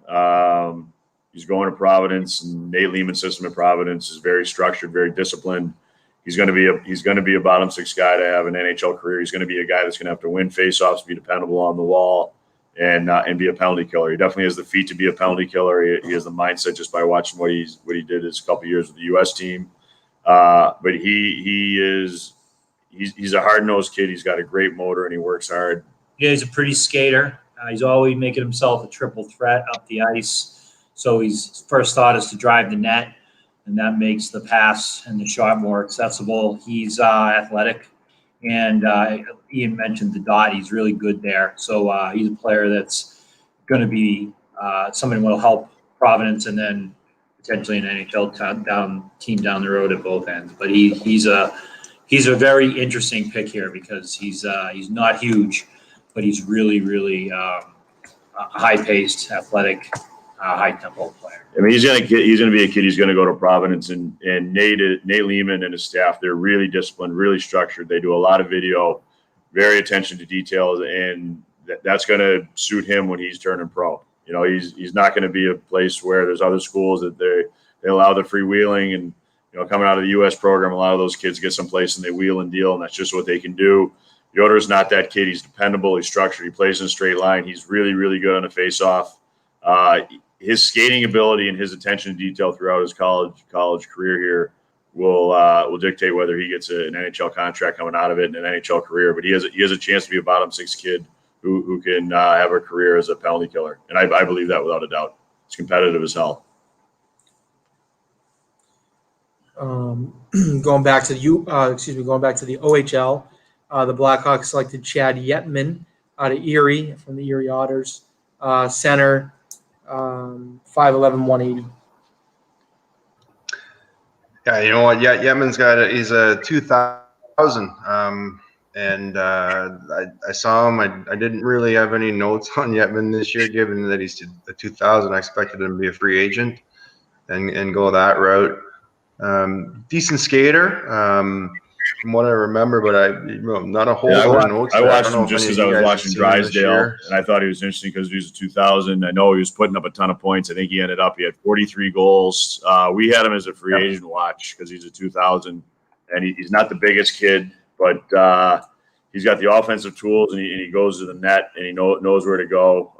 He's going to Providence, and Nate Lehman's system at Providence is very structured, very disciplined. He's going to be a bottom 6 guy to have an NHL career. He's going to be a guy that's going to have to win faceoffs, be dependable on the wall, and be a penalty killer. He definitely has the feet to be a penalty killer. He has the mindset just by watching what he did his couple years with the U.S. team. But he's a hard-nosed kid. He's got a great motor, and he works hard. Yeah, he's a pretty skater. He's always making himself a triple threat up the ice. So his first thought is to drive the net, and that makes the pass and the shot more accessible. He's athletic, and Ian mentioned the dot. He's really good there. So he's a player that's going to be somebody who will help Providence and then potentially an NHL team down the road at both ends. But he's a very interesting pick here because he's not huge, but he's really, really high-paced, athletic, high-tempo player. I mean, he's gonna be a kid. He's gonna go to Providence, and Nate Lehman and his staff. They're really disciplined, really structured. They do a lot of video, very attention to details, and that's gonna suit him when he's turning pro. You know, he's not gonna be a place where there's other schools that they allow the freewheeling, and coming out of the U.S. program, a lot of those kids get someplace and they wheel and deal, and that's just what they can do. Yoder's not that kid. He's dependable. He's structured. He plays in a straight line. He's really, really good on a face-off. His skating ability and his attention to detail throughout his college career here will dictate whether he gets an NHL contract coming out of it and an NHL career. But he has a chance to be a bottom 6 kid who can have a career as a penalty killer, and I believe that without a doubt. It's competitive as hell. Going back to the OHL, the Blackhawks selected Chad Yetman out of Erie from the Erie Otters, center. 5'11", 180. Yeah, you know what? Yeah, Yetman's he's a 2000. And I saw him. I didn't really have any notes on Yetman this year, given that he's a 2000. I expected him to be a free agent and go that route. Decent skater. From what I remember, but not a whole lot of notes. I watched him just as I was watching Drysdale, and I thought he was interesting because he was a 2000. I know he was putting up a ton of points. I think he had 43 goals. We had him as a free agent watch because he's a 2000, and he's not the biggest kid, but he's got the offensive tools, and he goes to the net, and he knows where to go.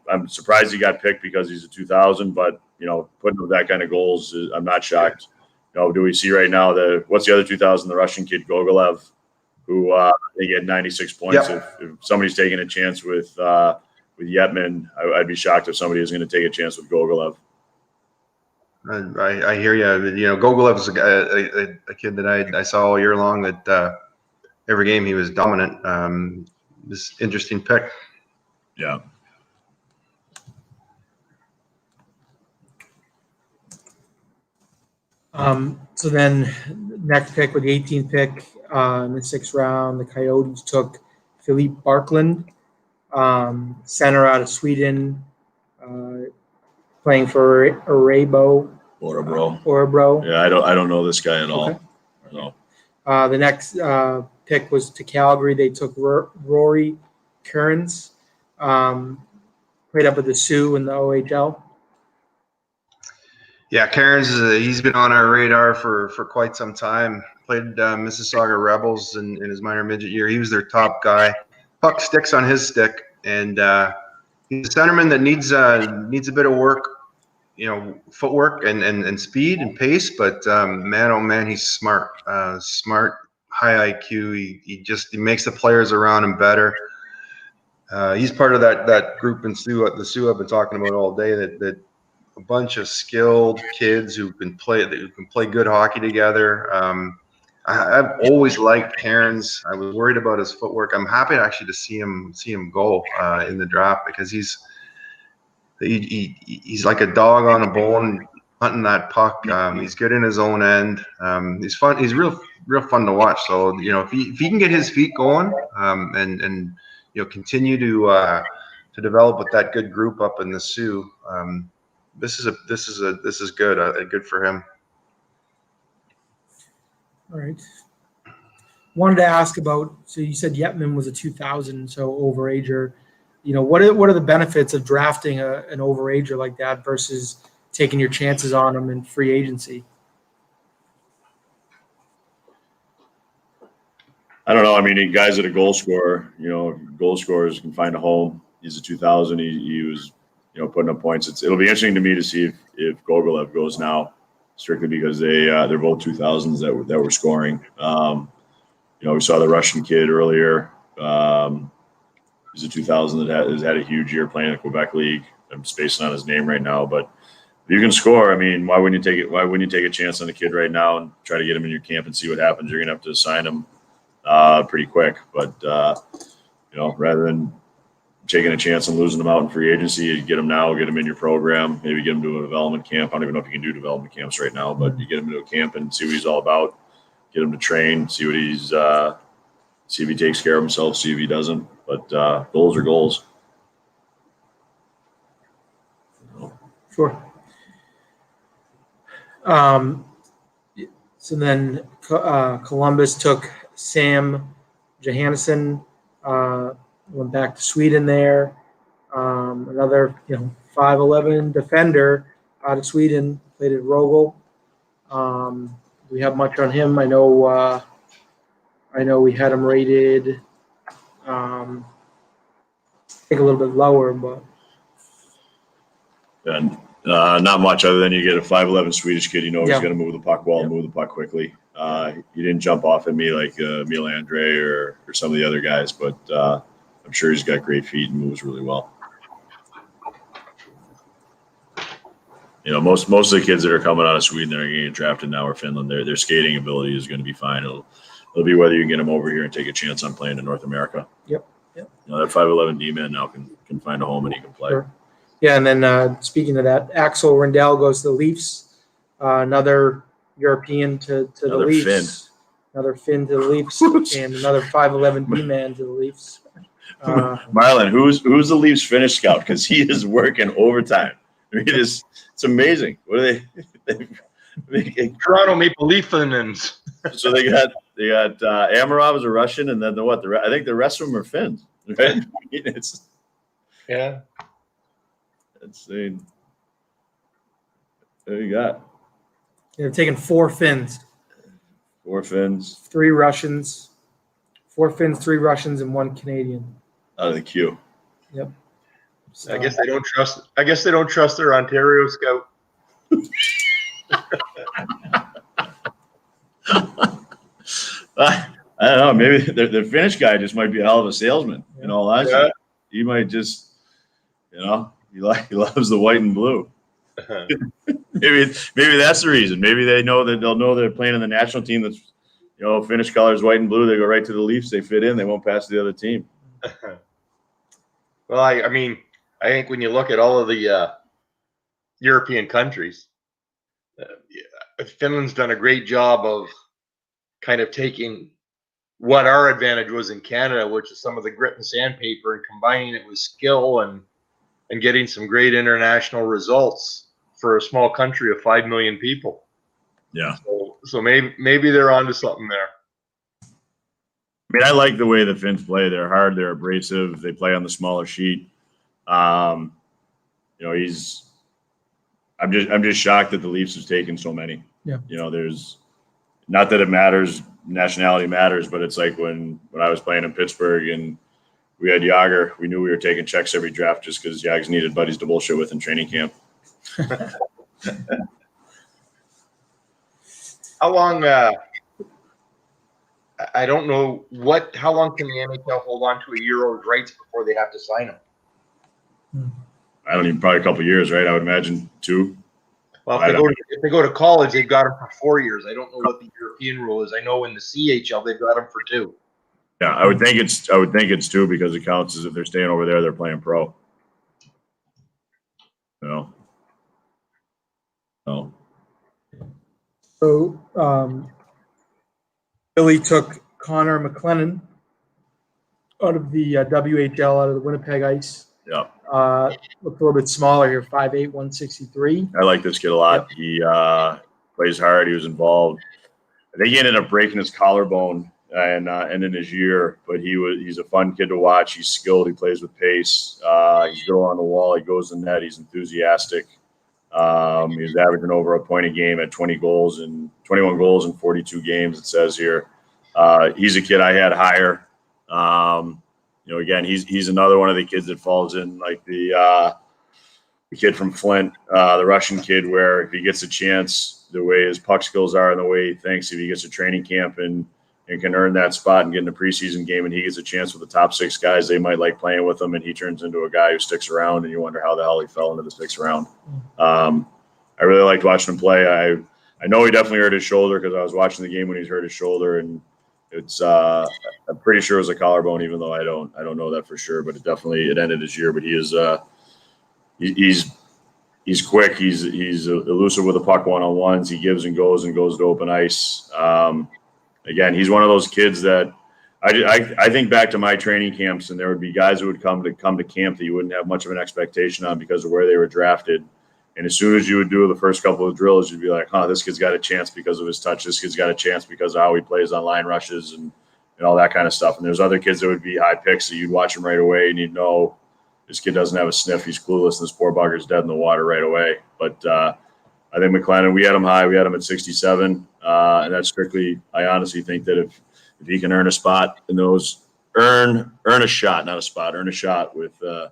I'm surprised he got picked because he's a 2000, but putting up that kind of goals, I'm not shocked. Do we see right now what's the other 2000, the Russian kid Gogolev, who they get 96 points. Yep. If somebody's taking a chance with Yetman, I'd be shocked if somebody is going to take a chance with Gogolev. I hear you. Gogolev is a kid that I saw all year long. That every game he was dominant. This interesting pick. Yeah. So then next pick with the 18th pick in the 6th round, the Coyotes took Philippe Barkland, center out of Sweden, playing for Örebro. Yeah, I don't know this guy at all. Okay. No. The next pick was to Calgary. They took Rory Kearns, played up with the Sioux in the OHL. Yeah, Cairns he's been on our radar for quite some time. Played Mississauga Rebels in his minor midget year. He was their top guy. Puck sticks on his stick, and he's a centerman that needs a bit of work, footwork and speed and pace. But man, oh man, he's smart. Smart, high IQ. He makes the players around him better. He's part of that group in the Sioux I've been talking about all day. That a bunch of skilled kids who can play good hockey together. I've always liked Cairns. I was worried about his footwork. I'm happy actually to see him go in the draft because He's like a dog on a bone, hunting that puck. He's good in his own end. He's fun. He's real fun to watch. So if he can get his feet going, and continue to develop with that good group up in the Sioux, this is good. Good for him. All right. Wanted to ask about, so you said Yetman was a 2000, so overager. What are the benefits of drafting an overager like that versus taking your chances on him in free agency? I don't know. I mean, guys that are goal scorer, goal scorers can find a home. He's a 2000. He was, putting up points. It'll be interesting to me to see if Gogolev goes now, strictly because they're both 2000s that were scoring. We saw the Russian kid earlier. He's a 2000 that has had a huge year playing in the Quebec League. I'm spacing on his name right now, but if you can score, I mean, why wouldn't you take it? Why wouldn't you take a chance on a kid right now and try to get him in your camp and see what happens? You're gonna have to sign him pretty quick, but rather than taking a chance and losing him out in free agency, you get him now, get him in your program, maybe get him to a development camp. I don't even know if you can do development camps right now, but you get him to a camp and see what he's all about. Get him to train, see what he's, see if he takes care of himself, see if he doesn't. But goals are goals. Sure. So then Columbus took Sam Johansson, went back to Sweden there. Another 5'11" defender out of Sweden, played at Rogel. Do we have much on him? I know we had him rated I think a little bit lower, but and not much other than you get a 5'11" Swedish kid. He's going to move the puck well, move the puck quickly. He didn't jump off at me like Emil Andre or some of the other guys, but I'm sure he's got great feet and moves really well. Most of the kids that are coming out of Sweden that are getting drafted now or Finland, their skating ability is going to be fine. It'll be whether you can get them over here and take a chance on playing in North America. Yep. That 5'11" D-man now can find a home and he can play. Sure. Yeah, and then speaking of that, Axel Rendell goes to the Leafs. Another European to the Leafs. Finn. Another Finn to the Leafs, and another 5'11" D-man to the Leafs. Marlon, who's the Leafs Finnish scout? Because he is working overtime. I mean, it's amazing. What are they? Toronto Maple Leafs. So they got Amarov is a Russian, and then I think the rest of them are Finns, right? Yeah. Insane. There you got. They've taken 4 Finns. 4 Finns. 3 Russians. 4 Finns, 3 Russians, and 1 Canadian. Out of the queue. Yep. So, I guess they don't trust their Ontario scout. I don't know. Maybe the Finnish guy just might be a hell of a salesman. In all honesty, he might just, he loves the white and blue. maybe that's the reason. Maybe they'll know they're playing in the national team that's, Finnish colors, white and blue. They go right to the Leafs. They fit in. They won't pass the other team. Well, I think when you look at all of the European countries, Finland's done a great job of kind of taking what our advantage was in Canada, which is some of the grit and sandpaper, and combining it with skill and getting some great international results for a small country of 5 million people. Yeah. So maybe they're onto something there. I mean, I like the way the Finns play. They're hard. They're abrasive. They play on the smaller sheet. I'm just shocked that the Leafs have taken so many. Yeah. There's not that it matters. Nationality matters, but it's like when I was playing in Pittsburgh and we had Yager, we knew we were taking checks every draft just because Yags needed buddies to bullshit with in training camp. How long? I don't know how long can the NHL hold on to a Euro's rights before they have to sign them? I don't even, probably a couple of years, right? I would imagine 2. Well, if they go to college, they've got them for 4 years. I don't know what the European rule is. I know in the CHL they've got them for 2. Yeah, I would think it's 2 because it counts as if they're staying over there, they're playing pro. No. No. So Billy took Connor McLennan out of the WHL, out of the Winnipeg Ice. Yeah. Looked a little bit smaller here, 5'8", 163. I like this kid a lot. Yep. He plays hard. He was involved. I think he ended up breaking his collarbone and ending his year, but he's a fun kid to watch. He's skilled. He plays with pace. He's good on the wall. He goes in net. He's enthusiastic. He's averaging over a point a game at 21 goals in 42 games, it says here. He's a kid I had higher. Again, he's another one of the kids that falls in like the kid from Flint, the Russian kid, where if he gets a chance, the way his puck skills are and the way he thinks, if he gets a training camp and can earn that spot and get in a preseason game and he gets a chance with the top 6 guys, they might like playing with him, and he turns into a guy who sticks around, and you wonder how the hell he fell into the 6th round. I really liked watching him play. I know he definitely hurt his shoulder because I was watching the game when he's hurt his shoulder, and it's I'm pretty sure it was a collarbone, even though I don't know that for sure, but it ended his year. But he is he's quick. He's elusive with the puck one-on-ones. He gives and goes to open ice. Again, he's one of those kids that I think back to my training camps, and there would be guys who would come to camp that you wouldn't have much of an expectation on because of where they were drafted. And as soon as you would do the first couple of drills, you'd be like, this kid's got a chance because of his touch. This kid's got a chance because of how he plays on line rushes and all that kind of stuff. And there's other kids that would be high picks that you'd watch him right away and you'd know this kid doesn't have a sniff. He's clueless, and this poor bugger's dead in the water right away. But I think McLennan, we had him high. We had him at 67. And that's strictly, I honestly think that if he can earn a spot in those, earn a shot, not a spot, earn a shot with the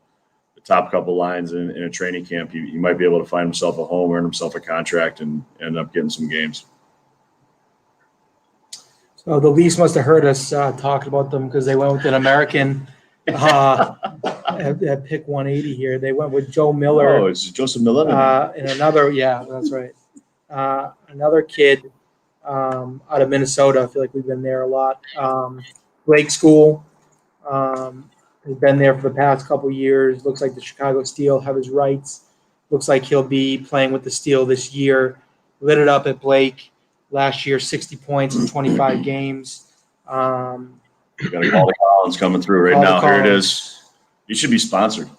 top couple lines in a training camp, he might be able to find himself a home, earn himself a contract, and end up getting some games. So the Leafs must have heard us talking about them because they went with an American at pick 180 here. They went with Joe Miller. Oh, it's Joseph Miller. And another, yeah, that's right. Another kid out of Minnesota. I feel like we've been there a lot. Blake School. He's been there for the past couple years. Looks like the Chicago Steel have his rights. Looks like he'll be playing with the Steel this year. Lit it up at Blake last year, 60 points in 25 games. We got a Calder Collins coming through right now. Here it is. You should be sponsored.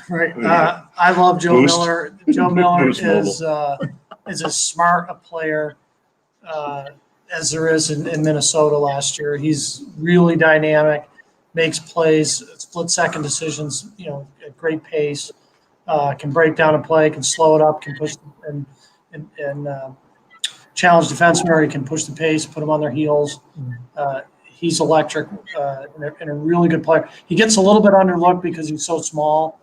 Right. I love Joe Miller. Joe Miller is as smart a player as there is in Minnesota last year. He's really dynamic, makes plays, split-second decisions, at great pace, can break down a play, can slow it up, can push and challenge defensemen, or he can push the pace, put them on their heels. He's electric and a really good player. He gets a little bit underlooked because he's so small.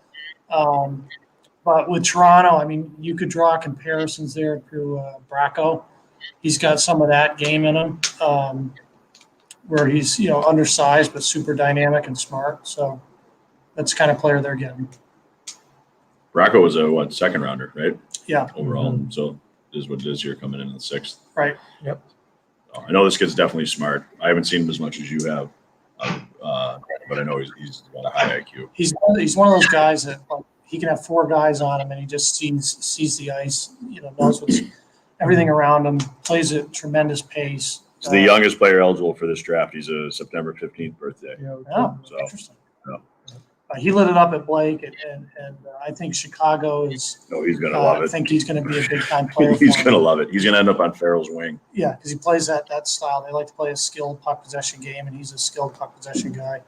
But with Toronto, I mean, you could draw comparisons there to Bracco. He's got some of that game in him, where he's undersized but super dynamic and smart. So that's the kind of player they're getting. Bracco was a second rounder, right? Yeah. Overall, so this is what it is here coming in the 6th. Right. Yep. I know this kid's definitely smart. I haven't seen him as much as you have, but I know he's got a high IQ. He's one of those guys that he can have 4 guys on him and he just sees the ice, knows what's everything around him, plays at tremendous pace. He's the youngest player eligible for this draft. He's a September 15th birthday. Oh, so interesting. Yeah. He lit it up at Blake, and I think Chicago is. No, he's going to love it. I think he's going to be a big time player. He's going to love it. He's going to end up on Farrell's wing. Yeah, because he plays that style. They like to play a skilled puck possession game, and he's a skilled puck possession guy.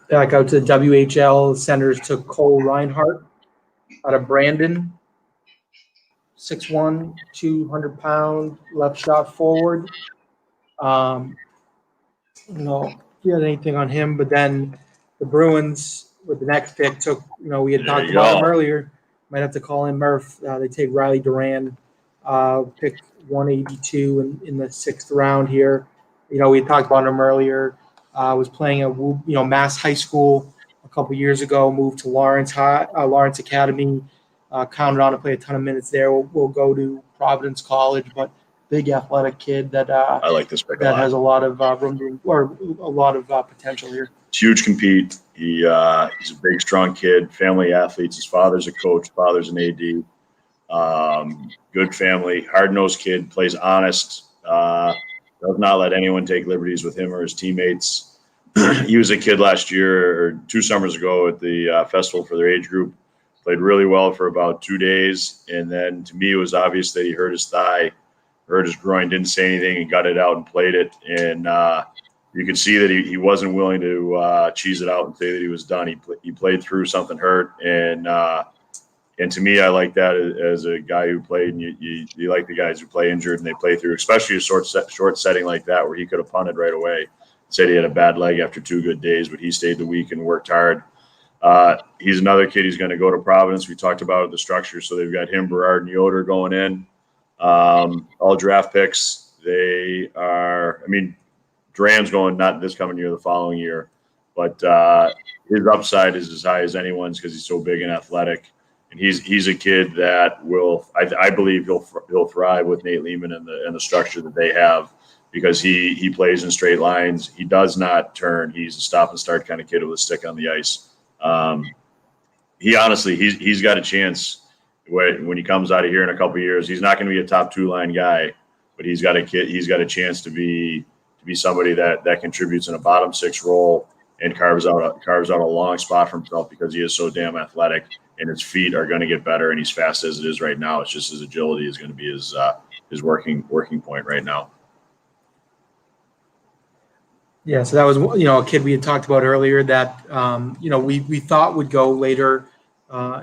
Back out to the WHL, the Senators took Cole Reinhardt out of Brandon. 6'1", 200-pound left shot forward. If you had anything on him, but then the Bruins with the next pick took, we had talked about him earlier. Might have to call in Murph. They take Riley Duran, pick 182 in the 6th round here. We had talked about him earlier. Was playing at Mass High School a couple years ago. Moved to Lawrence Academy. Counted on to play a ton of minutes there. We'll go to Providence College, but big athletic kid that I like this pick a that lot. has a lot of room to, or a lot of potential here. Huge compete. He's a big, strong kid. Family athletes. His father's a coach. Father's an AD. Good family. Hard-nosed kid. Plays honest. Does not let anyone take liberties with him or his teammates. He was a kid last year or 2 summers ago at the festival for their age group. Played really well for about 2 days, and then to me it was obvious that he hurt his thigh, hurt his groin, didn't say anything, and got it out and played it. And you could see that he wasn't willing to cheese it out and say that he was done. He played through something hurt, and to me, I like that as a guy who played. And you like the guys who play injured and they play through, especially a short setting like that where he could have punted right away. Said he had a bad leg after 2 good days, but he stayed the week and worked hard. He's another kid. He's going to go to Providence. We talked about the structure. So they've got him, Berard, and Yoder going in. All draft picks. They are, Duran's going not this coming year, the following year. But his upside is as high as anyone's because he's so big and athletic. And he's a kid that will, I believe he'll thrive with Nate Lehman and the structure that they have because he plays in straight lines. He does not turn. He's a stop and start kind of kid with a stick on the ice. He's got a chance when he comes out of here in a couple of years. He's not going to be a top 2-line guy, but he's got a chance to be somebody that contributes in a bottom 6 role and carves out a long spot for himself because he is so damn athletic and his feet are going to get better and he's fast as it is right now. It's just his agility is going to be his working point right now. Yeah, so that was a kid we had talked about earlier that we thought would go later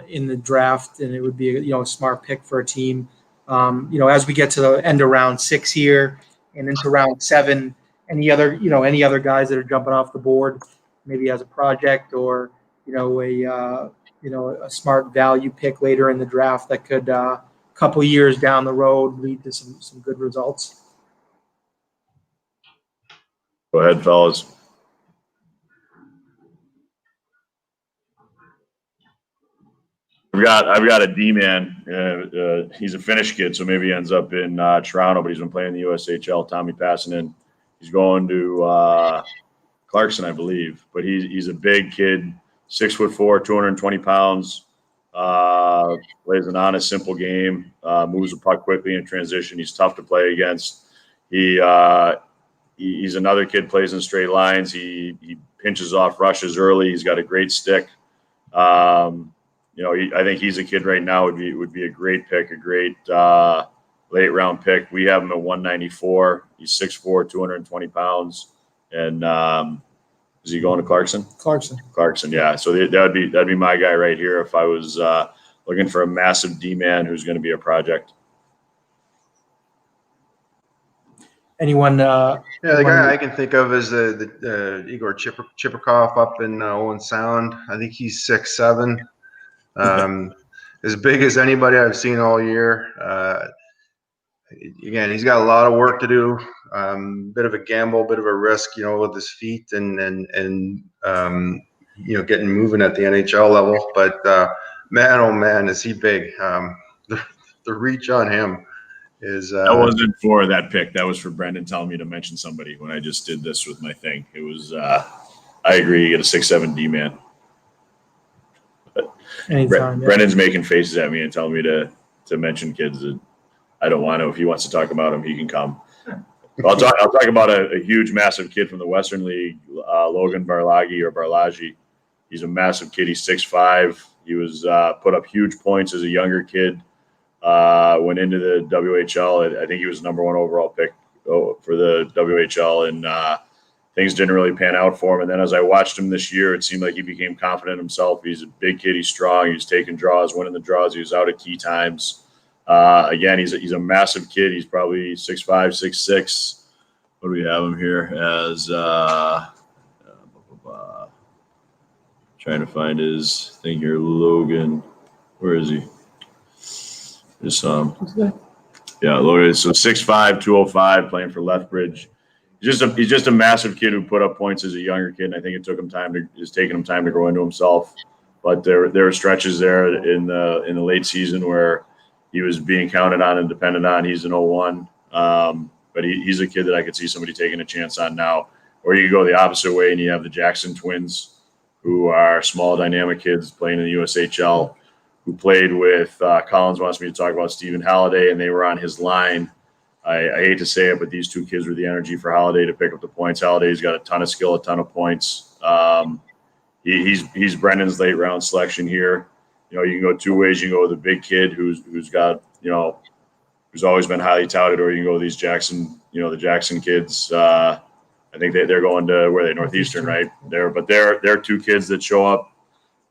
in the draft, and it would be a smart pick for a team. As we get to the end of round 6 here and into round 7, any other guys that are jumping off the board, maybe as a project or a smart value pick later in the draft that could a couple years down the road lead to some good results. Go ahead, fellas. I've got a D-man. He's a Finnish kid, so maybe he ends up in Toronto, but he's been playing the USHL. Tommy Passanen. He's going to Clarkson, I believe, but he's a big kid, 6'4", 220 pounds. Plays an honest, simple game. Moves the puck quickly in transition. He's tough to play against. He's another kid, plays in straight lines. He pinches off rushes early. He's got a great stick. I think he's a kid right now would be a great pick, a great late round pick. We have him at 194. He's 6'4", 220 pounds. And is he going to Clarkson? Clarkson, yeah. So that'd be my guy right here if I was looking for a massive D-man who's going to be a project. Anyone? The guy I can think of is the Igor Chipikov up in Owen Sound. I think he's 6'7", as big as anybody I've seen all year. Again, he's got a lot of work to do. Bit of a gamble, bit of a risk, with his feet and getting moving at the NHL level. But man, oh man, is he big! The reach on him is. That wasn't for that pick. That was for Brendan telling me to mention somebody when I just did this with my thing. It was. I agree. You get a 6'7" D-man. Anytime, yeah. Brendan's making faces at me and telling me to mention kids that I don't want to. If he wants to talk about them, he can come. I'll talk about a huge, massive kid from the Western League, Logan Barlagi. He's a massive kid. He's 6'5". He was put up huge points as a younger kid. Went into the WHL. I think he was number 1 overall pick for the WHL, and things didn't really pan out for him. And then as I watched him this year, it seemed like he became confident in himself. He's a big kid. He's strong. He was taking draws, winning the draws. He was out at key times. Again, he's a massive kid. He's probably 6'5", 6'6". What do we have him here as? Trying to find his thing here. Logan, where is he? Just yeah, Logan. So 6'5", 205, playing for Lethbridge. He's just a massive kid who put up points as a younger kid, and I think it took him it's taken him time to grow into himself. But there were stretches there in the late season where he was being counted on and depended on. He's an 01. But he's a kid that I could see somebody taking a chance on now. Or you can go the opposite way and you have the Jackson twins, who are small, dynamic kids playing in the USHL, who played with Collins wants me to talk about Stephen Halliday, and they were on his line. I hate to say it, but these two kids were the energy for Halliday to pick up the points. Halliday's got a ton of skill, a ton of points. He's Brendan's late round selection here. You can go two ways. You can go with a big kid who's got, who's always been highly touted, or you can go with these Jackson, the Jackson kids. I think they're going to where they Northeastern, right? They're two kids that show up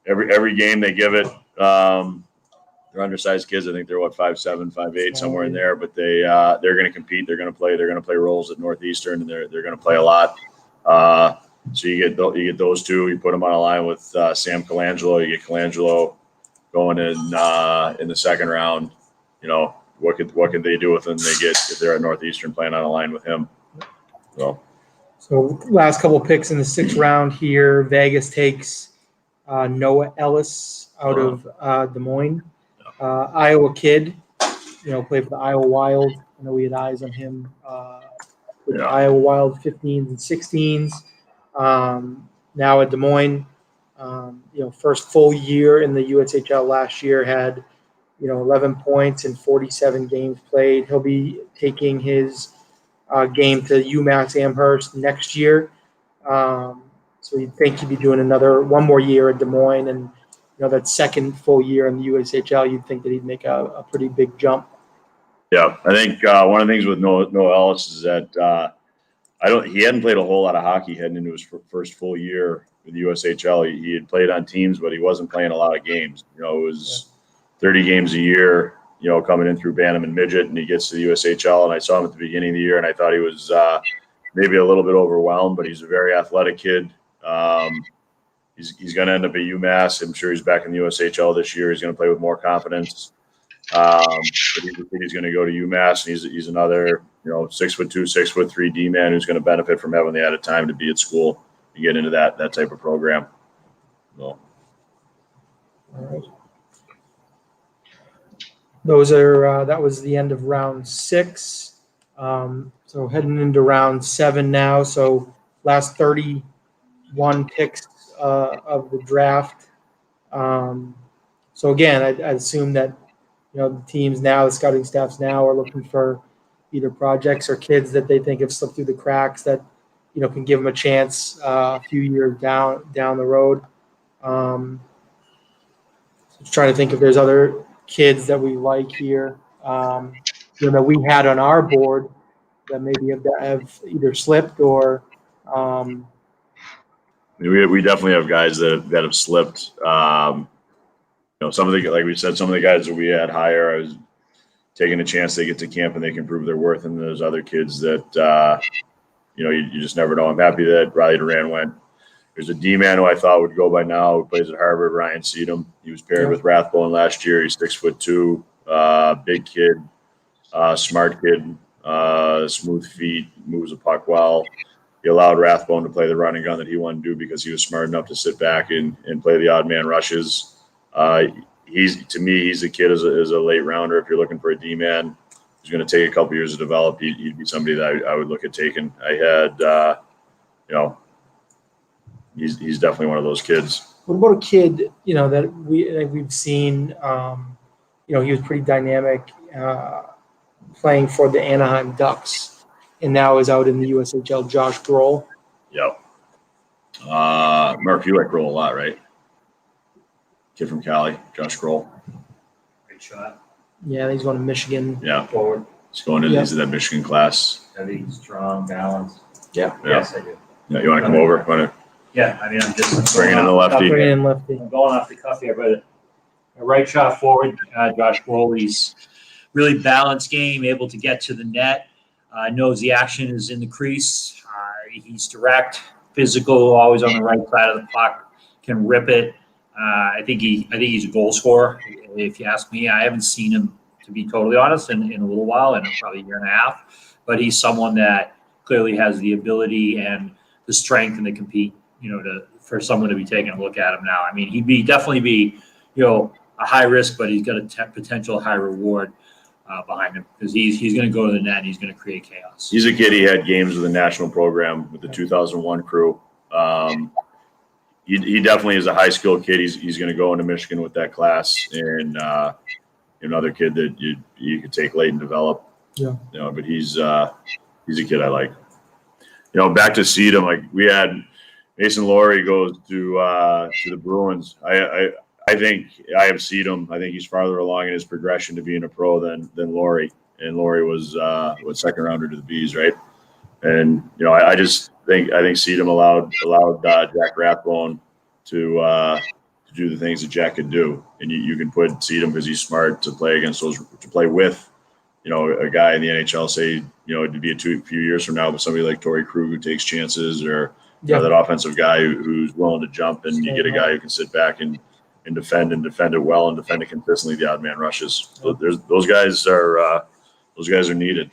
every game. They give it. They're undersized kids. I think they're 5'7", 5'8", somewhere in there. But they're going to compete. They're going to play. They're going to play roles at Northeastern, and they're going to play a lot. So you get those two. You put them on a line with Sam Colangelo. You get Colangelo going in the second round. What could they do with him? They get if they're at Northeastern playing on a line with him. So last couple of picks in the 6th round here. Vegas takes Noah Ellis out of Des Moines. Iowa kid, played for the Iowa Wild. I know we had eyes on him with the Iowa Wild 15s and 16s. Now at Des Moines, first full year in the USHL last year, had 11 points in 47 games played. He'll be taking his game to UMass Amherst next year. So you'd think he'd be doing one more year at Des Moines, and that second full year in the USHL, you'd think that he'd make a pretty big jump. Yeah, I think one of the things with Noah Ellis is that he hadn't played a whole lot of hockey heading into his first full year with the USHL. He had played on teams, but he wasn't playing a lot of games. It was 30 games a year, coming in through Bantam and Midget, and he gets to the USHL. And I saw him at the beginning of the year, and I thought he was maybe a little bit overwhelmed, but he's a very athletic kid. He's going to end up at UMass. I'm sure he's back in the USHL this year. He's going to play with more confidence. But he's going to go to UMass, and he's another 6'2", 6'3" D-man who's going to benefit from having the added time to be at school to get into that type of program. So. All right. Those are that was the end of round 6. So heading into round 7 now. So last 31 picks of the draft. So again, I assume that the teams now, the scouting staffs now, are looking for either projects or kids that they think have slipped through the cracks that can give them a chance a few years down the road. So just trying to think if there's other kids that we like here, that we had on our board that maybe have either slipped or. We definitely have guys that have slipped. Some of the, like we said, some of the guys that we had higher, I was taking a chance they get to camp and they can prove their worth. And there's other kids that, you just never know. I'm happy that Riley Duran went. There's a D-man who I thought would go by now, who plays at Harvard, Ryan Seedham. He was paired with Rathbone last year. He's 6'2", big kid, smart kid, smooth feet, moves the puck well. He allowed Rathbone to play the running gun that he wanted to do because he was smart enough to sit back and play the odd man rushes. He's a kid as a late rounder. If you're looking for a D-man who's going to take a couple years to develop, he'd be somebody that I would look at taking. I had, he's definitely one of those kids. What about a kid, that we've seen, he was pretty dynamic playing for the Anaheim Ducks and now is out in the USHL, Josh Grohl. Yep. Mark, you like Grohl a lot, right? Kid from Cali, Josh Grohl. Great shot. Yeah, he's going to Michigan. Yeah. Forward. He's going into that Michigan class. Heavy, strong, balanced. Yeah. Yes, I do. Yeah, you want to come over? Yeah, I mean, I'm just Bringing in the lefty. Bringing in lefty. I'm going off the cuff here, but a right shot forward, Josh Grohl, he's really balanced game, able to get to the net, knows the action is in the crease. He's direct, physical, always on the right side of the puck, can rip it. I think he's a goal scorer. If you ask me, I haven't seen him, to be totally honest, in a little while, in probably a year and a half. But he's someone that clearly has the ability and the strength and the compete, for someone to be taking a look at him now. I mean, he'd definitely be, a high risk, but he's got a potential high reward. behind him because he's going to go to the net and he's going to create chaos. He's a kid. He had games with the national program with the 2001 crew. He definitely is a high skill kid. He's going to go into Michigan with that class, and another kid that you could take late and develop. Yeah. But he's a kid I like. Back to Sedum, like we had Mason Laurie goes to the Bruins. I think I have Sedum. I think he's farther along in his progression to being a pro than Laurie. And Laurie was second rounder to the Bees, right? And I just think Sedum allowed Jack Rathbone to do the things that Jack could do, and you can put Sedum because he's smart to play with a guy in the NHL. Say it'd be a few years from now, but somebody like Torrey Krug who takes chances, or that offensive guy who's willing to jump, and you get a guy who can sit back and defend it well and defend it consistently. The odd man rushes. So those guys are needed.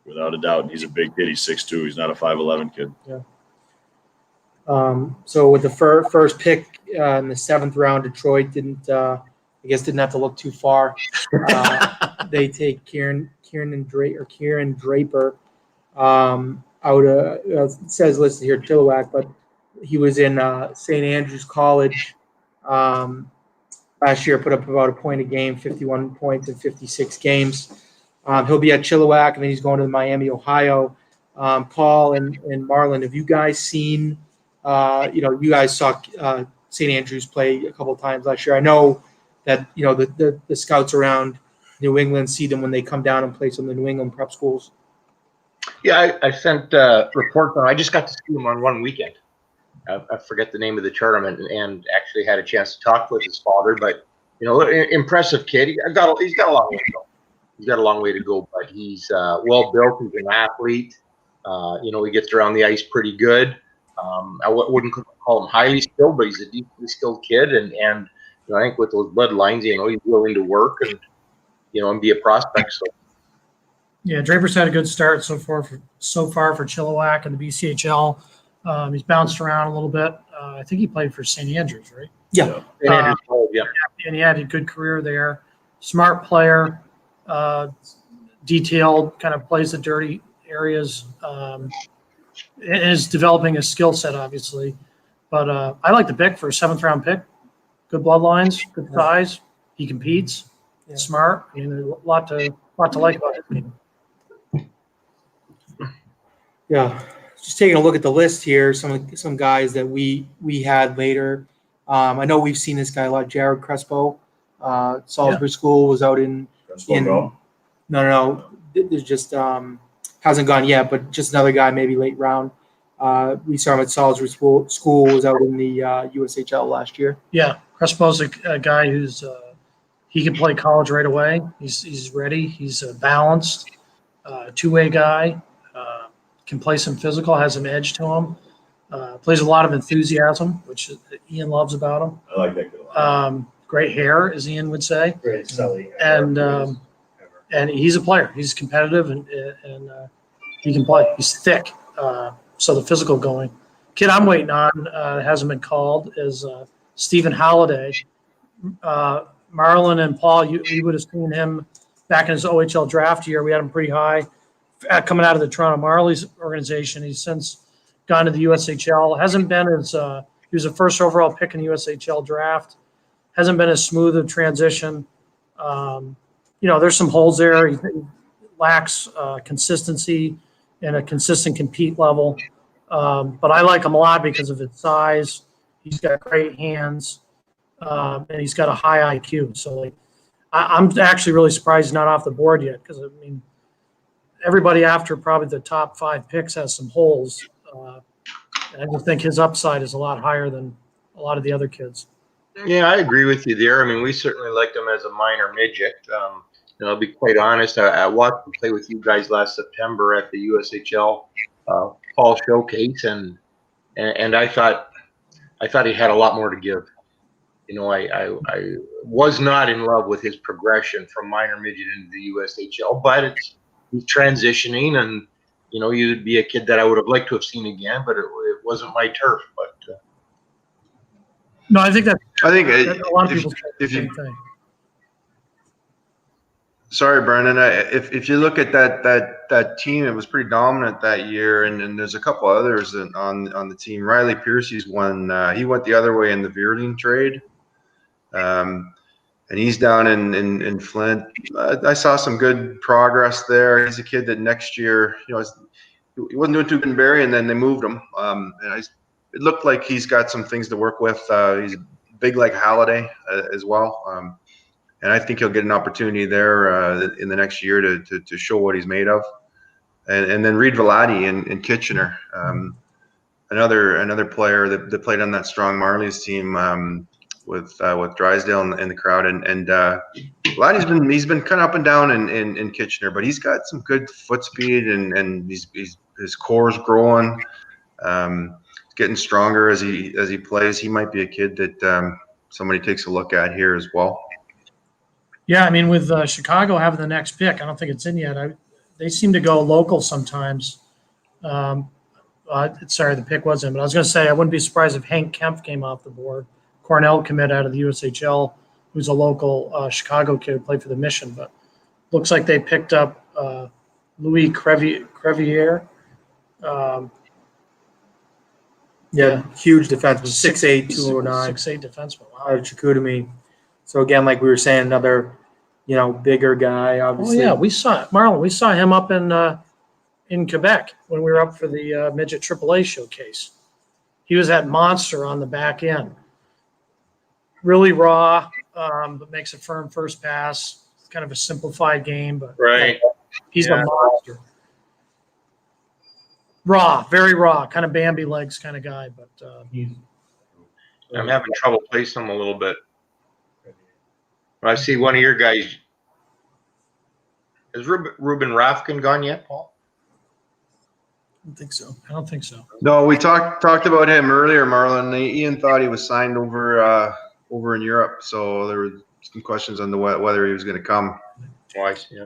Without a doubt. And he's a big kid. He's 6'2". He's not a 5'11" kid. Yeah. So with the first pick in the 7th round, Detroit didn't have to look too far. They take Kieran Draper out of it says listed here Chilliwack, but he was in St. Andrews College last year. Put up about a point a game, 51 points in 56 games. He'll be at Chilliwack, and then he's going to Miami, Ohio. Paul and Marlon, have you guys seen? You guys saw St. Andrews play a couple of times last year. I know that the scouts around New England see them when they come down and play some of the New England prep schools. Yeah, I sent reports on. I just got to see him on one weekend. I forget the name of the tournament, and actually had a chance to talk with his father. But impressive kid. He's got a long way to go. He's got a long way to go, but he's well built. He's an athlete. He gets around the ice pretty good. I wouldn't call him highly skilled, but he's a deeply skilled kid. And I think with those bloodlines, he's willing to work and be a prospect. So. Yeah, Draper's had a good start so far for Chilliwack and the BCHL. He's bounced around a little bit. I think he played for St. Andrews, right? Yeah. And he had a good career there. Smart player. Detailed, kind of plays the dirty areas, and is developing a skill set, obviously. But I like the pick for a 7th round pick. Good bloodlines, good size. He competes. Smart. There's a lot to like about his game. Yeah, just taking a look at the list here. Some guys that we had later. I know we've seen this guy a lot. Jared Crespo, Salisbury School was out in. No. There's just hasn't gone yet, but just another guy, maybe late round. We saw him at Salisbury School was out in the USHL last year. Yeah, Crespo's a guy who's he can play college right away. He's ready. He's a balanced, two-way guy. Can play some physical, has some edge to him. Plays a lot of enthusiasm, which Ian loves about him. I like that kid a lot. Great hair, as Ian would say. Great, Sully. And he's a player. He's competitive and he can play. He's thick. So the physical going. Kid I'm waiting on hasn't been called is Stephen Halliday. Marlon and Paul, you would have seen him back in his OHL draft year. We had him pretty high coming out of the Toronto Marlies organization. He's since gone to the USHL. Hasn't been as he was a first overall pick in the USHL draft. Hasn't been as smooth a transition. There's some holes there. He lacks consistency and a consistent compete level. But I like him a lot because of his size. He's got great hands, and he's got a high IQ. So I'm actually really surprised he's not off the board yet because, everybody after probably the top 5 picks has some holes. And I just think his upside is a lot higher than a lot of the other kids. Yeah, I agree with you there. We certainly liked him as a minor midget. I'll be quite honest. I watched him play with you guys last September at the USHL Fall Showcase, and I thought he had a lot more to give. I was not in love with his progression from minor midget into the USHL, but he's transitioning, and you'd be a kid that I would have liked to have seen again, but it wasn't my turf. But no, I think that a lot of people if say the you same thing. Sorry, Brendan. If you look at that team, it was pretty dominant that year, and there's a couple others on the team. Riley Piercy's one. He went the other way in the Veerling trade, and he's down in Flint. I saw some good progress there. He's a kid that next year, he wasn't doing too good in Barrie, and then they moved him. It looked like he's got some things to work with. He's big like Halliday as well. And I think he'll get an opportunity there in the next year to show what he's made of. And then Reed Velati in Kitchener, another player that played on that Strong Marlies team with Drysdale in the crowd. And Velati's he's been kind of up and down in Kitchener, but he's got some good foot speed and his core's growing. He's getting stronger as he plays. He might be a kid that somebody takes a look at here as well. Yeah, I mean, with Chicago having the next pick, I don't think it's in yet. They seem to go local sometimes. Sorry, the pick wasn't, but I was going to say I wouldn't be surprised if Hank Kemp came off the board. Cornell commit out of the USHL, who's a local Chicago kid who played for the Mission, but looks like they picked up Louis Crevier. Huge defenseman, 6'8", 209. 6'8" defenseman. Out of Chicoutimi. So again, like we were saying, another, bigger guy, obviously. Oh yeah, we saw him up in Quebec when we were up for the midget AAA showcase. He was that monster on the back end. Really raw, but makes a firm first pass. It's kind of a simplified game, but Right. he's a monster. Raw, very raw, kind of Bambi legs kind of guy, but I'm having trouble placing him a little bit. I see one of your guys. Has Ruben Rafkin gone yet, Paul? I don't think so. No, we talked about him earlier, Marlon. Ian thought he was signed over in Europe, so there were some questions on whether he was going to come. Twice, yeah.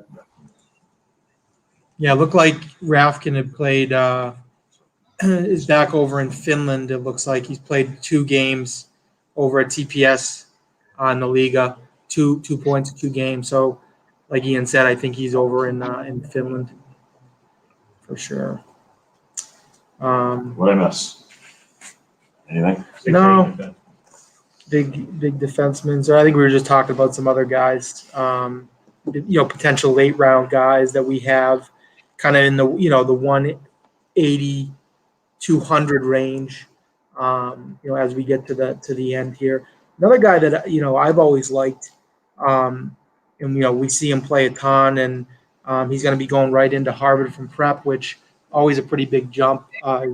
Yeah, it looked like Rafkin had played, is back over in Finland. It looks like he's played 2 games over at TPS on the Liga, 2 points, 2 games. So, like Ian said, I think he's over in Finland for sure. What I miss? Anything? No. Big defensemen. So I think we were just talking about some other guys, potential late round guys that we have kind of in the, the 180, 200 range, as we get to the end here. Another guy that, I've always liked, and, we see him play a ton, and he's going to be going right into Harvard from prep, which always a pretty big jump,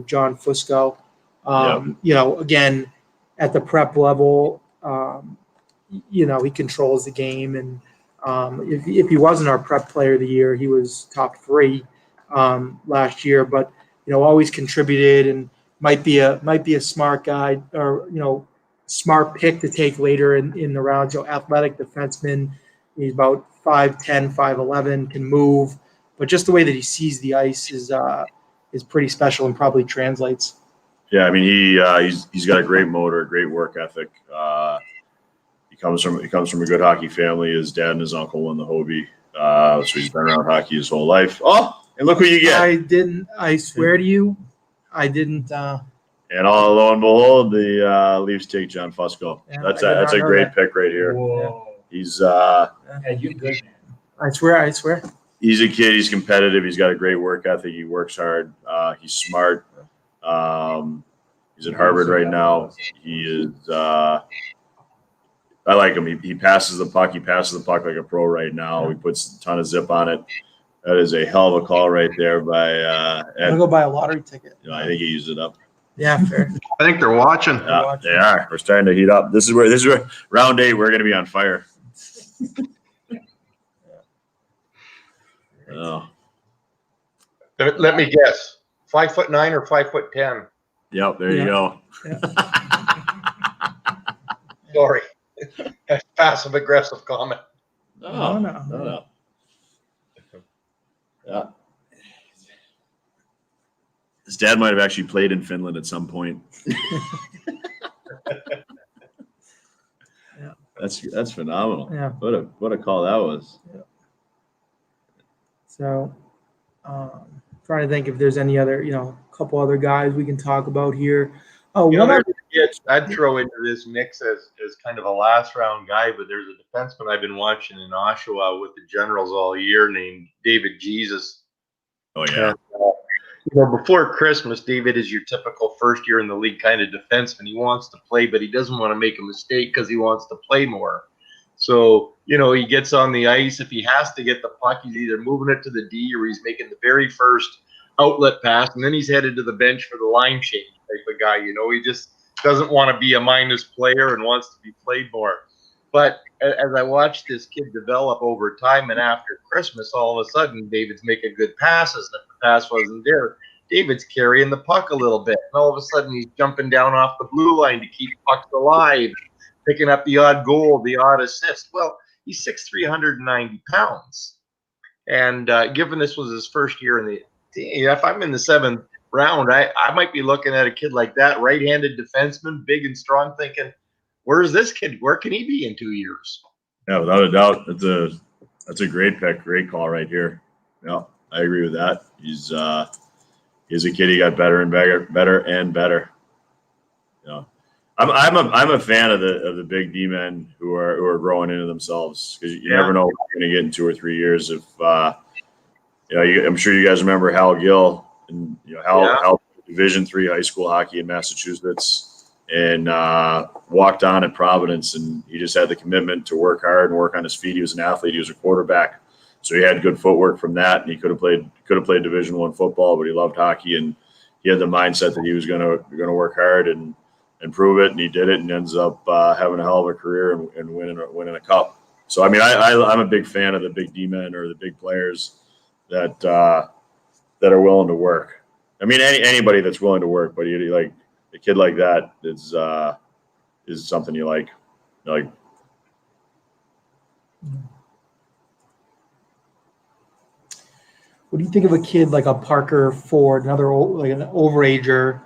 John Fusco. Again, at the prep level, he controls the game. And if he wasn't our prep player of the year, he was top 3 last year. But always contributed and might be a smart guy or smart pick to take later in the round. Athletic defenseman. He's about 5'10", 5'11", can move, but just the way that he sees the ice is pretty special and probably translates. Yeah, I mean he's got a great motor, great work ethic. He comes from a good hockey family. His dad and his uncle won the Hobie, so he's been around hockey his whole life. Oh, and look who you get! I swear to you, I didn't. And lo and behold, the Leafs take John Fusco. Yeah, That's a great pick right here. Whoa. He's You good, man. I swear. he's a kid. He's competitive. He's got a great work ethic. He works hard. He's smart. He's at Harvard right now. He is. I like him. He passes the puck. He passes the puck like a pro right now. He puts a ton of zip on it. That is a hell of a call right there by I'm Ed. gonna go buy a lottery ticket. I think he used it up. Yeah, fair. I think they're watching. Yeah, they are. We're starting to heat up. This is where round 8. We're going to be on fire. Oh, Let me guess. 5'9" or 5'10". yep. There you go. Sorry. Passive aggressive comment. No. Yeah. His dad might have actually played in Finland at some point. Yeah. That's phenomenal. Yeah. What a call that was. Yeah. So, trying to think if there's any other, couple other guys we can talk about here. Oh, You one know, other. there's a kid I'd throw into this mix as kind of a last round guy, but there's a defenseman I've been watching in Oshawa with the Generals all year named David Jesus. Oh yeah. And, before Christmas, David is your typical first year in the league kind of defenseman. He wants to play, but he doesn't want to make a mistake because he wants to play more. So, he gets on the ice. If he has to get the puck, he's either moving it to the D or he's making the very first outlet pass, and then he's headed to the bench for the line change type of guy. He just doesn't want to be a minus player and wants to be played more. But as I watched this kid develop over time, and after Christmas, all of a sudden, David's making good passes. And if the pass wasn't there, David's carrying the puck a little bit. And all of a sudden, he's jumping down off the blue line to keep pucks alive, picking up the odd goal, the odd assist. Well, he's 6'3", 190 pounds. And given this was his first year in the team, if I'm in the 7th round, I might be looking at a kid like that, right-handed defenseman, big and strong, thinking, where's this kid? Where can he be in 2 years? Yeah, without a doubt, that's a great pick, great call right here. Yeah, I agree with that. He's a kid. He got better and better. I'm a fan of the big D men who are growing into themselves, because you never know what you're going to get in 2 or 3 years. If I'm sure you guys remember Hal Gill, and Hal Division III high school hockey in Massachusetts, and walked on at Providence, and he just had the commitment to work hard and work on his feet. He was an athlete. He was a quarterback, so he had good footwork from that, and he could have played Division I football, but he loved hockey, and he had the mindset that he was going to work hard and prove it, and he did it, and ends up having a hell of a career and winning a cup. So I'm a big fan of the big D men, or the big players that are willing to work. I mean, anybody that's willing to work, but you like a kid like that is something you like. What do you think of a kid like a Parker Ford, another like an overager,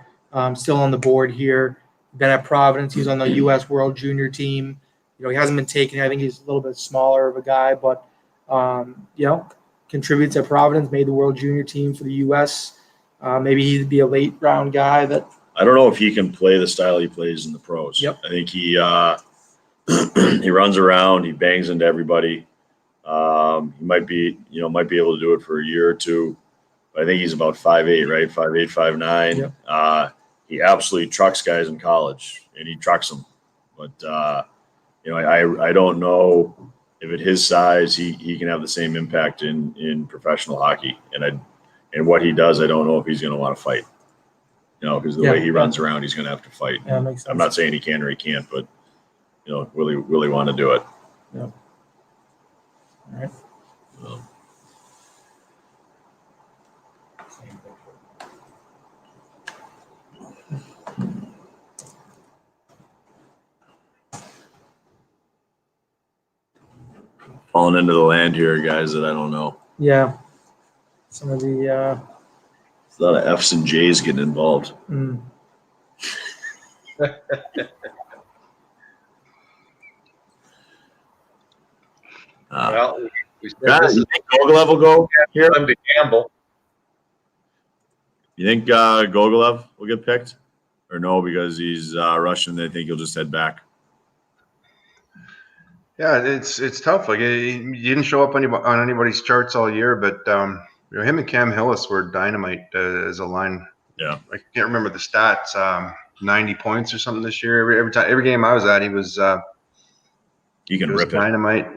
still on the board here? Been at Providence. He's on the U.S. World Junior team. He hasn't been taken. I think he's a little bit smaller of a guy, but contributes at Providence. Made the World Junior team for the U.S. Maybe he'd be a late round guy. That I don't know if he can play the style he plays in the pros. Yep. I think he he runs around. He bangs into everybody. He might be able to do it for a year or two. But I think he's about 5'8", right? 5'8", 5'9". Yep. He absolutely trucks guys in college, and he trucks them. But I don't know if at his size he can have the same impact in professional hockey. And what he does, I don't know if he's going to want to fight. Because the way he runs around, he's going to have to fight. Yeah, makes sense. I'm not saying he can or he can't, but will he want to do it? Yeah. All right. Falling into the land here, guys, that I don't know. Yeah. Some of the There's a lot of F's and J's getting involved. Well, guys, you think Gogolev will go here? Time to gamble. You think Gogolev will get picked? Or no, because he's Russian, they think he'll just head back? Yeah, it's tough. Like, he didn't show up on anybody's charts all year, but him and Cam Hillis were dynamite as a line. Yeah, I can't remember the stats. 90 points or something this year. Every game I was at, he was. He can rip dynamite.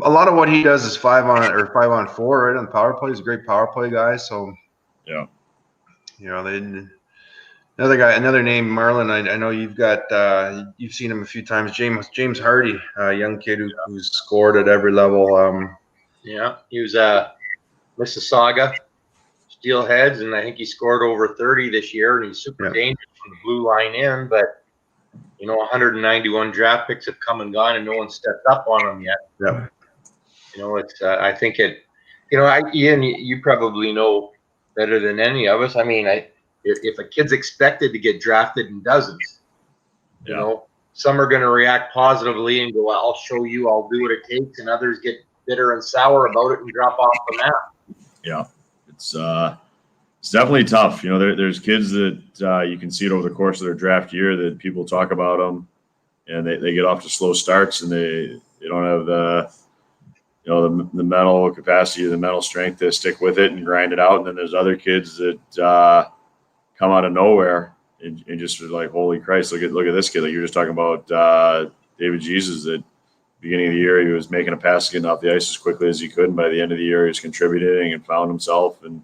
A lot of what he does is 5-on-4, right on the power play. He's a great power play guy. So yeah, another name, Marlon. I know you've seen him a few times. James Hardy, a young kid who's scored at every level. He was Mississauga Steelheads, and I think he scored over 30 this year, and he's super dangerous from the blue line in. But 191 draft picks have come and gone, and no one stepped up on him yet. Yeah. It's I think it. Ian, you probably know better than any of us. I mean, if a kid's expected to get drafted and doesn't, some are going to react positively and go, "I'll show you, I'll do what it takes," and others get bitter and sour about it and drop off the map. Yeah, it's definitely tough. You know, there's kids that you can see it over the course of their draft year that people talk about them, and they get off to slow starts, and they don't have the mental capacity, the mental strength to stick with it and grind it out. And then there's other kids that come out of nowhere and just like, holy Christ, look at this kid. Like you were just talking about David Jesus. At the beginning of the year, he was making a pass getting off the ice as quickly as he could. And by the end of the year, he was contributing and found himself. And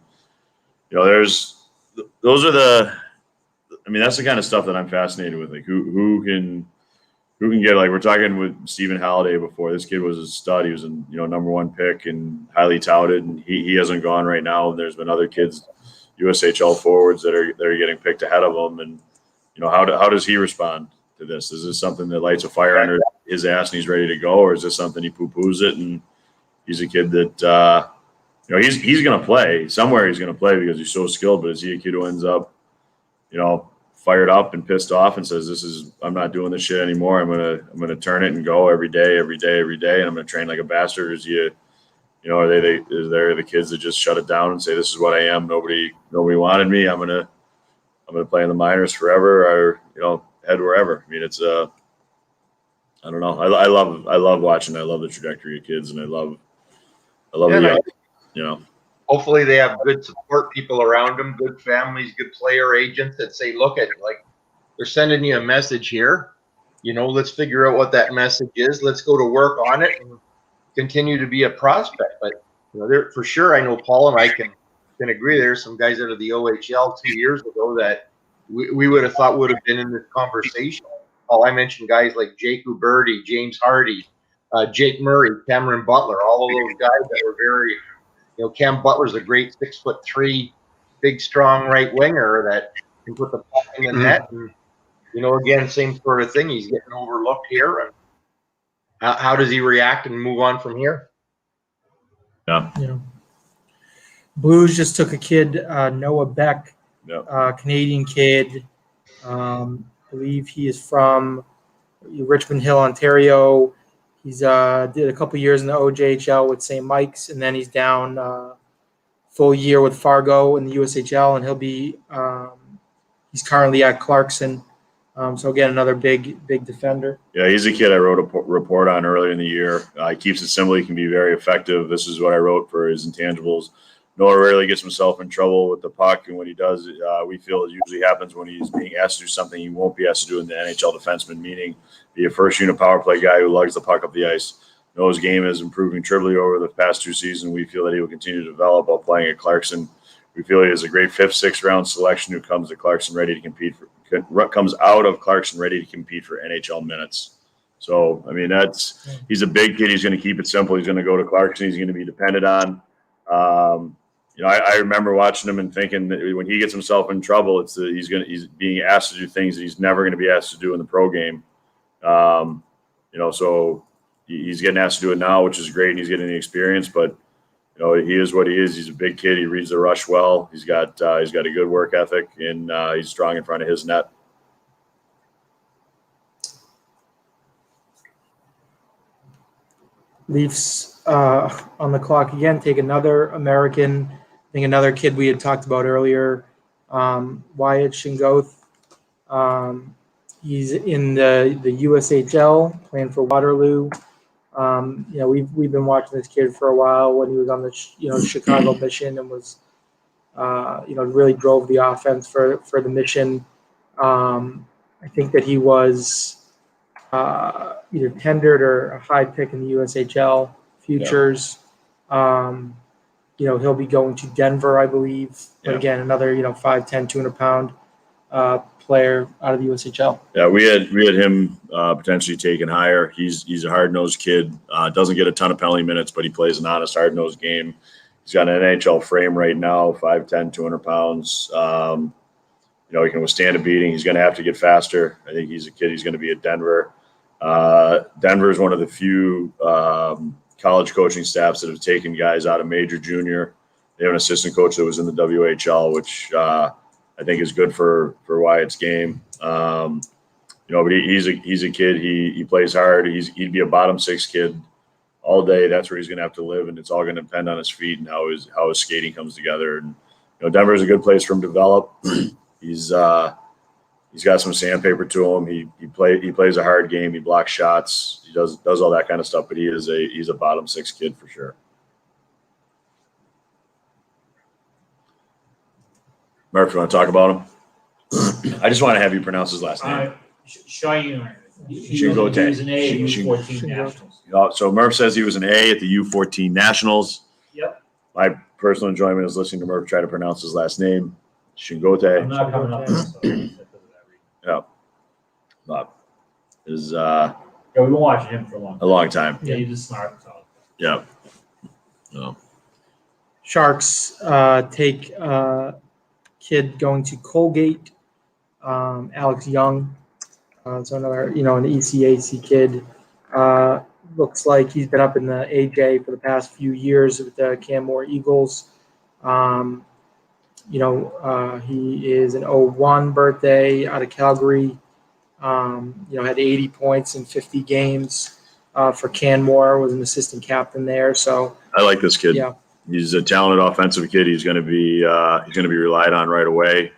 those are that's the kind of stuff that I'm fascinated with. Like who can get, like we're talking with Stephen Halliday before. This kid was a stud. He was a number one pick and highly touted, and he hasn't gone right now. And there's been other kids, USHL forwards that are getting picked ahead of him. And how does he respond to this? Is this something that lights a fire under his ass and he's ready to go, or is this something he poo-poos it and he's a kid that he's going to play somewhere? He's going to play because he's so skilled. But is he a kid who ends up fired up and pissed off and says, I'm not doing this shit anymore. I'm gonna turn it and go every day, and I'm gonna train like a bastard? Or is he is there the kids that just shut it down and say, this is what I am, nobody wanted me, I'm gonna play in the minors forever, or head wherever? I mean, it's I don't know. I love watching. I love the trajectory of kids, and I love Hopefully they have good support people around them, good families, good player agents that say, look at, like, they're sending you a message here. Let's figure out what that message is. Let's go to work on it and continue to be a prospect. But, there for sure, I know Paul and I can agree there's some guys out of the OHL 2 years ago that we would have thought would have been in this conversation. Paul, I mentioned guys like Jake Uberti, James Hardy, Jake Murray, Cameron Butler, all of those guys that were very – Cam Butler's a great 6'3", big, strong right winger that can put the puck in the net. And, again, same sort of thing. He's getting overlooked here. And how does he react and move on from here? Yeah. Blues just took a kid, Noah Beck, Yeah. Canadian kid. Believe he is from Richmond Hill, Ontario. He's did a couple years in the OJHL with St. Mike's, and then he's down full year with Fargo in the USHL, and he'll be he's currently at Clarkson. So again, another big defender. Yeah, he's a kid I wrote a report on earlier in the year. He keeps it simple. He can be very effective. This is what I wrote for his intangibles. Noah rarely gets himself in trouble with the puck, and when he does, we feel it usually happens when he's being asked to do something he won't be asked to do in the NHL defenseman, meaning be a first unit power play guy who lugs the puck up the ice. Noah's game is improving triply over the past 2 seasons. We feel that he will continue to develop while playing at Clarkson. We feel he is a great 5th, 6th round selection who comes to Clarkson ready to compete comes out of Clarkson ready to compete for NHL minutes. So, I mean, he's a big kid. He's going to keep it simple. He's going to go to Clarkson. He's going to be depended on. I remember watching him and thinking that when he gets himself in trouble, he's being asked to do things that he's never going to be asked to do in the pro game. So he's getting asked to do it now, which is great, and he's getting the experience. But he is what he is. He's a big kid. He reads the rush well. He's got a good work ethic, and he's strong in front of his net. Leafs on the clock again. Take another American. I think another kid we had talked about earlier, Wyatt Shingoth. He's in the USHL playing for Waterloo. We've been watching this kid for a while when he was on the Chicago mission and was really drove the offense for the mission. I think that he was either tendered or a high pick in the USHL futures. Yeah. He'll be going to Denver, I believe. But again, another 5'10", 200-pound player out of the USHL. Yeah, we had him potentially taken higher. He's a hard-nosed kid. Doesn't get a ton of penalty minutes, but he plays an honest, hard-nosed game. He's got an NHL frame right now, 5'10", 200 pounds. He can withstand a beating. He's going to have to get faster. I think he's a kid. He's going to be at Denver. Denver is one of the few college coaching staffs that have taken guys out of major junior. They have an assistant coach that was in the WHL, which I think is good for Wyatt's game. But he's a kid. He plays hard. He'd be a bottom 6 kid all day. That's where he's going to have to live, and it's all going to depend on his feet and how his skating comes together. And Denver is a good place for him to develop. He's got some sandpaper to him. He plays a hard game. He blocks shots. He does all that kind of stuff. But he's a bottom six kid for sure. Murph, you want to talk about him? I just want to have you pronounce his last name. Cheyenne. He was an A at U14 Nationals. So Murph says he was an A at the U14 Nationals. Yep. My personal enjoyment is listening to Murph try to pronounce his last name, Shingote. I'm not coming up with that. Yeah. Bob is Yeah, we've been watching him for a long time. Yeah, he's a smart fellow. Yeah. No. Sharks take kid going to Colgate, Alex Young. So another, an ECAC kid. Looks like he's been up in the AJ for the past few years with the Canmore Eagles. He is an 01 birthday out of Calgary. Had 80 points in 50 games for Canmore, was an assistant captain there. So I like this kid. Yeah. He's a talented offensive kid. He's going to be relied on right away.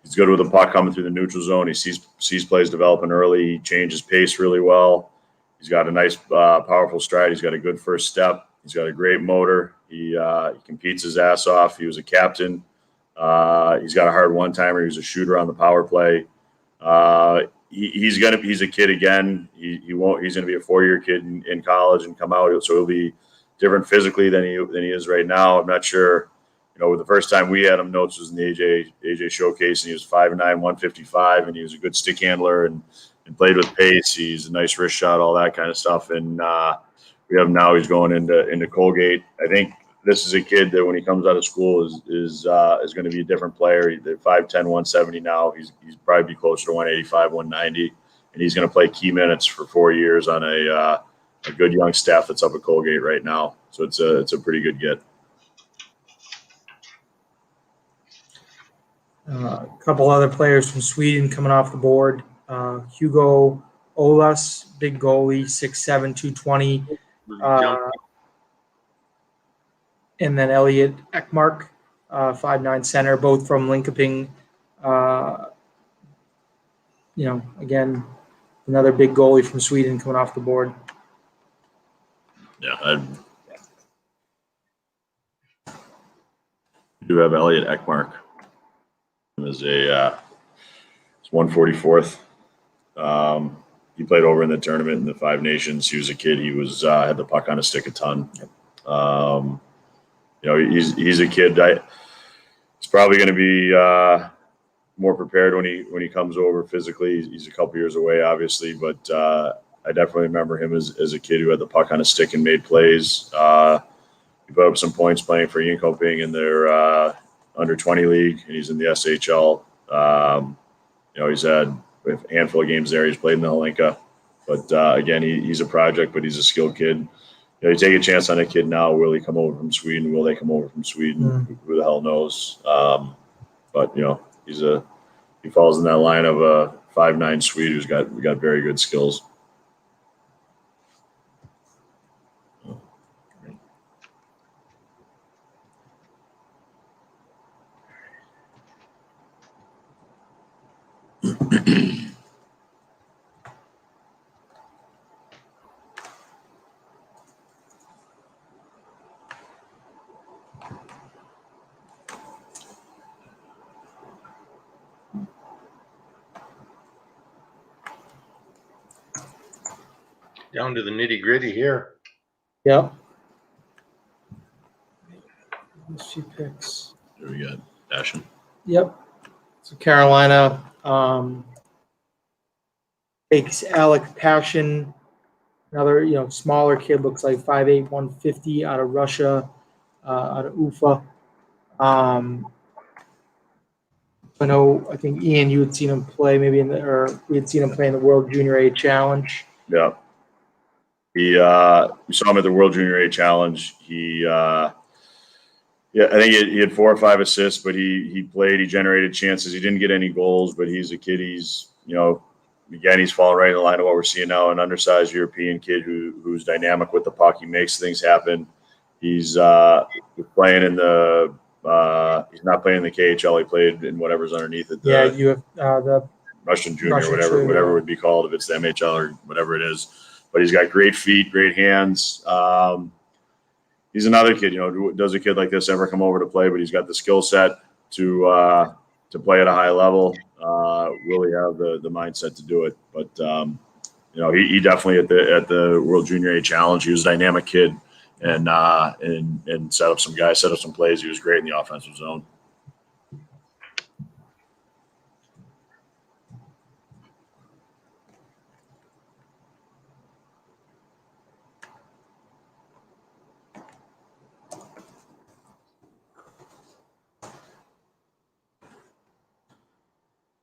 He's good with the puck coming through the neutral zone. He sees plays developing early. He changes pace really well. He's got a nice, powerful stride. He's got a good first step. He's got a great motor. He competes his ass off. He was a captain. He's got a hard one-timer. He was a shooter on the power play. He's a kid again. He's going to be a 4-year kid in college and come out. So he'll be different physically than he is right now. I'm not sure. The first time we had him, notes was in the AJ showcase, and he was 5'9", 155, and he was a good stick handler and played with pace. He's a nice wrist shot, all that kind of stuff. And we have him now. He's going into Colgate. I think this is a kid that when he comes out of school is going to be a different player. He's 5'10", 170 now. He's probably be closer to 185, 190, and he's going to play key minutes for 4 years on a good young staff that's up at Colgate right now. So it's a pretty good get. A couple other players from Sweden coming off the board. Hugo Olas, big goalie, 6'7", 220. And then Elliot Ekmark, 5'9" center, both from Linkoping. Again, another big goalie from Sweden coming off the board. Yeah, I do have Elliot Ekmark. Is a 144th. He played over in the tournament in the Five Nations. He was a kid. He was had the puck on his stick a ton. He's a kid. He's probably going to be more prepared when he comes over physically. He's a couple years away, obviously, but I definitely remember him as a kid who had the puck on his stick and made plays. He put up some points playing for Ian Moran in their under 20 league, and he's in the SHL. He's had a handful of games there. He's played in the Helenka, but again, he's a project, but he's a skilled kid. You take a chance on a kid now. Will he come over from Sweden? Will they come over from Sweden? Who the hell knows? But he falls in that line of a 5'9" Swede who's got very good skills. Down to the nitty gritty here. Yep. Those 2 picks. There we go. Ashton. Yep. So Carolina takes Alec Passion, another smaller kid, looks like 5'8", 150 out of Russia, out of Ufa. I think Ian, you had seen him play we had seen him play in the World Junior A Challenge. Yeah. We saw him at the World Junior A Challenge. I think he had 4 or 5 assists, but he played. He generated chances. He didn't get any goals, but he's a kid. He's again, he's falling right in the line of what we're seeing now, an undersized European kid who's dynamic with the puck. He makes things happen. He's playing in the he's not playing in the KHL. He played in whatever's underneath it. Yeah, you have the Russian junior, Russian whatever junior. it would be called, if it's the MHL or whatever it is. But he's got great feet, great hands. He's another kid. Does a kid like this ever come over to play? But he's got the skill set to play at a high level. Really have the mindset to do it. But he definitely at the World Junior A Challenge, he was a dynamic kid and set up some guys, set up some plays. He was great in the offensive zone.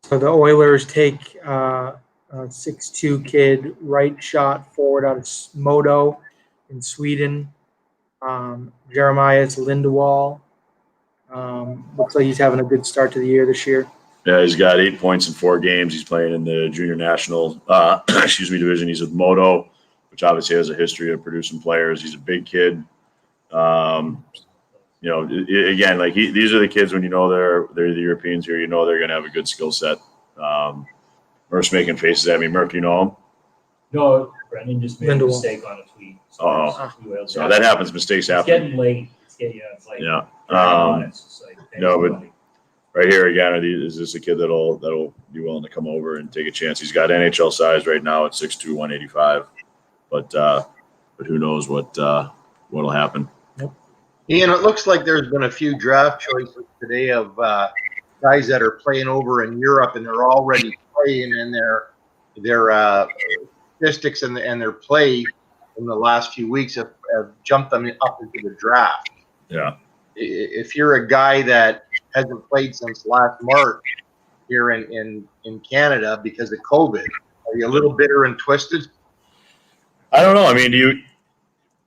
So the Oilers take a 6'2" kid, right shot forward out of Modo in Sweden. Jeremiah Lindewall. Looks like he's having a good start to the year this year. Yeah, he's got 8 points in 4 games. He's playing in the junior national, division. He's with Modo, which obviously has a history of producing players. He's a big kid. Again, like these are the kids when they're the Europeans here, they're going to have a good skill set. Murph's making faces at me. Murph, you know him? No, Brendan just made a Lindewall. mistake on a tweet. So that happens. Mistakes It's happen. getting late. It's like Yeah. honest. It's like, thanks, No, but buddy. right here again, is this a kid that'll be willing to come over and take a chance? He's got NHL size right now at 6'2", 185, but who knows what'll happen? Ian, it looks like there's been a few draft choices today of guys that are playing over in Europe, and they're already playing in their statistics and their play in the last few weeks have jumped them up into the draft. Yeah. If you're a guy that hasn't played since last March here in Canada because of COVID, are you a little bitter and twisted? I don't know. I mean,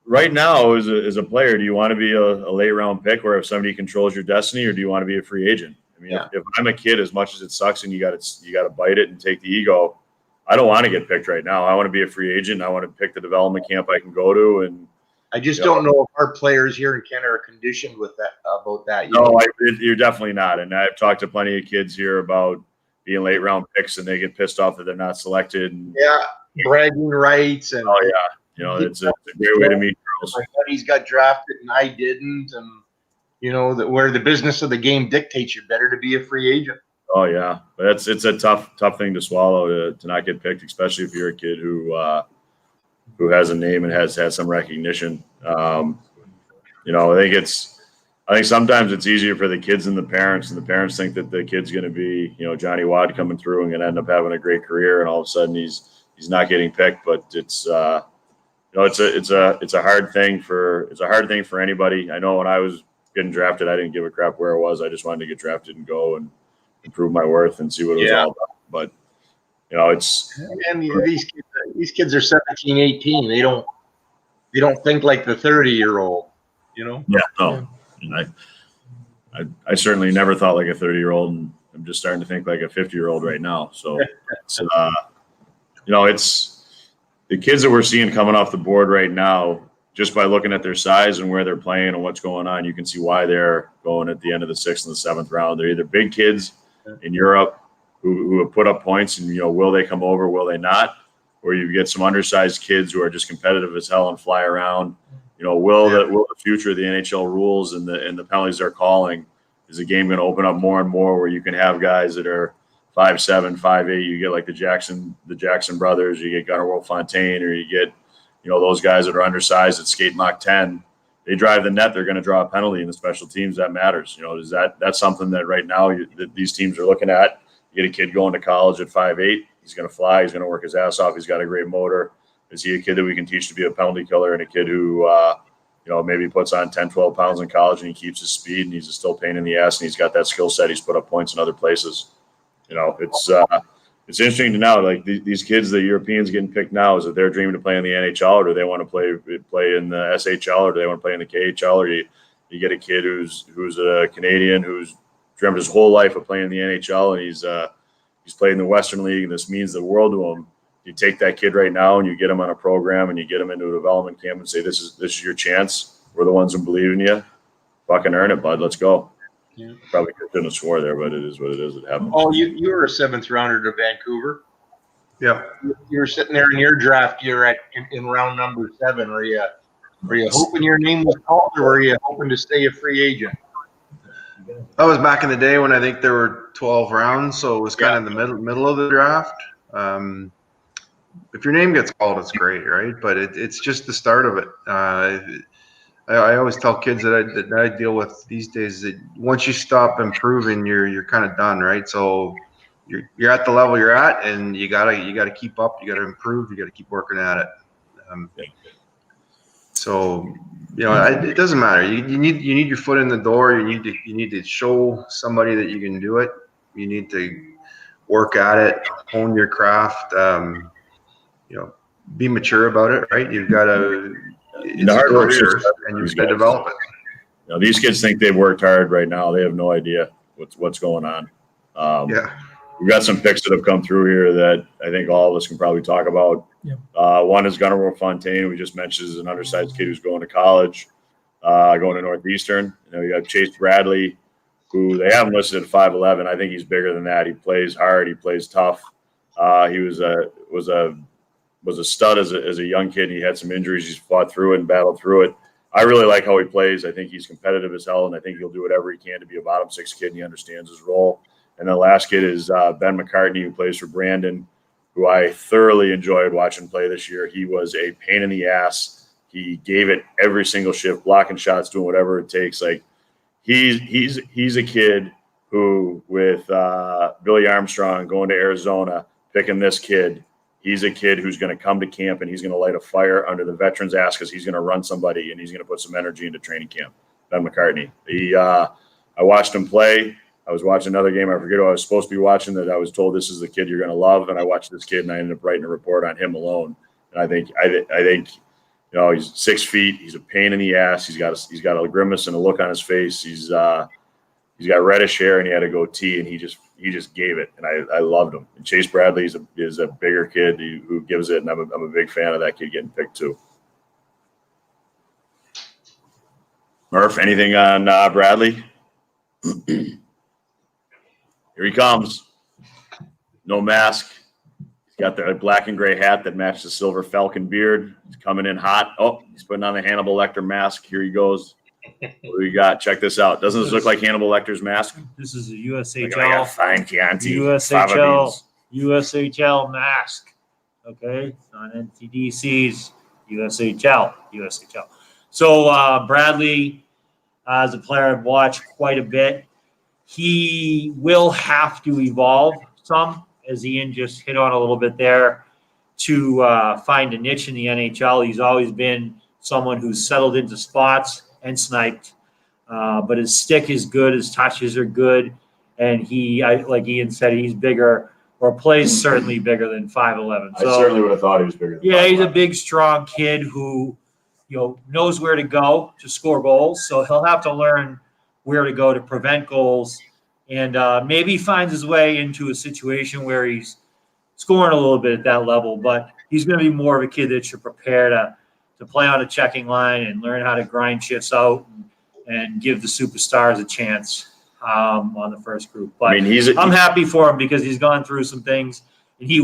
right now as a player, do you want to be a late round pick where if somebody controls your destiny, or do you want to be a free agent? I mean, if I'm a kid, as much as it sucks and you got to bite it and take the ego, I don't want to get picked right now. I want to be a free agent. I want to pick the development camp I can go to. And I just don't know if our players here in Canada are conditioned with that about that. You're definitely not. And I've talked to plenty of kids here about being late round picks, and they get pissed off that they're not selected. And, bragging rights and it's a great way to meet girls. My buddies got drafted and I didn't, and where the business of the game dictates, you're better to be a free agent. Oh yeah, but it's a tough thing to swallow to not get picked, especially if you're a kid who has a name and has had some recognition. I think sometimes it's easier for the kids and the parents think that the kid's going to be Johnny Watt coming through and going to end up having a great career, and all of a sudden he's not getting picked. But it's a hard thing for anybody. I know when I was getting drafted, I didn't give a crap where I was. I just wanted to get drafted and go and prove my worth and see what it was all about. But these kids are 17, 18. They don't think like the 30-year-old. Yeah, no. I certainly never thought like a 30-year-old, and I'm just starting to think like a 50-year-old right now. So it's the kids that we're seeing coming off the board right now, just by looking at their size and where they're playing and what's going on, you can see why they're going at the end of the 6th and the 7th round. They're either big kids in Europe who have put up points, and will they come over, will they not? Or you get some undersized kids who are just competitive as hell and fly around. Will the future of the NHL rules and the penalties they're calling, is the game going to open up more and more where you can have guys that are 5'7", 5'8"? You get like the Jackson brothers, you get Gunnar Wolf-Fontaine, or you get those guys that are undersized that skate Mach 10. They drive the net, they're going to draw a penalty in the special teams. That matters. That's something that right now that these teams are looking at. You get a kid going to college at 5'8", he's going to fly, he's going to work his ass off, he's got a great motor. Is he a kid that we can teach to be a penalty killer, and a kid who maybe puts on 10, 12 pounds in college and he keeps his speed and he's still pain in the ass and he's got that skill set, he's put up points in other places. It's interesting to know, like these kids, the Europeans getting picked now, is that they're dreaming to play in the NHL, or do they want to play in the SHL, or do they want to play in the KHL, or you get a kid who's a Canadian who's dreamt his whole life of playing in the NHL, and He's played in the Western League, and this means the world to him. You take that kid right now and you get him on a program and you get him into a development camp and say, this is your chance. We're the ones who believe in you. Fucking earn it, bud. Let's go. Yeah. Probably couldn't have swore there, but it is what it is. It happens. Oh, you were a 7th rounder to Vancouver. Yeah. You were sitting there in your draft. You're in round number 7. Were you hoping your name was called, or were you hoping to stay a free agent? That was back in the day when I think there were 12 rounds, so it was kind of the middle of the draft. If your name gets called, it's great, right? But it's just the start of it. I always tell kids that I deal with these days that once you stop improving, you're kind of done, right? So you're at the level you're at, and you gotta keep up. You gotta improve. You gotta keep working at it. So it doesn't matter. You need your foot in the door. You need to show somebody that you can do it. You need to work at it, hone your craft. Be mature about it, right? You've got to. It's a career, and you've got to develop it. These kids think they've worked hard right now. They have no idea what's going on. We've got some picks that have come through here that I think all of us can probably talk about. Yep. One is Gunnar Fontaine. We just mentioned is an undersized kid who's going to college, going to Northeastern. You have Chase Bradley, who they haven't listed at 5'11". I think he's bigger than that. He plays hard. He plays tough. He was a stud as a young kid. He had some injuries. He's fought through it and battled through it. I really like how he plays. I think he's competitive as hell, and I think he'll do whatever he can to be a bottom 6 kid, and he understands his role. And the last kid is Ben McCartney, who plays for Brandon, who I thoroughly enjoyed watching play this year. He was a pain in the ass. He gave it every single shift, blocking shots, doing whatever it takes. Like he's a kid who, with Billy Armstrong going to Arizona, picking this kid, he's a kid who's going to come to camp and he's going to light a fire under the veterans' ass because he's going to run somebody and he's going to put some energy into training camp. Ben McCartney. I watched him play. I was watching another game. I forget who I was supposed to be watching that I was told this is the kid you're going to love. And I watched this kid and I ended up writing a report on him alone. And I think he's 6 feet. He's a pain in the ass. He's got a grimace and a look on his face. He's got reddish hair and he had a goatee and he just gave it. And I loved him. And Chase Bradley is a bigger kid who gives it. And I'm a big fan of that kid getting picked too. Murph, anything on Bradley? Here he comes. No mask. He's got the black and gray hat that matches the silver falcon beard. He's coming in hot. Oh, he's putting on the Hannibal Lecter mask. Here he goes. What do we got? Check this out. Doesn't this look like Hannibal Lecter's mask? This is a USHL. Like a fine Chianti. USHL mask. Okay, on NTDC's USHL. So Bradley, as a player I've watched quite a bit, he will have to evolve some, as Ian just hit on a little bit there, to find a niche in the NHL. He's always been someone who's settled into spots and sniped, but his stick is good, his touches are good, and like Ian said, he's bigger, or plays certainly bigger than 5'11". So, I certainly would have thought he was bigger than 5'11". He's a big, strong kid who knows where to go to score goals. So he'll have to learn where to go to prevent goals, and maybe finds his way into a situation where he's scoring a little bit at that level. But he's going to be more of a kid that should prepare to play on a checking line and learn how to grind shifts out and give the superstars a chance on the first group. But I'm happy for him because he's gone through some things, and he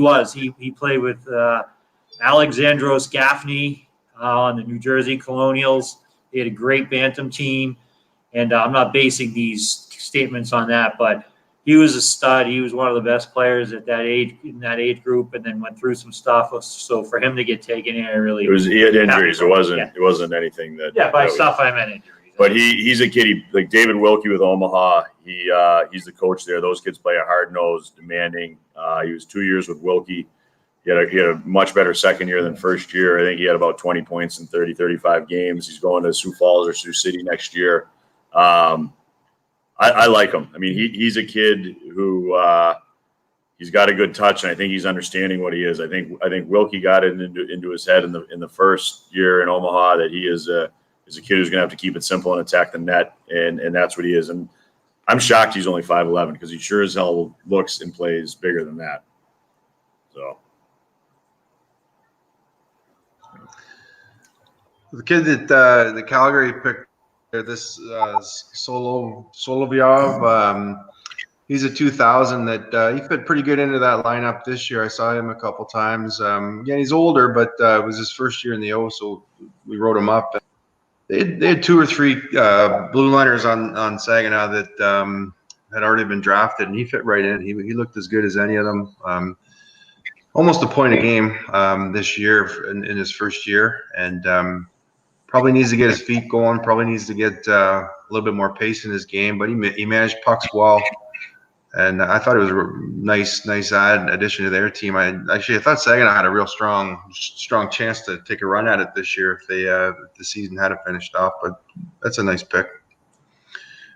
played with Alexandros Gaffney on the New Jersey Colonials. They had a great bantam team. And I'm not basing these statements on that, but he was a stud. He was one of the best players at that age, in that age group, and then went through some stuff. So for him to get taken in, he had injuries. It wasn't anything that. Yeah, by stuff I meant injuries. But he's a kid. Like David Wilkie with Omaha. He's the coach there. Those kids play a hard-nosed, demanding. He was 2 years with Wilkie. He had a much better second year than first year. I think he had about 20 points in 35 games. He's going to Sioux Falls or Sioux City next year. I like him. I mean, he's a kid who he's got a good touch, and I think he's understanding what he is. I think Wilkie got it into his head in the first year in Omaha that he is a kid who's going to have to keep it simple and attack the net, and that's what he is. And I'm shocked he's only 5'11" because he sure as hell looks and plays bigger than that. So The kid that the Calgary picked, this Solovyov, he's a 2000 that he fit pretty good into that lineup this year. I saw him a couple times. Yeah, he's older, but it was his first year in the O, so we wrote him up. They had 2 or 3 blue liners on Saginaw that had already been drafted, and he fit right in. He looked as good as any of them. Almost a point a game this year in his first year, and probably needs to get his feet going. Probably needs to get a little bit more pace in his game, but he managed pucks well. And I thought it was a nice addition to their team. I thought Saginaw had a real strong chance to take a run at it this year if the season hadn't finished off. But that's a nice pick.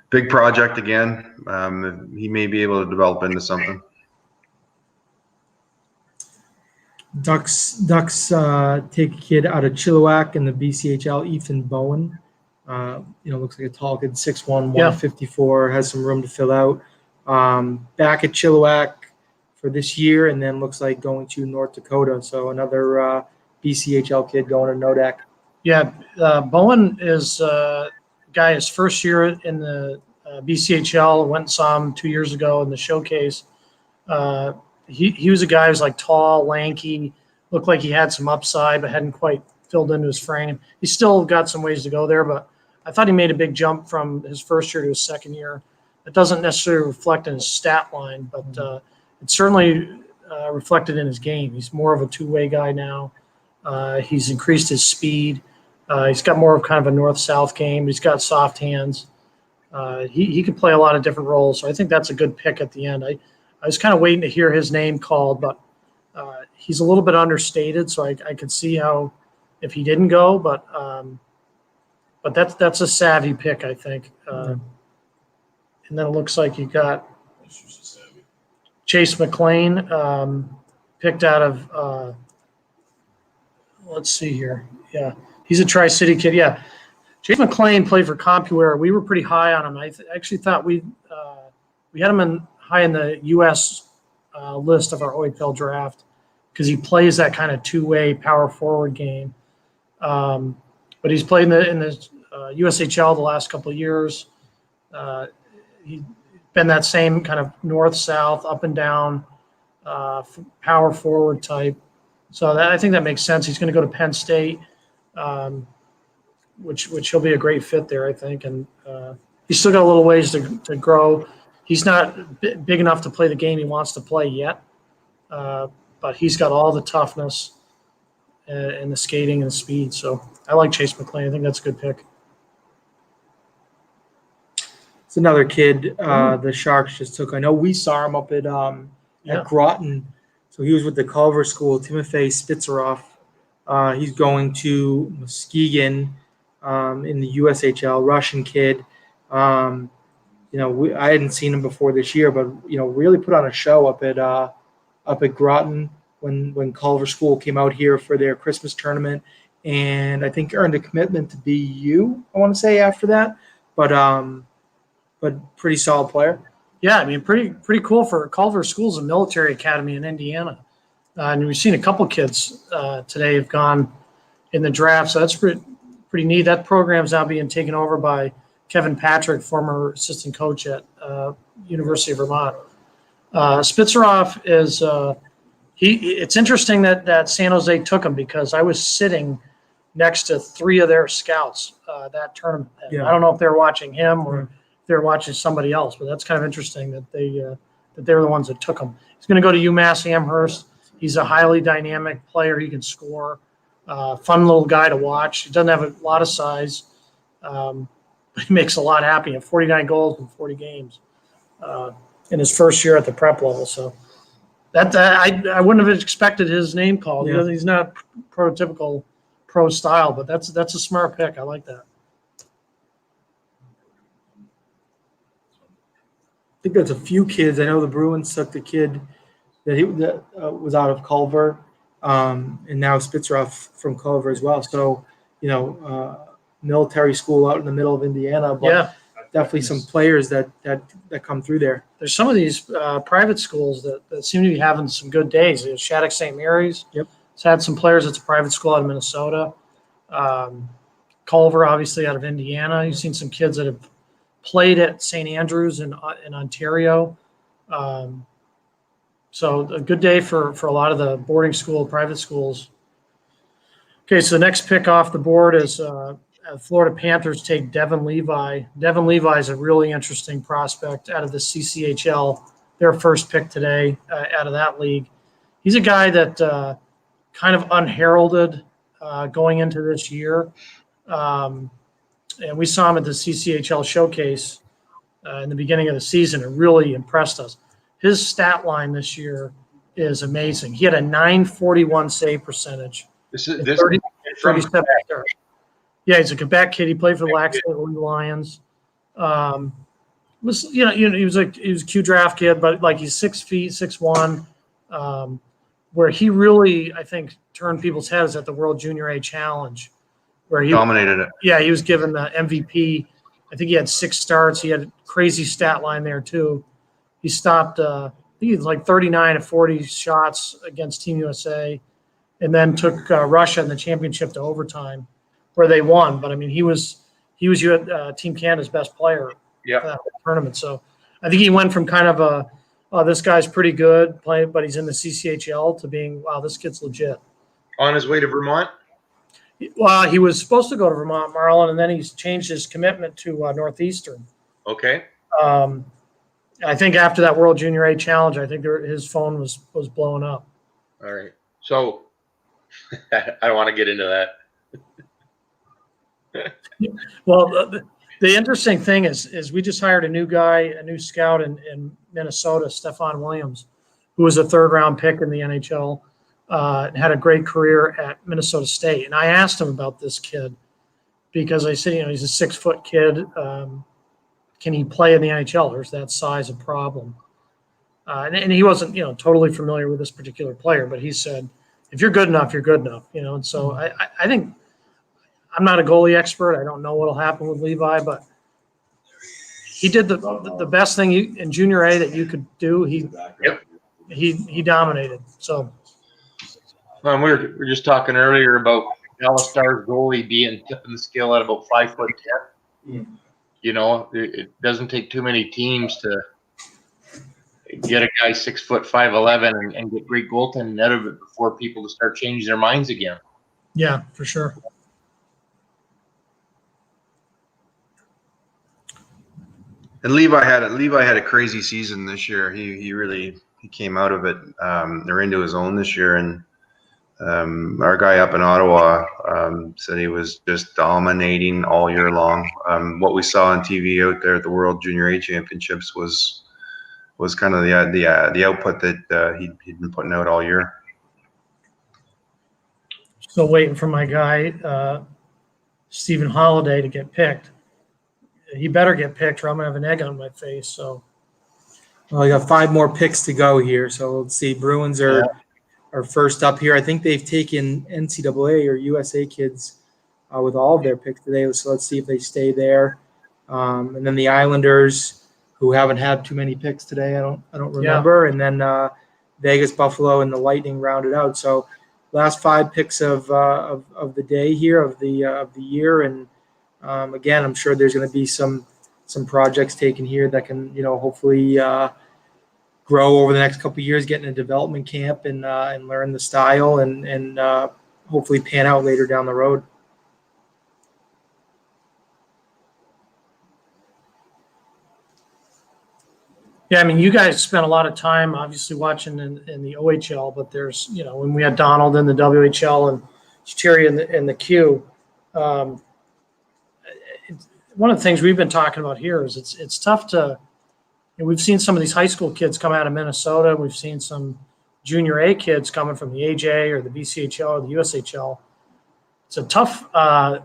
Big project again. He may be able to develop into something. Ducks take a kid out of Chilliwack in the BCHL, Ethan Bowen. Looks like a tall kid, 6'1", 154, has some room to fill out. Back at Chilliwack for this year, and then looks like going to North Dakota. So another BCHL kid going to Nodak. Yeah, Bowen is guy his first year in the BCHL. Went and saw him 2 years ago in the showcase. He was a guy who was like tall, lanky, looked like he had some upside, but hadn't quite filled into his frame. He's still got some ways to go there, but I thought he made a big jump from his first year to his second year. It doesn't necessarily reflect in his stat line, but it's certainly reflected in his game. He's more of a two-way guy now. He's increased his speed. He's got more of kind of a north-south game. He's got soft hands. He can play a lot of different roles, so I think that's a good pick at the end. I was kind of waiting to hear his name called, but he's a little bit understated, so I could see how if he didn't go, but that's a savvy pick, I think. And then it looks like you got Chase McLean picked out of let's see here. Yeah, he's a Tri-City kid. Yeah, Chase McLean played for CompuWare. We were pretty high on him. I actually thought we had him high in the U.S. List of our OHL draft because he plays that kind of two-way power forward game. But he's played in the USHL the last couple of years. He's been that same kind of north-south, up and down, power forward type. So I think that makes sense. He's going to go to Penn State, which he'll be a great fit there, I think. And he's still got a little ways to grow. He's not big enough to play the game he wants to play yet, but he's got all the toughness and the skating and the speed. So I like Chase McLean. I think that's a good pick. It's another kid the Sharks just took. I know we saw him up at Groton. So he was with the Culver School, Timofey Spitzeroff. He's going to Muskegon in the USHL, Russian kid. I hadn't seen him before this year, but really put on a show up at Groton when Culver School came out here for their Christmas tournament, and I think earned a commitment to BU. I want to say after that, but pretty solid player. Yeah, I mean, pretty cool for Culver School's a military academy in Indiana, and we've seen a couple kids today have gone in the draft, so that's pretty neat. That program's now being taken over by Kevin Patrick, former assistant coach at University of Vermont. Spitzeroff is it's interesting that San Jose took him because I was sitting next to 3 of their scouts that tournament. Yeah. I don't know if they're watching him or they're watching somebody else, but that's kind of interesting that they were the ones that took him. He's going to go to UMass Amherst. He's a highly dynamic player. He can score. Fun little guy to watch. He doesn't have a lot of size, but he makes a lot happen. He had 49 goals in 40 games in his first year at the prep level. So I wouldn't have expected his name called. Yeah. He's not prototypical pro style, but that's a smart pick. I like that. I think there's a few kids. I know the Bruins took the kid that was out of Culver, and now Spitzeroff from Culver as well. So, military school out in the middle of Indiana. But definitely some players that come through there. There's some of these private schools that seem to be having some good days. There's Shattuck St. Mary's. Yep. It's had some players. It's a private school out of Minnesota. Culver, obviously, out of Indiana. You've seen some kids that have played at St. Andrews in Ontario. So a good day for a lot of the boarding school, private schools. Okay, so the next pick off the board is Florida Panthers take Devin Levi. Devin Levi is a really interesting prospect out of the CCHL, their first pick today out of that league. He's a guy that kind of unheralded going into this year. And we saw him at the CCHL showcase in the beginning of the season. It really impressed us. His stat line this year is amazing. He had a .941 save percentage. This 37 starts. Yeah, he's a Quebec kid. He played for the Lac State Lions. He was a Q draft kid, but like he's 6 feet, 6'1". Where he really, I think, turned people's heads at the World Junior A Challenge, where he Dominated it. Yeah, he was given the MVP. I think he had 6 starts. He had a crazy stat line there too. He stopped. I think he was like 39 of 40 shots against Team USA, and then took Russia in the championship to overtime, where they won. But I mean, he was Team Canada's best player for that tournament. So I think he went from kind of this guy's pretty good playing, but he's in the CCHL, to being, wow, this kid's legit. On his way to Vermont? Well, he was supposed to go to Vermont Marlin, and then he's changed his commitment to Northeastern. Okay. I think after that World Junior A Challenge, I think his phone was blowing up. All right. So I don't want to get into that. Well, the interesting thing is we just hired a new scout in Minnesota, Stephon Williams, who was a 3rd-round pick in the NHL, and had a great career at Minnesota State. And I asked him about this kid because I said, he's a 6-foot kid. Can he play in the NHL, or is that size a problem? And he wasn't, totally familiar with this particular player, but he said, if you're good enough, you're good enough, And so I think, I'm not a goalie expert. I don't know what'll happen with Levi, but he did the best thing in Junior A that you could do. He dominated. So. Well, we were just talking earlier about Dallas Stars goalie being tipping the scale at about 5'10". It doesn't take too many teams to get a guy 6 foot 5'11" and get great goaltending out of it before people to start changing their minds again. Yeah, for sure. And Levi had a crazy season this year. He really came out of it. They're into his own this year, and our guy up in Ottawa said he was just dominating all year long. What we saw on TV out there at the World Junior A Championships was kind of the output that he'd been putting out all year. Still waiting for my guy Stephen Holiday to get picked. He better get picked, or I'm gonna have an egg on my face. So, well, we got 5 more picks to go here. So let's see. Bruins are first up here. I think they've taken NCAA or USA kids with all of their picks today. So let's see if they stay there. And then the Islanders, who haven't had too many picks today, I don't remember. Yeah. And then Vegas, Buffalo, and the Lightning rounded out. So last 5 picks of the day here, of the year. And again, I'm sure there's going to be some projects taken here that can, hopefully grow over the next couple of years, get in a development camp and learn the style and hopefully pan out later down the road. Yeah, I mean, you guys spent a lot of time obviously watching in the OHL, but there's, when we had Donald in the WHL and Terry in the Q, one of the things we've been talking about here is it's tough to, we've seen some of these high school kids come out of Minnesota. We've seen some Junior A kids coming from the AJ or the BCHL or the USHL. It's a tough, that'd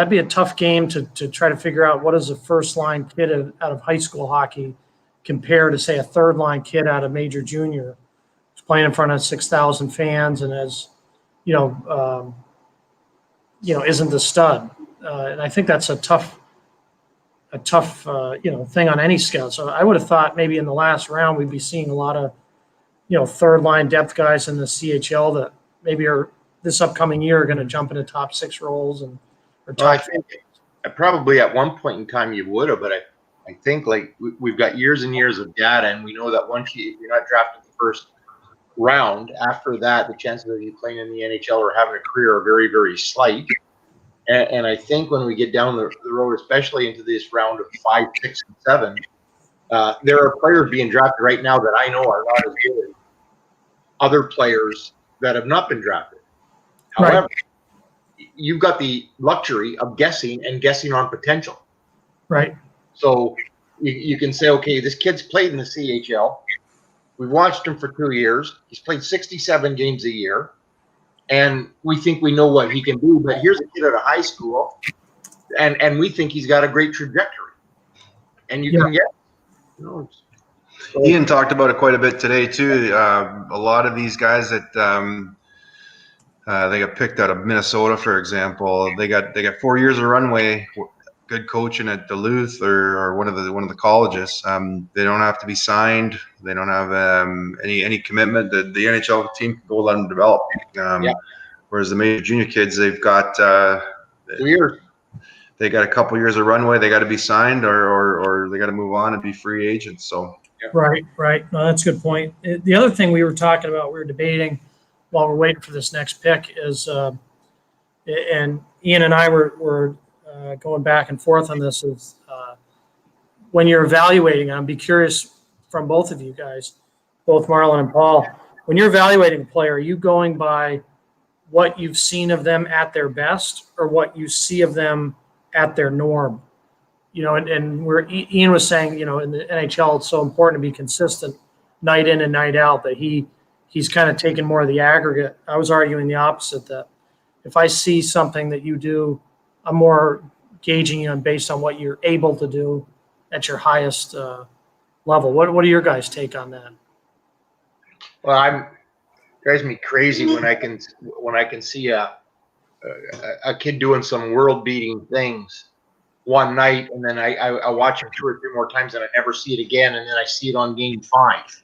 be a tough game to try to figure out what does a first-line kid out of high school hockey compare to, say, a third-line kid out of major junior who's playing in front of 6,000 fans and isn't the stud. And I think that's a tough tough, thing on any scout. So I would have thought maybe in the last round we'd be seeing a lot of, third line depth guys in the CHL that maybe are this upcoming year are going to jump into top 6 roles or Well, I top. think probably at one point in time you would have, but I think like we've got years and years of data, and we know that once you're not drafted the first round, after that, the chances of you playing in the NHL or having a career are very, very slight. And I think when we get down the road, especially into this round of 5, 6, and 7, there are players being drafted right now that I know are not as good as other players that have not been drafted. However, you've got the luxury of guessing on potential. Right. So you can say, okay, this kid's played in the CHL. We've watched him for 2 years. He's played 67 games a year. And we think we know what he can do. But here's a kid at a high school, and we think he's got a great trajectory. And you can get, Ian talked about it quite a bit today too. A lot of these guys that they got picked out of Minnesota, for example, they got 4 years of runway. Good coaching at Duluth or one of the colleges. They don't have to be signed. They don't have any commitment. The NHL team can go let them develop. Whereas the major junior kids, they've got 2 years. They got a couple years of runway. They got to be signed or they got to move on and be free agents. So Right. No, that's a good point. The other thing we were talking about, we were debating while we're waiting for this next pick is, and Ian and I were going back and forth on this, is when you're evaluating, I'd be curious from both of you guys, both Marlon and Paul, when you're evaluating a player, are you going by what you've seen of them at their best or what you see of them at their norm? And where Ian was saying, in the NHL, it's so important to be consistent night in and night out that he's kind of taken more of the aggregate. I was arguing the opposite, that if I see something that you do, I'm more gauging you based on what you're able to do at your highest level. What are your guys' take on that? Well, drives me crazy when I can see a kid doing some world-beating things one night, and then I watch him 2 or 3 more times, and I never see it again, and then I see it on game 5.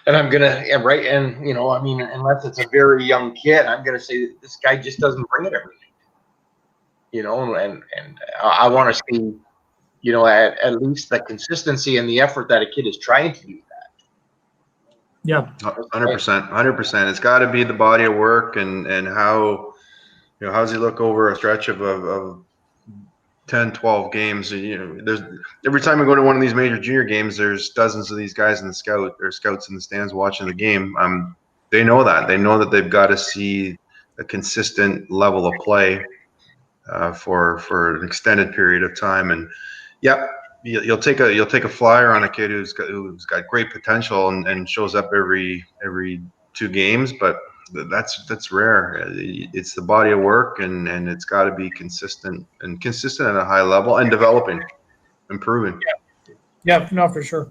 And I'm gonna unless it's a very young kid, I'm gonna say this guy just doesn't bring it every night. And I want to see, at least the consistency and the effort that a kid is trying to do that. Yeah, 100%. It's got to be the body of work and how, how does he look over a stretch of 10, 12 games? There's every time we go to one of these major junior games, there's dozens of these guys in the scouts in the stands watching the game. They know that they've got to see a consistent level of play for an extended period of time. And you'll take a flyer on a kid who's got great potential and shows up every 2 games, but that's rare. It's the body of work, and it's got to be consistent at a high level and developing, improving. Yeah, no, for sure.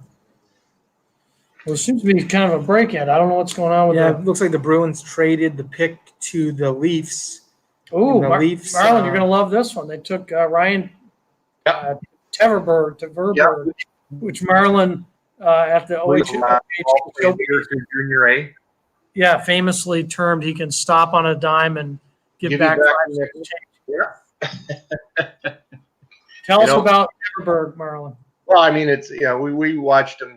Well, it seems to be kind of a break in. I don't know what's going on with It looks like the Bruins traded the pick to the Leafs. Oh, Leafs, Marlon, you're going to love this one. They took Ryan Teverberg to Verberg, which Marlon at the OHL Junior A. Yeah, famously termed he can stop on a dime and give back 5 cents. Yeah. Tell us about Teverberg, Marlon. Well, I mean, it's we watched him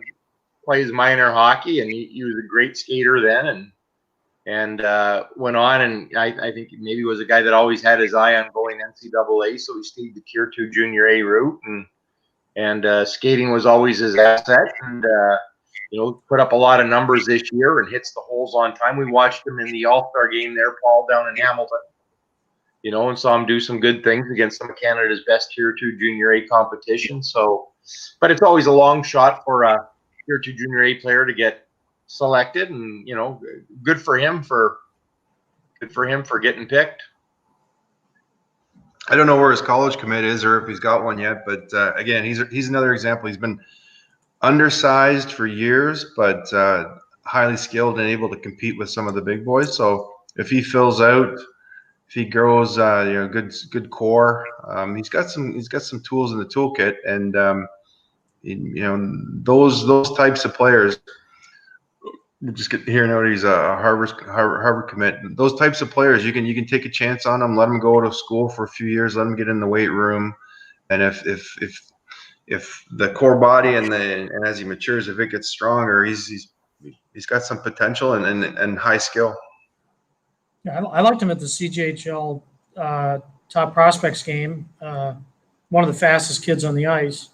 play his minor hockey, and he was a great skater then, and went on, and I think maybe was a guy that always had his eye on going NCAA, so he stayed the Tier 2 Junior A route, and skating was always his asset, and put up a lot of numbers this year and hits the holes on time. We watched him in the All-Star game there, Paul, down in Hamilton, and saw him do some good things against some of Canada's best Tier 2 Junior A competition. So, but it's always a long shot for a Tier 2 Junior A player to get selected, and good for him for getting picked. I don't know where his college commit is or if he's got one yet, but again, he's another example. He's been undersized for years, but highly skilled and able to compete with some of the big boys. So if he fills out if he grows, good core. He's got some tools in the toolkit, and those types of players. We're just hearing out he's a Harvard commit. Those types of players, you can take a chance on them. Let them go to school for a few years. Let them get in the weight room, and if the core body and as he matures, if it gets stronger, he's got some potential and high skill. Yeah, I liked him at the CJHL top prospects game. One of the fastest kids on the ice,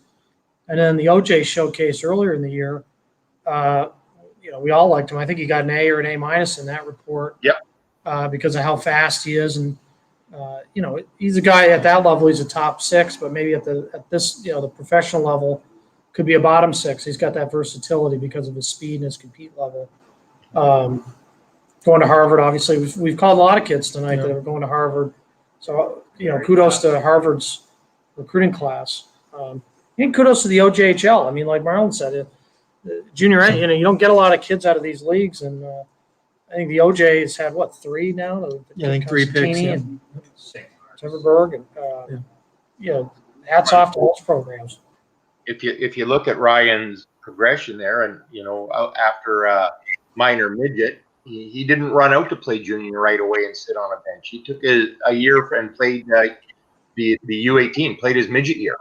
and then the OJ showcase earlier in the year. We all liked him. I think he got an A or an A- in that report. Yep. Because of how fast he is, and he's a guy at that level. He's a top 6, but maybe at this the professional level, could be a bottom 6. He's got that versatility because of his speed and his compete level. Going to Harvard, obviously, we've called a lot of kids tonight that are going to Harvard. So kudos to Harvard's recruiting class, and kudos to the OJHL. I mean, like Marlon said, junior A, you don't get a lot of kids out of these leagues, and I think the OJ has had 3 now. I think 3 picks. Yeah. And Timberberg, and hats off to those programs. If you look at Ryan's progression there, and after minor midget, he didn't run out to play junior right away and sit on a bench. He took a year and played the U18, played his midget year,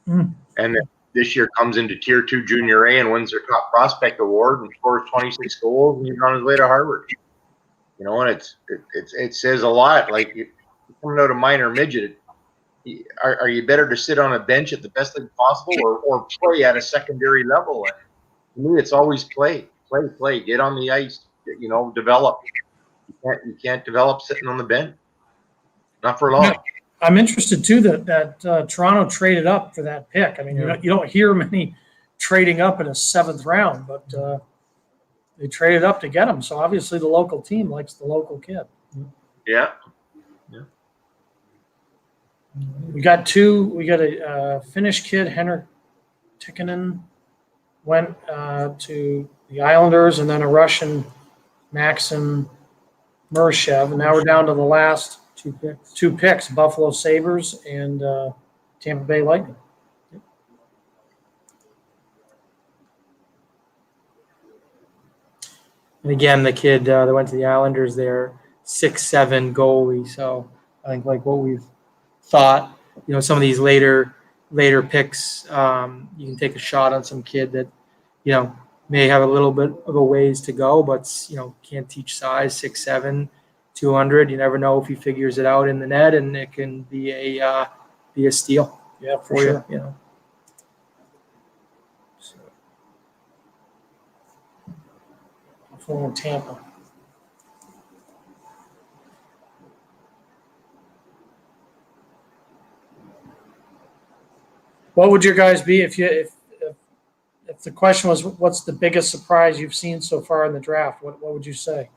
and then this year comes into Tier 2 Junior A and wins their top prospect award and scores 26 goals, and he's on his way to Harvard. And it says a lot. Like, you're coming out of minor midget, are you better to sit on a bench at the best league possible, or play at a secondary level? And to me, it's always play, get on the ice, develop. You can't develop sitting on the bench, not for long. Yeah. I'm interested too that Toronto traded up for that pick. I mean, you don't hear many trading up in a 7th round, but they traded up to get him. So obviously the local team likes the local kid. Yeah. We got a Finnish kid, Henrik Tikkanen, went to the Islanders, and then a Russian, Maxim Murshev. And now we're down to the last 2 picks, Buffalo Sabres and Tampa Bay Lightning. And again, the kid that went to the Islanders there, 6'7" goalie. So I think, like what we've thought, some of these later picks, you can take a shot on some kid that, may have a little bit of a ways to go, but, can't teach size, 6'7", 200. You never know if he figures it out in the net, and it can be a steal. Yeah, for sure. You. For Tampa. What would your guys be if the question was, what's the biggest surprise you've seen so far in the draft? What would you say?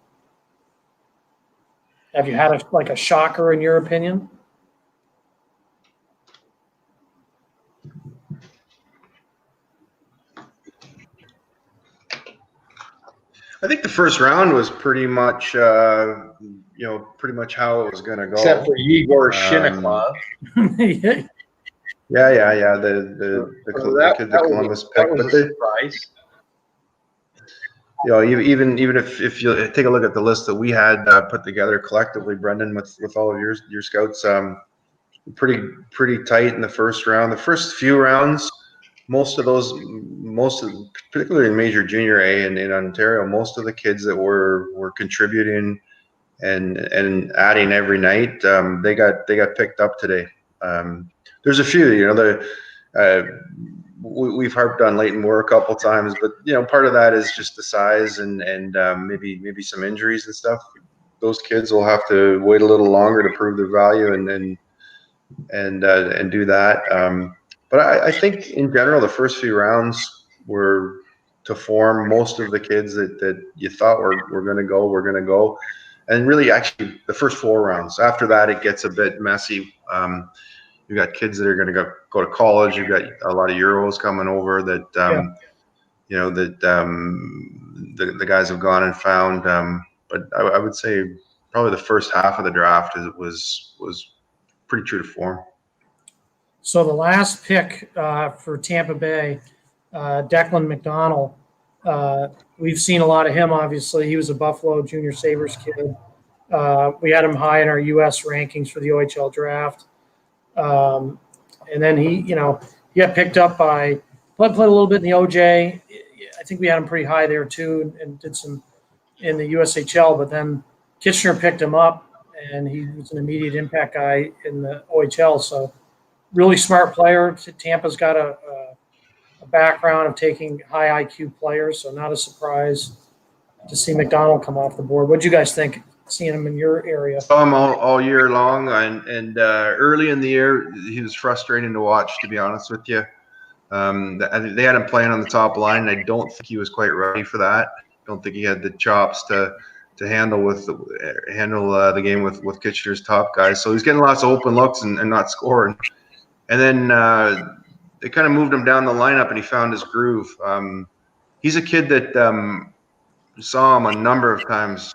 Have you had a shocker in your opinion? I think the first round was pretty much how it was going to go. Except for Igor Shinnikov. Yeah. The kid, the Columbus pick. That was a surprise. Even if you take a look at the list that we had put together collectively, Brendan, with all of your scouts, pretty tight in the first round. The first few rounds, particularly in Major Junior A and in Ontario, most of the kids that were contributing and adding every night, they got picked up today. There's a few, we've harped on Leighton Moore a couple times, but part of that is just the size and maybe some injuries and stuff. Those kids will have to wait a little longer to prove their value and do that. But I think in general, the first few rounds were to form most of the kids that you thought were going to go. And really, actually, the first 4 rounds. After that, it gets a bit messy. You've got kids that are going to go to college. You've got a lot of Euros coming over that, the guys have gone and found. But I would say probably the first half of the draft was pretty true to form. So the last pick for Tampa Bay, Declan McDonald, we've seen a lot of him, obviously. He was a Buffalo Junior Sabres kid. We had him high in our U.S. rankings for the OHL draft. And then he got picked up by played a little bit in the OJ. I think we had him pretty high there too, and did some in the USHL. But then Kitchener picked him up, and he was an immediate impact guy in the OHL. So really smart player. Tampa's got a background of taking high IQ players, so not a surprise to see McDonald come off the board. What do you guys think, seeing him in your area? Saw him all year long, and early in the year, he was frustrating to watch, to be honest with you. They had him playing on the top line, and I don't think he was quite ready for that. I don't think he had the chops to handle the game with Kitchener's top guys. So he's getting lots of open looks and not scoring. And then they kind of moved him down the lineup, and he found his groove. He's a kid that saw him a number of times.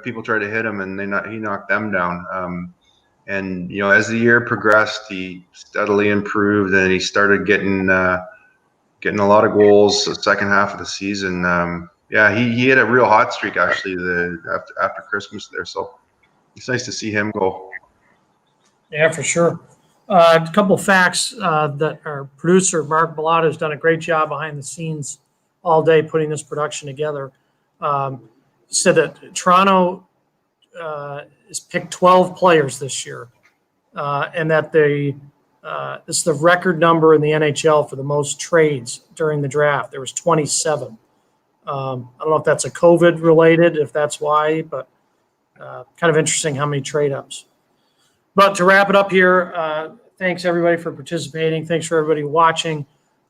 People tried to hit him, and he knocked them down. And as the year progressed, he steadily improved, and he started getting a lot of goals the second half of the season. He had a real hot streak actually after Christmas there. So it's nice to see him go. Yeah, for sure. A couple of facts that our producer, Mark Bellotto, has done a great job behind the scenes all day putting this production together. He said that Toronto has picked 12 players this year, and that this is the record number in the NHL for the most trades during the draft. There was 27. I don't know if that's a COVID related, if that's why, but kind of interesting how many trade ups. But to wrap it up here, thanks everybody for participating. Thanks for everybody watching.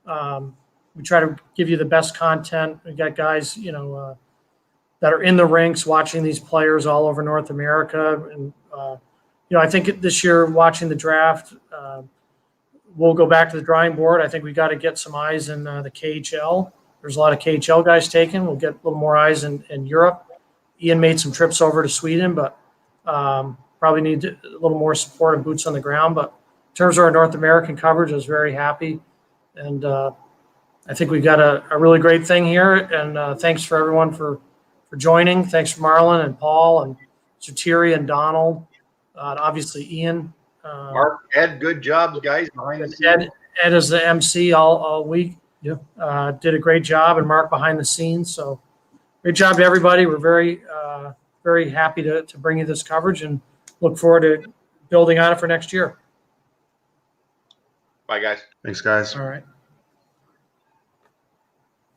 We try to give you the best content. We got guys, that are in the rinks watching these players all over North America. And, I think this year watching the draft, we'll go back to the drawing board. I think we got to get some eyes in the KHL. There's a lot of KHL guys taken. We'll get a little more eyes in Europe. Ian made some trips over to Sweden, but probably need a little more support and boots on the ground. But in terms of our North American coverage, I was very happy. And I think we've got a really great thing here. And thanks for everyone for joining. Thanks for Marlon and Paul and Sotiri and Donald, and obviously Ian. Mark, Ed, good jobs, guys, behind the scenes. Ed is the MC all week. Yeah. Did a great job, and Mark behind the scenes. So great job to everybody. We're very, very happy to bring you this coverage and look forward to building on it for next year. Bye, guys. Thanks, guys. All right.